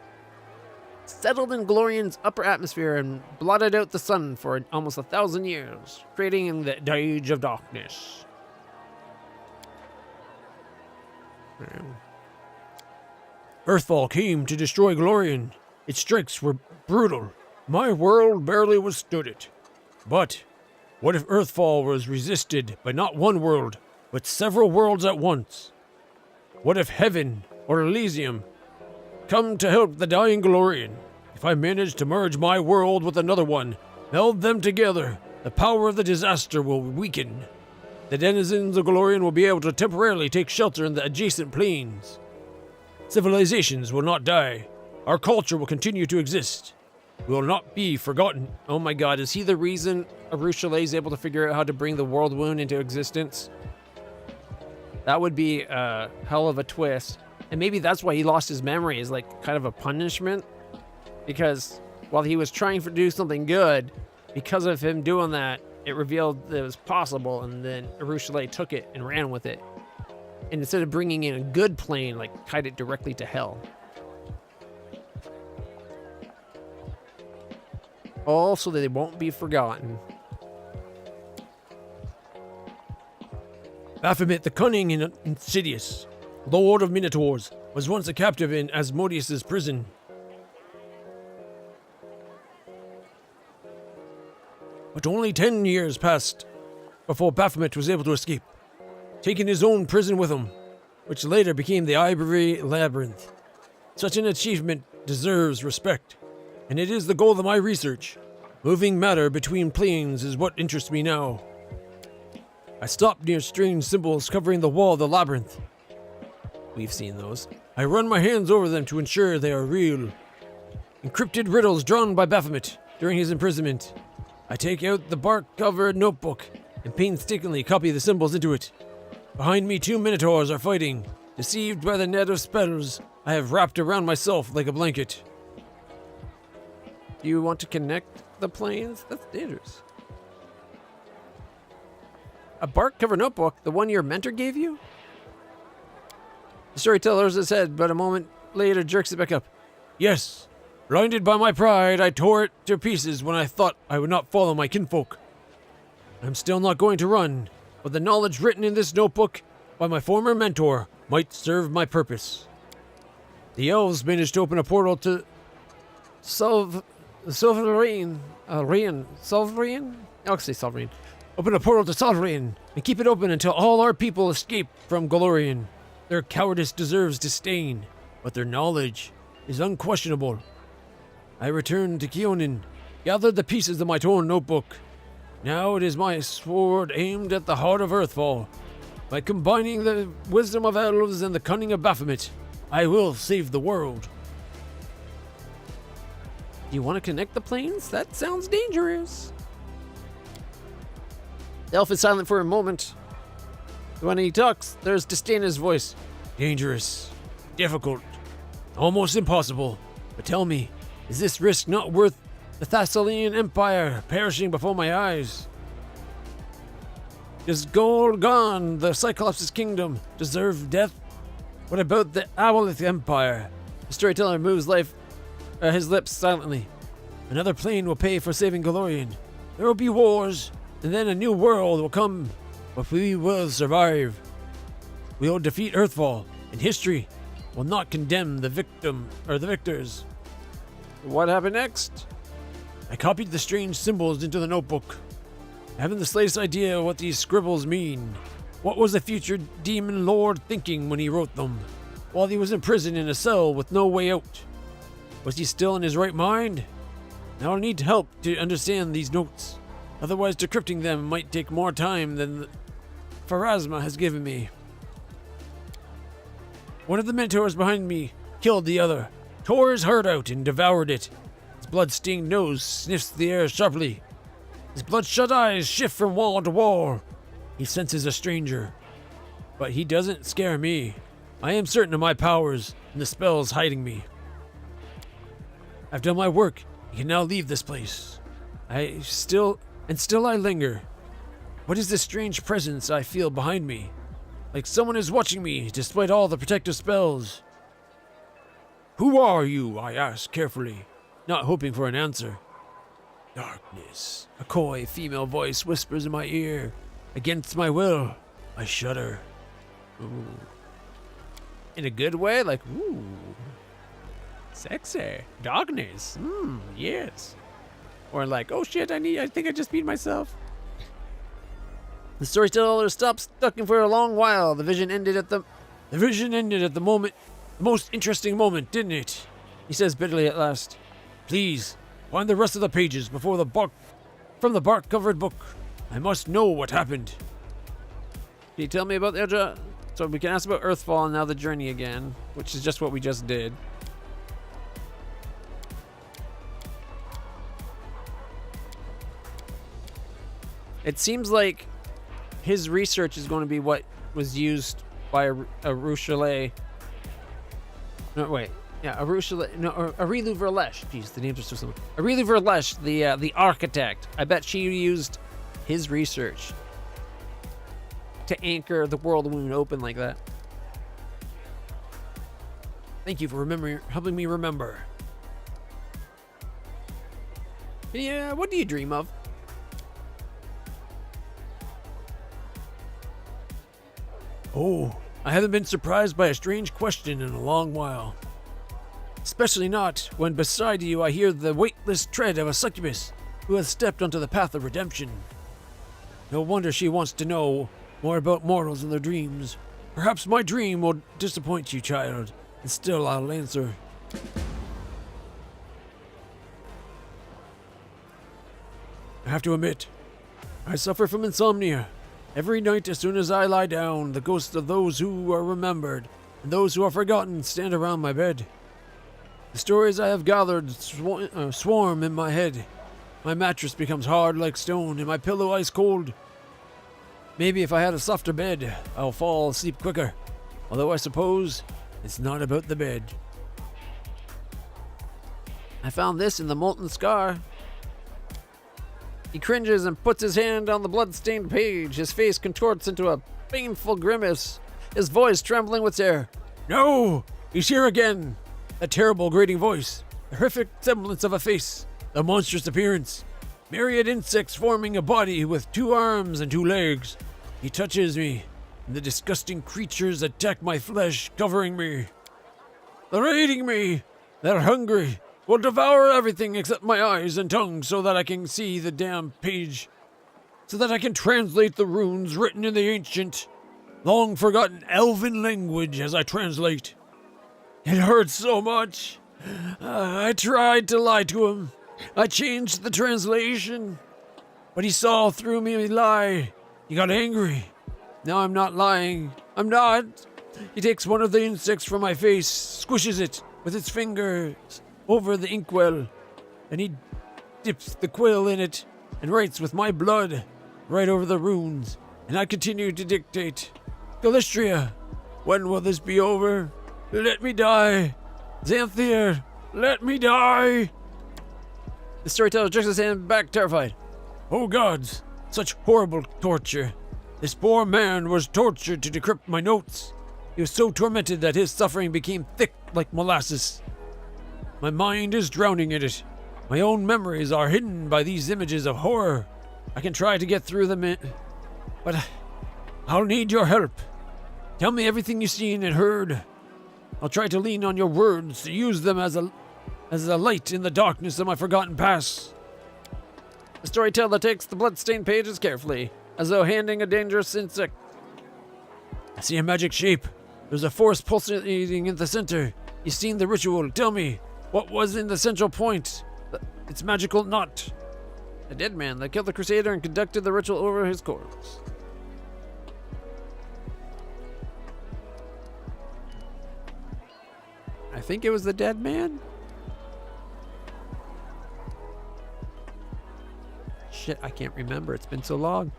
settled in Glorian's upper atmosphere and blotted out the sun for almost 1,000 years, creating the Age of Darkness. Earthfall came to destroy Glorian. Its strikes were brutal. My world barely withstood it. But what if Earthfall was resisted by not one world, but several worlds at once? What if Heaven or Elysium come to help the dying Glorian? If I manage to merge my world with another one, meld them together, the power of the disaster will weaken. The denizens of Glorian will be able to temporarily take shelter in the adjacent planes. Civilizations will not die. Our culture will continue to exist. We will not be forgotten. Oh my god, is he the reason Arushale is able to figure out how to bring the world wound into existence? That would be a hell of a twist. And maybe that's why he lost his memory, is like kind of a punishment. Because while he was trying to do something good, because of him doing that, it revealed that it was possible, and then Arushale took it and ran with it. And instead of bringing in a good plane, like, tied it directly to hell. All so that they won't be forgotten. Baphomet the Cunning and Insidious, Lord of Minotaurs, was once a captive in Asmodeus' prison. But only 10 years passed before Baphomet was able to escape, taking his own prison with him, which later became the Ivory Labyrinth. Such an achievement deserves respect, and it is the goal of my research. Moving matter between planes is what interests me now. I stopped near strange symbols covering the wall of the labyrinth. We've seen those. I run my hands over them to ensure they are real. Encrypted riddles drawn by Baphomet during his imprisonment. I take out the bark-covered notebook and painstakingly copy the symbols into it. Behind me, 2 minotaurs are fighting, deceived by the net of spells I have wrapped around myself like a blanket. Do you want to connect the planes? That's dangerous. A bark-covered notebook, the one your mentor gave you? The storyteller has his head, but a moment later jerks it back up. Yes. Blinded by my pride, I tore it to pieces when I thought I would not follow my kinfolk. I'm still not going to run, but the knowledge written in this notebook by my former mentor might serve my purpose. The elves managed to open a portal to Solvarine. I'll say Solvarine. Open a portal to Solvarine and keep it open until all our people escape from Golorian. Their cowardice deserves disdain, but their knowledge is unquestionable. I returned to Keonin, gathered the pieces of my torn notebook. Now it is my sword aimed at the heart of Earthfall. By combining the wisdom of elves and the cunning of Baphomet, I will save the world. Do you want to connect the planes? That sounds dangerous. The elf is silent for a moment. When he talks, there's disdain in his voice. Dangerous. Difficult. Almost impossible. But tell me, is this risk not worth the Thessalian Empire perishing before my eyes? Does Golgon, the Cyclops' kingdom, deserve death? What about the Owlith Empire? The storyteller moves his lips silently. Another plane will pay for saving Golorian. There will be wars, and then a new world will come, but we will survive. We will defeat Earthfall, and history will not condemn the victors. What happened next? I copied the strange symbols into the notebook. I haven't the slightest idea what these scribbles mean. What was the future demon lord thinking when he wrote them, while he was imprisoned in a cell with no way out? Was he still in his right mind? Now I need help to understand these notes. Otherwise, decrypting them might take more time than Pharasma has given me. One of the mentors behind me killed the other, tore his heart out and devoured it. His blood-stained nose sniffs the air sharply. His bloodshot eyes shift from wall to wall. He senses a stranger, but he doesn't scare me. I am certain of my powers and the spells hiding me. I've done my work. You can now leave this place. Still I linger. What is this strange presence I feel behind me? Like someone is watching me, despite all the protective spells. Who are you? I ask carefully, not hoping for an answer. Darkness. A coy female voice whispers in my ear. Against my will, I shudder. Ooh. In a good way? Like, ooh. Sexy. Darkness. Yes. Or like, oh shit, I think I just beat myself. The storyteller stopped stuck for a long while. The vision ended at the moment. The most interesting moment, didn't it? He says bitterly at last. Please, find the rest of the pages from the bark-covered book. I must know what happened. Can you tell me about the so we can ask about Earthfall and now the journey again, which is just what we just did. It seems like his research is going to be what was used by a Rochelet. No, wait. Yeah, a Rochelet. No, Ivory LitlClutch. Jeez, the names are so similar. Ivory LitlClutch, the architect. I bet she used his research to anchor the world wound open like that. Thank you for helping me remember. Yeah, what do you dream of? Oh, I haven't been surprised by a strange question in a long while. Especially not when beside you I hear the weightless tread of a succubus who has stepped onto the path of redemption. No wonder she wants to know more about mortals and their dreams. Perhaps my dream will disappoint you, child, and still I'll answer. I have to admit, I suffer from insomnia. Every night as soon as I lie down, the ghosts of those who are remembered and those who are forgotten stand around my bed. The stories I have gathered swarm in my head. My mattress becomes hard like stone and my pillow ice cold. Maybe if I had a softer bed, I'll fall asleep quicker. Although I suppose it's not about the bed. I found this in the molten scar. He cringes and puts his hand on the blood-stained page. His face contorts into a painful grimace, his voice trembling with terror. No! He's here again! That terrible grating voice, the horrific semblance of a face, the monstrous appearance. Myriad insects forming a body with 2 arms and 2 legs. He touches me, and the disgusting creatures attack my flesh, covering me. They're eating me! They're hungry! Will devour everything except my eyes and tongue so that I can see the damn page, so that I can translate the runes written in the ancient, long-forgotten elven language as I translate. It hurts so much. I tried to lie to him. I changed the translation, but he saw through me lie. He got angry. Now I'm not lying. I'm not. He takes one of the insects from my face, squishes it with its fingers over the inkwell, and he dips the quill in it and writes with my blood right over the runes, and I continue to dictate. Galistria, when will this be over? Let me die. Xanthir, let me die. The storyteller jerks his hand back, terrified. Oh gods, such horrible torture. This poor man was tortured to decrypt my notes. He was so tormented that his suffering became thick like molasses. My mind is drowning in it. My own memories are hidden by these images of horror. I can try to get through them, but I'll need your help. Tell me everything you've seen and heard. I'll try to lean on your words to use them as a light in the darkness of my forgotten past. The storyteller takes the blood-stained pages carefully, as though handing a dangerous insect. I see a magic shape. There's a force pulsating in the center. You've seen the ritual. Tell me, what was in the central point? Its magical knot. A dead man that killed the Crusader and conducted the ritual over his corpse. I think it was the dead man? Shit, I can't remember. It's been so long.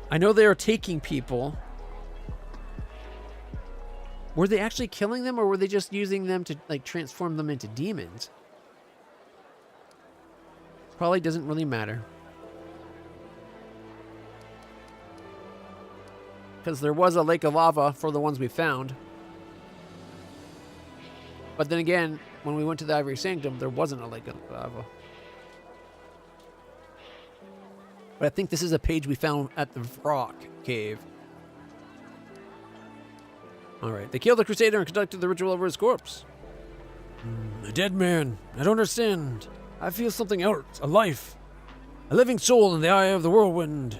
I know they are taking people. Were they actually killing them, or were they just using them to, like, transform them into demons? Probably doesn't really matter. Because there was a lake of lava for the ones we found. But then again, when we went to the Ivory Sanctum, there wasn't a lake of lava. But I think this is a page we found at the rock cave. Alright, they killed the Crusader and conducted the ritual over his corpse. A dead man. I don't understand. I feel something else, a life. A living soul in the eye of the whirlwind.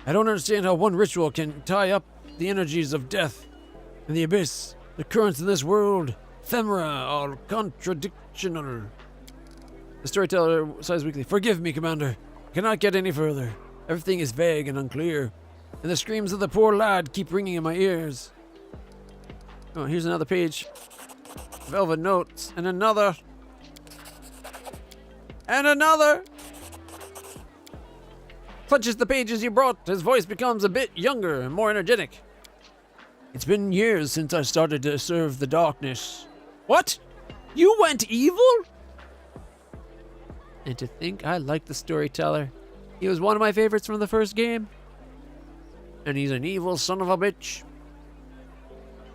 I don't understand how one ritual can tie up the energies of death and the abyss. The currents in this world, ephemera, are contradictional. The storyteller sighs weakly. Forgive me, Commander. I cannot get any further. Everything is vague and unclear, and the screams of the poor lad keep ringing in my ears. Oh, here's another page. Velvet notes, and another. And another! Clutches the pages you brought. His voice becomes a bit younger and more energetic. It's been years since I started to serve the darkness. What? You went evil? And to think I like the storyteller. He was one of my favorites from the first game. And he's an evil son of a bitch.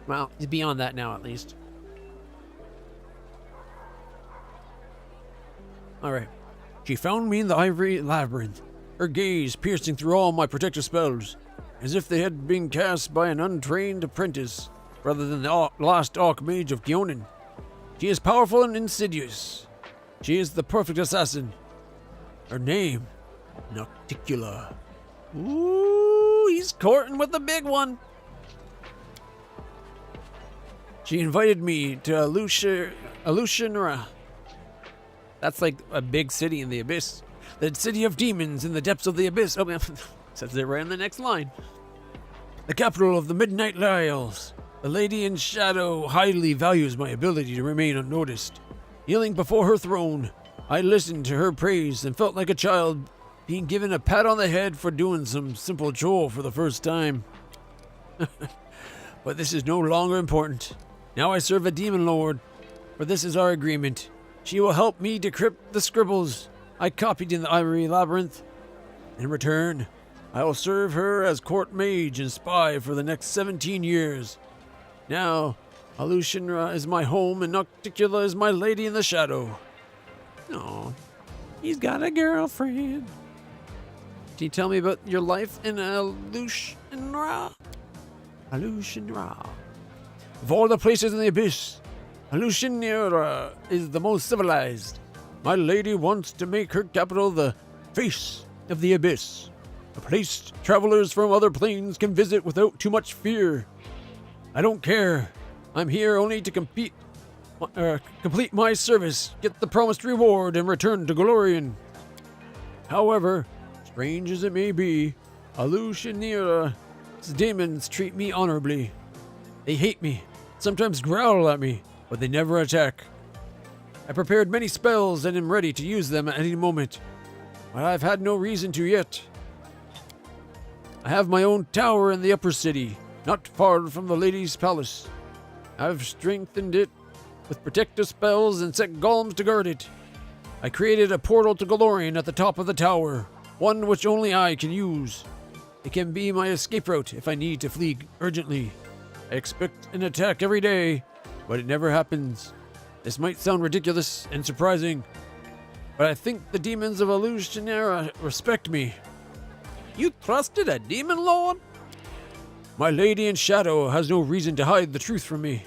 Well, he's beyond that now, at least. Alright. She found me in the Ivory Labyrinth, her gaze piercing through all my protective spells, as if they had been cast by an untrained apprentice, rather than the lost Archmage of Gionin. She is powerful and insidious. She is the perfect assassin. Her name, Nocticula. Ooh, he's courting with the big one. She invited me to Alushanra. That's like a big city in the abyss. The city of demons in the depths of the abyss. Oh, man. Says it right in the next line. The capital of the Midnight Isles. The Lady in Shadow highly values my ability to remain unnoticed. Kneeling before her throne, I listened to her praise and felt like a child being given a pat on the head for doing some simple chore for the first time. But this is no longer important. Now I serve a demon lord, for this is our agreement. She will help me decrypt the scribbles I copied in the Ivory Labyrinth. In return, I will serve her as court mage and spy for the next 17 years. Now, Alushanra is my home and Nocticula is my lady in the shadow. Oh, he's got a girlfriend. Can you tell me about your life in Alushanra? Alushanra. Of all the places in the abyss, Alushanra is the most civilized. My lady wants to make her capital the face of the abyss, a place travelers from other planes can visit without too much fear. I don't care. I'm here only to complete my service, get the promised reward, and return to Golorian. However, strange as it may be, Alushanra's demons treat me honorably. They hate me, sometimes growl at me, but they never attack. I prepared many spells and am ready to use them at any moment, but I've had no reason to yet. I have my own tower in the upper city, not far from the lady's palace. I've strengthened it with protective spells and set golems to guard it. I created a portal to Golorian at the top of the tower, one which only I can use. It can be my escape route if I need to flee urgently. I expect an attack every day, but it never happens. This might sound ridiculous and surprising, but I think the demons of Alushanra respect me. You trusted a demon lord? My lady in shadow has no reason to hide the truth from me.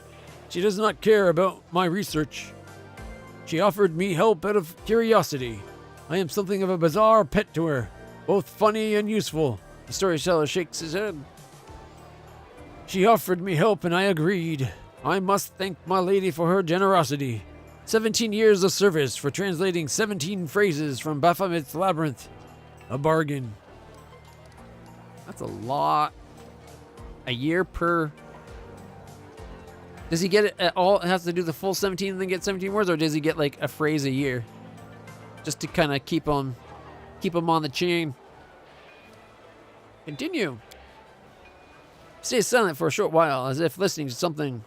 She does not care about my research. She offered me help out of curiosity. I am something of a bizarre pet to her, both funny and useful. The storyteller shakes his head. She offered me help and I agreed. I must thank my lady for her generosity. 17 years of service for translating 17 phrases from Baphomet's Labyrinth. A bargain. That's a lot. A year per. Does he get it at all? It has to do the full 17 and then get 17 words, or does he get like a phrase a year? Just to kind of keep him on the chain. Continue. Stay silent for a short while, as if listening to something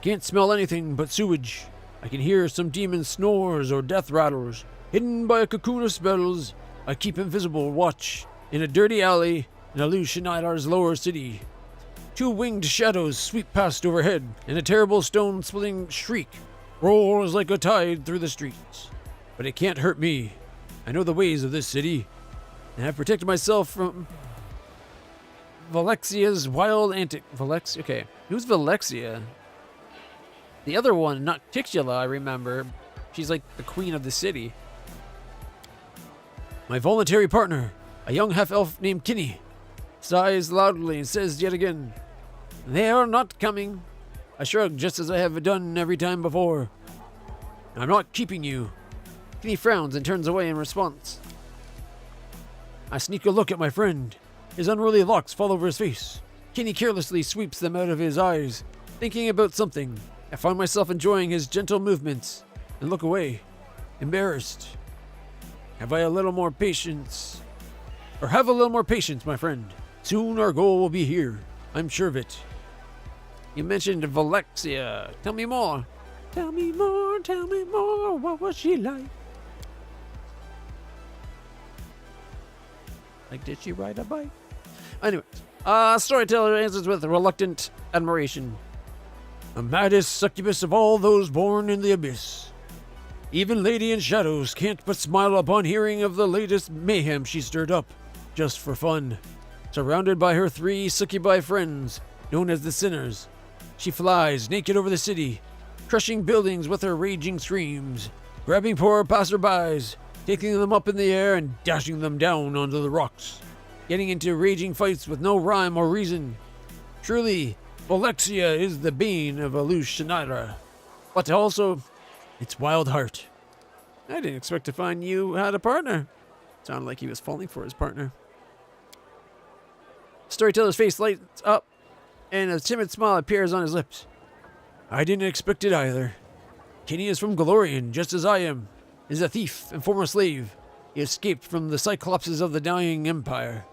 can't smell anything but sewage. I can hear some demon snores or death rattles. Hidden by a cocoon of spells, I keep invisible watch in a dirty alley in Alushinaidar's lower city. 2 winged shadows sweep past overhead, and a terrible stone-splitting shriek roars like a tide through the streets. But it can't hurt me. I know the ways of this city, and I've protected myself from Valexia's wild antic. Valexia? Okay. Who's Valexia? The other one, Nocticula, I remember. She's like the queen of the city. My voluntary partner, a young half-elf named Kinney, sighs loudly and says yet again, "They are not coming." I shrug just as I have done every time before. "I'm not keeping you." Kinney frowns and turns away in response. I sneak a look at my friend. His unruly locks fall over his face. Kinney carelessly sweeps them out of his eyes, thinking about something. I find myself enjoying his gentle movements and look away, embarrassed. Have a little more patience, my friend. Soon our goal will be here. I'm sure of it. You mentioned Valexia. Tell me more. Tell me more, tell me more. What was she like? Like, did she ride a bike? Anyways, storyteller answers with reluctant admiration. The maddest succubus of all those born in the abyss. Even Lady in Shadows can't but smile upon hearing of the latest mayhem she stirred up, just for fun. Surrounded by her 3 succubi friends, known as the Sinners, she flies naked over the city, crushing buildings with her raging screams, grabbing poor passerbys, taking them up in the air and dashing them down onto the rocks, getting into raging fights with no rhyme or reason. Truly, Valexia is the bane of Alushinara, but also its wild heart. I didn't expect to find you had a partner. Sounded like he was falling for his partner. Storyteller's face lights up, and a timid smile appears on his lips. I didn't expect it either. Kinney is from Golorion, just as I am. Is a thief and former slave. He escaped from the Cyclopses of the Dying Empire.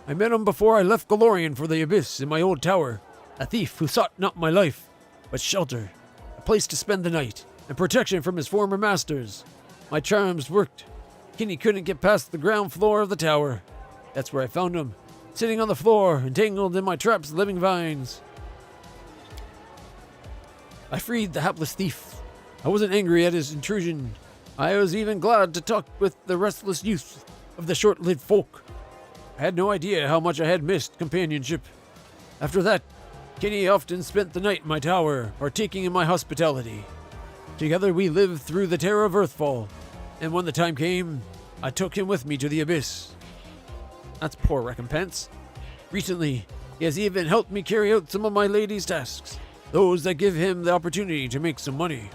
I met him before I left Golorion for the Abyss in my old tower. A thief who sought not my life, but shelter, a place to spend the night, and protection from his former masters. My charms worked. Kinney couldn't get past the ground floor of the tower. That's where I found him, sitting on the floor, entangled in my trap's living vines. I freed the hapless thief. I wasn't angry at his intrusion. I was even glad to talk with the restless youth of the short-lived folk. I had no idea how much I had missed companionship. After that, Kinney often spent the night in my tower, partaking in my hospitality. Together we lived through the terror of Earthfall, and when the time came, I took him with me to the Abyss. That's poor recompense. Recently, he has even helped me carry out some of my lady's tasks, those that give him the opportunity to make some money.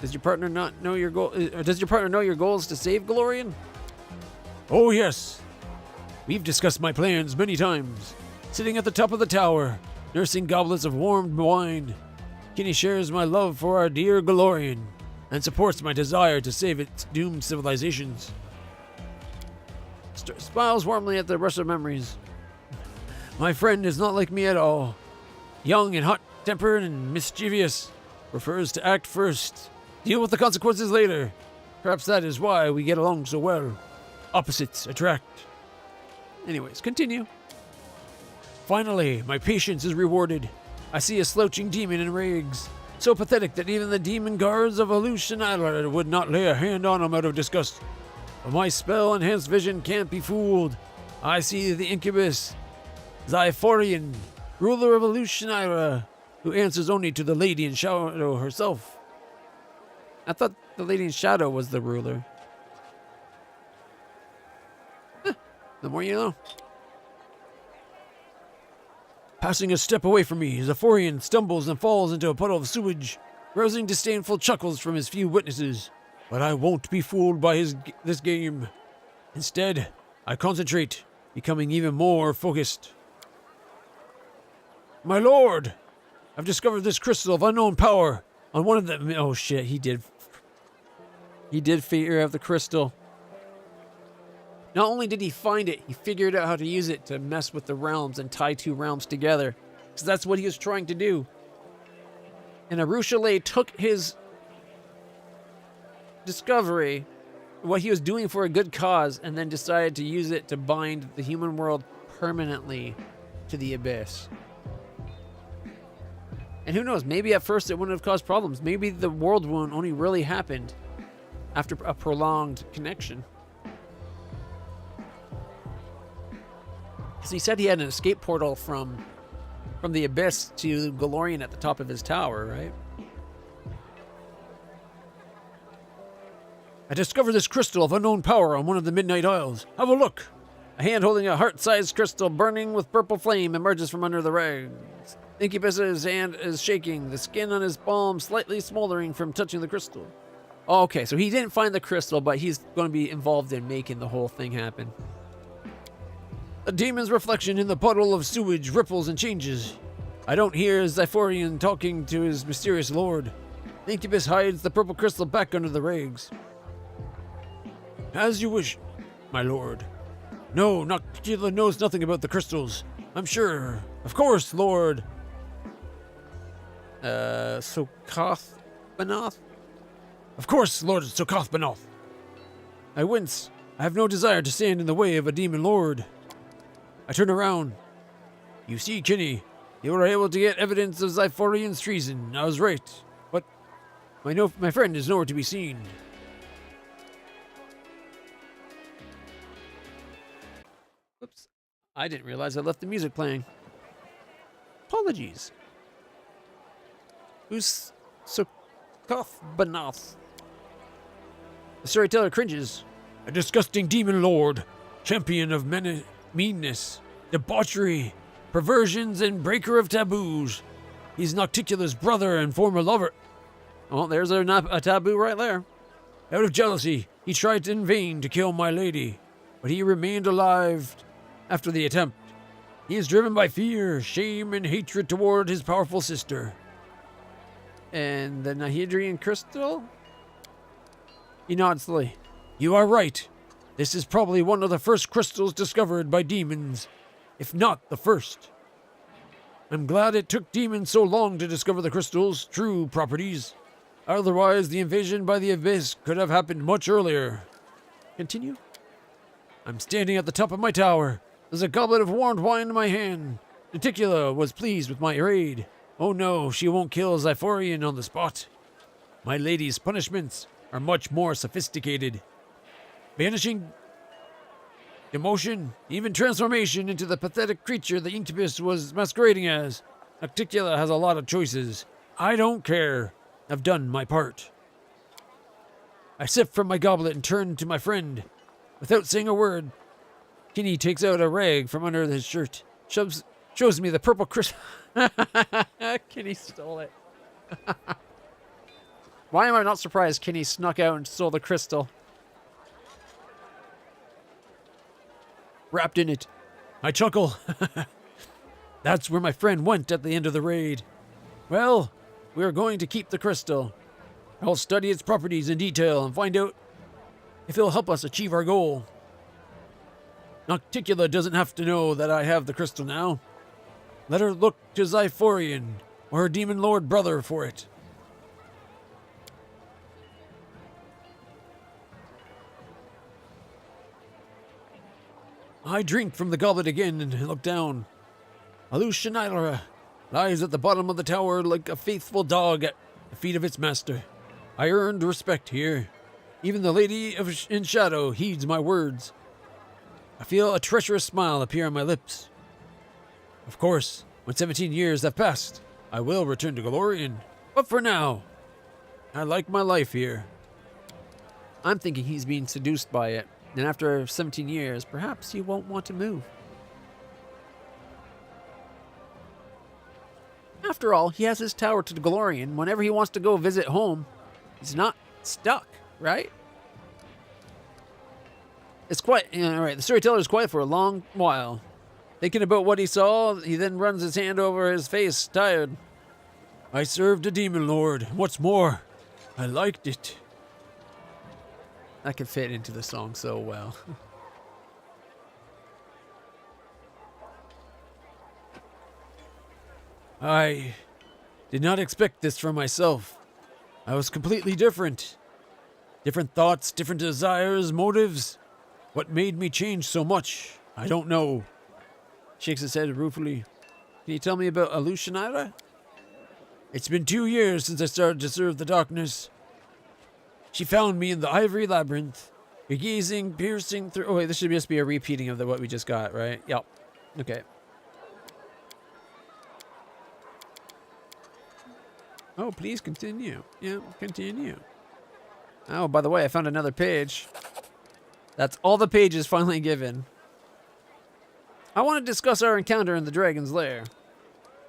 Does your partner not know your goal? Does your partner know your goal is to save Golorion? Oh yes. We've discussed my plans many times. Sitting at the top of the tower, nursing goblets of warm wine, Kinney shares my love for our dear Golorion and supports my desire to save its doomed civilizations. Smiles warmly at the rush of memories. My friend is not like me at all. Young and hot-tempered and mischievous, prefers to act first, deal with the consequences later. Perhaps that is why we get along so well. Opposites attract. Anyways, continue. Finally, my patience is rewarded. I see a slouching demon in rags, so pathetic that even the demon guards of Alushinara would not lay a hand on him out of disgust. But my spell-enhanced vision can't be fooled. I see the incubus, Zyphorian, ruler of Alushinara, who answers only to the Lady in Shadow herself. I thought the Lady in Shadow was the ruler. The more you know. Passing a step away from me, Zyphorian stumbles and falls into a puddle of sewage, rousing disdainful chuckles from his few witnesses. But I won't be fooled by this game. Instead, I concentrate, becoming even more focused. My lord! I've discovered this crystal of unknown power on one of them. Oh shit, he did figure out the crystal. Not only did he find it, he figured out how to use it to mess with the realms and tie 2 realms together. Because that's what he was trying to do. And Arushale took his discovery, what he was doing for a good cause, and then decided to use it to bind the human world permanently to the abyss. And who knows, maybe at first it wouldn't have caused problems. Maybe the world wound only really happened after a prolonged connection. Because he said he had an escape portal from the abyss to Galorian at the top of his tower, right? I discovered this crystal of unknown power on one of the Midnight Isles. Have a look. A hand holding a heart-sized crystal burning with purple flame emerges from under the rags. Incubus's hand is shaking, the skin on his palm slightly smoldering from touching the crystal. Oh, okay, so he didn't find the crystal, but he's going to be involved in making the whole thing happen. A demon's reflection in the puddle of sewage ripples and changes. I don't hear Zyphorian talking to his mysterious lord. Incubus hides the purple crystal back under the rags. As you wish, my lord. No, Noctula knows nothing about the crystals. I'm sure. Of course, lord. Sokoth Banoth? Of course, Lord Sokoth Banoth. I wince. I have no desire to stand in the way of a demon lord. I turn around. You see, Kinney, you were able to get evidence of Zyphorian's treason. I was right. But my friend is nowhere to be seen. Oops. I didn't realize I left the music playing. Apologies. Who's Sokoth Banoth? The storyteller cringes. A disgusting demon lord, champion of meanness, debauchery, perversions, and breaker of taboos. He's Nocticula's brother and former lover. Oh, there's a taboo right there. Out of jealousy, he tried in vain to kill my lady, but he remained alive after the attempt. He is driven by fear, shame, and hatred toward his powerful sister. And the Nahedrian crystal? He nods slowly. You are right. This is probably one of the first crystals discovered by demons, if not the first. I'm glad it took demons so long to discover the crystal's true properties. Otherwise, the invasion by the abyss could have happened much earlier. Continue. I'm standing at the top of my tower. There's a goblet of warmed wine in my hand. Noctila was pleased with my raid. Oh no, she won't kill Zyphorian on the spot. My lady's punishments are much more sophisticated. Banishing, demotion, even transformation into the pathetic creature the incubus was masquerading as. Noctila has a lot of choices. I don't care. I've done my part. I sip from my goblet and turn to my friend. Without saying a word, Kinney takes out a rag from under his shirt, shows me the purple crystal. Kinney stole it. Why am I not surprised Kinney snuck out and stole the crystal? Wrapped in it. I chuckle. That's where my friend went at the end of the raid. Well, we are going to keep the crystal. I'll study its properties in detail and find out if it'll help us achieve our goal. Noctila doesn't have to know that I have the crystal now. Let her look to Zyphorian or her demon lord brother for it. I drink from the goblet again and look down. Alushanilera lies at the bottom of the tower like a faithful dog at the feet of its master. I earned respect here. Even the lady in shadow heeds my words. I feel a treacherous smile appear on my lips. Of course, when 17 years have passed, I will return to Galorian. But for now, I like my life here. I'm thinking he's being seduced by it. And after 17 years, perhaps he won't want to move. After all, he has his tower to Galorian. Whenever he wants to go visit home, he's not stuck, right? It's quiet. Right, the storyteller is quiet for a long while. Thinking about what he saw, he then runs his hand over his face, tired. I served a demon lord. What's more, I liked it. That could fit into the song so well. Did not expect this from myself. I was completely different. Different thoughts, different desires, motives. What made me change so much? I don't know. Shakes his head ruefully. Can you tell me about Alushanara? It's been 2 years since I started to serve the darkness. She found me in the Ivory labyrinth, gazing, piercing through. Oh wait, this should just be a repeating of what we just got, right? Yep. Okay. Oh, please continue. Yeah, continue. Oh, by the way, I found another page. That's all the pages finally given. I want to discuss our encounter in the dragon's lair.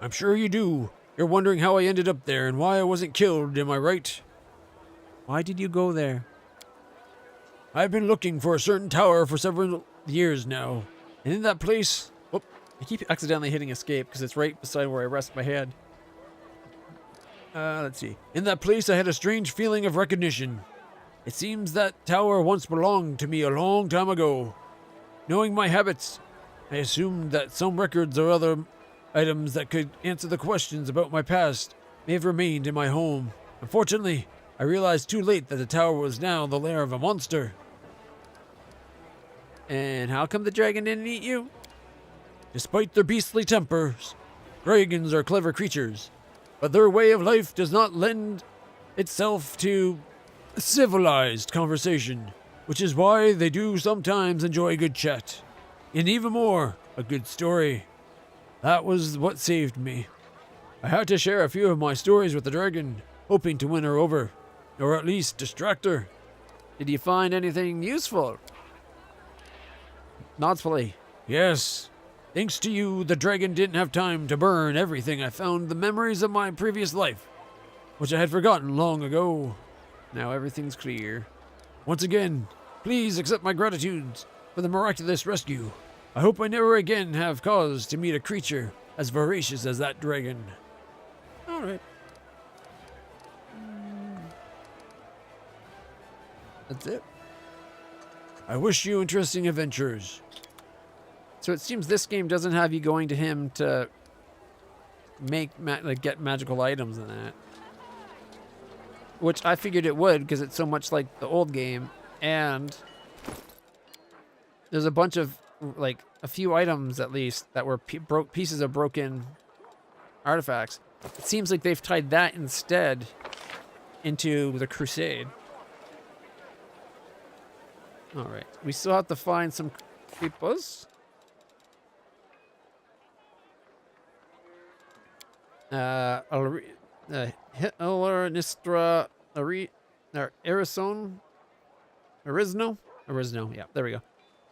I'm sure you do. You're wondering how I ended up there and why I wasn't killed, am I right? Why did you go there? I've been looking for a certain tower for several years now. And in that place... Oh, I keep accidentally hitting escape because it's right beside where I rest my head. Let's see. In that place I had a strange feeling of recognition. It seems that tower once belonged to me a long time ago. Knowing my habits, I assumed that some records or other items that could answer the questions about my past may have remained in my home. Unfortunately, I realized too late that the tower was now the lair of a monster. And how come the dragon didn't eat you? Despite their beastly tempers, dragons are clever creatures, but their way of life does not lend itself to civilized conversation, which is why they do sometimes enjoy a good chat, and even more, a good story. That was what saved me. I had to share a few of my stories with the dragon, hoping to win her over, or at least distract her. Did you find anything useful? Nodsfully. Yes. Thanks to you, the dragon didn't have time to burn everything. I found the memories of my previous life, which I had forgotten long ago. Now everything's clear. Once again, please accept my gratitude for the miraculous rescue. I hope I never again have cause to meet a creature as voracious as that dragon. All right. That's it. I wish you interesting adventures. So it seems this game doesn't have you going to him to get magical items in that. Which I figured it would because it's so much like the old game. And there's a bunch of, like, a few items at least that were pieces of broken artifacts. It seems like they've tied that instead into the crusade. All right. We still have to find some creepers. Hitler, Nistra, Arizona, Arizno, yeah, there we go.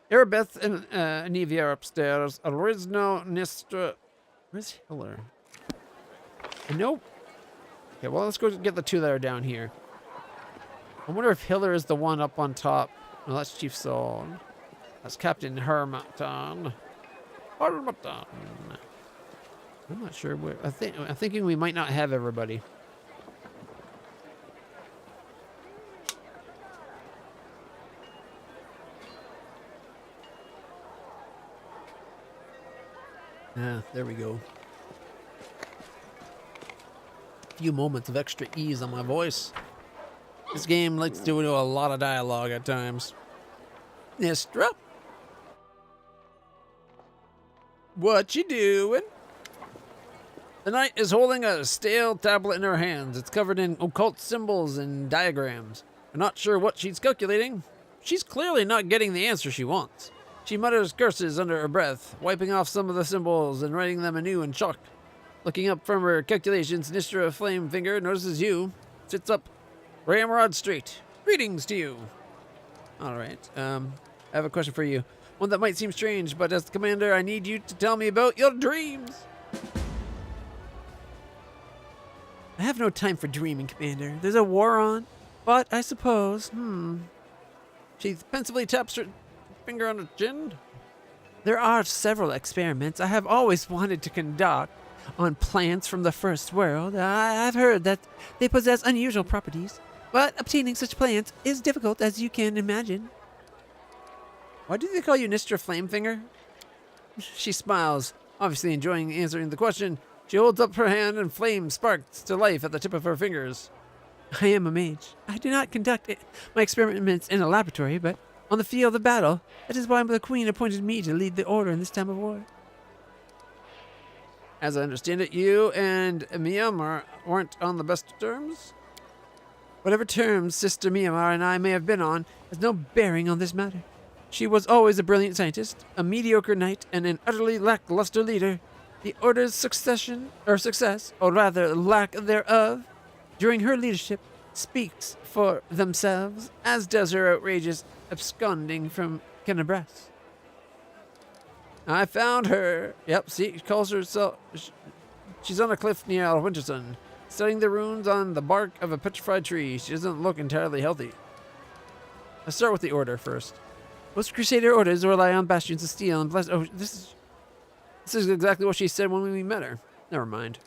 Erebeth and Anivia are upstairs. Arizno, Nistra. Where's Hitler? Nope. Okay, well, let's go get the two that are down here. I wonder if Hitler is the one up on top. No, that's Chief Saul. That's Captain Hermaton. Hermaton. I'm not sure where. I'm thinking we might not have everybody. Ah, there we go. A few moments of extra ease on my voice. This game likes to do a lot of dialogue at times. Nistra? What you doing? The knight is holding a stale tablet in her hands. It's covered in occult symbols and diagrams. I'm not sure what she's calculating. She's clearly not getting the answer she wants. She mutters curses under her breath, wiping off some of the symbols and writing them anew in chalk. Looking up from her calculations, Nistra Flamefinger notices you. Sits up. Ramrod Street. Greetings to you. All right. I have a question for you. One that might seem strange, but as the commander, I need you to tell me about your dreams. I have no time for dreaming, Commander. There's a war on. But I suppose, She pensively taps her finger on her chin. There are several experiments I have always wanted to conduct on plants from the First World. I've heard that they possess unusual properties, but obtaining such plants is difficult, as you can imagine. Why do they call you Nistra Flamefinger? She smiles, obviously enjoying answering the question. She holds up her hand and flame sparks to life at the tip of her fingers. I am a mage. I do not conduct my experiments in a laboratory, but on the field of battle. That is why the queen appointed me to lead the order in this time of war. As I understand it, you and Myanmar weren't on the best of terms? Whatever terms Sister Myanmar and I may have been on has no bearing on this matter. She was always a brilliant scientist, a mediocre knight, and an utterly lackluster leader. The order's success, or rather lack thereof, during her leadership, speaks for themselves, as does her outrageous absconding from Kenabras. I found her. Yep, see, she calls herself. She's on a cliff near Wintersun, studying the runes on the bark of a petrified tree. She doesn't look entirely healthy. Let's start with the order first. Most Crusader orders rely on bastions of steel and bless. Oh, This is exactly what she said when we met her. Never mind.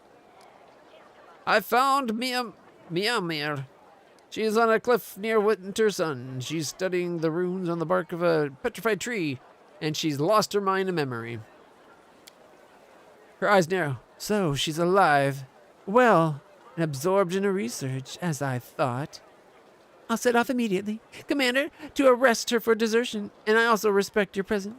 I found Myanmar. She is on a cliff near Wintersun. She's studying the runes on the bark of a petrified tree, and she's lost her mind and memory. Her eyes narrow. So she's alive. Well, and absorbed in her research, as I thought. I'll set off immediately, Commander, to arrest her for desertion, and I also request your presence.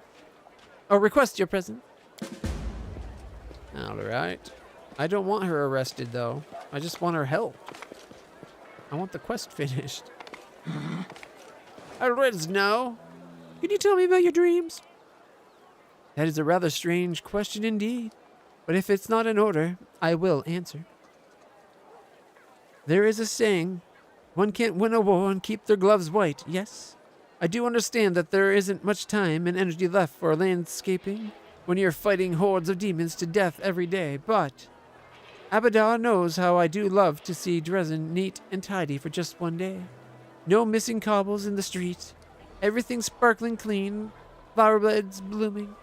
All right. I don't want her arrested, though. I just want her help. I want the quest finished. No. Can you tell me about your dreams? That is a rather strange question indeed. But if it's not in order, I will answer. There is a saying, one can't win a war and keep their gloves white, yes? I do understand that there isn't much time and energy left for landscaping when you're fighting hordes of demons to death every day, but Abadar knows how I do love to see Dresden neat and tidy for just one day. No missing cobbles in the street, everything sparkling clean, flower beds blooming,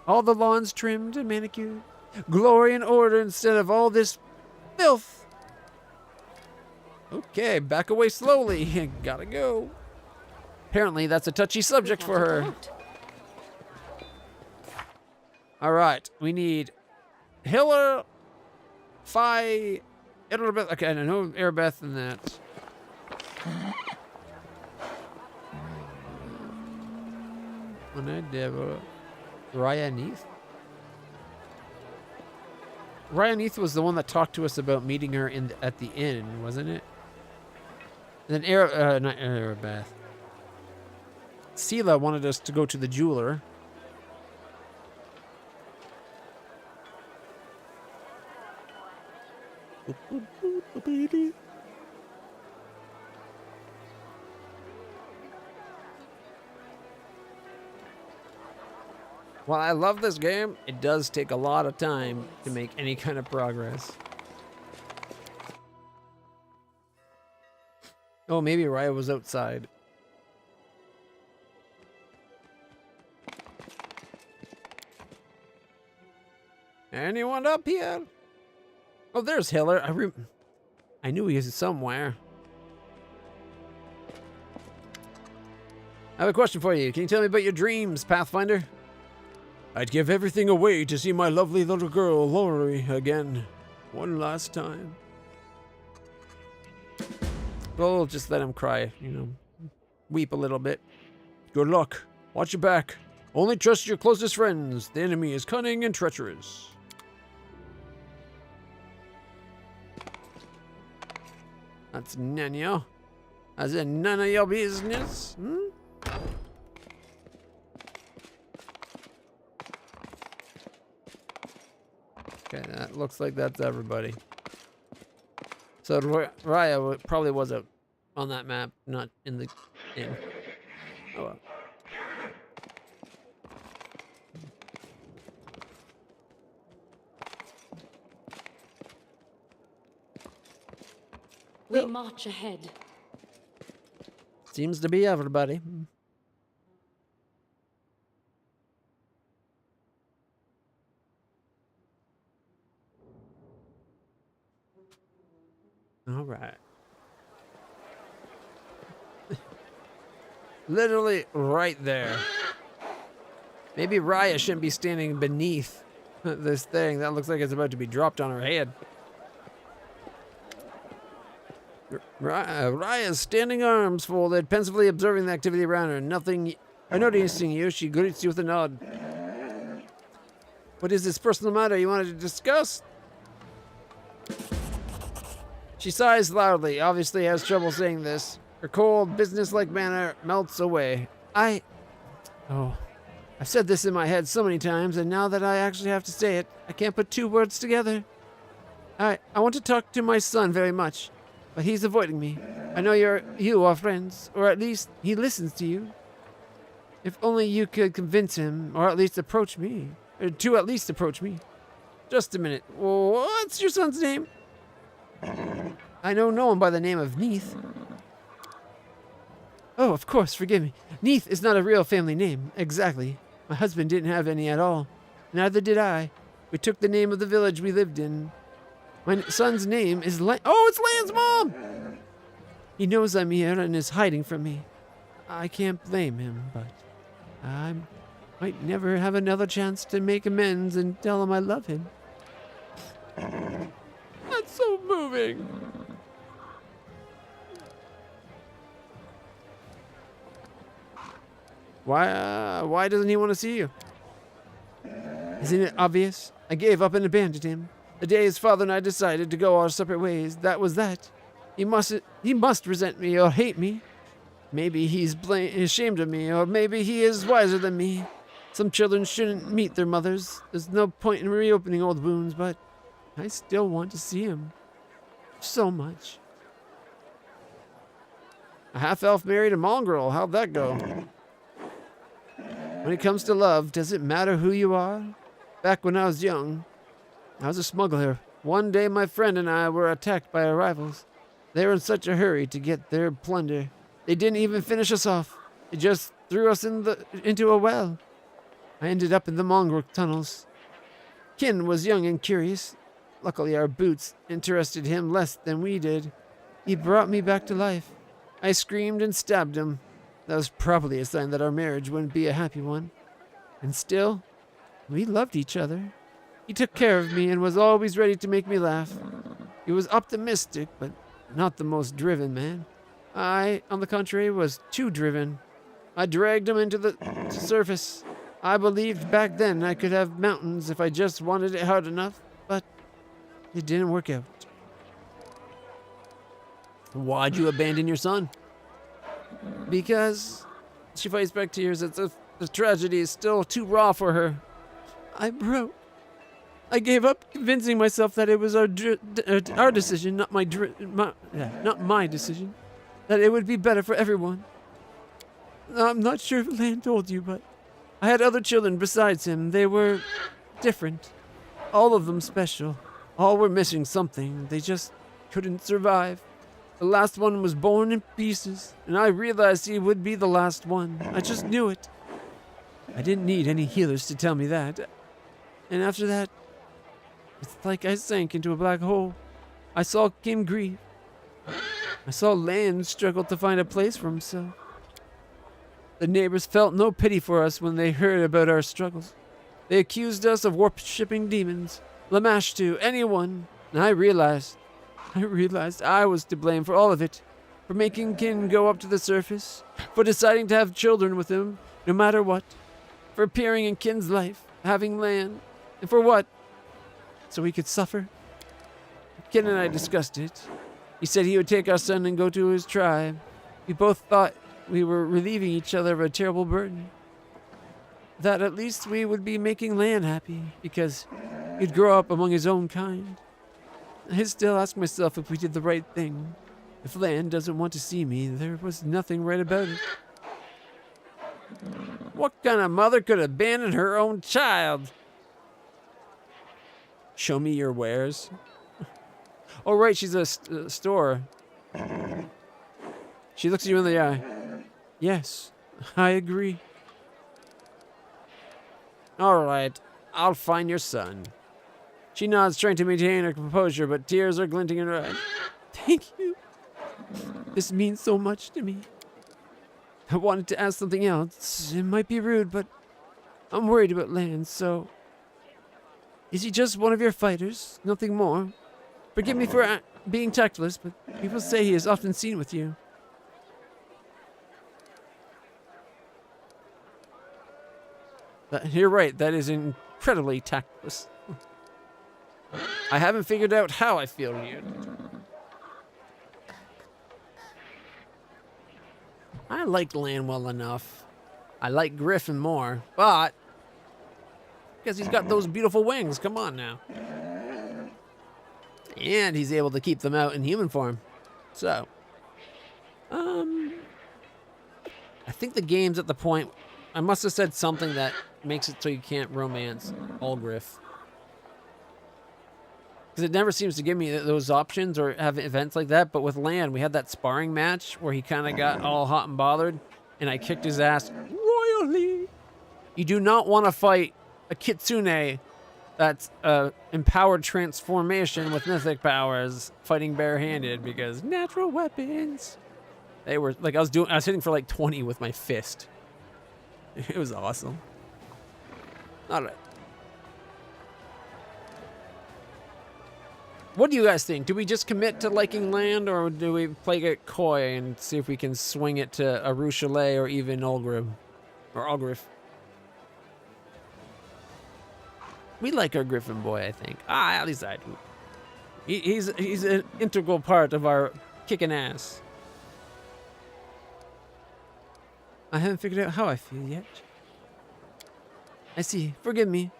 all the lawns trimmed and manicured, glory and order instead of all this filth. Okay, back away slowly. Gotta go. Apparently, that's a touchy subject for her. All right, we need Hiller, Phi, Edelbeth. Okay, I know Erebeth and that. Ryanith? Ryanith was the one that talked to us about meeting her at the inn, wasn't it? And then not Erebeth. Sela wanted us to go to the jeweler. While I love this game, it does take a lot of time to make any kind of progress. Oh, maybe Raya was outside. Anyone up here? Oh, there's Hiller. I knew he was somewhere. I have a question for you. Can you tell me about your dreams, Pathfinder? I'd give everything away to see my lovely little girl, Ivory, again. One last time. Well, just let him cry, you know. Weep a little bit. Good luck. Watch your back. Only trust your closest friends. The enemy is cunning and treacherous. That's none of your... As in none of your business, hmm? Okay, that looks like that's everybody. So Raya probably was on that map, not in the inn. Oh well. We march ahead. Seems to be everybody. All right. Literally right there. Maybe Raya shouldn't be standing beneath This thing that looks like it's about to be dropped on her head. Raya's standing arms folded, pensively observing the activity around her. Noticing you, she greets you with a nod. What is this personal matter you wanted to discuss? She sighs loudly, obviously has trouble saying this. Her cold, businesslike manner melts away. I've said this in my head so many times, and now that I actually have to say it, I can't put two words together. I want to talk to my son very much, but he's avoiding me. I know you are friends, or at least he listens to you. If only you could convince him, or at least approach me. Or to at least approach me. Just a minute. What's your son's name? I know no one by the name of Neith. Oh, of course, forgive me. Neith is not a real family name. Exactly. My husband didn't have any at all. Neither did I. We took the name of the village we lived in. My son's name is Oh, it's Lan's mom! He knows I'm here and is hiding from me. I can't blame him, but I might never have another chance to make amends and tell him I love him. That's so moving. Why doesn't he want to see you? Isn't it obvious? I gave up and abandoned him. The day his father and I decided to go our separate ways, that was that. He must resent me or hate me. Maybe he's ashamed of me, or maybe he is wiser than me. Some children shouldn't meet their mothers. There's no point in reopening old wounds, but I still want to see him. So much. A half-elf married a mongrel. How'd that go? When it comes to love, does it matter who you are? Back when I was young, I was a smuggler. One day my friend and I were attacked by our rivals. They were in such a hurry to get their plunder. They didn't even finish us off. They just threw us into a well. I ended up in the mongrel tunnels. Kin was young and curious. Luckily, our boots interested him less than we did. He brought me back to life. I screamed and stabbed him. That was probably a sign that our marriage wouldn't be a happy one. And still, we loved each other. He took care of me and was always ready to make me laugh. He was optimistic, but not the most driven man. I, on the contrary, was too driven. I dragged him into the surface. I believed back then I could have mountains if I just wanted it hard enough, but it didn't work out. Why'd you abandon your son? Because she fights back tears. The tragedy is still too raw for her. I broke. I gave up convincing myself that it was our decision, not my decision. That it would be better for everyone. I'm not sure if Lan told you, but I had other children besides him. They were different. All of them special. All were missing something. They just couldn't survive. The last one was born in pieces, and I realized he would be the last one. I just knew it. I didn't need any healers to tell me that. And after that, it's like I sank into a black hole. I saw Kim grieve. I saw Lan struggle to find a place for himself. The neighbors felt no pity for us when they heard about our struggles. They accused us of worshipping demons, Lamashtu, anyone, and I realized I was to blame for all of it, for making Kin go up to the surface, for deciding to have children with him, no matter what, for appearing in Kin's life, having Lan, and for what? So he could suffer? Kin and I discussed it. He said he would take our son and go to his tribe. We both thought we were relieving each other of a terrible burden. That at least we would be making Lan happy, because he'd grow up among his own kind. I still ask myself if we did the right thing. If Lan doesn't want to see me, there was nothing right about it. What kind of mother could abandon her own child? Show me your wares. Oh, right, she's a store. She looks you in the eye. Yes, I agree. All right, I'll find your son. She nods, trying to maintain her composure, but tears are glinting in her eyes. Thank you. This means so much to me. I wanted to ask something else. It might be rude, but I'm worried about Lan, so... Is he just one of your fighters? Nothing more? Forgive me for being tactless, but people say he is often seen with you. You're right, that is incredibly tactless. I haven't figured out how I feel yet. I like Lan well enough. I like Griffin more, but because he's got those beautiful wings. Come on now. And he's able to keep them out in human form. So, I think the game's at the point. I must have said something that makes it so you can't romance Olgriff. Because it never seems to give me those options or have events like that. But with Lan, we had that sparring match where he kind of got all hot and bothered, and I kicked his ass royally. You do not want to fight a Kitsune that's empowered transformation with mythic powers fighting barehanded, because natural weapons. They were like I was hitting for like 20 with my fist. It was awesome. All right. What do you guys think? Do we just commit to liking Land, or do we play it coy and see if we can swing it to a Rochelet or even Olgrim or Olgriff? We like our Griffin boy, I think. At least I do. He's an integral part of our kicking ass. I haven't figured out how I feel yet. I see. Forgive me.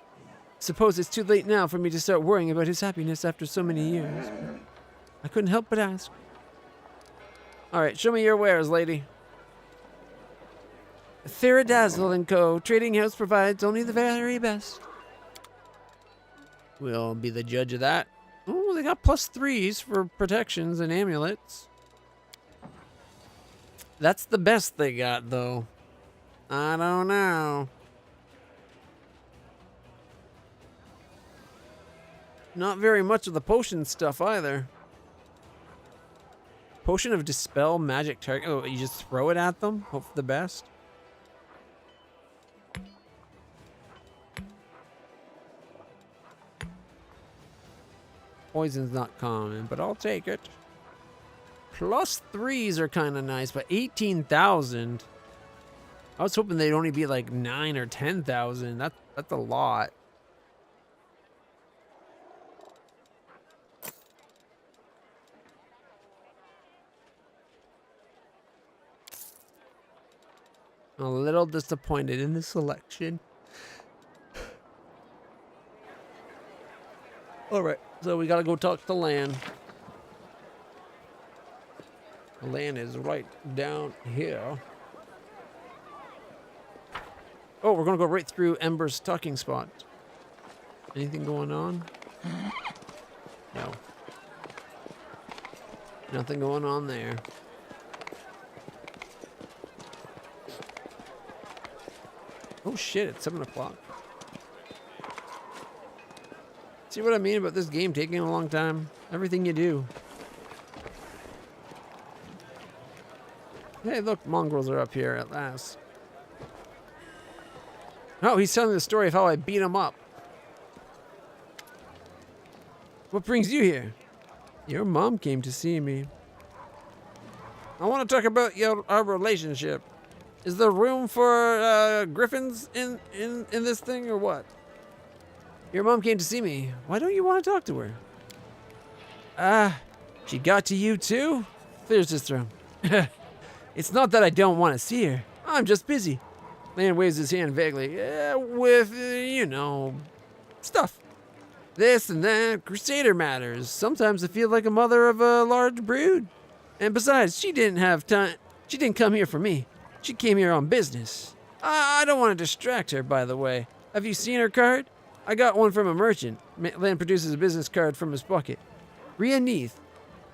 Suppose it's too late now for me to start worrying about his happiness after so many years. I couldn't help but ask. All right, show me your wares, lady. Theridazzle & Co. Trading house provides only the very best. We'll be the judge of that. Oh, they got +3s for protections and amulets. That's the best they got, though. I don't know. Not very much of the potion stuff either. Potion of Dispel Magic Target. Oh, you just throw it at them? Hope for the best? Poison's not common, but I'll take it. +3s are kind of nice, but 18,000. I was hoping they'd only be like 9 or 10,000. That's a lot. A little disappointed in the selection. All right, so we gotta go talk to Lan. Lan is right down here. Oh, we're gonna go right through Ember's talking spot. Anything going on? No. Nothing going on there. Oh shit, it's 7 o'clock. See what I mean about this game taking a long time? Everything you do. Hey, look, mongrels are up here at last. Oh, he's telling the story of how I beat him up. What brings you here? Your mom came to see me. I want to talk about our relationship. Is there room for griffins in this thing or what? Your mom came to see me. Why don't you want to talk to her? She got to you too? Clears his throat. It's not that I don't want to see her. I'm just busy. Lan waves his hand vaguely. With, you know, stuff. This and that, Crusader matters. Sometimes I feel like a mother of a large brood. And besides, she didn't have time. She didn't come here for me. She came here on business. I don't want to distract her, by the way. Have you seen her card? I got one from a merchant. Lan produces a business card from his pocket. Rhea Neath.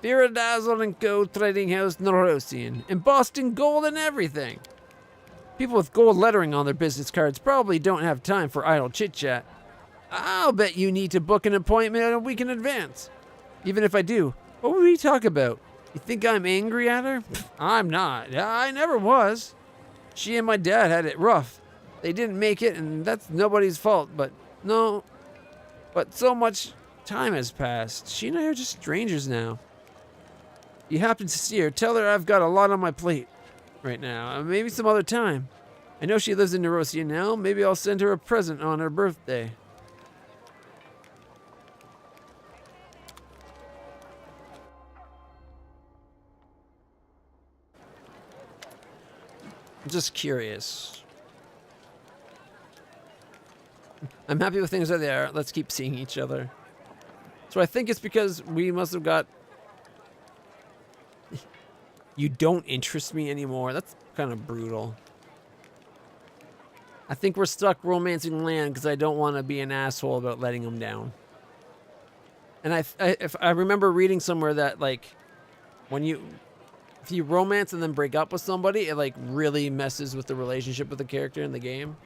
Theridazzle & Co. Trading House Norosian. Embossed in gold and everything. People with gold lettering on their business cards probably don't have time for idle chit-chat. I'll bet you need to book an appointment a week in advance. Even if I do, what would we talk about? You think I'm angry at her? I'm not. I never was. She and my dad had it rough. They didn't make it, and that's nobody's fault, but no. But so much time has passed. She and I are just strangers now. You happen to see her, tell her I've got a lot on my plate right now. Maybe some other time. I know she lives in Nerosia now. Maybe I'll send her a present on her birthday. I'm just curious. I'm happy with things that they are. Let's keep seeing each other. So I think it's because we must have got... You don't interest me anymore. That's kind of brutal. I think we're stuck romancing Land because I don't want to be an asshole about letting him down. And if I remember reading somewhere that, like, if you romance and then break up with somebody, it, like, really messes with the relationship with the character in the game.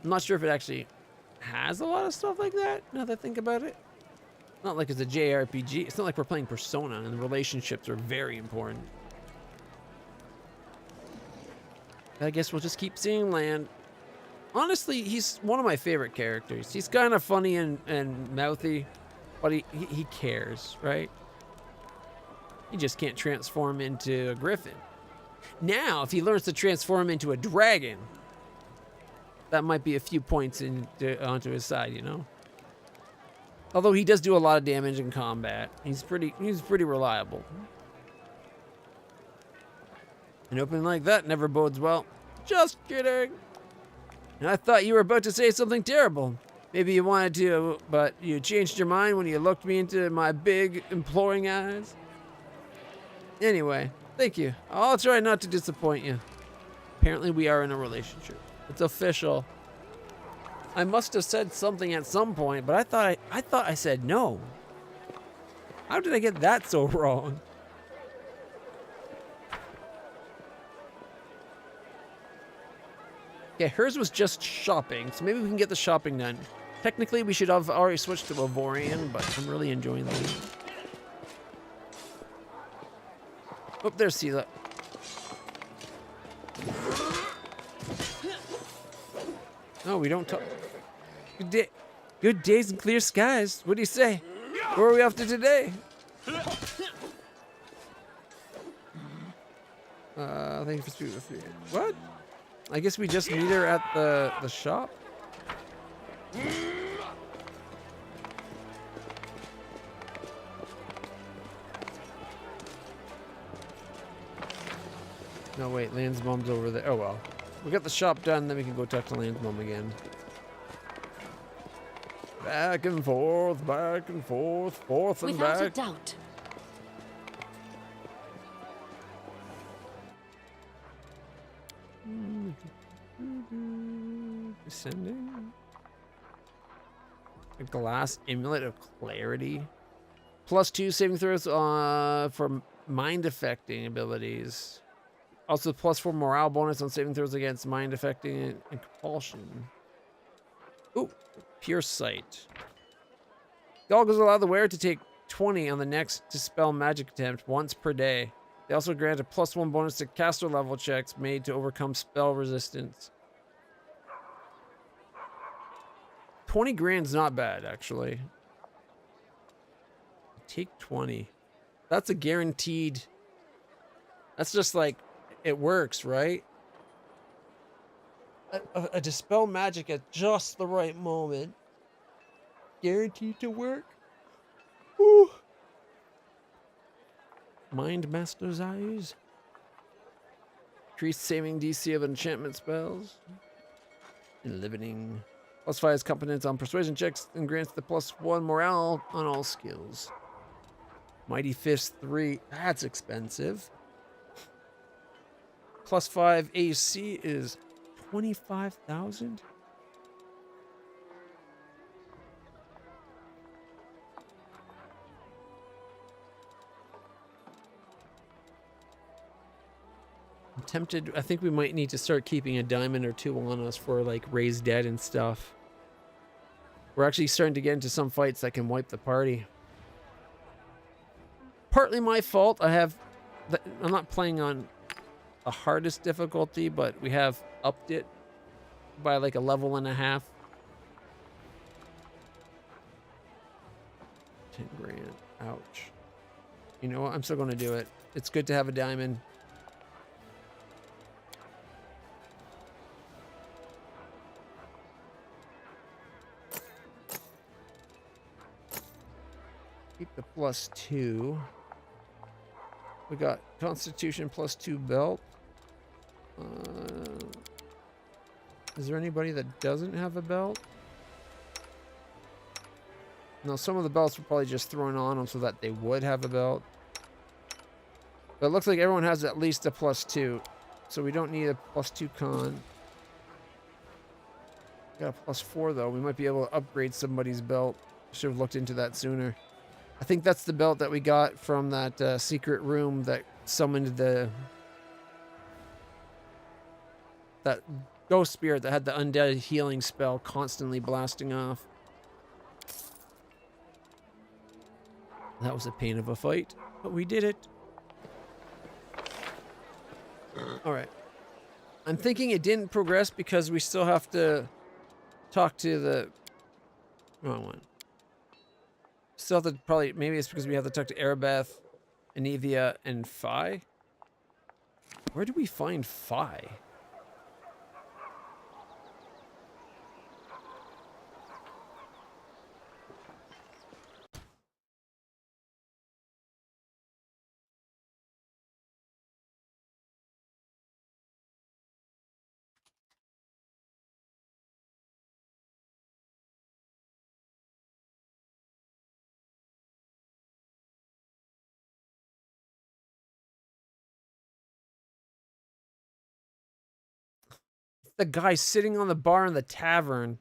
I'm not sure if it actually has a lot of stuff like that, now that I think about it. Not like it's a JRPG. It's not like we're playing Persona, and the relationships are very important. I guess we'll just keep seeing Land. Honestly, he's one of my favorite characters. He's kind of funny and mouthy, but he cares, right? He just can't transform into a griffin. Now, if he learns to transform into a dragon, that might be a few points onto his side, you know? Although he does do a lot of damage in combat. He's pretty reliable. An opening like that never bodes well. Just kidding. And I thought you were about to say something terrible. Maybe you wanted to, but you changed your mind when you looked me into my big, imploring eyes. Anyway, thank you. I'll try not to disappoint you. Apparently we are in a relationship. It's official. I must have said something at some point, but I thought I said no. How did I get that so wrong? Yeah, hers was just shopping, so maybe we can get the shopping done. Technically, we should have already switched to Ivorian, but I'm really enjoying the game. Oh, there's Sela. Oh, we don't talk. Good day. Good days and clear skies. What do you say? Where are we off to today? Thank you for speaking with me. What? I guess we just meet her at the shop. No, wait, Land's mom's over there. Oh, well. We got the shop done, then we can go talk to Land's mom again. Back and forth, forth and Without back. a doubt. Descending. A glass amulet of clarity. +2 saving throws for mind affecting abilities. Also +4 morale bonus on saving throws against mind affecting and compulsion. Ooh, pure sight. Goggles allow the wearer to take 20 on the next dispel magic attempt once per day. They also grant a +1 bonus to caster level checks made to overcome spell resistance. 20 grand's not bad, actually. Take 20. That's a guaranteed. That's just like, it works, right? A dispel magic at just the right moment. Guaranteed to work. Woo. Mind Master's Eyes. Increased saving DC of enchantment spells. Enlivening. +5 is competence on persuasion checks and grants the +1 morale on all skills. Mighty Fist 3. That's expensive. +5 AC is 25,000. I'm tempted. I think we might need to start keeping a diamond or two on us for like raise dead and stuff. We're actually starting to get into some fights that can wipe the party. Partly my fault. I'm not playing on the hardest difficulty, but we have upped it by like a level and a half. 10 grand. Ouch. You know what? I'm still going to do it. It's good to have a diamond. Keep the +2. We got Constitution +2 belt. Is there anybody that doesn't have a belt? No, some of the belts were probably just thrown on them so that they would have a belt. But it looks like everyone has at least a +2. So we don't need a +2 con. Got a +4 though. We might be able to upgrade somebody's belt. Should have looked into that sooner. I think that's the belt that we got from that secret room that summoned that ghost spirit that had the undead healing spell constantly blasting off. That was a pain of a fight, but we did it. All right. I'm thinking it didn't progress because we still have to talk to the wrong one. Still have to probably, maybe it's because we have to talk to Arabeth, Anivia, and Phi. Where do we find Phi? The guy sitting on the bar in the tavern.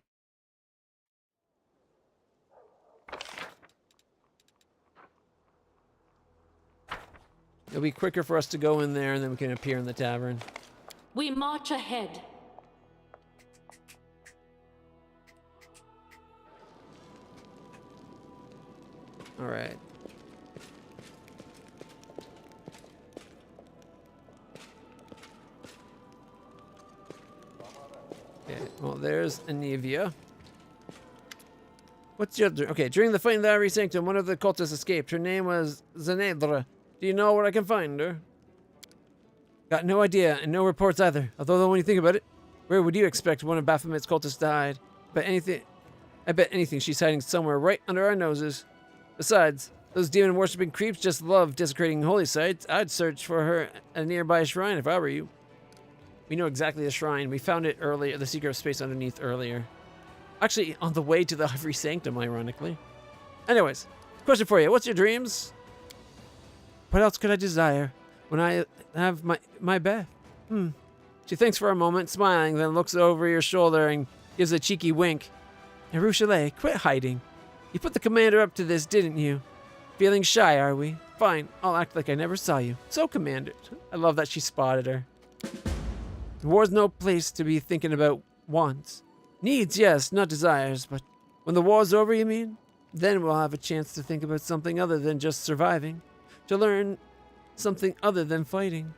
It'll be quicker for us to go in there and then we can appear in the tavern. We march ahead. All right. Okay, well, there's Anivia. What's your... Okay, during the fight in the Ivory Sanctum, one of the cultists escaped. Her name was Zanedra. Do you know where I can find her? Got no idea, and no reports either. Although, when you think about it, where would you expect one of Baphomet's cultists died? I bet anything she's hiding somewhere right under our noses. Besides, those demon-worshipping creeps just love desecrating holy sites. I'd search for her at a nearby shrine if I were you. We know exactly the shrine. We found it earlier, the secret space underneath earlier. Actually, on the way to the Ivory Sanctum, ironically. Anyways, question for you. What's your dreams? What else could I desire when I have my Beth? She thinks for a moment, smiling, then looks over your shoulder and gives a cheeky wink. And Rochelet, quit hiding. You put the commander up to this, didn't you? Feeling shy, are we? Fine, I'll act like I never saw you. So, Commander. I love that she spotted her. War's no place to be thinking about wants. Needs, yes, not desires, but when the war's over, you mean? Then we'll have a chance to think about something other than just surviving. To learn something other than fighting.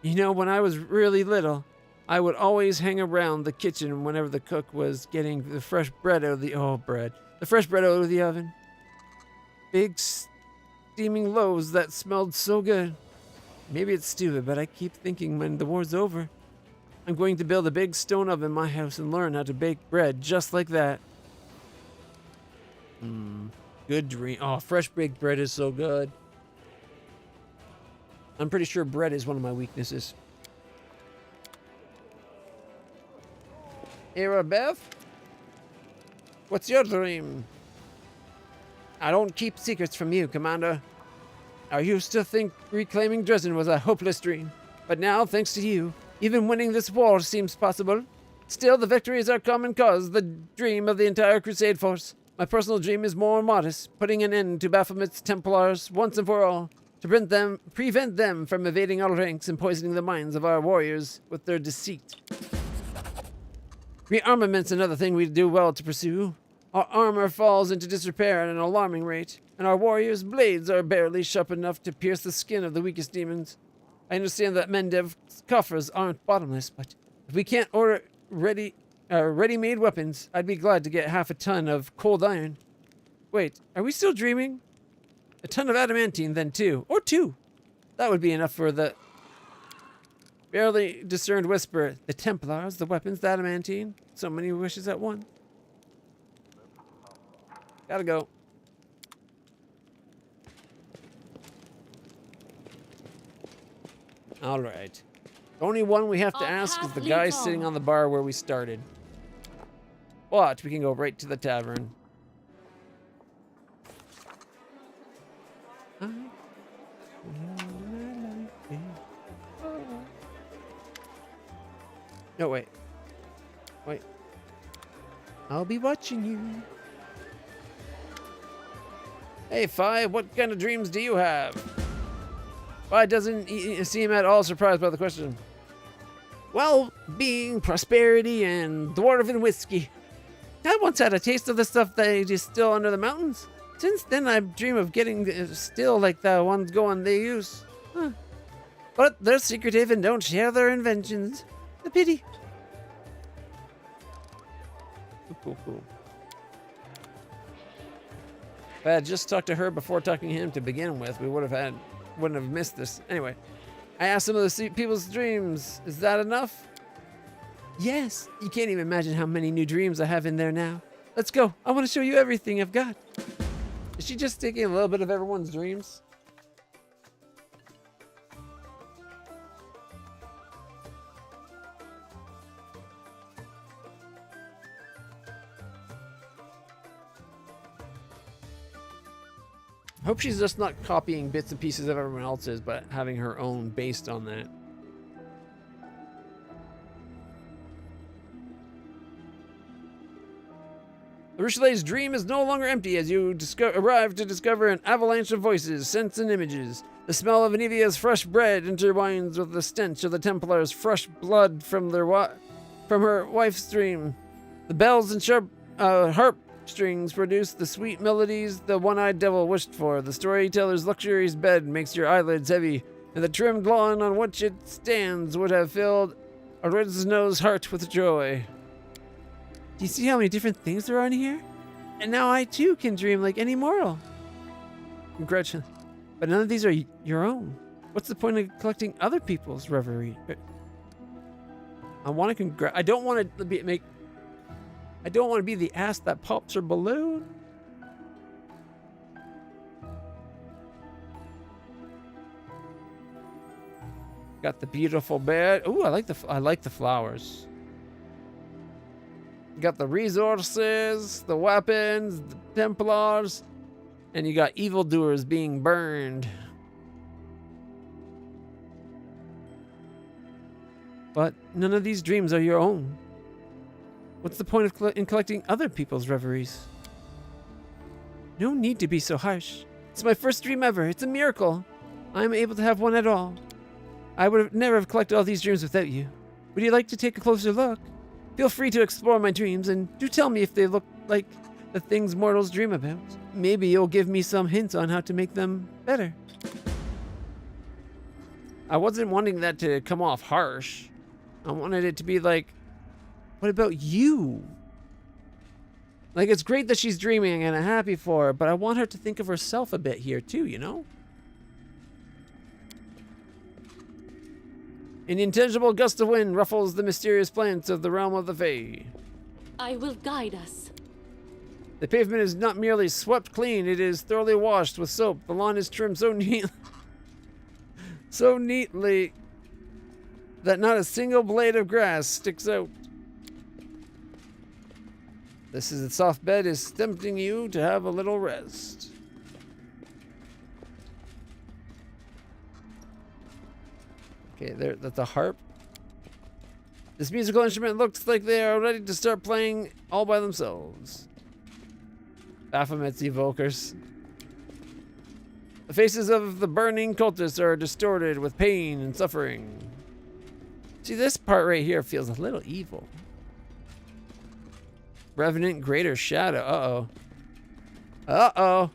You know, when I was really little, I would always hang around the kitchen whenever the cook was getting the fresh bread out of the fresh bread out of the oven. Big steaming loaves that smelled so good. Maybe it's stupid, but I keep thinking when the war's over, I'm going to build a big stone oven in my house and learn how to bake bread just like that. Good dream. Oh, fresh baked bread is so good. I'm pretty sure bread is one of my weaknesses. Arabeth? What's your dream? I don't keep secrets from you, Commander. I used to think reclaiming Dresden was a hopeless dream. But now, thanks to you, even winning this war seems possible. Still, the victory is our common cause, the dream of the entire Crusade force. My personal dream is more modest, putting an end to Baphomet's Templars once and for all, to prevent them from evading our ranks and poisoning the minds of our warriors with their deceit. Rearmament's another thing we do well to pursue. Our armor falls into disrepair at an alarming rate, and our warriors' blades are barely sharp enough to pierce the skin of the weakest demons. I understand that Mendev's coffers aren't bottomless, but if we can't order ready-made weapons, I'd be glad to get half a ton of cold iron. Wait, are we still dreaming? a ton of adamantine then too. Or 2. That would be enough for the barely discerned whisper. The Templars, the weapons, the adamantine. So many wishes at once. Gotta go. All right. The only one we have to Our ask is path the leads guy on. sitting on the bar where we started. But we can go right to the tavern. No, wait. Wait. I'll be watching you. Hey, Fi, what kind of dreams do you have? Fi doesn't seem at all surprised by the question. Well, being, prosperity, and dwarven whiskey. I once had a taste of the stuff they distill under the mountains. Since then, I dream of getting still like the ones going they use. Huh. But they're secretive and don't share their inventions. A pity. Cool. If I had just talked to her before talking to him to begin with, we wouldn't have missed this. Anyway, I asked some of the people's dreams. Is that enough? Yes. You can't even imagine how many new dreams I have in there now. Let's go. I want to show you everything I've got. Is she just taking a little bit of everyone's dreams? I hope she's just not copying bits and pieces of everyone else's, but having her own based on that. The Richelet's dream is no longer empty as you arrive to discover an avalanche of voices, scents, and images. The smell of Anivia's fresh bread intertwines with the stench of the Templars' fresh blood from her wife's dream. The bells and sharp harp strings produce the sweet melodies the one-eyed devil wished for. The storyteller's luxurious bed makes your eyelids heavy, and the trimmed lawn on which it stands would have filled Orizna's heart with joy. Do you see how many different things there are in here? And now I too can dream like any mortal. Congratulations. But none of these are your own. What's the point of collecting other people's reverie? I want to I don't want to be the ass that pops her balloon. Got the beautiful bed. Ooh, I like the flowers. You got the resources, the weapons, the Templars, and you got evildoers being burned. But none of these dreams are your own. What's the point of in collecting other people's reveries? No need to be so harsh. It's my first dream ever. It's a miracle. I'm able to have one at all. I would never have collected all these dreams without you. Would you like to take a closer look? Feel free to explore my dreams, and do tell me if they look like the things mortals dream about. Maybe you'll give me some hints on how to make them better. I wasn't wanting that to come off harsh. I wanted it to be like, what about you? Like, it's great that she's dreaming and I'm happy for her, but I want her to think of herself a bit here too, you know? An intangible gust of wind ruffles the mysterious plants of the realm of the Fae. I will guide us. The pavement is not merely swept clean, it is thoroughly washed with soap. The lawn is trimmed so neatly that not a single blade of grass sticks out. The soft bed is tempting you to have a little rest. Okay, that's a harp. This musical instrument looks like they are ready to start playing all by themselves. Baphomet's evokers. The faces of the burning cultists are distorted with pain and suffering. See, this part right here feels a little evil. Revenant Greater Shadow. Uh-oh.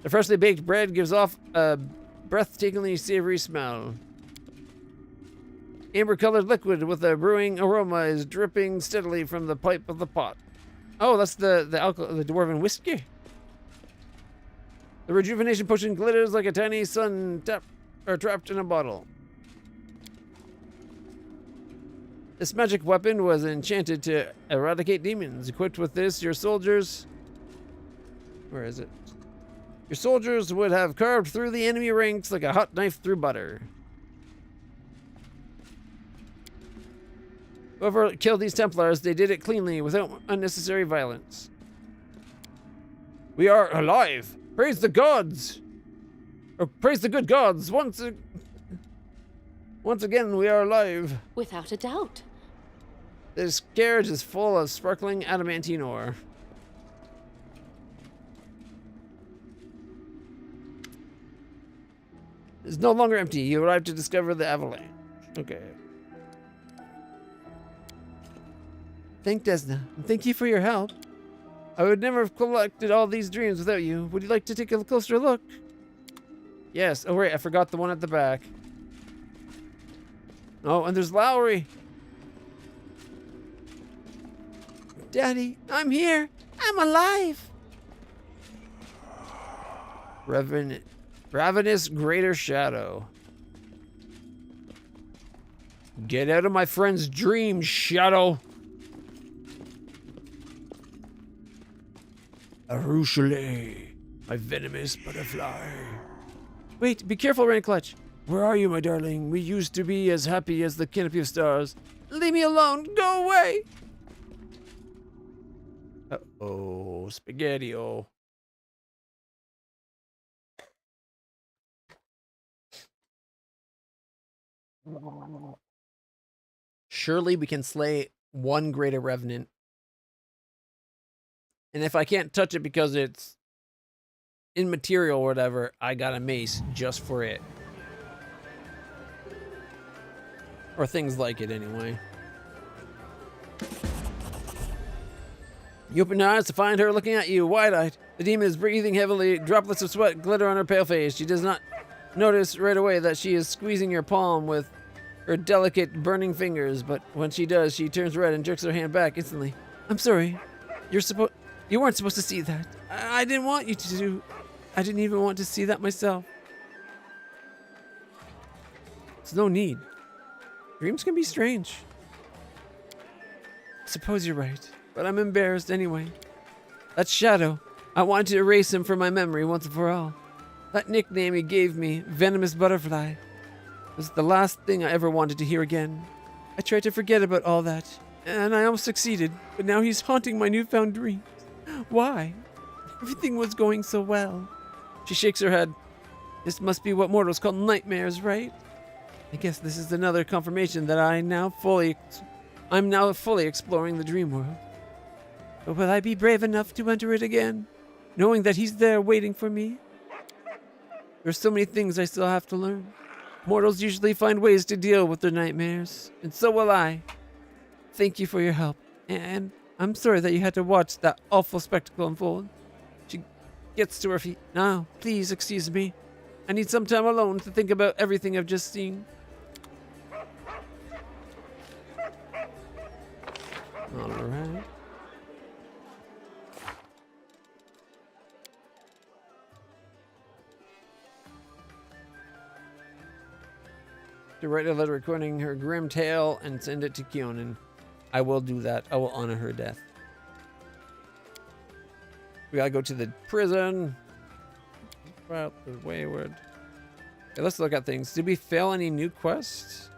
The freshly baked bread gives off a breathtakingly savory smell. Amber-colored liquid with a brewing aroma is dripping steadily from the pipe of the pot. Oh, that's the dwarven whiskey. The rejuvenation potion glitters like a tiny sun trapped in a bottle. This magic weapon was enchanted to eradicate demons. Equipped with this, your soldiers... Where is it? Your soldiers would have carved through the enemy ranks like a hot knife through butter. Whoever killed these Templars, they did it cleanly, without unnecessary violence. We are alive! Praise the gods! Or praise the good gods! Once again, we are alive. Without a doubt. This carriage is full of sparkling adamantine ore. It's no longer empty. You arrived to discover the avalanche. Okay. Thank Desna. And thank you for your help. I would never have collected all these dreams without you. Would you like to take a closer look? Yes. Oh, wait. I forgot the one at the back. Oh, and there's Lowry. Daddy, I'm here. I'm alive. Ravenous Greater Shadow. Get out of my friend's dream, Shadow. Arushale, my venomous butterfly. Wait, be careful, LitlClutch. Where are you, my darling? We used to be as happy as the canopy of stars. Leave me alone. Go away. Uh-oh, Spaghetti-O. Surely we can slay one greater revenant. And if I can't touch it because it's immaterial or whatever, I got a mace just for it. Or things like it anyway. You open your eyes to find her looking at you, wide-eyed. The demon is breathing heavily, droplets of sweat glitter on her pale face. She does not notice right away that she is squeezing your palm with her delicate, burning fingers, but when she does, she turns red and jerks her hand back instantly. I'm sorry. You weren't supposed to see that. I didn't want you to. I didn't even want to see that myself. There's no need. Dreams can be strange. I suppose you're right, but I'm embarrassed anyway. That Shadow, I wanted to erase him from my memory once and for all. That nickname he gave me, Venomous Butterfly, was the last thing I ever wanted to hear again. I tried to forget about all that, and I almost succeeded, but now he's haunting my newfound dreams. Why? Everything was going so well. She shakes her head. This must be what mortals call nightmares, right? I guess this is another confirmation that I'm now fully exploring the dream world. But will I be brave enough to enter it again, knowing that he's there waiting for me? There's so many things I still have to learn. Mortals usually find ways to deal with their nightmares, and so will I. Thank you for your help, and I'm sorry that you had to watch that awful spectacle unfold. She gets to her feet. Now, please excuse me. I need some time alone to think about everything I've just seen. All right. To write a letter recording her grim tale and send it to Kionin. I will do that. I will honor her death. We gotta go to the prison. Well, the wayward. Okay, let's look at things. Did we fail any new quests?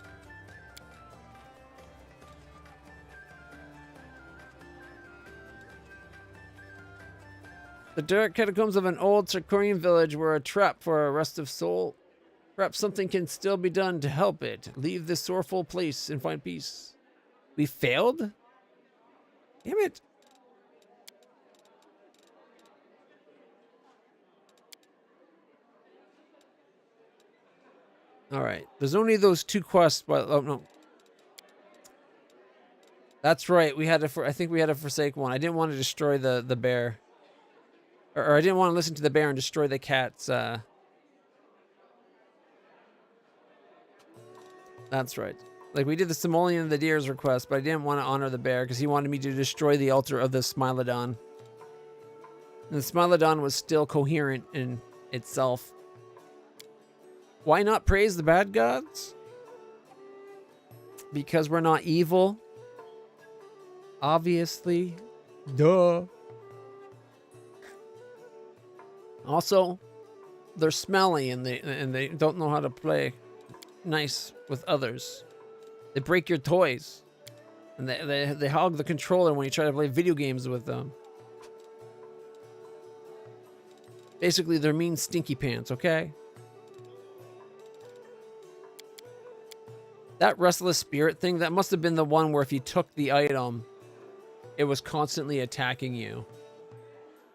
The dark catacombs of an old Sarkorian village were a trap for a restive soul. Perhaps something can still be done to help it. Leave this sorrowful place and find peace. We failed? Damn it. All right. There's only those two quests. But, oh, no. That's right. We had to. I think we had to forsake one. I didn't want to destroy the bear. Or I didn't want to listen to the bear and destroy the cat's. That's right. Like, we did the Simoleon and the Deer's request, but I didn't want to honor the bear because he wanted me to destroy the altar of the Smilodon. And the Smilodon was still coherent and itself. Why not praise the bad gods? Because we're not evil. Obviously. Duh. Also, they're smelly and they don't know how to play nice with others. They break your toys. And they hog the controller when you try to play video games with them. Basically, they're mean stinky pants, okay? That restless spirit thing, that must have been the one where if you took the item, it was constantly attacking you.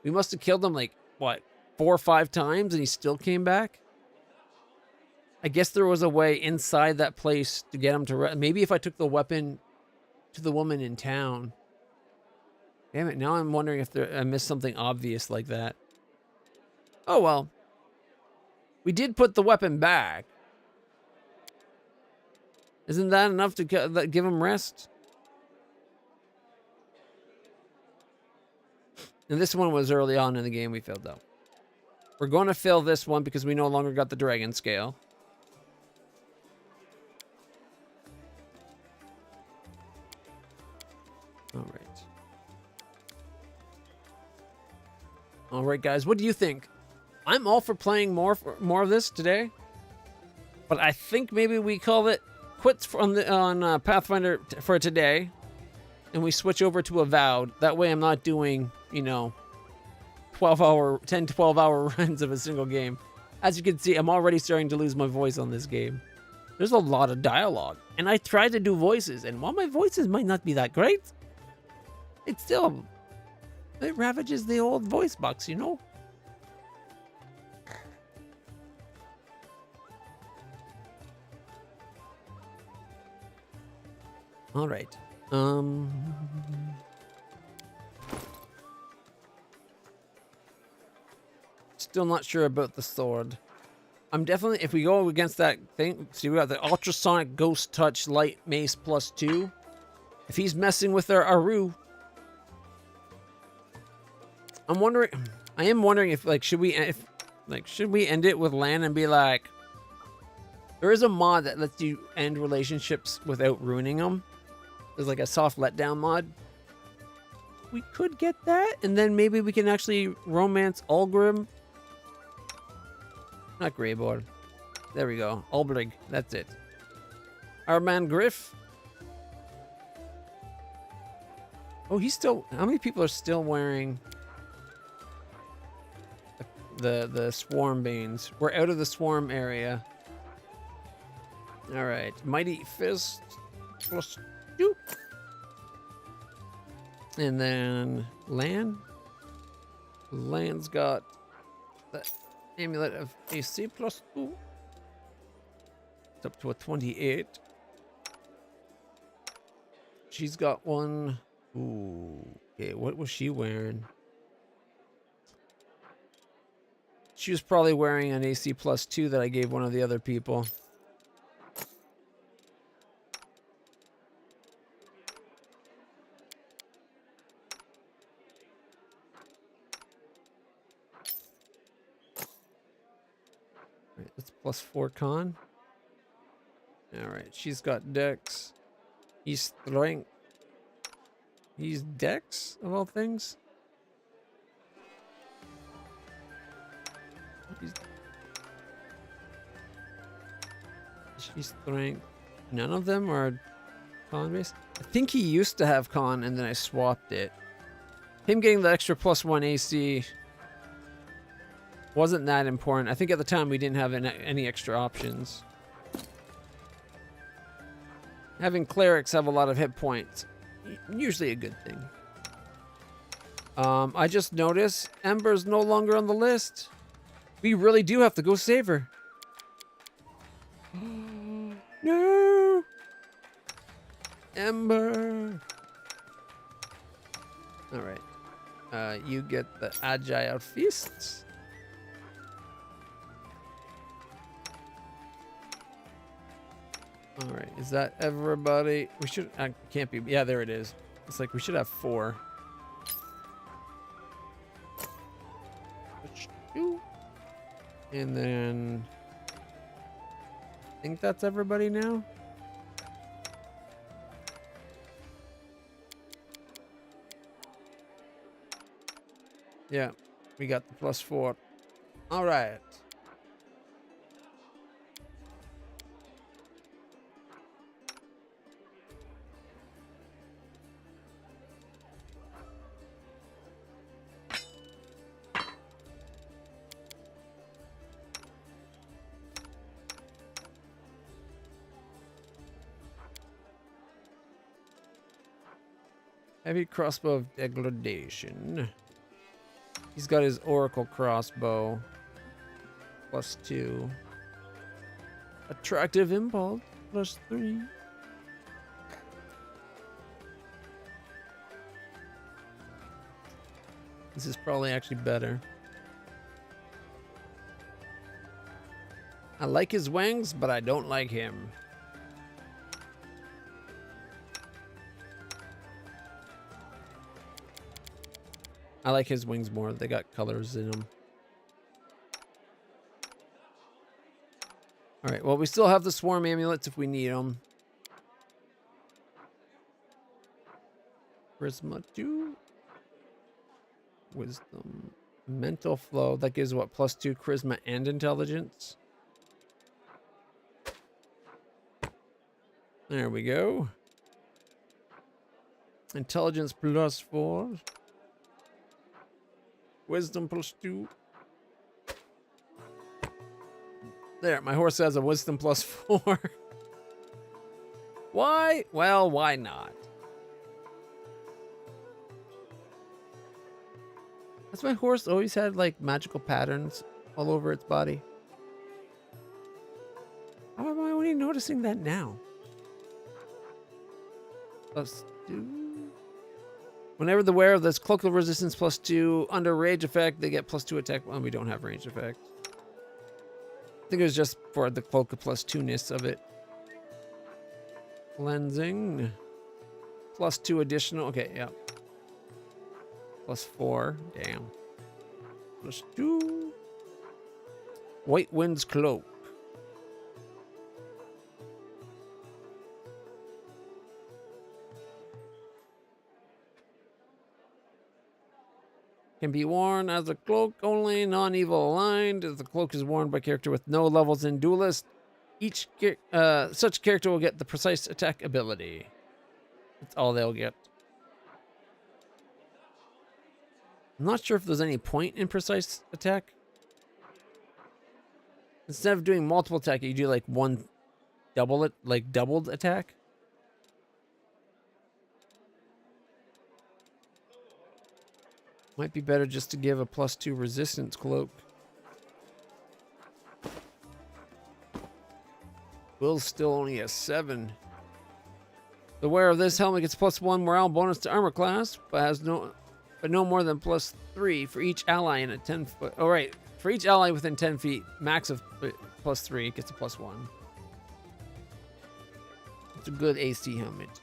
We must have killed him like, what, 4 or 5 times and he still came back? I guess there was a way inside that place to get him to... Maybe if I took the weapon to the woman in town. Damn it, now I'm wondering if I missed something obvious like that. Oh well. We did put the weapon back. Isn't that enough to give him rest? And this one was early on in the game we failed though. We're going to fill this one because we no longer got the dragon scale. All right. All right, guys. What do you think? I'm all for playing more of this today, but I think maybe we call it quits on Pathfinder for today, and we switch over to Avowed. That way, I'm not doing 10, 12-hour runs of a single game. As you can see, I'm already starting to lose my voice on this game. There's a lot of dialogue, and I tried to do voices, and while my voices might not be that great, it ravages the old voice box, you know? All right. Still not sure about the sword. I'm definitely, if we go against that thing, see, we got the ultrasonic ghost touch light mace +2. If he's messing with our Aru, I am wondering if should we end it with Lan and be like, there is a mod that lets you end relationships without ruining them. There's like a soft letdown mod. We could get that, and then maybe we can actually romance Ulgrim. Not Greyboard. There we go. Ulbrig. That's it. Our man Griff. Oh, he's still... How many people are still wearing the Swarm Banes? We're out of the Swarm area. Alright. Mighty Fist +2. And then Lan. Lan's got the Amulet of AC +2. It's up to a 28. She's got one. Ooh. Okay, what was she wearing? She was probably wearing an AC +2 that I gave one of the other people. Right, that's +4 con. Alright, she's got Dex. He's Strength. He's Dex, of all things. She's Strength. None of them are con based. I think he used to have con and then I swapped it. Him getting the extra +1 AC wasn't that important. I think at the time we didn't have any extra options. Having clerics have a lot of hit points, usually a good thing. I just noticed Ember's no longer on the list. We really do have to go save her. No! Ember! Alright. You get the Agile Fists. Alright, is that everybody? We should... can't be... Yeah, there it is. It's like we should have 4. And then I think that's everybody now. Yeah, we got the +4. All right. Heavy crossbow of degradation. He's got his oracle crossbow. +2. Attractive impulse. +3. This is probably actually better. I like his wings, but I don't like him. I like his wings more. They got colors in them. All right. Well, we still have the swarm amulets if we need them. Charisma 2. Wisdom. Mental flow. That gives what? +2 charisma and intelligence. There we go. Intelligence +4. Wisdom +2. There, my horse has a wisdom +4. Why? Well, why not? Has my horse always had like magical patterns all over its body? How am I only noticing that now? +2. Whenever the wearer of this cloak of resistance +2 under rage effect, they get +2 attack. Well, we don't have range effect. I think it was just for the cloak of +2-ness of it. Cleansing. +2 additional. Okay, yeah. +4. Damn. +2. White Wind's Cloak. Can be worn as a cloak only, non-evil aligned. If the cloak is worn by a character with no levels in Duelist, each such character will get the precise attack ability. That's all they'll get. I'm not sure if there's any point in precise attack. Instead of doing multiple attack, you do like one doubled attack. Might be better just to give a +2 resistance cloak. Will's still only a 7. The wearer of this helmet gets +1 morale bonus to armor class, but no more than +3 for each ally in a 10-foot. Oh right, for each ally within 10 feet, max of +3 gets a +1. It's a good AC helmet.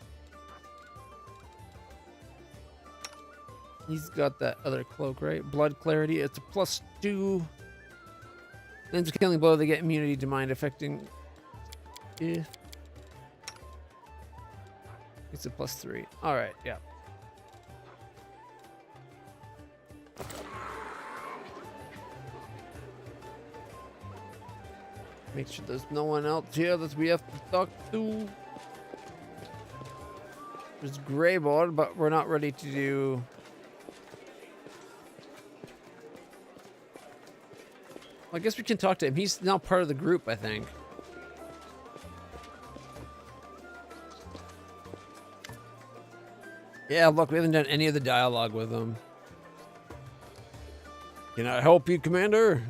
He's got that other cloak, right? Blood Clarity. It's a +2. Then to killing blow, they get immunity to mind affecting. Yeah. It's a +3. All right, yeah. Make sure there's no one else here that we have to talk to. There's Greyboard, but we're not ready to do. Well, I guess we can talk to him. He's now part of the group, I think. Yeah, look, we haven't done any of the dialogue with him. Can I help you, Commander?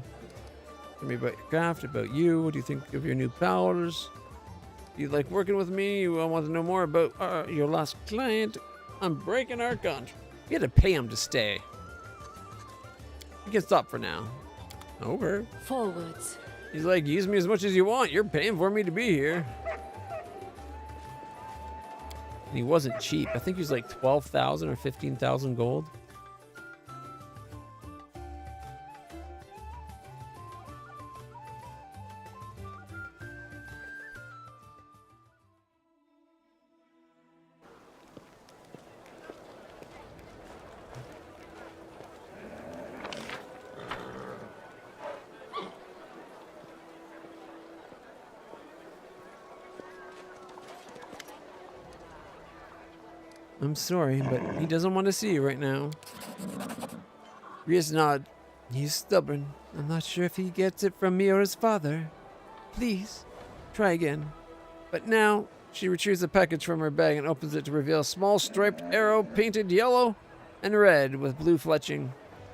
Tell me about your craft, about you. What do you think of your new powers? Do you like working with me? You want to know more about your last client? I'm breaking our contract. You had to pay him to stay. You can stop for now. Okay. Forwards. He's like, use me as much as you want. You're paying for me to be here. And he wasn't cheap. I think he was like 12,000 or 15,000 gold. I'm sorry, but he doesn't want to see you right now. Ria's not. He's stubborn. I'm not sure if he gets it from me or his father. Please, try again. But now, she retrieves a package from her bag and opens it to reveal a small striped arrow painted yellow and red with blue fletching.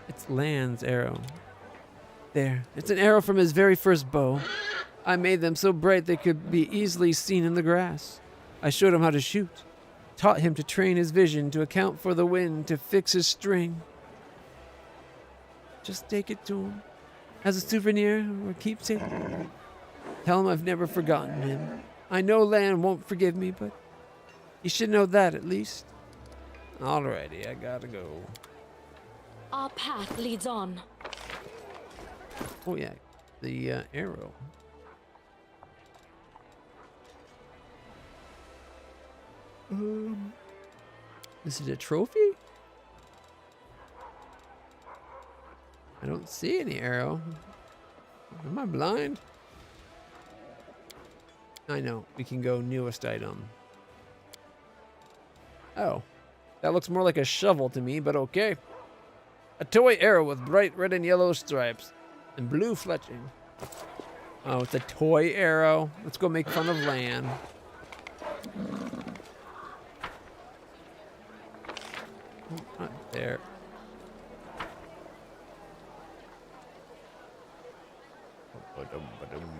It's Lan's arrow. There, it's an arrow from his very first bow. I made them so bright they could be easily seen in the grass. I showed him how to shoot. Taught him to train his vision, to account for the wind, to fix his string. Just take it to him. As a souvenir or keepsake. Tell him I've never forgotten him. I know Lan won't forgive me, but he should know that at least. Alrighty, I gotta go. Our path leads on. Oh yeah, the arrow. Is it a trophy? I don't see any arrow. Am I blind? I know. We can go newest item. Oh. That looks more like a shovel to me, but okay. A toy arrow with bright red and yellow stripes and blue fletching. Oh, it's a toy arrow. Let's go make fun of Lan. Oh, not there.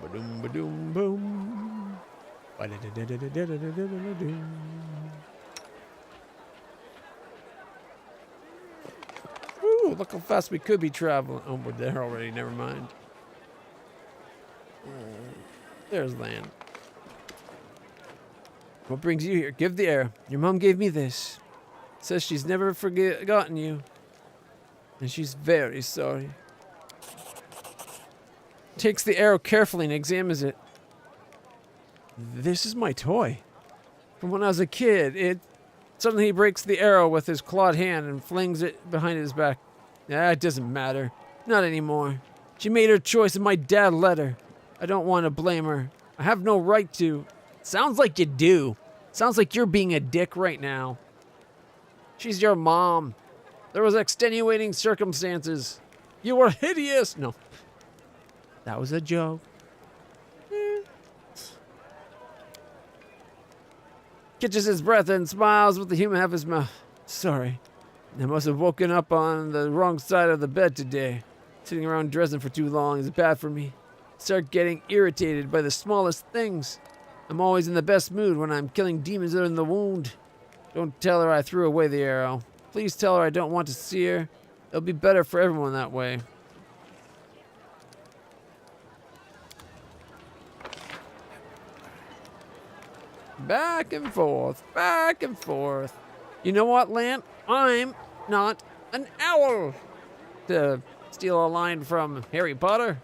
Boom. Ooh, look how fast we could be traveling. Oh, we're there already. Never mind. There's Lan. What brings you here? Give the arrow. Your mom gave me this. Says she's never forgotten you. And she's very sorry. Takes the arrow carefully and examines it. This is my toy. From when I was a kid, suddenly he breaks the arrow with his clawed hand and flings it behind his back. It doesn't matter. Not anymore. She made her choice and my dad let her. I don't want to blame her. I have no right to. Sounds like you do. Sounds like you're being a dick right now. She's your mom. There was extenuating circumstances. You were hideous. No. That was a joke. Catches his breath and smiles with the human half of his mouth. Sorry. I must have woken up on the wrong side of the bed today. Sitting around dressing for too long is bad for me. Start getting irritated by the smallest things. I'm always in the best mood when I'm killing demons that are in the wound. Don't tell her I threw away the arrow. Please tell her I don't want to see her. It'll be better for everyone that way. Back and forth, back and forth. You know what, Lan? I'm not an owl. To steal a line from Harry Potter.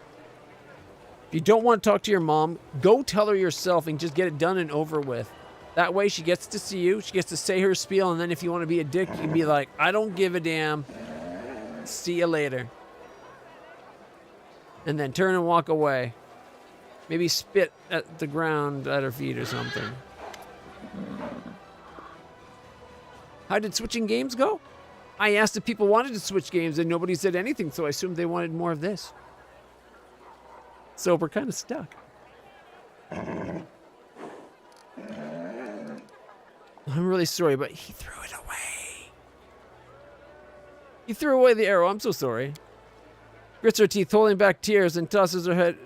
If you don't want to talk to your mom, go tell her yourself and just get it done and over with. That way she gets to see you, she gets to say her spiel, and then if you want to be a dick, you can be like, I don't give a damn. See you later. And then turn and walk away. Maybe spit at the ground at her feet or something. How did switching games go? I asked if people wanted to switch games and nobody said anything, so I assumed they wanted more of this. So we're kind of stuck. I'm really sorry, but he threw it away. He threw away the arrow. I'm so sorry. Grits her teeth, holding back tears, and tosses her head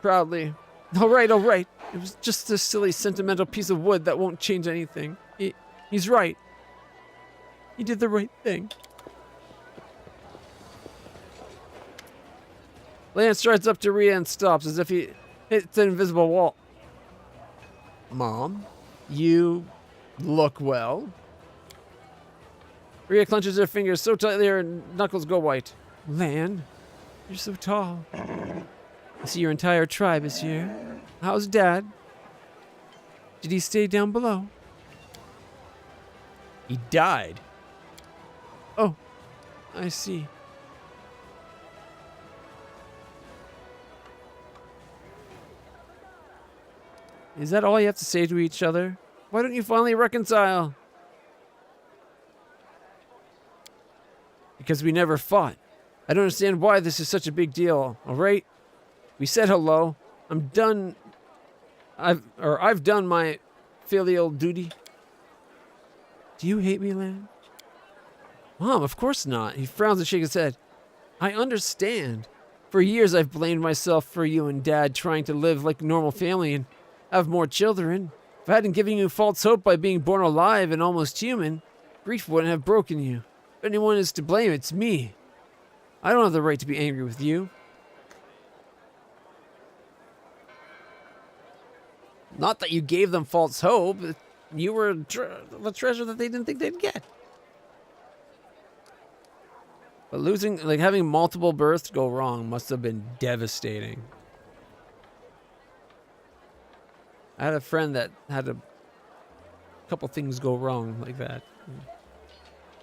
proudly. All right, all right. It was just a silly, sentimental piece of wood that won't change anything. He's right. He did the right thing. Lan strides up to Ria and stops as if he hits an invisible wall. Mom, you look well. Ria clenches her fingers so tightly her knuckles go white. Lan, you're so tall. I see your entire tribe is here. How's Dad? Did he stay down below? He died. Oh, I see. Is that all you have to say to each other? Why don't you finally reconcile? because we never fought. I don't understand why this is such a big deal, alright? We said hello. I'm done. I've done my filial duty. Do you hate me, Lan? Mom, of course not. He frowns and shakes his head. I understand. For years I've blamed myself for you and Dad trying to live like a normal family and have more children. If I hadn't given you false hope by being born alive and almost human, grief wouldn't have broken you. If anyone is to blame, it's me. I don't have the right to be angry with you. Not that you gave them false hope. You were the treasure that they didn't think they'd get. But having multiple births go wrong must have been devastating. I had a friend that had a couple things go wrong like that.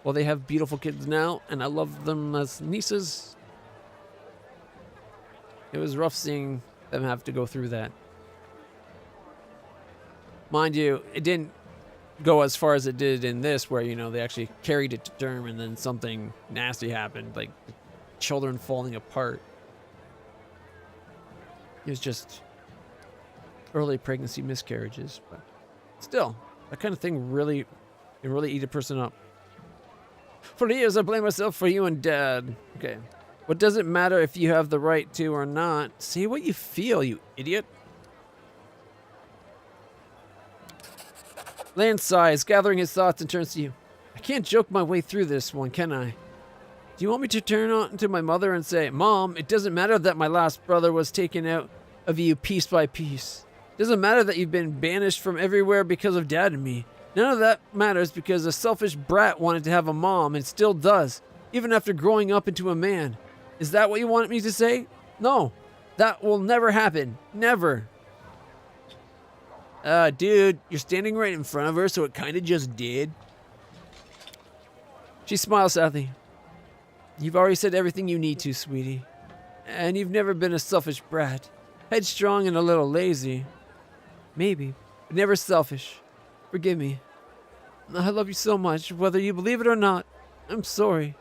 Well, they have beautiful kids now, and I love them as nieces. It was rough seeing them have to go through that. Mind you, it didn't go as far as it did in this, where, you know, they actually carried it to term and then something nasty happened, like children falling apart. It was just early pregnancy miscarriages, but still, that kind of thing really eat a person up. For years, I blame myself for you and Dad. Okay. What does it matter if you have the right to or not? Say what you feel, you idiot. Lan sighs, gathering his thoughts, and turns to you. I can't joke my way through this one, can I? Do you want me to turn on to my mother and say, Mom, it doesn't matter that my last brother was taken out of you piece by piece. It doesn't matter that you've been banished from everywhere because of Dad and me. None of that matters because a selfish brat wanted to have a mom and still does, even after growing up into a man. Is that what you wanted me to say? No, that will never happen. Never. Dude, you're standing right in front of her, so it kind of just did. She smiles sadly. You've already said everything you need to, sweetie. And you've never been a selfish brat. Headstrong and a little lazy. Maybe, but never selfish. Forgive me. I love you so much, whether you believe it or not. I'm sorry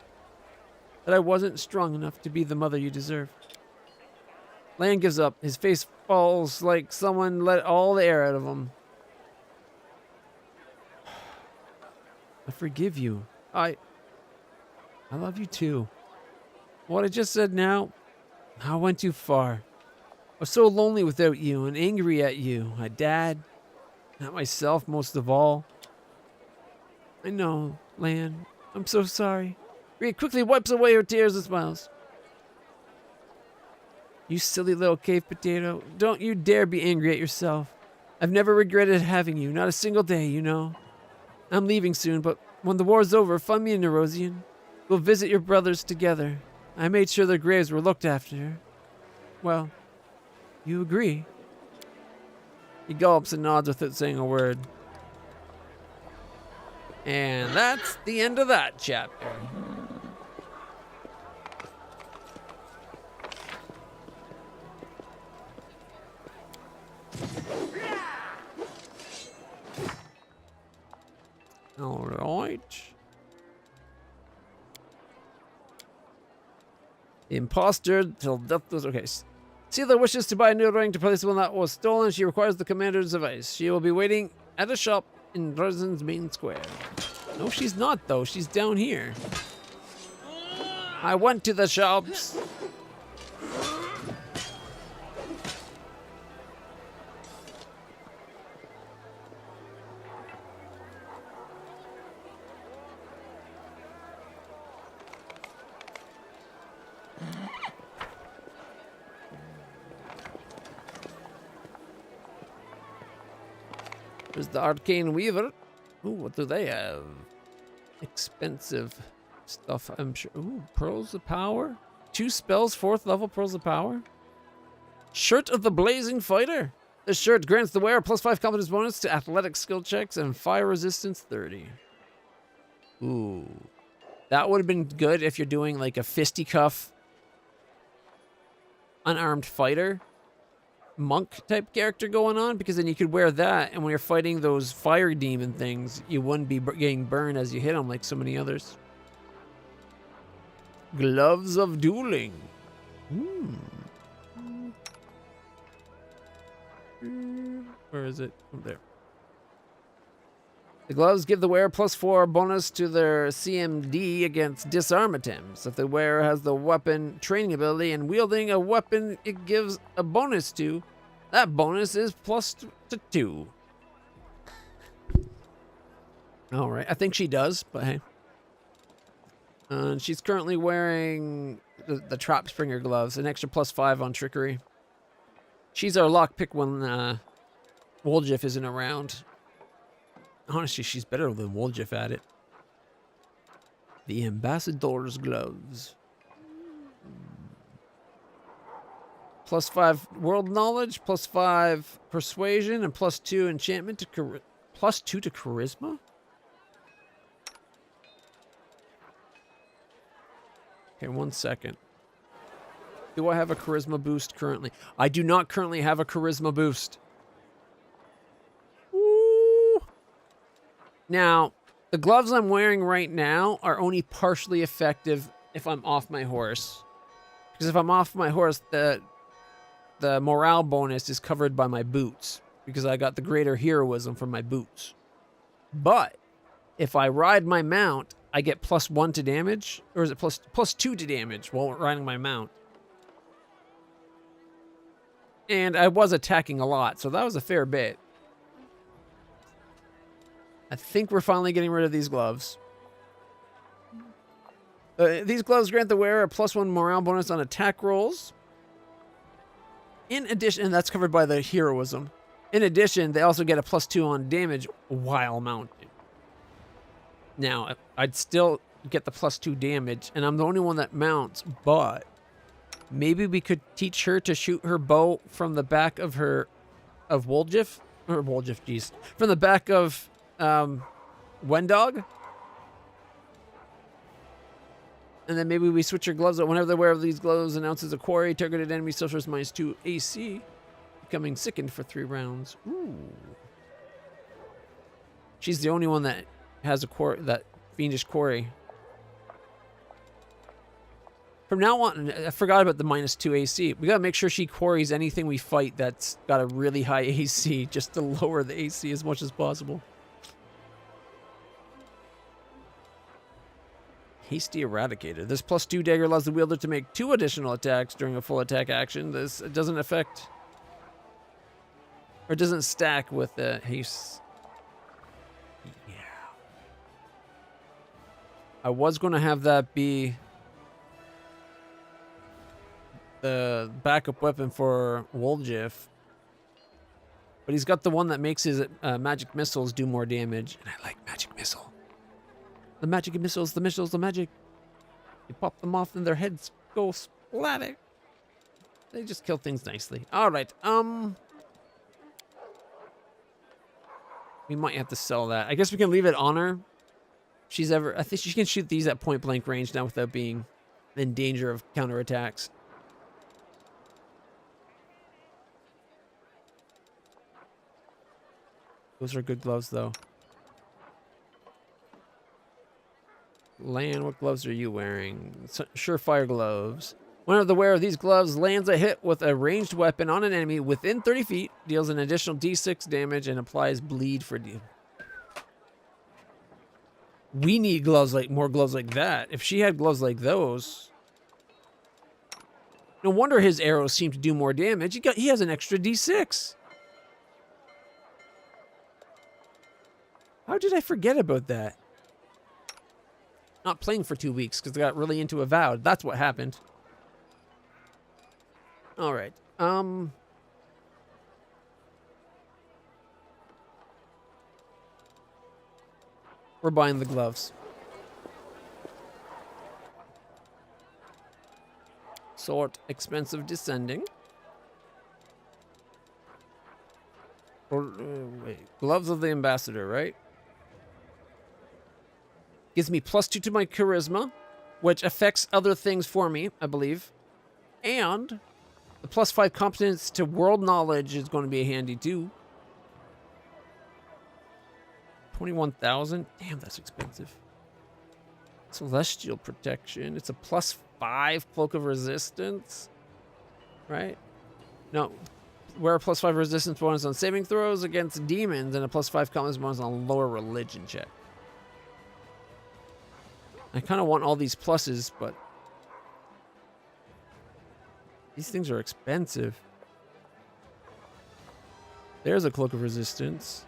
that I wasn't strong enough to be the mother you deserve. Lan gives up. His face falls like someone let all the air out of him. I forgive you. I love you too. What I just said now, I went too far. I was so lonely without you and angry at you, at Dad, at myself most of all. I know, Lan. I'm so sorry. Rhea quickly wipes away her tears and smiles. You silly little cave potato. Don't you dare be angry at yourself. I've never regretted having you, not a single day, you know. I'm leaving soon, but when the war's over, find me in Nerosian. We'll visit your brothers together. I made sure their graves were looked after. Well, you agree? He gulps and nods without saying a word. And that's the end of that chapter. All right. Imposter till death does. Okay. Sealer wishes to buy a new ring to replace the one that was stolen. She requires the commander's advice. She will be waiting at a shop in Dresden's main square. No, she's not, though. She's down here. I went to the shops. There's the Arcane Weaver. Ooh, what do they have? Expensive stuff, I'm sure. Ooh, Pearls of Power. 2 spells, 4th level Pearls of Power. Shirt of the Blazing Fighter. This shirt grants the wearer +5 confidence bonus to athletic skill checks and fire resistance 30. Ooh. That would have been good if you're doing like a fisticuff unarmed fighter. Monk type character going on, because then you could wear that, and when you're fighting those fire demon things, you wouldn't be getting burned as you hit them like so many others. Gloves of dueling. Where is it? Oh, there. The gloves give the wearer +4 bonus to their CMD against disarm attempts. If the wearer has the weapon training ability and wielding a weapon it gives a bonus to, that bonus is +2. All right, I think she does, but hey. She's currently wearing the Trap Springer gloves, an extra +5 on trickery. She's our lockpick when Woljif isn't around. Honestly, she's better than Woljif at it. The Ambassador's gloves. +5 world knowledge, +5 persuasion, and +2 enchantment to +2 to charisma? Okay, 1 second. Do I have a charisma boost currently? I do not currently have a charisma boost. Woo! Now, the gloves I'm wearing right now are only partially effective if I'm off my horse. Because if I'm off my horse, the morale bonus is covered by my boots. Because I got the greater heroism from my boots. But if I ride my mount, I get +1 to damage, or is it +2 to damage while riding my mount? And I was attacking a lot, so that was a fair bit. I think we're finally getting rid of these gloves. These gloves grant the wearer a +1 morale bonus on attack rolls. In addition, and that's covered by the heroism. In addition, they also get a +2 on damage while mounted. Now, I'd still get the +2 damage, and I'm the only one that mounts, but maybe we could teach her to shoot her bow from the back of Woljif, geez, from the back of Wendog. And then maybe we switch her gloves out. Whenever the wearer of these gloves announces a quarry, targeted enemy suffers -2 AC, becoming sickened for 3 rounds. Ooh. She's the only one that has that fiendish quarry. From now on, I forgot about the -2 AC. We gotta make sure she quarries anything we fight that's got a really high AC, just to lower the AC as much as possible. Hasty Eradicator. This +2 dagger allows the wielder to make 2 additional attacks during a full attack action. This doesn't affect, or doesn't stack with the haste. Yeah. I was going to have that be the backup weapon for Woljif, but he's got the one that makes his magic missiles do more damage, and I like magic missile. The magic missiles, the missiles, the magic. You pop them off and their heads go splatter. They just kill things nicely. All right. We might have to sell that. I guess we can leave it on her. I think she can shoot these at point blank range now without being in danger of counterattacks. Those are good gloves, though. Lan, what gloves are you wearing? Surefire gloves. Whenever the wearer of these gloves lands a hit with a ranged weapon on an enemy within 30 feet, deals an additional d6 damage and applies bleed for deal. We need gloves more gloves like that. If she had gloves like those, no wonder his arrows seem to do more damage. He has an extra d6. How did I forget about that? Not playing for 2 weeks because I got really into Avowed. That's what happened. All right. We're buying the gloves. Sort expensive descending. Or, wait. Gloves of the Ambassador, right? Gives me +2 to my charisma, which affects other things for me, I believe. And the +5 competence to world knowledge is going to be handy too. 21,000? Damn, that's expensive. Celestial protection. It's a +5 cloak of resistance. Right? No. Wear a +5 resistance bonus on saving throws against demons and a +5 combat bonus on lower religion check. I kind of want all these pluses, but these things are expensive. There's a cloak of resistance.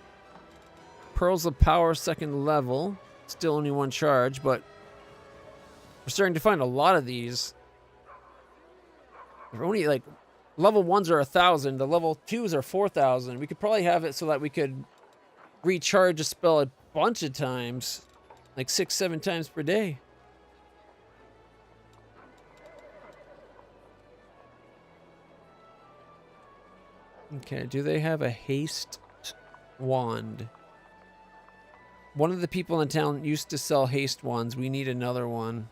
Pearls of power, 2nd level. Still only 1 charge, but we're starting to find a lot of these. They're only like level 1s are 1,000. The level 2s are 4,000. We could probably have it so that we could recharge a spell a bunch of times, like 6-7 times per day. Okay, do they have a haste wand? One of the people in town used to sell haste wands. We need another one.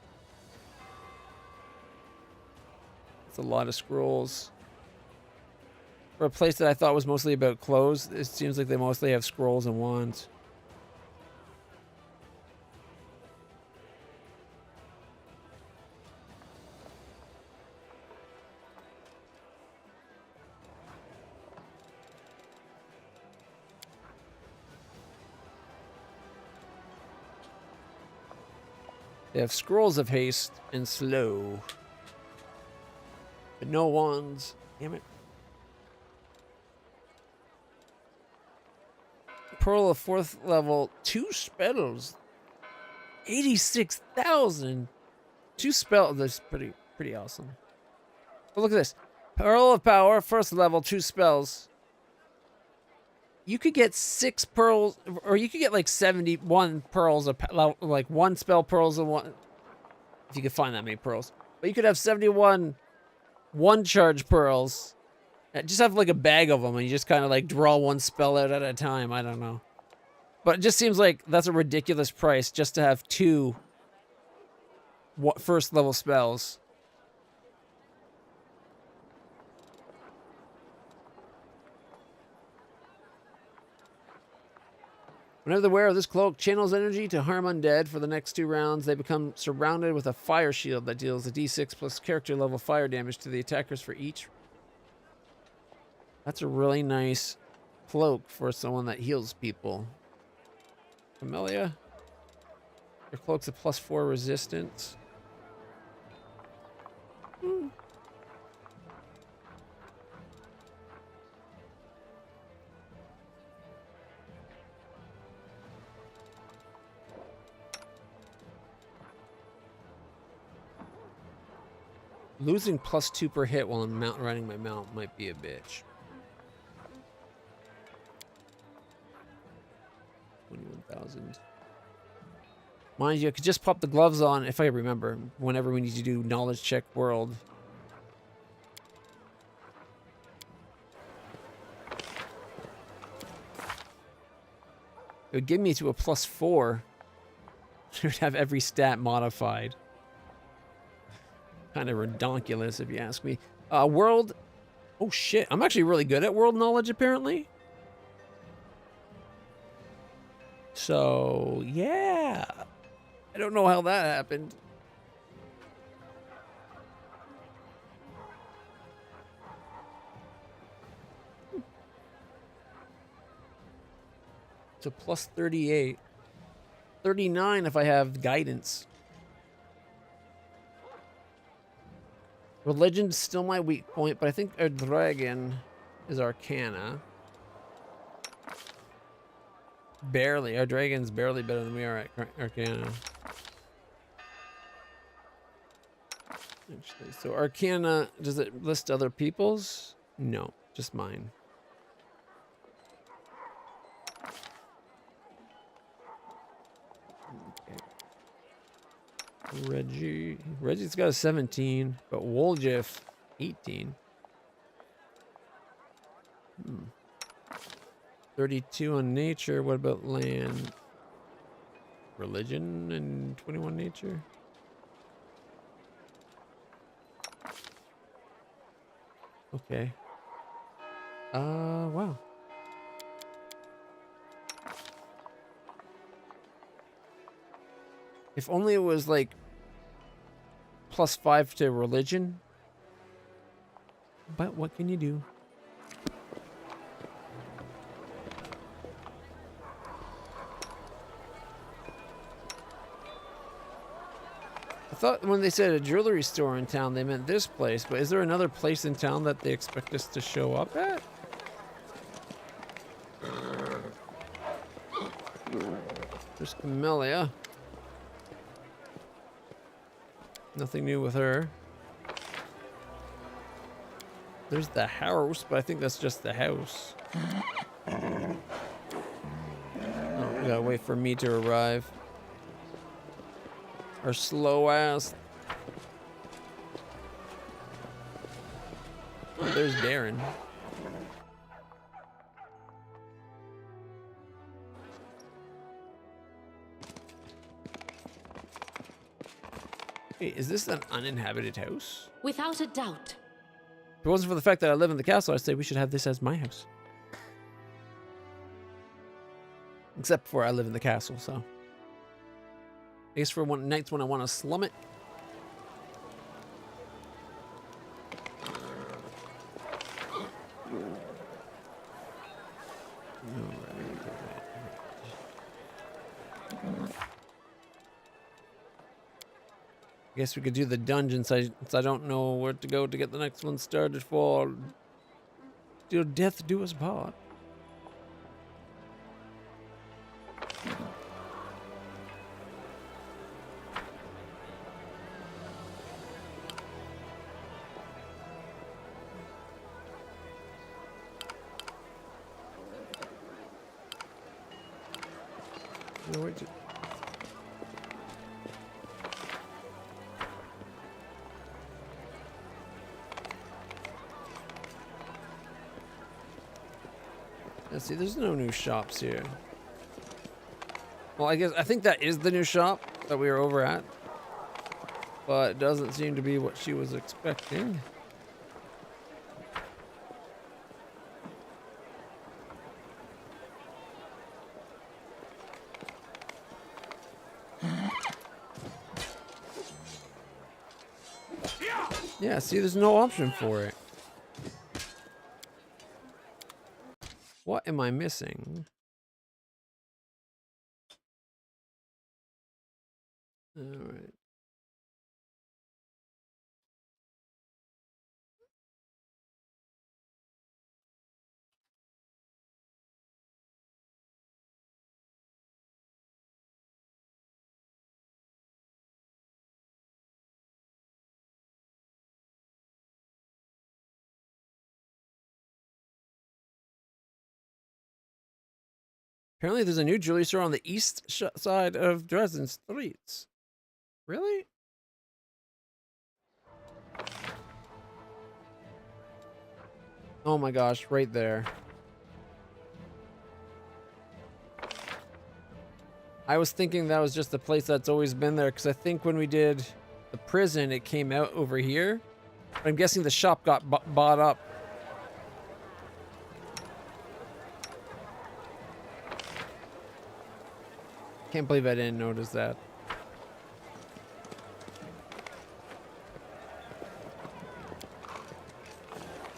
It's a lot of scrolls. For a place that I thought was mostly about clothes, it seems like they mostly have scrolls and wands. They have scrolls of haste and slow. But no wands. Damn it. Pearl of 4th level. 2 spells. 86,000. 2 spells. That's pretty awesome. But look at this. Pearl of power. 1st level. 2 spells. You could get 6 pearls, or you could get like 71 pearls of like 1 spell pearls and 1. If you could find that many pearls, but you could have 71 1-charge pearls. Just have like a bag of them, and you just kind of like draw 1 spell out at a time. I don't know, but it just seems like that's a ridiculous price just to have 2 1st level spells. Whenever the wearer of this cloak channels energy to harm undead for the next 2 rounds, they become surrounded with a fire shield that deals a d6 plus character level fire damage to the attackers for each. That's a really nice cloak for someone that heals people. Camellia, your cloak's a +4 resistance. Losing +2 per hit while I'm riding my mount might be a bitch. 21,000. Mind you, I could just pop the gloves on, if I remember, whenever we need to do knowledge check world. It would give me to a +4. It would have every stat modified. Kind of redonkulous, if you ask me. World. Oh shit! I'm actually really good at world knowledge, apparently. So yeah, I don't know how that happened. It's a +38. 39 if I have guidance. Religion's still my weak point, but I think our dragon is Arcana. Barely. Our dragon's barely better than we are at Arcana. Actually, so Arcana, does it list other people's? No, just mine. Reggie's got a 17, but Woljif 18. 32 on nature. What about land? Religion and 21 nature. Okay. Wow. If only it was like +5 to religion. But what can you do? I thought when they said a jewelry store in town, they meant this place, but is there another place in town that they expect us to show up at? There's Camellia. Nothing new with her. There's the house, but I think that's just the house. Oh, we gotta wait for me to arrive. Our slow ass. Oh, there's Darren. Wait, is this an uninhabited house? Without a doubt. If it wasn't for the fact that I live in the castle, I'd say we should have this as my house. Except for I live in the castle, so. I guess for nights when I want to slum it. I guess we could do the dungeon since I don't know where to go to get the next one started for. Till death do us part. No, wait, let's see, there's no new shops here. Well, I think that is the new shop that we were over at. But it doesn't seem to be what she was expecting. Yeah, see, there's no option for it. What am I missing? All right. Apparently there's a new jewelry store on the east side of Dresden streets. Really? Oh my gosh, right there. I was thinking that was just the place that's always been there, because I think when we did the prison, it came out over here. But I'm guessing the shop got bought up. Can't believe I didn't notice that.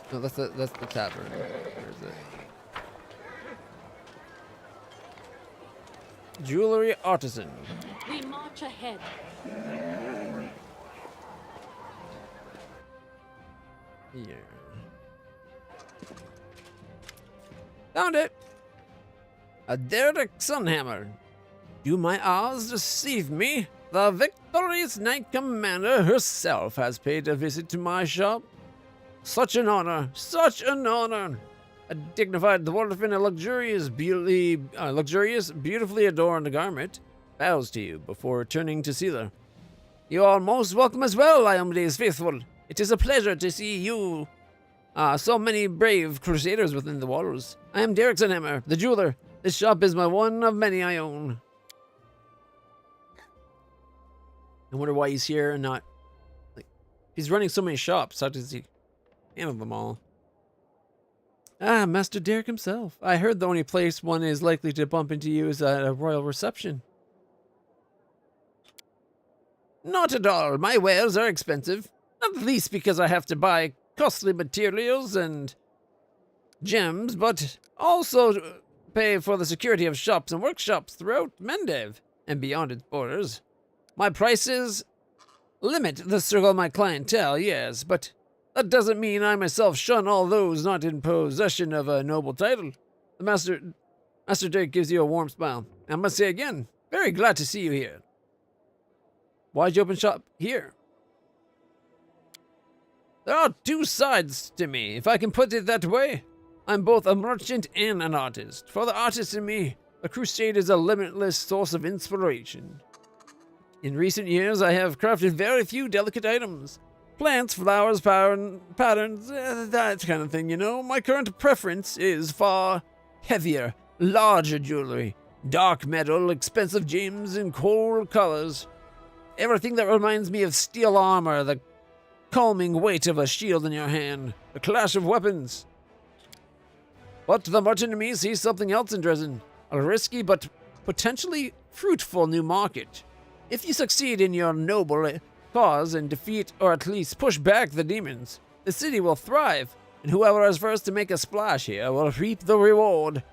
No, that's the tavern. Where is it? Jewelry artisan. We march ahead. Yeah. Found it. A Derek Sunhammer. Do my eyes deceive me? The victorious Knight Commander herself has paid a visit to my shop. Such an honor, such an honor. A dignified dwarf in a luxurious, beautifully adorned garment bows to you before returning to Sealer. You are most welcome as well, Iomedes faithful. It is a pleasure to see you. So many brave crusaders within the walls. I am Derek Sunhammer, the jeweler. This shop is my one of many I own. I wonder why he's here and not... Like, he's running so many shops. How does he handle them all? Ah, Master Derek himself. I heard the only place one is likely to bump into you is at a royal reception. Not at all. My wares are expensive. Not least because I have to buy costly materials and gems, but also pay for the security of shops and workshops throughout Mendev and beyond its borders. My prices limit the circle of my clientele, yes, but that doesn't mean I myself shun all those not in possession of a noble title. The Master Dirk gives you a warm smile. I must say again, very glad to see you here. Why'd you open shop here? There are two sides to me, if I can put it that way. I'm both a merchant and an artist. For the artist in me, the crusade is a limitless source of inspiration. In recent years, I have crafted very few delicate items. Plants, flowers, patterns, that kind of thing, you know. My current preference is far heavier, larger jewelry. Dark metal, expensive gems, and cold colors. Everything that reminds me of steel armor, the calming weight of a shield in your hand, the clash of weapons. But the merchant in me sees something else in Dresden, a risky but potentially fruitful new market. If you succeed in your noble cause and defeat or at least push back the demons, the city will thrive, and whoever is first to make a splash here will reap the reward.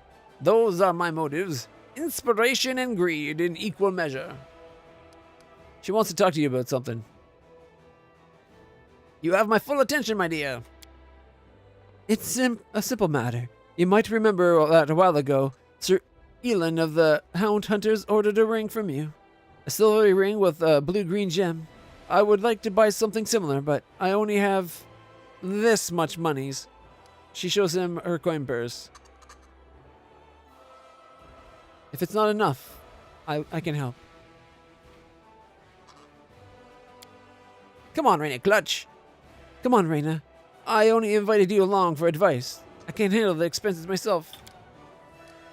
Those are my motives. Inspiration and greed in equal measure. She wants to talk to you about something. You have my full attention, my dear. It's a simple matter. You might remember that a while ago, Sir Elin of the Hound Hunters ordered a ring from you. A silvery ring with a blue-green gem. I would like to buy something similar, but I only have this much monies. She shows him her coin purse. If it's not enough, I can help. Come on, LitlClutch. Come on, Reina. I only invited you along for advice. I can't handle the expenses myself.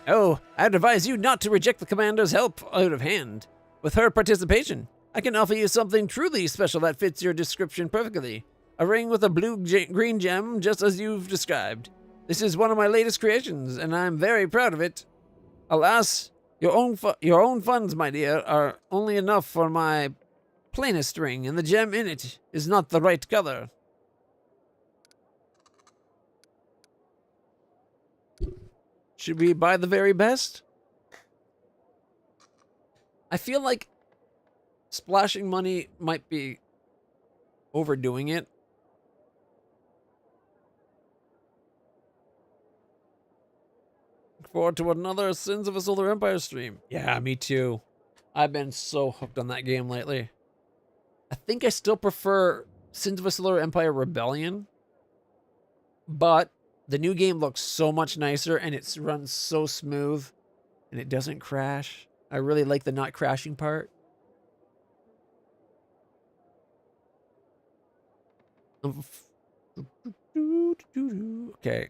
Oh, I'd advise you not to reject the commander's help out of hand. With her participation, I can offer you something truly special that fits your description perfectly. A ring with a blue-green gem, just as you've described. This is one of my latest creations, and I'm very proud of it. Alas, your own funds, my dear, are only enough for my plainest ring, and the gem in it is not the right color. Should we buy the very best? I feel like splashing money might be overdoing it. Look forward to another Sins of a Solar Empire stream. Yeah, me too. I've been so hooked on that game lately. I think I still prefer Sins of a Solar Empire Rebellion, but the new game looks so much nicer and it runs so smooth and it doesn't crash. I really like the not crashing part. Okay.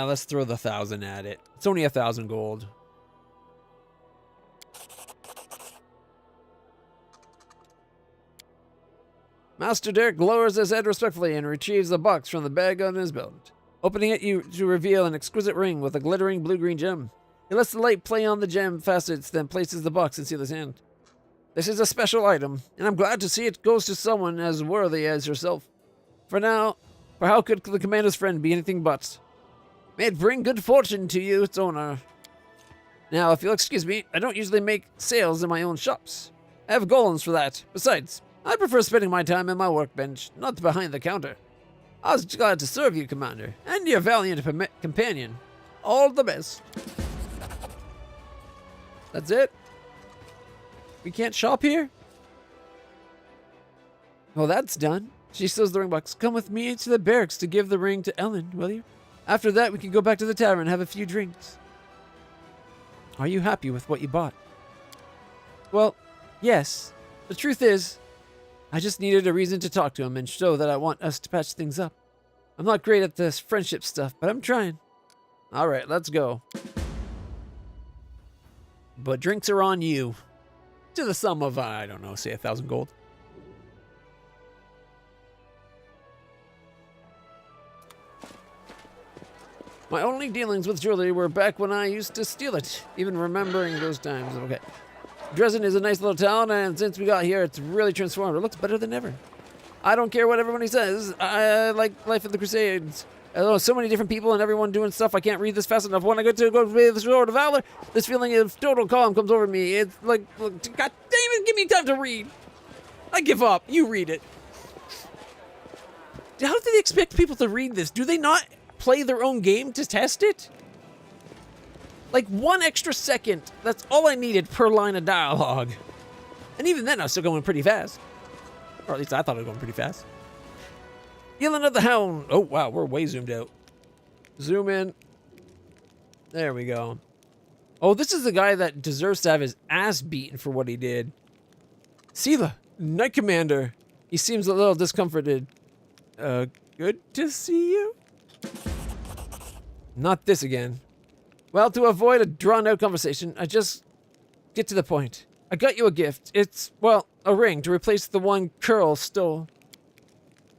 Let's throw the 1,000 at it. It's only 1,000 gold. Master Dirk lowers his head respectfully and retrieves the box from the bag on his belt. Opening it, to reveal an exquisite ring with a glittering blue-green gem. He lets the light play on the gem facets, then places the box in Sela's hand. This is a special item, and I'm glad to see it goes to someone as worthy as yourself. For how could the commander's friend be anything but? May it bring good fortune to you, its owner. Now, if you'll excuse me, I don't usually make sales in my own shops. I have golems for that. Besides, I prefer spending my time in my workbench, not behind the counter. I was glad to serve you, Commander, and your valiant companion. All the best. That's it? We can't shop here? Well, that's done. She steals the ring box. Come with me to the barracks to give the ring to Ellen, will you? After that, we can go back to the tavern and have a few drinks. Are you happy with what you bought? Well, yes. The truth is, I just needed a reason to talk to him and show that I want us to patch things up. I'm not great at this friendship stuff, but I'm trying. All right, let's go. But drinks are on you. To the sum of, I don't know, say 1,000 gold. My only dealings with jewelry were back when I used to steal it, even remembering those times. Okay. Dresden is a nice little town, and since we got here, it's really transformed. It looks better than ever. I don't care what everybody says. I like life in the Crusades. I know so many different people and everyone doing stuff. I can't read this fast enough. When I go play the Sword of Valor, this feeling of total calm comes over me. It's like, God damn it, give me time to read. I give up. You read it. How do they expect people to read this? Do they not play their own game to test it? Like 1 extra second. That's all I needed per line of dialogue. And even then, I was still going pretty fast. Or at least I thought I was going pretty fast. Yelling of the Hound. Oh, wow, we're way zoomed out. Zoom in. There we go. Oh, this is the guy that deserves to have his ass beaten for what he did. Sela, Knight Commander. He seems a little discomforted. Good to see you? Not this again. Well, to avoid a drawn-out conversation, I just get to the point. I got you a gift. It's, well, a ring to replace the one Curl stole.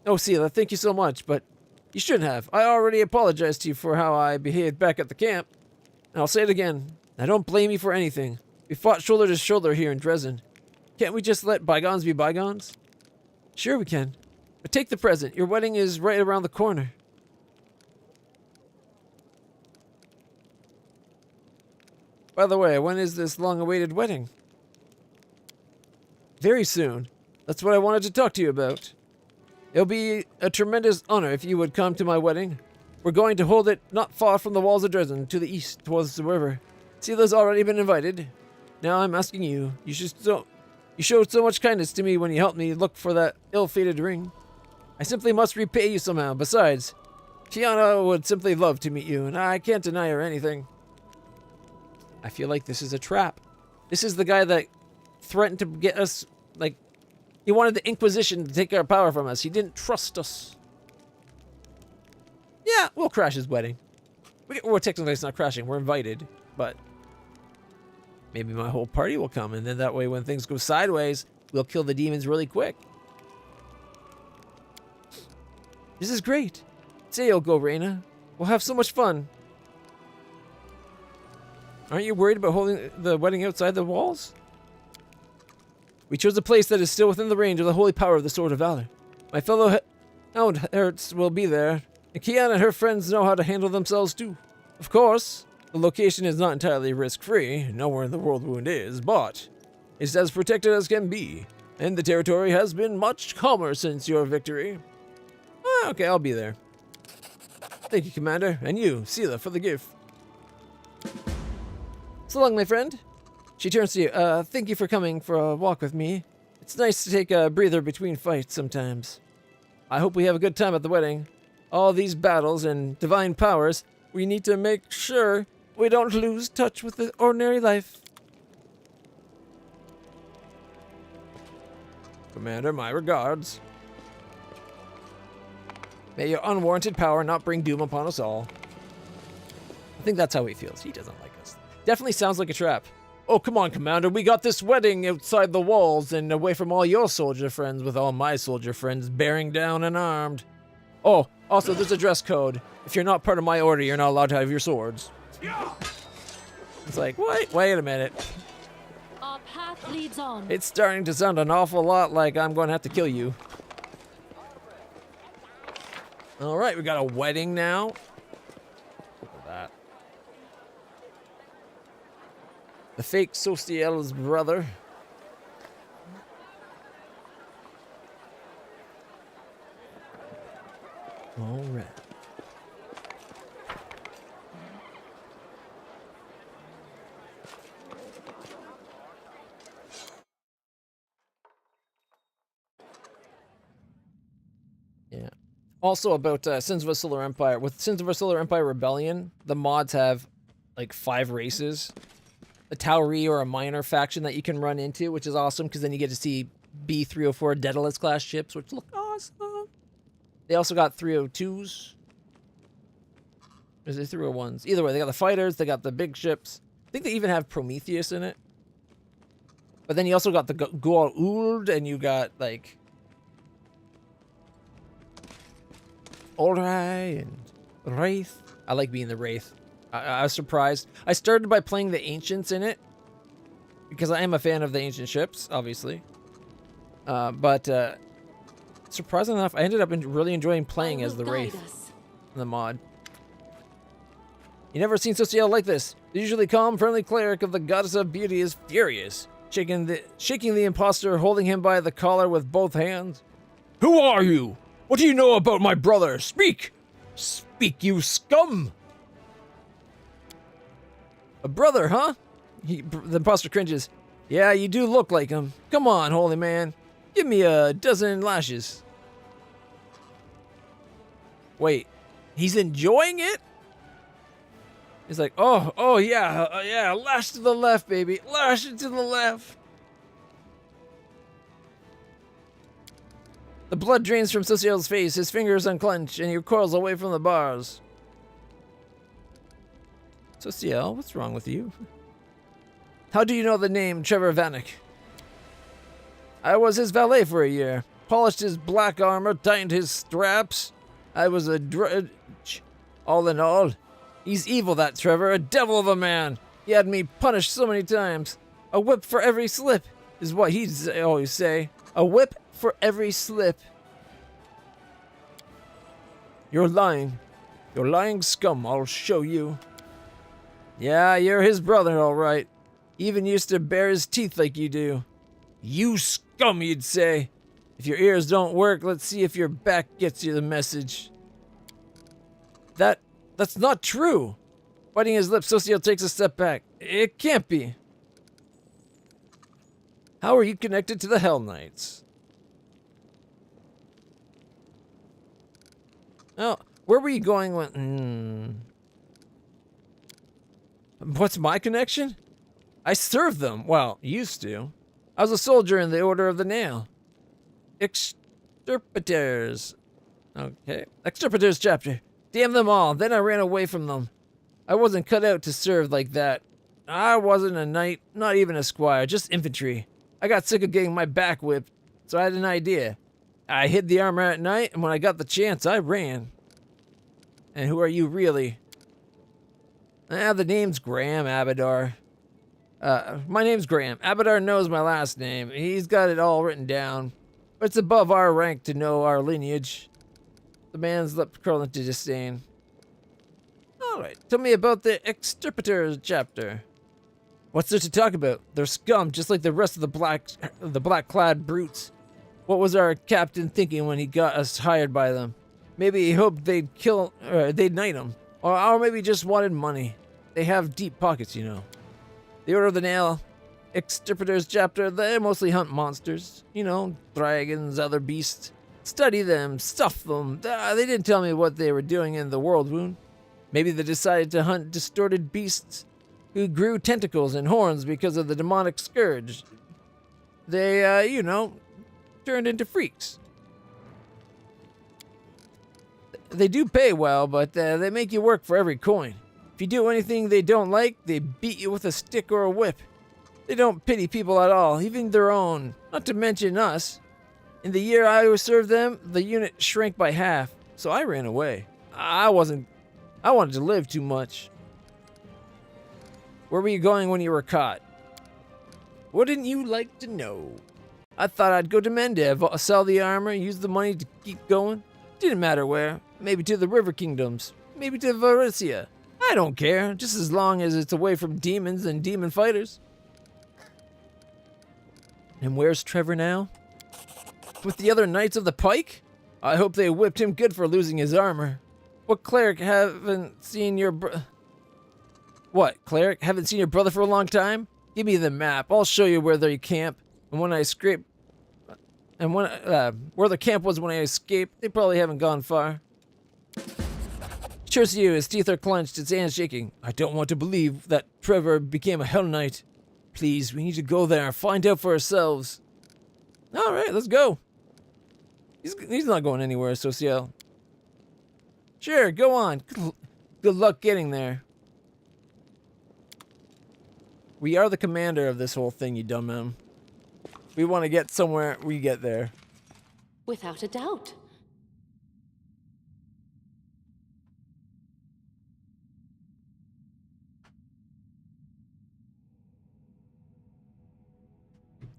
Oh, Sela, thank you so much, but you shouldn't have. I already apologized to you for how I behaved back at the camp. And I'll say it again. I don't blame you for anything. We fought shoulder to shoulder here in Dresden. Can't we just let bygones be bygones? Sure we can. But take the present. Your wedding is right around the corner. By the way, when is this long-awaited wedding? Very soon. That's what I wanted to talk to you about. It'll be a tremendous honor if you would come to my wedding. We're going to hold it not far from the walls of Dresden, to the east, towards the river. Sela's already been invited. Now I'm asking you. You showed so much kindness to me when you helped me look for that ill-fated ring. I simply must repay you somehow. Besides, Tiana would simply love to meet you, and I can't deny her anything. I feel like this is a trap. This is the guy that threatened to get us, like, he wanted the Inquisition to take our power from us. He didn't trust us. Yeah, we'll crash his wedding. Well, technically it's not crashing. We're invited, but maybe my whole party will come, and then that way when things go sideways, we'll kill the demons really quick. This is great. Say you'll go, Reina. We'll have so much fun. Aren't you worried about holding the wedding outside the walls? We chose a place that is still within the range of the holy power of the Sword of Valor. My fellow Hound Hertz will be there, and Kiana and her friends know how to handle themselves too. Of course, the location is not entirely risk-free, nowhere in the world wound is, but it's as protected as can be, and the territory has been much calmer since your victory. Okay, I'll be there. Thank you, Commander, and you, Sela, for the gift. So long, my friend. She turns to you. Thank you for coming for a walk with me. It's nice to take a breather between fights sometimes. I hope we have a good time at the wedding. All these battles and divine powers, we need to make sure we don't lose touch with the ordinary life. Commander, my regards. May your unwarranted power not bring doom upon us all. I think that's how he feels. He doesn't like us. Definitely sounds like a trap. Oh, come on, Commander. We got this wedding outside the walls and away from all your soldier friends with all my soldier friends bearing down and armed. Oh, also, there's a dress code. If you're not part of my order, you're not allowed to have your swords. It's like, wait a minute. Our path leads on. It's starting to sound an awful lot like I'm going to have to kill you. All right, we got a wedding now. Look at that. The fake Sociel's brother. All right. Yeah. Also about Sins of a Solar Empire. With Sins of a Solar Empire Rebellion, the mods have like 5 races. A Tauri or a minor faction that you can run into, which is awesome because then you get to see B-304 Daedalus class ships, which look awesome. They also got 302s. Is it 301s? Either way, they got the fighters, they got the big ships. I think they even have Prometheus in it. But then you also got the Goa'uld, and you got like Ulrai and Wraith. I like being the Wraith. I was surprised. I started by playing the Ancients in it, because I am a fan of the Ancient ships, obviously. But surprisingly enough, I ended up really enjoying playing as the Wraith in the mod. You never seen Social like this. The usually calm, friendly cleric of the goddess of beauty is furious, shaking the imposter, holding him by the collar with both hands. Who are you? What do you know about my brother? Speak! Speak, you scum! A brother, huh? The imposter cringes. Yeah, you do look like him. Come on, holy man. Give me a dozen lashes. Wait, he's enjoying it? He's like, oh yeah, yeah, lash to the left, baby. Lash it to the left. The blood drains from Social's face. His fingers unclench, and he recoils away from the bars. Social, what's wrong with you? How do you know the name Trevor Vanek? I was his valet for a year. Polished his black armor, tightened his straps. I was a drudge. All in all, he's evil, that Trevor, a devil of a man. He had me punished so many times. A whip for every slip is what he'd always say. A whip for every slip. You're lying. You're lying scum, I'll show you. Yeah, you're his brother, all right. Even used to bare his teeth like you do. You scum, you'd say. If your ears don't work, let's see if your back gets you the message. That's not true. Biting his lips, Social takes a step back. It can't be. How are you connected to the Hell Knights? Oh, where were you going when... What's my connection? I served them. Well, used to. I was a soldier in the Order of the Nail. Extirpators. Okay. Extirpators chapter. Damn them all. Then I ran away from them. I wasn't cut out to serve like that. I wasn't a knight, not even a squire, just infantry. I got sick of getting my back whipped, so I had an idea. I hid the armor at night, and when I got the chance, I ran. And who are you really? The name's Graham Abadar. My name's Graham. Abadar knows my last name. He's got it all written down. But it's above our rank to know our lineage. The man's lip curled into disdain. Alright, tell me about the Extirpators chapter. What's there to talk about? They're scum, just like the rest of the black-clad brutes. What was our captain thinking when he got us hired by them? Maybe he hoped they'd knight him. Or maybe just wanted money. They have deep pockets, you know. The Order of the Nail, Extirpators chapter, they mostly hunt monsters. You know, dragons, other beasts. Study them, stuff them. They didn't tell me what they were doing in the World Wound. Maybe they decided to hunt distorted beasts who grew tentacles and horns because of the demonic scourge. They, you know, turned into freaks. They do pay well, but they make you work for every coin. If you do anything they don't like, they beat you with a stick or a whip. They don't pity people at all, even their own, not to mention us. In the year I served them, the unit shrank by half, so I ran away. I wanted to live too much. Where were you going when you were caught? Wouldn't you like to know? I thought I'd go to Mendev, sell the armor, use the money to keep going. Didn't matter where. Maybe to the River Kingdoms. Maybe to Varicia. I don't care, just as long as it's away from demons and demon fighters. And where's Trevor now? With the other Knights of the Pike? I hope they whipped him good for losing his armor. What cleric haven't seen your What, cleric? Haven't seen your brother for a long time? Give me the map. I'll show you where they camp. And when I scrape... And when where the camp was when I escaped, they probably haven't gone far. Cheers to you, his teeth are clenched, his hands shaking. I don't want to believe that Trevor became a Hell Knight. Please, we need to go there, find out for ourselves. Alright, let's go. He's not going anywhere, Social. Sure, go on. Good luck getting there. We are the commander of this whole thing, you dumb man. We want to get somewhere, we get there. Without a doubt.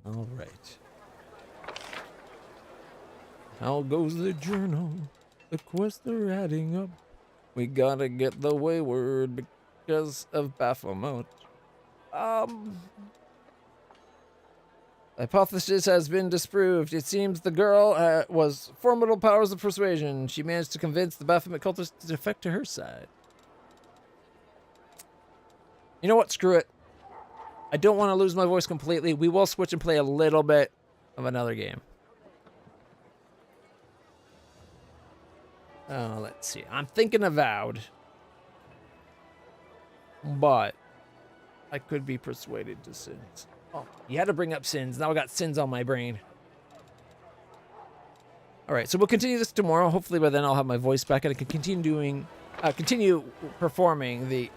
All right. How goes the journal? The quests are adding up. We gotta get the wayward because of Baphomet. Hypothesis has been disproved. It seems the girl was formidable powers of persuasion. She managed to convince the Baphomet cultists to defect to her side. You know what? Screw it. I don't want to lose my voice completely. We will switch and play a little bit of another game. Let's see. I'm thinking Avowed. But I could be persuaded to Sins. Oh, you had to bring up Sins. Now I got Sins on my brain. All right, so we'll continue this tomorrow. Hopefully by then I'll have my voice back and I can continue performing the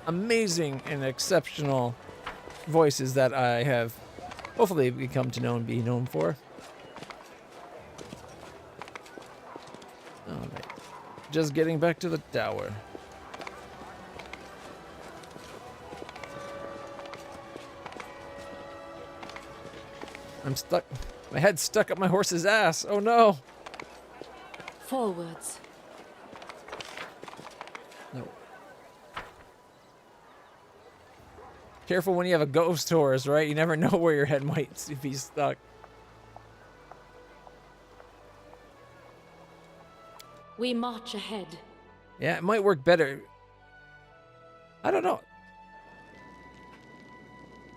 amazing and exceptional voices that I have hopefully become to know and be known for. All right. Just getting back to the tower. I'm stuck. My head's stuck up my horse's ass. Oh no. Forwards. No. Careful when you have a ghost horse, right? You never know where your head might be stuck. We march ahead. Yeah, it might work better. I don't know.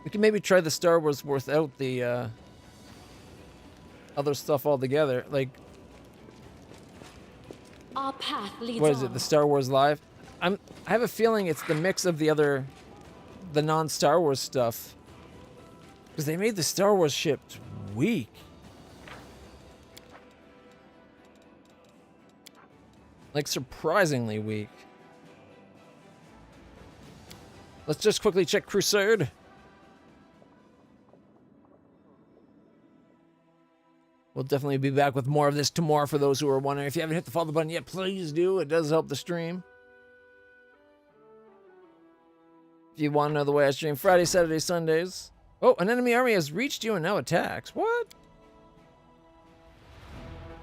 We can maybe try the Star Wars without the other stuff altogether. Like, Our path leads what is on. it? The Star Wars Live? I have a feeling it's the mix of the non-Star Wars stuff. Because they made the Star Wars ships weak. Like, surprisingly weak. Let's just quickly check Crusade. We'll definitely be back with more of this tomorrow for those who are wondering. If you haven't hit the follow button yet, please do. It does help the stream. If you want to know the way I stream Friday, Saturday, Sundays. Oh, an enemy army has reached you and now attacks. What?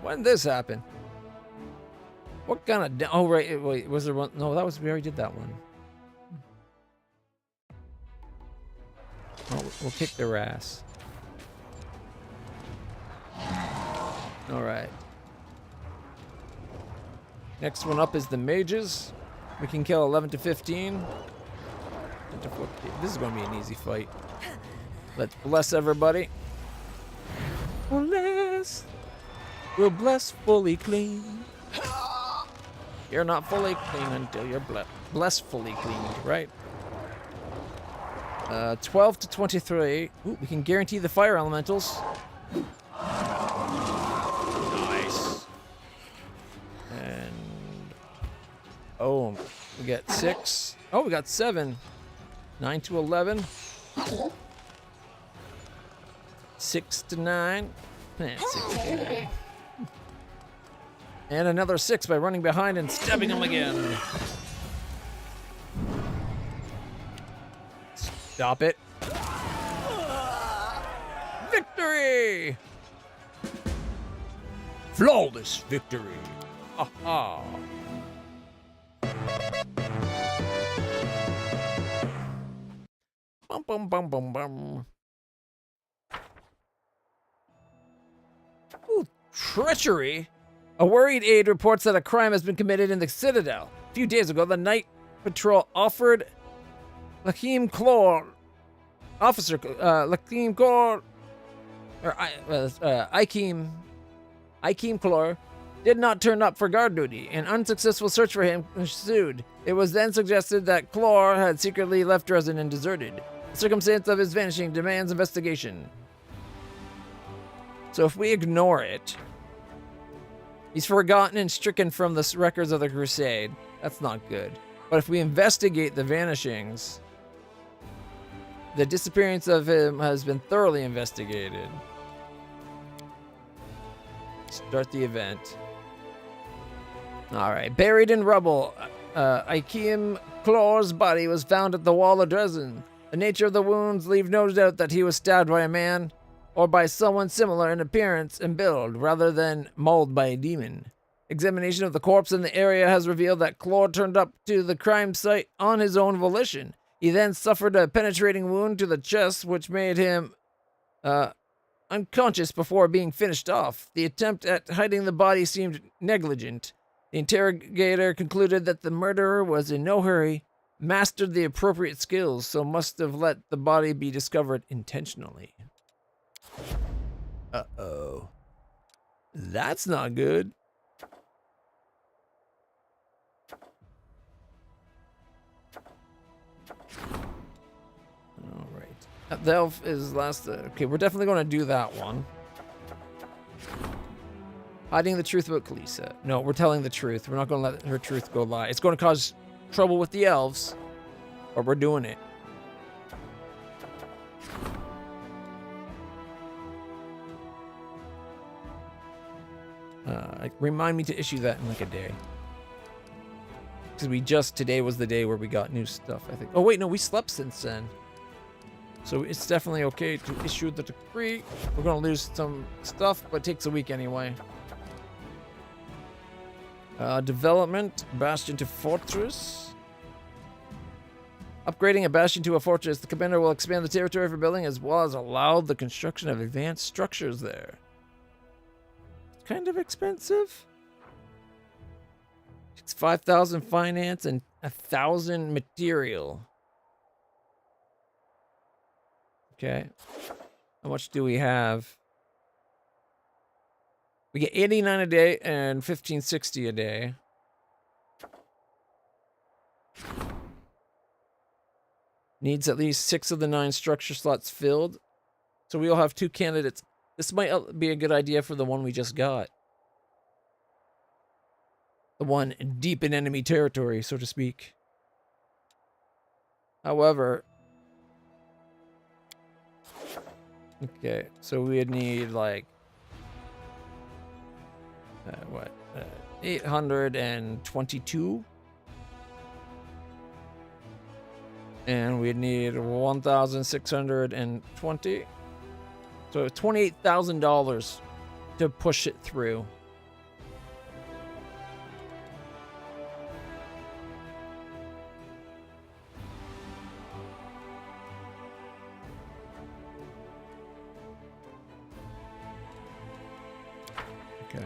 When did this happen? What kind of... Oh, right. Wait, was there one? No, we already did that one. Oh, we'll kick their ass. All right. Next one up is the mages. We can kill 11 to 15. This is going to be an easy fight. Let's bless everybody. Bless. We'll bless fully clean. You're not fully clean until you're blessed fully cleaned, right? 12 to 23. Ooh, we can guarantee the fire elementals. Nice. And... oh, we got 6. Oh, we got 7. 9 to 11. 6 to 9. 6 to 9. And another 6 by running behind and stabbing him again. Stop it. Victory! Flawless victory. Aha. Bum bum bum bum bum. Ooh, treachery. A worried aide reports that a crime has been committed in the Citadel. A few days ago, the Night Patrol offered Lakeem Clore, Officer Lakeem Clore, or Ikeem Clore, did not turn up for guard duty. An unsuccessful search for him ensued. It was then suggested that Clore had secretly left Dresden and deserted. The circumstance of his vanishing demands investigation. So if we ignore it, he's forgotten and stricken from the records of the Crusade. That's not good. But if we investigate the vanishings, the disappearance of him has been thoroughly investigated. Start the event. All right. Buried in rubble, Ikeem Clore's body was found at the wall of Dresden. The nature of the wounds leave no doubt that he was stabbed by a man or by someone similar in appearance and build, rather than mauled by a demon. Examination of the corpse in the area has revealed that Clore turned up to the crime site on his own volition. He then suffered a penetrating wound to the chest, which made him unconscious before being finished off. The attempt at hiding the body seemed negligent. The interrogator concluded that the murderer was in no hurry, mastered the appropriate skills, so must have let the body be discovered intentionally. Uh-oh. That's not good. Alright. The elf is last... okay, we're definitely going to do that one. Hiding the truth about Kalisa. No, we're telling the truth. We're not going to let her truth go lie. It's going to cause trouble with the elves, but we're doing it. Remind me to issue that in like a day. Because today was the day where we got new stuff, I think. Oh wait, no, we slept since then. So it's definitely okay to issue the decree. We're going to lose some stuff, but it takes a week anyway. Development, bastion to fortress. Upgrading a bastion to a fortress, the commander will expand the territory for building as well as allow the construction of advanced structures there. It's kind of expensive. It's 5,000 finance and 1,000 material. Okay. How much do we have? We get 89 a day and 1560 a day. Needs at least 6 of the 9 structure slots filled. So we'll have 2 candidates. This might be a good idea for the one we just got. The one deep in enemy territory, so to speak. However... okay, so we'd need like... 822? And we'd need 1,620. So $28,000 to push it through. Okay.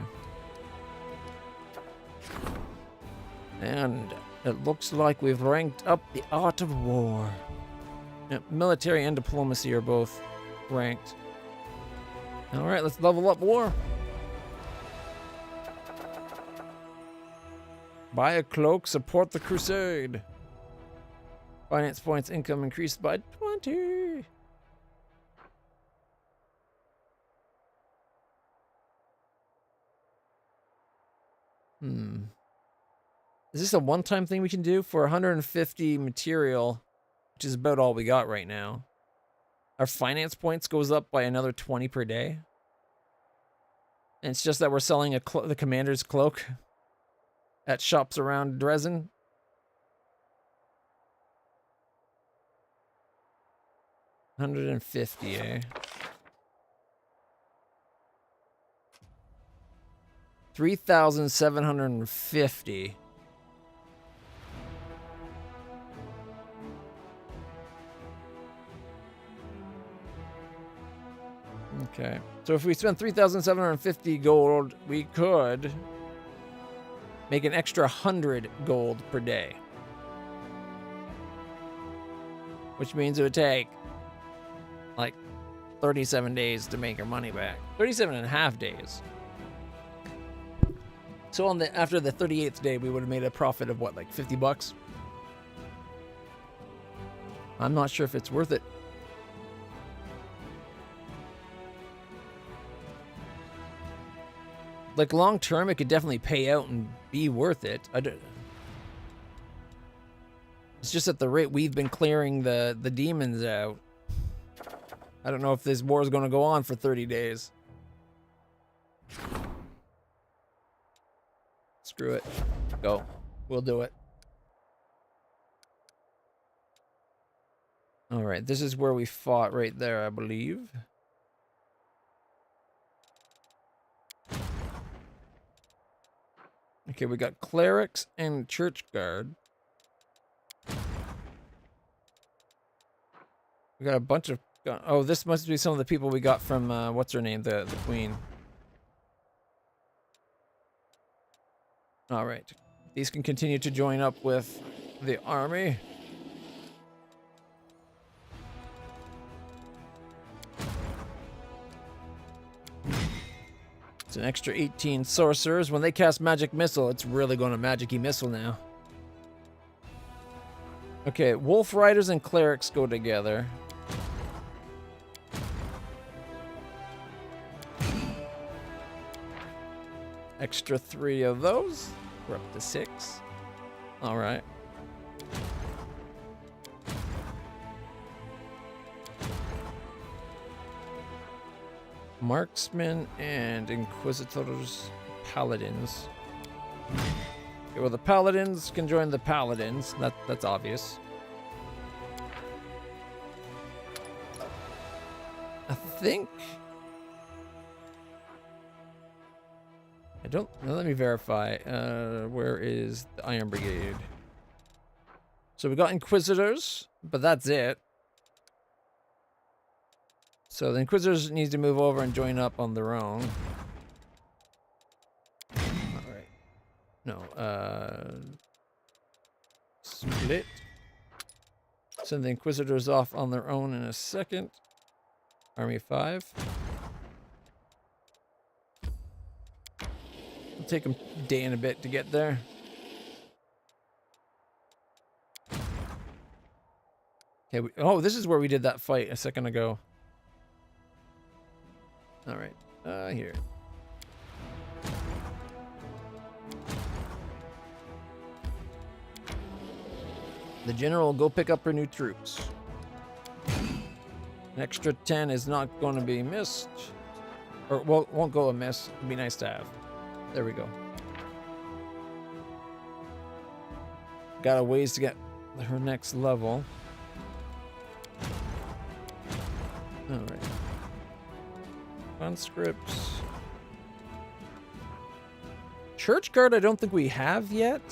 And it looks like we've ranked up the art of war. Yep, military and diplomacy are both ranked. All right, let's level up war. Buy a cloak, support the crusade. Finance points income increased by 20. Is this a one-time thing we can do for 150 material, which is about all we got right now? Our finance points goes up by another 20 per day. And it's just that we're selling the commander's cloak at shops around Dresden. $150, eh? 3,750. Okay, so if we spend 3,750 gold, we could make an extra 100 gold per day. Which means it would take like 37 days to make our money back. 37 and a half days. So after the 38th day, we would have made a profit of what, like 50 bucks? I'm not sure if it's worth it. Like long term, it could definitely pay out and be worth it. It's just at the rate we've been clearing the demons out. I don't know if this war is going to go on for 30 days. Screw it. Go. We'll do it. Alright, this is where we fought right there, I believe. Okay, we got clerics and church guard. We got a bunch of... Oh, this must be some of the people we got from, what's her name? The queen. Alright. These can continue to join up with the army. It's an extra 18 sorcerers. When they cast Magic Missile, it's really going to Magic-y Missile now. Okay, Wolf Riders and Clerics go together. Extra 3 of those. We're up to 6. Alright. Marksmen and Inquisitors, Paladins. Okay, well, the Paladins can join the Paladins. That's obvious. I think... I don't... Now let me verify. Where is the Iron Brigade? So we got Inquisitors, but that's it. So the Inquisitors need to move over and join up on their own. Alright. No, split. Send the Inquisitors off on their own in a second. Army of 5. It'll take them a day and a bit to get there. Okay, oh, this is where we did that fight a second ago. Alright, here. The general will go pick up her new troops. An extra 10 is not going to be missed. Or, well, won't go amiss. It'd be nice to have. There we go. Got a ways to get her next level. Alright. Conscripts. Church Guard I don't think we have yet.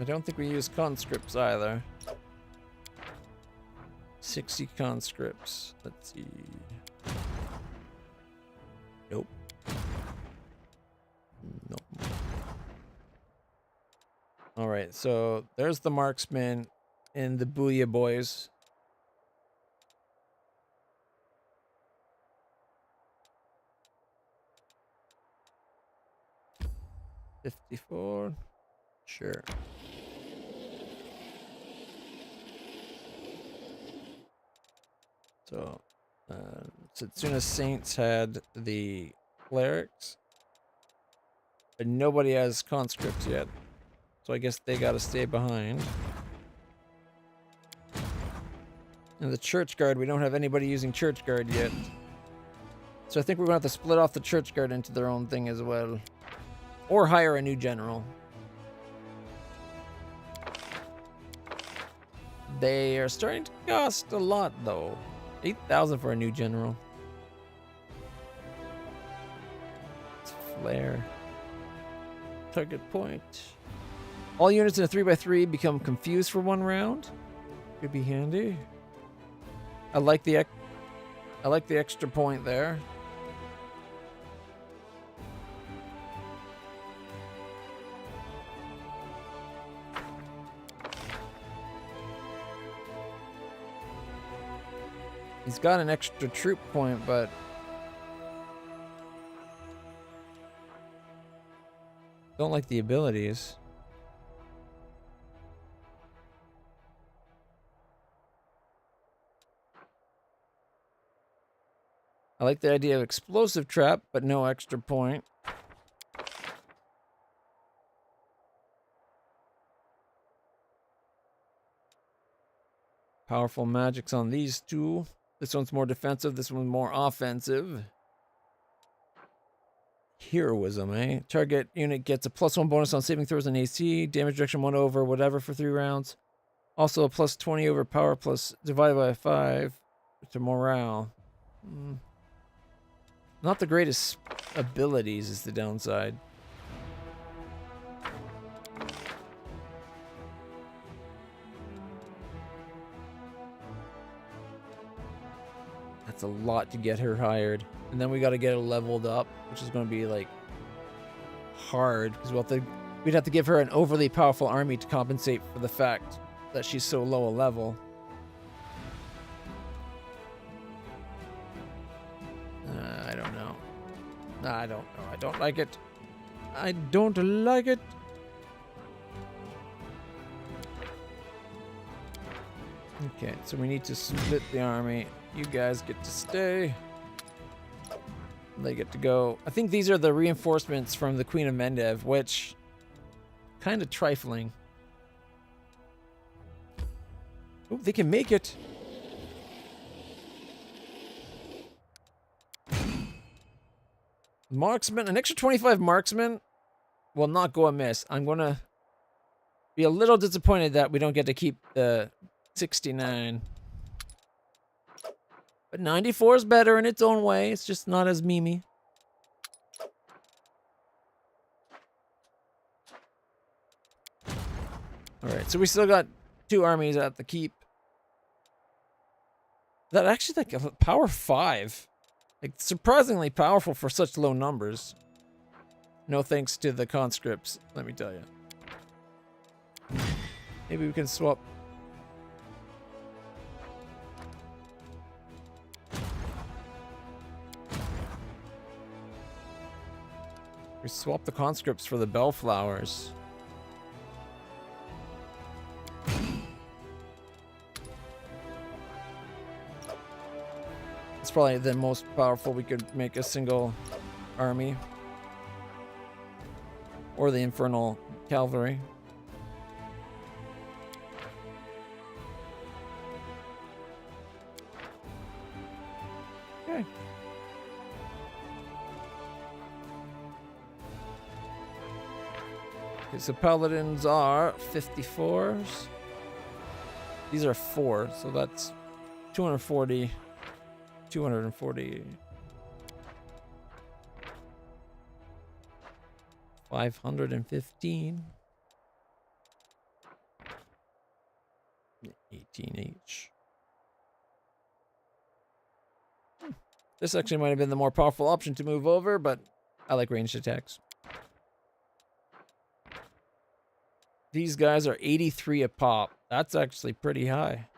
I don't think we use conscripts either. 60 conscripts. Let's see. Nope. Nope. Alright, so there's the marksmen and the Booyah boys. $54. Sure. So, Setsuna Saints had the clerics, but nobody has conscripts yet. So I guess they gotta stay behind. And the Church Guard, we don't have anybody using Church Guard yet. So I think we're gonna have to split off the Church Guard into their own thing as well. Or hire a new general. They are starting to cost a lot though. 8,000 for a new general. It's flare. Target point. All units in a 3x3 become confused for 1 round. Could be handy. I like the extra point there. He's got an extra troop point, but don't like the abilities. I like the idea of explosive trap, but no extra point. Powerful magics on these two. This one's more defensive, this one's more offensive. Heroism, eh? Target unit gets a +1 bonus on saving throws and AC, damage reduction 1 over, whatever for 3 rounds. Also a plus 20 over power plus divided by 5 to morale. Not the greatest abilities is the downside. That's a lot to get her hired. And then we got to get her leveled up, which is going to be like hard because we'd have to give her an overly powerful army to compensate for the fact that she's so low a level. I don't know. I don't know. I don't like it. I don't like it. Okay, so we need to split the army. You guys get to stay. They get to go. I think these are the reinforcements from the Queen of Mendev, which kind of trifling. Oh, they can make it. Marksman, an extra 25 marksmen will not go amiss. I'm going to be a little disappointed that we don't get to keep the 69. But 94 is better in its own way. It's just not as memey. Alright, so we still got 2 armies at the keep. That actually like a power 5. Like surprisingly powerful for such low numbers. No thanks to the conscripts, let me tell you. Maybe we can swap. We swap the conscripts for the bellflowers. It's probably the most powerful we could make a single army. Or the infernal cavalry. Okay. Okay, so paladins are 54s. These are 4, so that's 240. 240. 515. 18 each. This actually might have been the more powerful option to move over, but I like ranged attacks. These guys are 83 a pop. That's actually pretty high.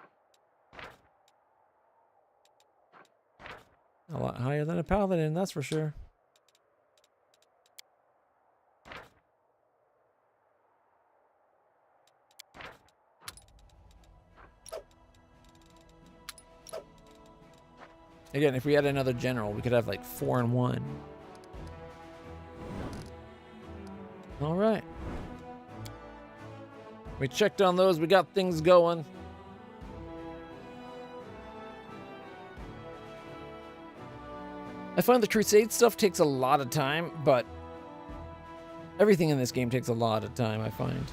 A lot higher than a paladin, that's for sure. Again, if we had another general, we could have like 4 and 1. All right. We checked on those. We got things going. I find the crusade stuff takes a lot of time, but everything in this game takes a lot of time, I find.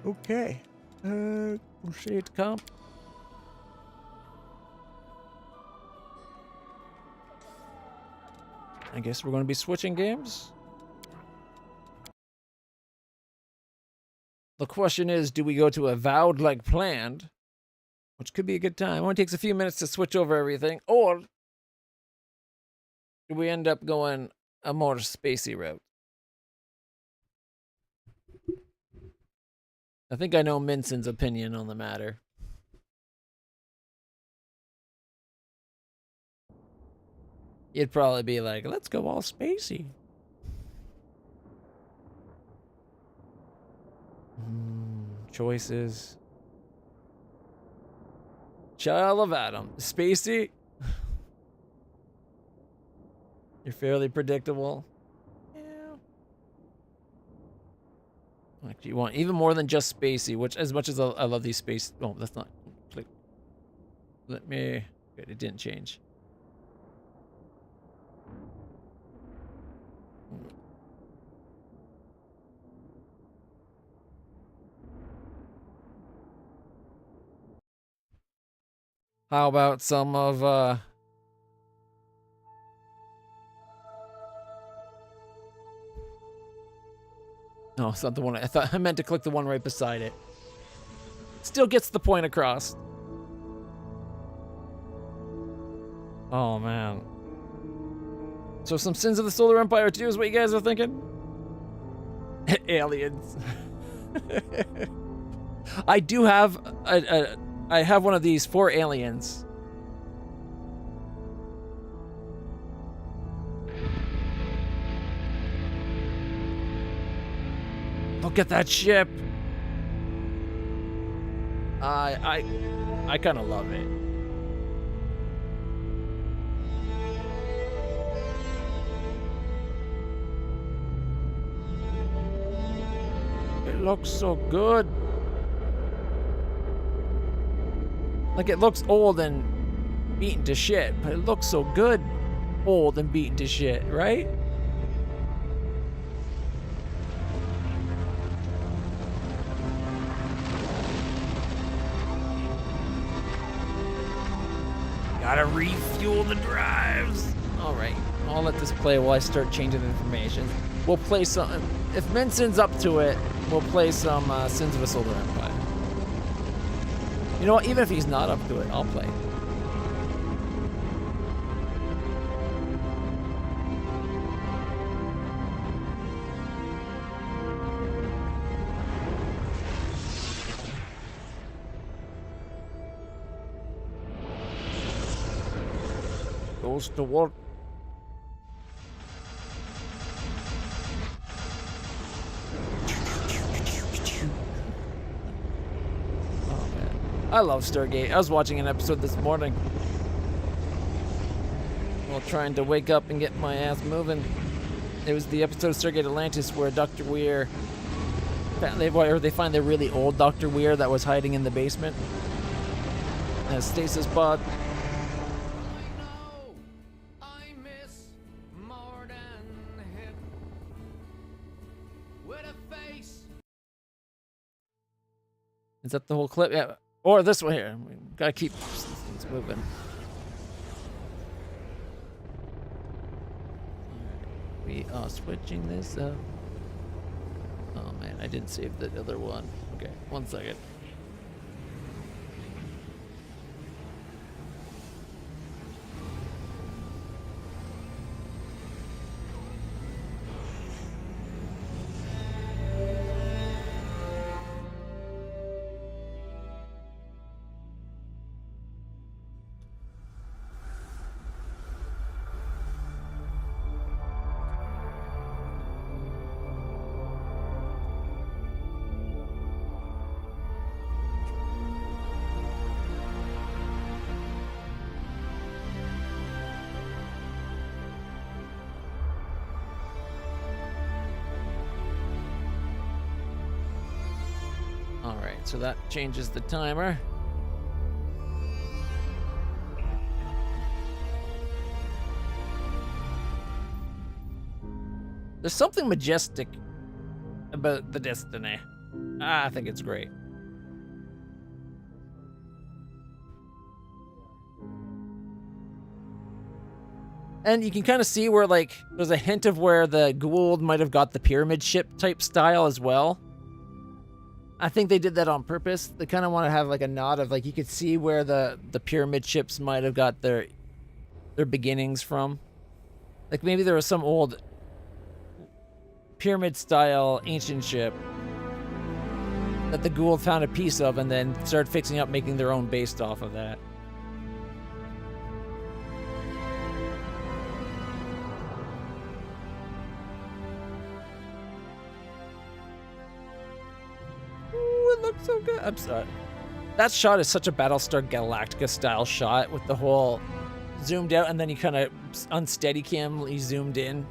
Okay. Crusade comp. I guess we're going to be switching games. The question is, do we go to Avowed like planned? Which could be a good time. It only takes a few minutes to switch over everything. Or do we end up going a more spacey route? I think I know Minson's opinion on the matter. He'd probably be like, let's go all spacey. Choices. Child of Adam. Spacey? You're fairly predictable. Yeah. Actually, you want even more than just spacey, which as much as I love these space... Oh, that's not... Click. Let me... Good, it didn't change. How about some of, No, it's not the one. I thought I meant to click the one right beside it. Still gets the point across. Oh, man. So some Sins of the Solar Empire 2 is what you guys are thinking? Aliens. I do have I have one of these for aliens. Look at that ship. I kind of love it. It looks so good. Like, it looks old and beaten to shit, but it looks so good old and beaten to shit, right? Gotta refuel the drives. All right, I'll let this play while I start changing the information. We'll play some, if Menson's up to it, we'll play some Sins of a Solar Empire. You know what, even if he's not up to it, I'll play. Goes to work. I love Stargate. I was watching an episode this morning while trying to wake up and get my ass moving. It was the episode of Stargate Atlantis where Dr. Weir, they find the really old Dr. Weir that was hiding in the basement in a stasis pod. Is that the whole clip? Yeah. Or this one here. We gotta keep things moving. We are switching this up. Oh man, I didn't save the other one. Okay, 1 second. Alright, so that changes the timer. There's something majestic about the Destiny. I think it's great. And you can kind of see where, like, there's a hint of where the Gould might have got the pyramid ship type style as well. I think they did that on purpose. They kind of want to have like a nod of, like, you could see where the pyramid ships might have got their beginnings from. Like maybe there was some old pyramid style ancient ship that the Gould found a piece of and then started fixing up, making their own based off of that. Looks so good. I'm sorry. That shot is such a Battlestar Galactica style shot with the whole zoomed out and then you kind of unsteady cam, you zoomed in.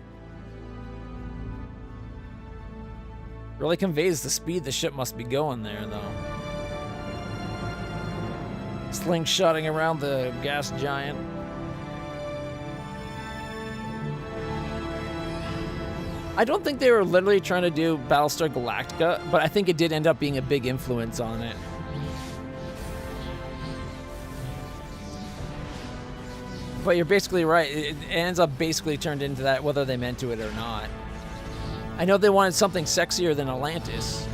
Really conveys the speed the ship must be going there, though. Slingshotting around the gas giant. I don't think they were literally trying to do Battlestar Galactica, but I think it did end up being a big influence on it. But you're basically right. It ends up basically turned into that, whether they meant to it or not. I know they wanted something sexier than Atlantis.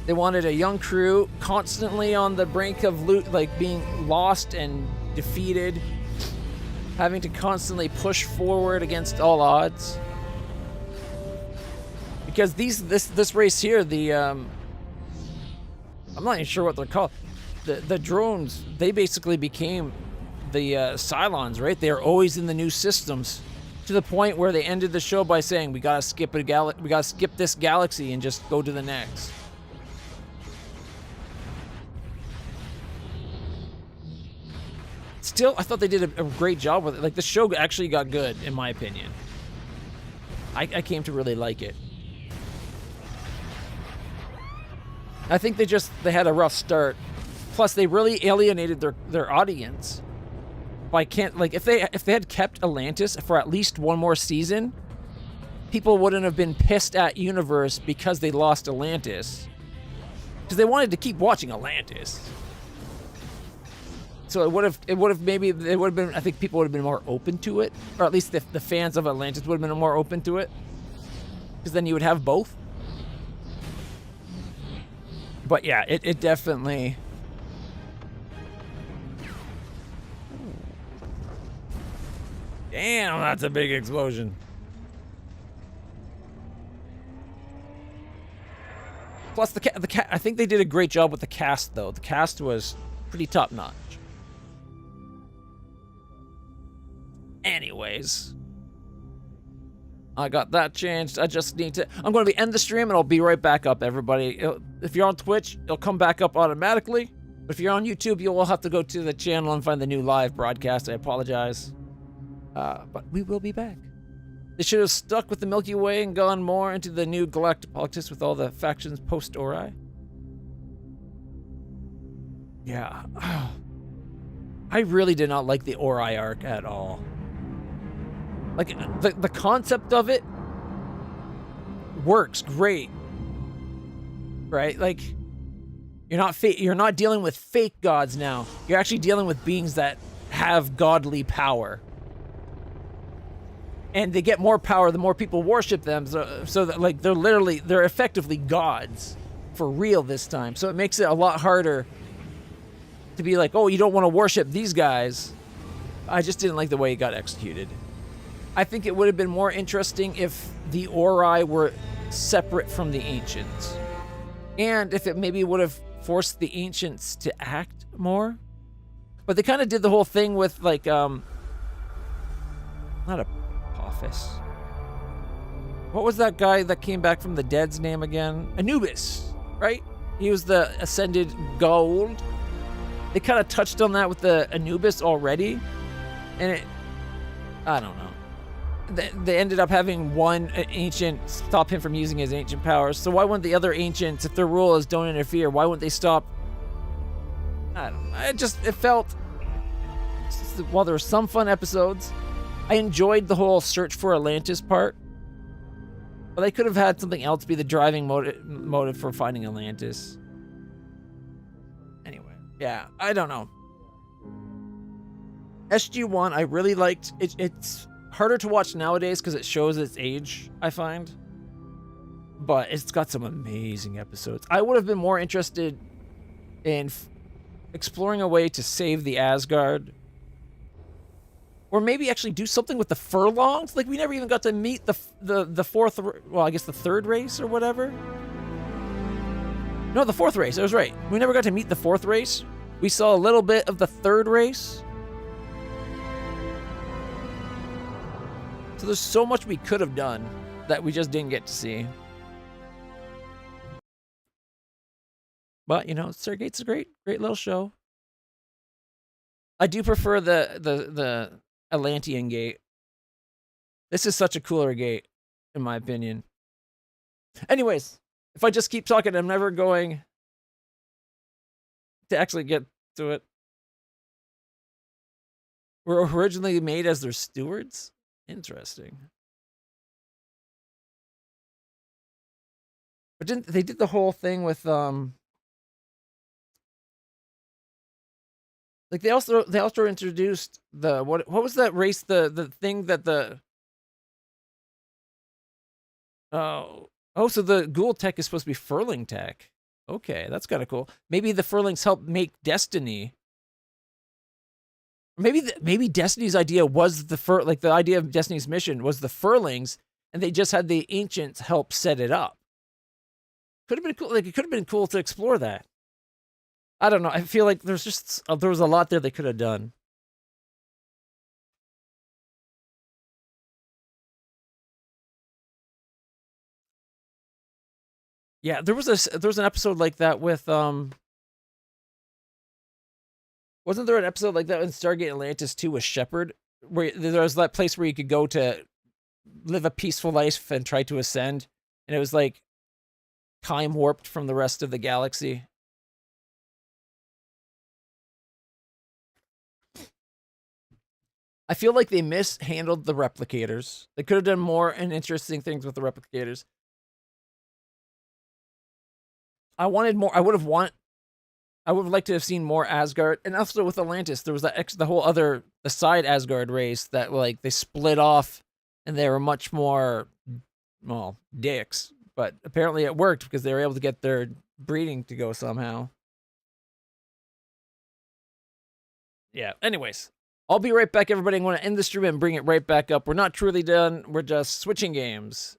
They wanted a young crew constantly on the brink of being lost and defeated, having to constantly push forward against all odds. Because this race here, I'm not even sure what they're called. The drones, they basically became the Cylons, right? They are always in the new systems, to the point where they ended the show by saying, we gotta skip this galaxy and just go to the next. Still, I thought they did a great job with it. Like, the show actually got good, in my opinion. I came to really like it. I think they had a rough start. Plus, they really alienated their audience. If they had kept Atlantis for at least one more season, people wouldn't have been pissed at Universe because they lost Atlantis. Because they wanted to keep watching Atlantis. So they would have been, I think people would have been more open to it. Or at least the fans of Atlantis would have been more open to it. Because then you would have both. But yeah, it definitely... Damn, that's a big explosion. Plus, I think they did a great job with the cast, though. The cast was pretty top-notch. Anyways. I got that changed. I just need to... I'm going to end the stream, and I'll be right back up, everybody. If you're on Twitch, it'll come back up automatically. But if you're on YouTube, you'll have to go to the channel and find the new live broadcast. I apologize. But we will be back. They should have stuck with the Milky Way and gone more into the new galactic politics with all the factions post-Ori. Yeah. I really did not like the Ori arc at all. Like, the concept of it works great. Right? Like, you're not dealing with fake gods now. You're actually dealing with beings that have godly power. And they get more power the more people worship them, so that, like, they're effectively gods for real this time. So it makes it a lot harder to be like, oh, you don't want to worship these guys. I just didn't like the way it got executed. I think it would have been more interesting if the Ori were separate from the Ancients. And if it maybe would have forced the Ancients to act more. But they kind of did the whole thing with, like, not a office. What was that guy that came back from the dead's name again? Anubis, right? He was the ascended gold. They kind of touched on that with the Anubis already. And I don't know. They ended up having one ancient stop him from using his ancient powers. So why wouldn't the other ancients, if their rule is don't interfere, why wouldn't they stop? I don't know. It felt, while there were some fun episodes, I enjoyed the whole search for Atlantis part, but they could have had something else be the driving motive for finding Atlantis. Anyway, yeah, I don't know. SG-1, I really liked. It's harder to watch nowadays because it shows its age, I find. But it's got some amazing episodes. I would have been more interested in exploring a way to save the Asgard. Or maybe actually do something with the Furlongs. Like, we never even got to meet the fourth, well, I guess the third race or whatever. No, the fourth race. I was right. We never got to meet the fourth race. We saw a little bit of the third race. So there's so much we could have done that we just didn't get to see. But, you know, Stargate's a great little show. I do prefer the Atlantean gate. This is such a cooler gate. in my opinion. Anyways, if I just keep talking, I'm never going to actually get to it. Were originally made as their stewards? Interesting. But didn't they did the whole thing with like they also introduced the what was that race, the thing that the so the ghoul tech is supposed to be furling tech. Okay, that's kind of cool. Maybe the furlings help make Destiny. Maybe Destiny's idea was the idea of Destiny's mission was the furlings, and they just had the ancients help set it up. Could have been cool. Like it could have been cool to explore that. I don't know. I feel like there was a lot there they could have done. Yeah, there was an episode like that with wasn't there an episode like that in Stargate Atlantis 2 with Shepard, where there was that place where you could go to live a peaceful life and try to ascend, and it was like time warped from the rest of the galaxy. I feel like they mishandled the replicators. They could have done more and interesting things with the replicators. I wanted more. I would have liked to have seen more Asgard, and also with Atlantis, there was the whole other the side Asgard race that like they split off, and they were much more, well, dicks. But apparently it worked because they were able to get their breeding to go somehow. Yeah. Anyways, I'll be right back, everybody. I'm going to end the stream and bring it right back up. We're not truly done. We're just switching games.